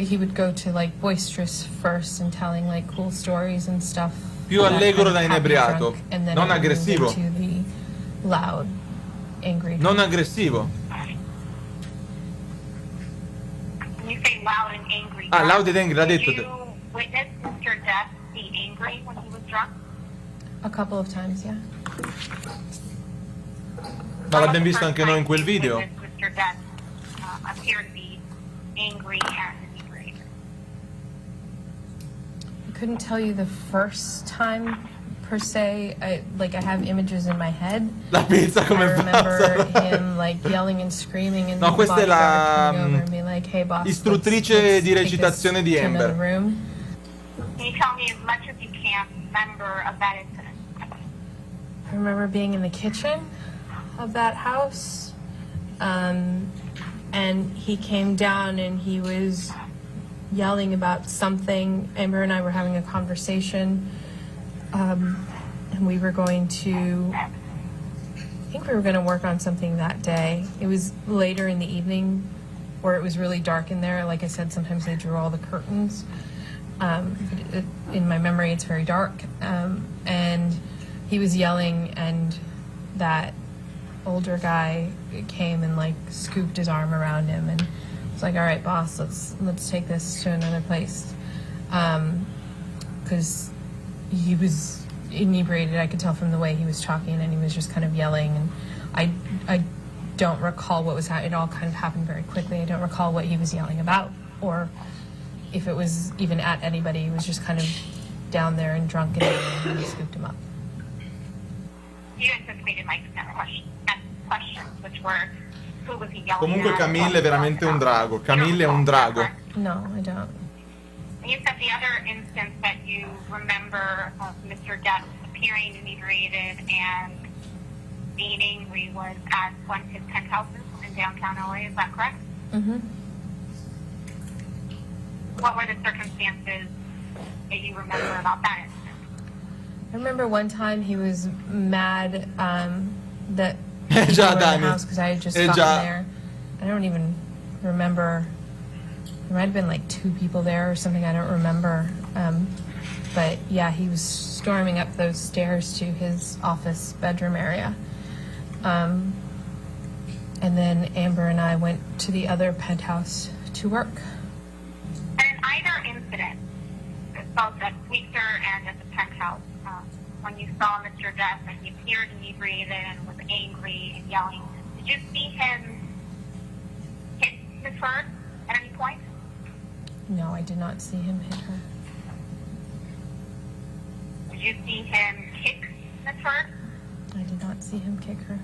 [SPEAKER 11] he would go to like boisterous first and telling like cool stories and stuff.
[SPEAKER 1] Più allegro da inebriato,
[SPEAKER 11] Drunk, and then
[SPEAKER 1] non
[SPEAKER 11] it would move
[SPEAKER 1] aggressivo.
[SPEAKER 11] into the loud, angry.
[SPEAKER 1] Non aggressivo.
[SPEAKER 17] When you say loud and angry,
[SPEAKER 1] Ah, loud and angry, l'ha
[SPEAKER 17] did
[SPEAKER 1] detto.
[SPEAKER 17] you witness Mr. Depp be angry when he was drunk?
[SPEAKER 11] A couple of times, yeah.
[SPEAKER 1] Ma l'abbiamo visto anche noi in quel video.
[SPEAKER 17] Mr. Depp appeared to be angry and inebriated.
[SPEAKER 11] I couldn't tell you the first time per se. I have images in my head.
[SPEAKER 1] La pizza come
[SPEAKER 11] I remember
[SPEAKER 1] passa.
[SPEAKER 11] him like yelling and screaming and
[SPEAKER 1] No,
[SPEAKER 11] the
[SPEAKER 1] questa è la
[SPEAKER 11] bodyguard coming over and being like, hey boss,
[SPEAKER 1] istruttrice di recitazione di
[SPEAKER 11] to another
[SPEAKER 1] Amber.
[SPEAKER 11] room.
[SPEAKER 17] Can you tell me as much as you can remember of that incident?
[SPEAKER 11] I remember being in the kitchen of that house, and he came down and he was yelling about something. Amber and I were having a conversation, and we were going to, I think we were going to work on something that day. It was later in the evening where it was really dark in there. Like I said, sometimes they drew all the curtains. In my memory, it's very dark, and he was yelling, and that older guy came and like scooped his arm around him and was like, all right, boss, let's take this to another place, because he was inebriated. I could tell from the way he was talking, and he was just kind of yelling, and I don't recall what was happening. It all kind of happened very quickly. I don't recall what he was yelling about, or if it was even at anybody. He was just kind of down there and drunk, and we scooped him up.
[SPEAKER 17] You anticipated my next questions, which were, who was he yelling
[SPEAKER 1] Comunque
[SPEAKER 17] at?
[SPEAKER 1] Camille è veramente un drago. Camille è un drago.
[SPEAKER 11] No, I don't.
[SPEAKER 17] And you said the other instance that you remember of Mr. Depp appearing inebriated and being angry was at one of his penthouses in downtown LA, is that correct?
[SPEAKER 11] Mm-hmm.
[SPEAKER 17] What were the circumstances that you remember about that incident?
[SPEAKER 11] I remember one time he was mad that
[SPEAKER 1] Già,
[SPEAKER 11] people were in
[SPEAKER 1] Dani.
[SPEAKER 11] the house because I had just
[SPEAKER 1] Già.
[SPEAKER 11] gotten there. I don't even remember. There might have been like 2 people there or something. I don't remember. But yeah, he was storming up those stairs to his office bedroom area. And then Amber and I went to the other penthouse to work.
[SPEAKER 17] And in either incident, both at Sweetser and at the penthouse, when you saw Mr. Depp and he appeared inebriated and was angry and yelling, did you see him hit Ms. Heard at any point?
[SPEAKER 11] No, I did not see him hit her.
[SPEAKER 17] Did you see him kick Ms. Heard?
[SPEAKER 11] I did not see him kick her.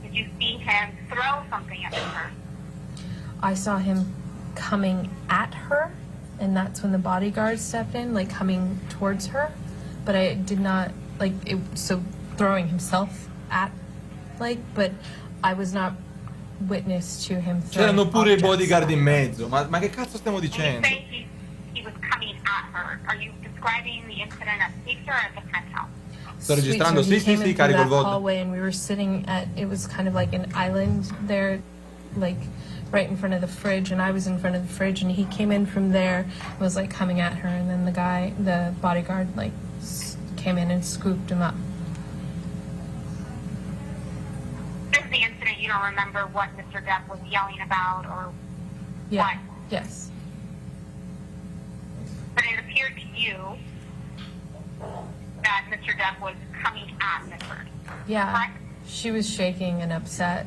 [SPEAKER 17] Did you see him throw something at Ms. Heard?
[SPEAKER 11] I saw him coming at her, and that's when the bodyguard stepped in, like coming towards her. But I did not, like, so throwing himself at, like, but I was not witness to him throwing
[SPEAKER 1] C'erano pure i
[SPEAKER 11] objects
[SPEAKER 1] bodyguard
[SPEAKER 11] at
[SPEAKER 1] in
[SPEAKER 11] her.
[SPEAKER 1] mezzo. Ma che cazzo stiamo
[SPEAKER 17] When you
[SPEAKER 1] dicendo?
[SPEAKER 17] say he was coming at her, are you describing the incident at Sweetser or at the penthouse?
[SPEAKER 1] Sto registrando,
[SPEAKER 11] Sweetser,
[SPEAKER 1] sì,
[SPEAKER 11] he
[SPEAKER 1] sì,
[SPEAKER 11] came
[SPEAKER 1] sì,
[SPEAKER 11] in through
[SPEAKER 1] carico il
[SPEAKER 11] that
[SPEAKER 1] voto.
[SPEAKER 11] hallway, and we were sitting at, it was kind of like an island there, like right in front of the fridge, and I was in front of the fridge, and he came in from there, was like coming at her, and then the bodyguard, like came in and scooped him up.
[SPEAKER 14] This is the incident. You don't remember what Mr. Depp was yelling about or
[SPEAKER 11] Yeah.
[SPEAKER 14] what?
[SPEAKER 11] Yes.
[SPEAKER 14] But it appeared to you that Mr. Depp was coming at Ms. Heard.
[SPEAKER 11] Yeah.
[SPEAKER 14] Correct?
[SPEAKER 11] She was shaking and upset.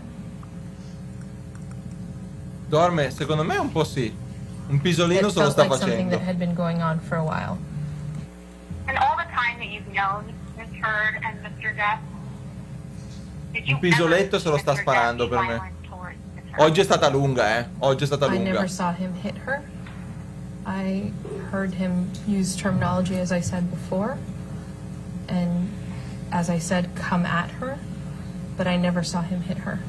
[SPEAKER 1] Dorme, secondo me un po' sì. Un pisolino
[SPEAKER 11] It
[SPEAKER 1] se lo
[SPEAKER 11] felt
[SPEAKER 1] sta
[SPEAKER 11] like something
[SPEAKER 1] facendo.
[SPEAKER 11] that had been going on for a while.
[SPEAKER 14] And all the time that you've known Ms. Heard and Mr. Depp, did you
[SPEAKER 1] Un pisoletto se lo sta sparando per me. Oggi è stata lunga, eh. Oggi è stata
[SPEAKER 11] I
[SPEAKER 1] lunga.
[SPEAKER 11] never saw him hit her. I heard him use terminology, as I said before, and as I said, come at her, but I never saw him hit her.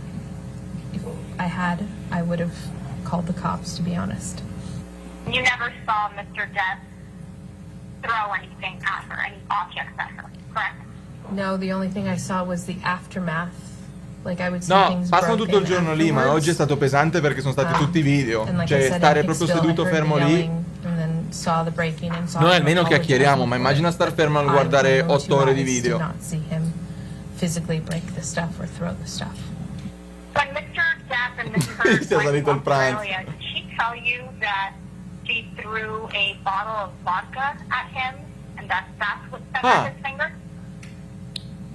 [SPEAKER 11] If I had, I would have called the cops, to be honest.
[SPEAKER 14] You never saw Mr. Depp throw anything at her, any objects at her, correct?
[SPEAKER 11] No, the only thing I saw was the aftermath. Like I would see
[SPEAKER 1] No,
[SPEAKER 11] things
[SPEAKER 1] passano
[SPEAKER 11] broken
[SPEAKER 1] tutto il giorno lì, ma
[SPEAKER 11] afterwards.
[SPEAKER 1] oggi è stato pesante perché sono stati tutti video.
[SPEAKER 11] And like I
[SPEAKER 1] Cioè,
[SPEAKER 11] said,
[SPEAKER 1] stare
[SPEAKER 11] in
[SPEAKER 1] proprio
[SPEAKER 11] Hicksville,
[SPEAKER 1] seduto
[SPEAKER 11] I heard
[SPEAKER 1] fermo
[SPEAKER 11] the
[SPEAKER 1] lì.
[SPEAKER 11] yelling and then saw the breaking and saw
[SPEAKER 1] Noi
[SPEAKER 11] him
[SPEAKER 1] almeno
[SPEAKER 11] apologizing
[SPEAKER 1] chiacchieriamo, ma
[SPEAKER 11] for
[SPEAKER 1] immagina
[SPEAKER 11] it,
[SPEAKER 1] star
[SPEAKER 11] but
[SPEAKER 1] fermo a
[SPEAKER 11] I, with
[SPEAKER 1] guardare
[SPEAKER 11] my own
[SPEAKER 1] 8 ore di
[SPEAKER 11] two eyes,
[SPEAKER 1] video.
[SPEAKER 11] did not see him physically break the stuff or throw the stuff.
[SPEAKER 14] When Mr. Depp and Ms. Heard
[SPEAKER 1] Si è
[SPEAKER 14] went
[SPEAKER 1] salito
[SPEAKER 14] to
[SPEAKER 1] il pranzo.
[SPEAKER 14] Australia, did she tell you that she threw a bottle of vodka at him and that's what severed his finger?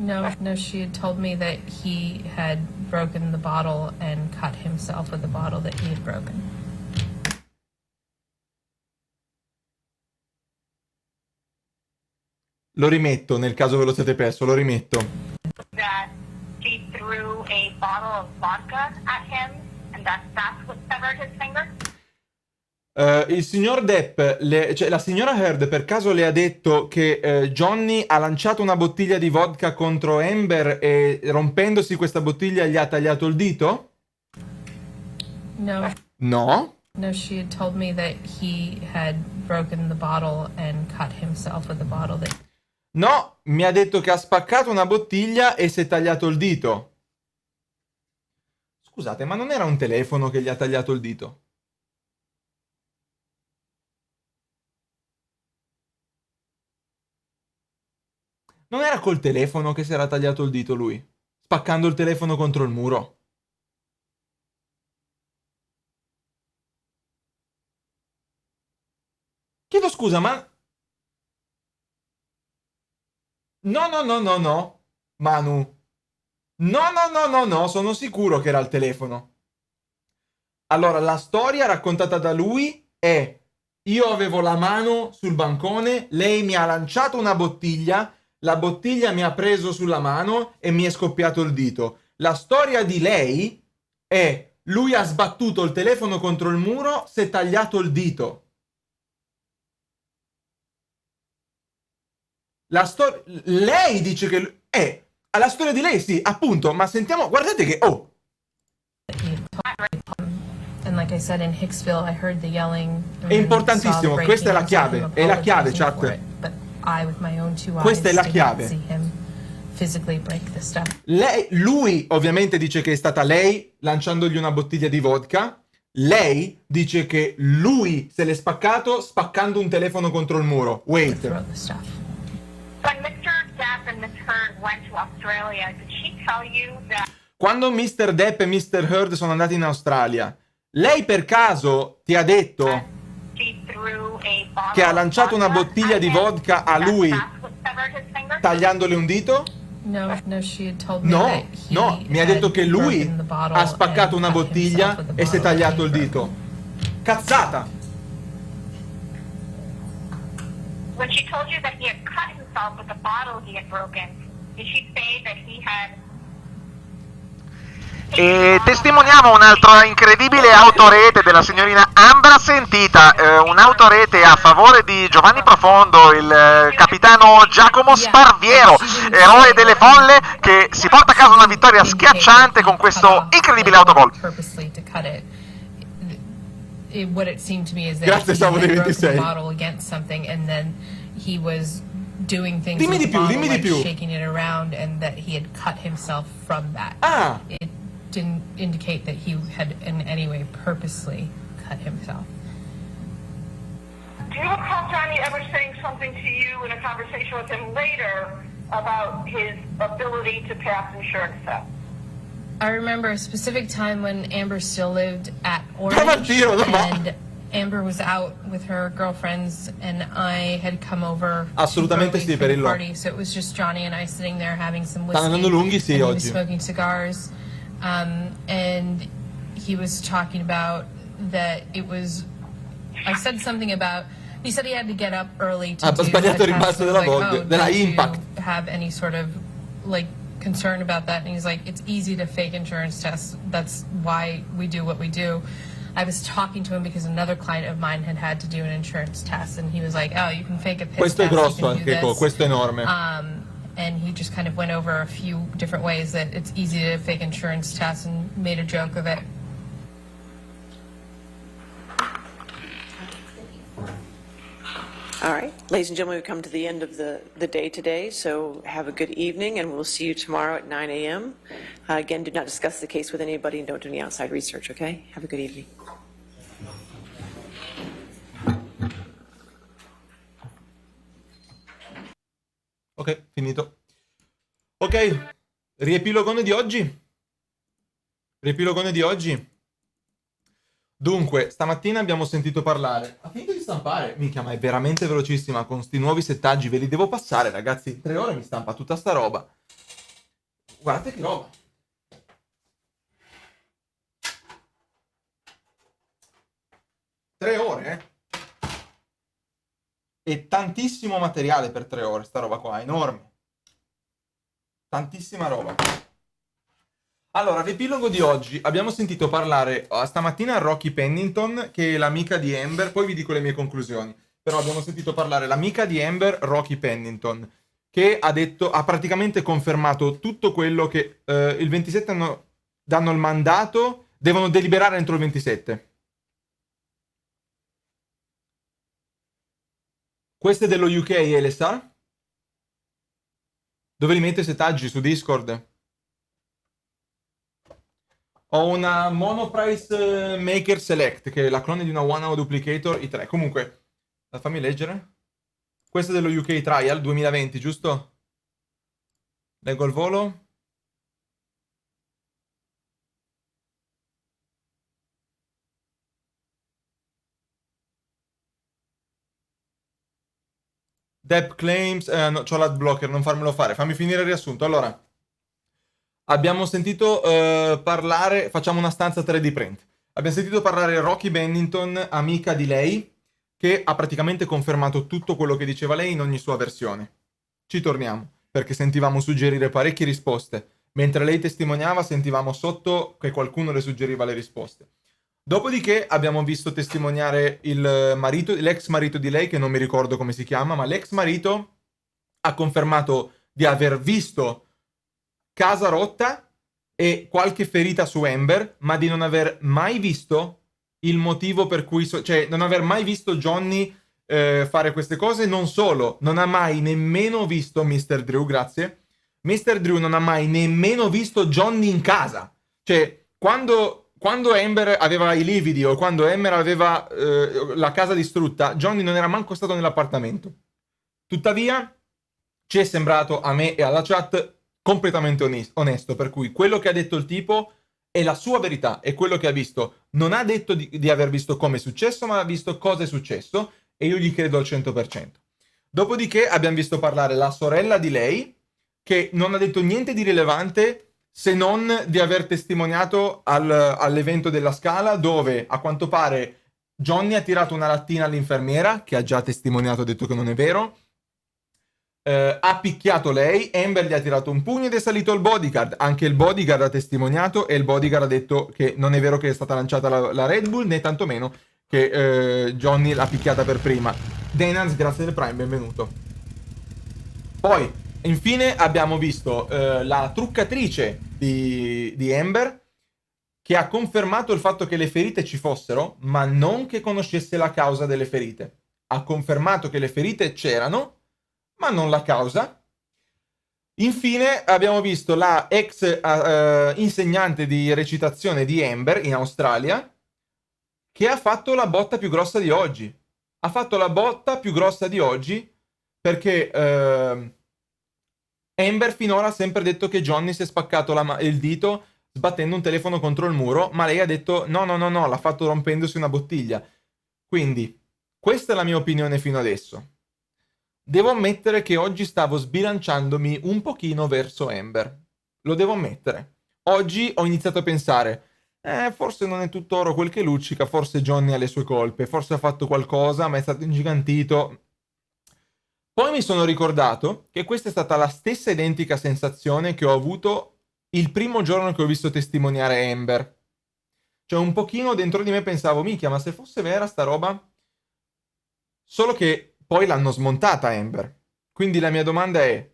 [SPEAKER 11] No, she had told me that he had broken the bottle and cut himself with the bottle that he had broken.
[SPEAKER 1] Lo rimetto nel caso ve lo siete perso, lo rimetto.
[SPEAKER 14] That she threw a bottle of vodka at him and that's what severed his finger?
[SPEAKER 1] Il signor Depp, cioè la signora Heard per caso le ha detto che Johnny ha lanciato una bottiglia di vodka contro Amber e rompendosi questa bottiglia gli ha tagliato il dito?
[SPEAKER 11] No.
[SPEAKER 1] No.
[SPEAKER 11] No, she had told me that he had broken the bottle and cut himself with the bottle that...
[SPEAKER 1] No, mi ha detto che ha spaccato una bottiglia e si è tagliato il dito. Scusate, ma non era un telefono che gli ha tagliato il dito? Non era col telefono che si era tagliato il dito lui? Spaccando il telefono contro il muro? Chiedo scusa, ma... No, Manu. No, sono sicuro che era il telefono. Allora, la storia raccontata da lui è: io avevo la mano sul bancone, lei mi ha lanciato una bottiglia, la bottiglia mi ha preso sulla mano e mi è scoppiato il dito. La storia di lei è: lui ha sbattuto il telefono contro il muro, si è tagliato il dito. Lei dice che... la storia di lei, sì, appunto, ma sentiamo... Guardate che... Oh!
[SPEAKER 11] And like I said, in Hicksville, I heard the yelling.
[SPEAKER 1] È importantissimo, questa è la chiave. È la chiave, chat. Questa è la chiave. Lui ovviamente dice che è stata lei lanciandogli una bottiglia di vodka. Lei dice che lui se l'è spaccato spaccando un telefono contro il muro. Wait.
[SPEAKER 14] When Mr. Depp and Ms. Heard went to Australia, did she tell you that...
[SPEAKER 1] Quando Mr. Depp e Mr. Heard sono andati in Australia, lei per caso ti ha detto che ha lanciato una bottiglia di vodka a lui tagliandole un dito? No, mi ha detto che lui ha spaccato una bottiglia e si è tagliato il dito. Cazzata!
[SPEAKER 14] When she told you that he had cut himself with the bottle he had broken, did she say that he had...
[SPEAKER 18] E testimoniamo un'altra incredibile autorete della signorina Ambra Sentita, un'autorete a favore di Giovanni Profondo, il capitano Giacomo Sparviero, eroe delle folle che si porta a casa una vittoria schiacciante con questo incredibile autogol.
[SPEAKER 11] What it seemed to me is that
[SPEAKER 1] Grazie, stavo
[SPEAKER 11] he had broken
[SPEAKER 1] 26.
[SPEAKER 11] the bottle against something and then he was doing things
[SPEAKER 1] Dimmi
[SPEAKER 11] with
[SPEAKER 1] di
[SPEAKER 11] the
[SPEAKER 1] più,
[SPEAKER 11] bottle,
[SPEAKER 1] dimmi di
[SPEAKER 11] like
[SPEAKER 1] più.
[SPEAKER 11] shaking it around, and that he had cut himself from that.
[SPEAKER 1] Ah!
[SPEAKER 16] didn't indicate that he had in any way purposely cut himself.
[SPEAKER 17] Do you recall Johnny ever saying something to you in a conversation with him later about his ability to pass insurance tests?
[SPEAKER 16] I remember a specific time when Amber still lived at Orange, and Amber was out with her girlfriends, and I had come over
[SPEAKER 1] Assolutamente sì,
[SPEAKER 16] for
[SPEAKER 1] per
[SPEAKER 16] the
[SPEAKER 1] il
[SPEAKER 16] party. So it was just Johnny and I sitting there having some
[SPEAKER 1] Stanno andando
[SPEAKER 16] whiskey,
[SPEAKER 1] lunghi, sì,
[SPEAKER 16] and he was
[SPEAKER 1] oggi.
[SPEAKER 16] smoking cigars, and he was talking about that it was. I said something about. He said he had to get up early to do
[SPEAKER 1] sbagliato
[SPEAKER 16] a
[SPEAKER 1] il
[SPEAKER 16] test.
[SPEAKER 1] rimbalzo
[SPEAKER 16] I was
[SPEAKER 1] della
[SPEAKER 16] like,
[SPEAKER 1] Vogue,
[SPEAKER 16] oh,
[SPEAKER 1] della
[SPEAKER 16] don't you
[SPEAKER 1] Impact.
[SPEAKER 16] have any sort of like concern about that? And he's like, it's easy to fake insurance tests. That's why we do what we do. I was talking to him because another client of mine had to do an insurance test, and he was like, oh, you can fake a piss
[SPEAKER 1] Questo è
[SPEAKER 16] test,
[SPEAKER 1] grosso
[SPEAKER 16] you can do
[SPEAKER 1] anche,
[SPEAKER 16] this.
[SPEAKER 1] questo è enorme.
[SPEAKER 16] And he just kind of went over a few different ways that it's easy to fake insurance tests and made a joke of it.
[SPEAKER 5] All right, ladies and gentlemen, we've come to the end of the day today, so have a good evening, and we'll see you tomorrow at 9 a.m. Again, do not discuss the case with anybody and don't do any outside research, okay? Have a good evening.
[SPEAKER 1] Ok, finito. Ok, riepilogone di oggi. Riepilogone di oggi. Dunque, stamattina abbiamo sentito parlare. Ha finito di stampare? Minchia, ma è veramente velocissima con sti nuovi settaggi. Ve li devo passare, ragazzi. In 3 ore mi stampa tutta sta roba. Guardate che roba. Tre ore, E tantissimo materiale per 3 ore, sta roba qua, enorme. Tantissima roba. Allora, riepilogo di oggi. Abbiamo sentito parlare stamattina a Rocky Pennington, che è l'amica di Amber, poi vi dico le mie conclusioni. Però abbiamo sentito parlare l'amica di Amber, Rocky Pennington, che ha praticamente confermato tutto quello che il 27 danno il mandato, devono deliberare entro il 27. Queste dello UK, Elsa? Dove li mette i settaggi? Su Discord? Ho una Monoprice Maker Select, che è la clone di una One Hour Duplicator i3. Comunque, fammi leggere. Questa è dello UK Trial 2020, giusto? Leggo al volo. Depp claims... no, c'ho l'adblocker, non farmelo fare. Fammi finire il riassunto. Allora... Abbiamo sentito parlare, facciamo una stanza 3D print. Abbiamo sentito parlare Rocky Pennington, amica di lei, che ha praticamente confermato tutto quello che diceva lei in ogni sua versione. Ci torniamo, perché sentivamo suggerire parecchie risposte. Mentre lei testimoniava, sentivamo sotto che qualcuno le suggeriva le risposte. Dopodiché abbiamo visto testimoniare l'ex marito di lei, che non mi ricordo come si chiama, ma l'ex marito ha confermato di aver visto casa rotta e qualche ferita su Amber, ma di non aver mai visto il motivo per cui... cioè, non aver mai visto Johnny fare queste cose. Non solo, non ha mai nemmeno visto Mr. Drew, grazie. Mr. Drew non ha mai nemmeno visto Johnny in casa. Cioè, quando Amber aveva i lividi o quando Amber aveva la casa distrutta, Johnny non era manco stato nell'appartamento. Tuttavia, ci è sembrato a me e alla chat completamente onesto, per cui quello che ha detto il tipo è la sua verità, è quello che ha visto. Non ha detto di aver visto come è successo, ma ha visto cosa è successo, e io gli credo al 100%. Dopodiché abbiamo visto parlare la sorella di lei, che non ha detto niente di rilevante se non di aver testimoniato all'evento della Scala, dove a quanto pare Johnny ha tirato una lattina all'infermiera, che ha già testimoniato, ha detto che non è vero. Ha picchiato lei, Amber gli ha tirato un pugno ed è salito il bodyguard. Anche il bodyguard ha testimoniato e il bodyguard ha detto che non è vero che è stata lanciata la Red Bull, né tantomeno che Johnny l'ha picchiata per prima. Denans, grazie del Prime, benvenuto. Poi, infine, abbiamo visto la truccatrice di Amber, che ha confermato il fatto che le ferite ci fossero, ma non che conoscesse la causa delle ferite. Ha confermato che le ferite c'erano, ma non la causa. Infine abbiamo visto la ex insegnante di recitazione di Amber in Australia, che ha fatto la botta più grossa di oggi. Ha fatto la botta più grossa di oggi perché Amber finora ha sempre detto che Johnny si è spaccato il dito sbattendo un telefono contro il muro, ma lei ha detto no, l'ha fatto rompendosi una bottiglia. Quindi, questa è la mia opinione fino adesso. Devo ammettere che oggi stavo sbilanciandomi un pochino verso Amber. Lo devo ammettere. Oggi ho iniziato a pensare, forse non è tutto oro quel che luccica, forse Johnny ha le sue colpe, forse ha fatto qualcosa, ma è stato ingigantito. Poi mi sono ricordato che questa è stata la stessa identica sensazione che ho avuto il primo giorno che ho visto testimoniare Amber. Cioè un pochino dentro di me pensavo, minchia, ma se fosse vera sta roba? Solo che poi l'hanno smontata Amber. Quindi la mia domanda è,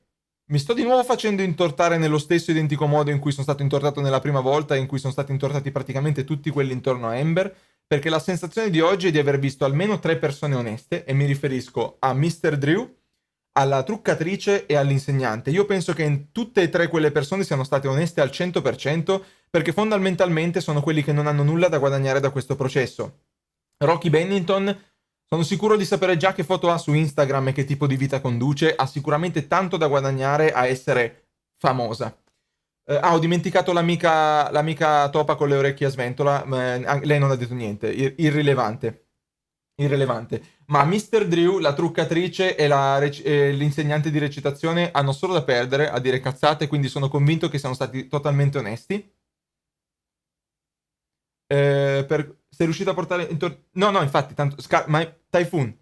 [SPEAKER 1] mi sto di nuovo facendo intortare nello stesso identico modo in cui sono stato intortato nella prima volta e in cui sono stati intortati praticamente tutti quelli intorno a Amber? Perché la sensazione di oggi è di aver visto almeno 3 persone oneste, e mi riferisco a Mr. Drew, alla truccatrice e all'insegnante. Io penso che in tutte e 3 quelle persone siano state oneste al 100%, perché fondamentalmente sono quelli che non hanno nulla da guadagnare da questo processo. Rocky Bennington, sono sicuro di sapere già che foto ha su Instagram e che tipo di vita conduce, ha sicuramente tanto da guadagnare a essere famosa. Ho dimenticato l'amica topa con le orecchie a sventola, lei non ha detto niente, irrilevante. Ma Mr. Drew, la truccatrice e l'insegnante di recitazione hanno solo da perdere a dire cazzate, quindi sono convinto che siano stati totalmente onesti. Sei riuscito a portare... No, infatti, ma Typhoon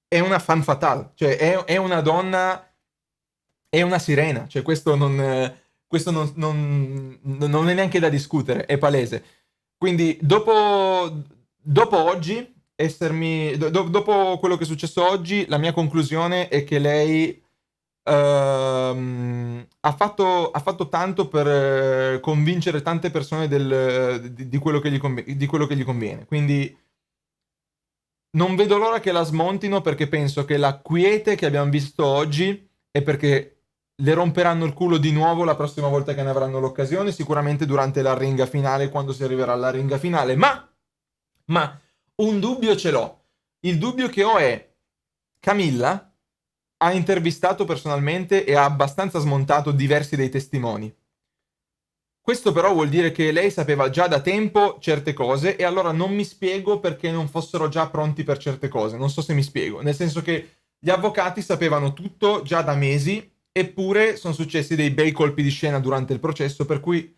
[SPEAKER 1] è una fan fatale, cioè è una donna, è una sirena, cioè questo non è neanche da discutere, è palese. Quindi dopo oggi, dopo quello che è successo oggi, la mia conclusione è che lei ha fatto tanto per convincere tante persone di quello che di quello che gli conviene. Quindi non vedo l'ora che la smontino, perché penso che la quiete che abbiamo visto oggi è perché le romperanno il culo di nuovo la prossima volta che ne avranno l'occasione, sicuramente durante la ringa finale, quando si arriverà alla ringa finale. Ma un dubbio ce l'ho. Il dubbio che ho è: Camilla ha intervistato personalmente e ha abbastanza smontato diversi dei testimoni. Questo però vuol dire che lei sapeva già da tempo certe cose, e allora non mi spiego perché non fossero già pronti per certe cose. Non so se mi spiego. Nel senso che gli avvocati sapevano tutto già da mesi, eppure sono successi dei bei colpi di scena durante il processo, per cui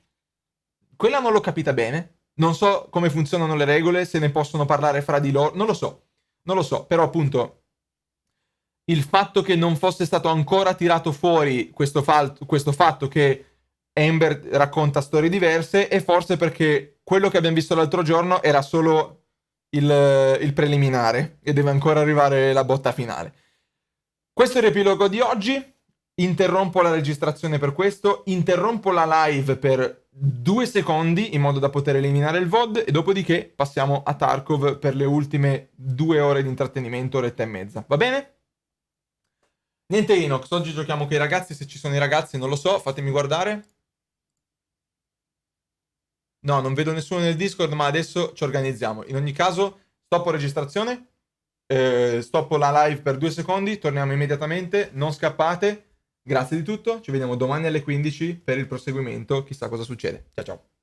[SPEAKER 1] quella non l'ho capita bene. Non so come funzionano le regole, se ne possono parlare fra di loro, non lo so, però appunto il fatto che non fosse stato ancora tirato fuori questo fatto che Amber racconta storie diverse, è forse perché quello che abbiamo visto l'altro giorno era solo il preliminare e deve ancora arrivare la botta finale. Questo è il riepilogo di oggi. Interrompo la registrazione per questo, interrompo la live per 2 secondi in modo da poter eliminare il VOD, e dopodiché passiamo a Tarkov per le ultime 2 ore di intrattenimento, oretta e mezza. Va bene? Niente Inox, oggi giochiamo con i ragazzi, se ci sono i ragazzi non lo so, fatemi guardare. No, non vedo nessuno nel Discord, ma adesso ci organizziamo. In ogni caso, stoppo registrazione, stoppo la live per 2 secondi, torniamo immediatamente, non scappate. Grazie di tutto, ci vediamo domani alle 15 per il proseguimento, chissà cosa succede. Ciao ciao.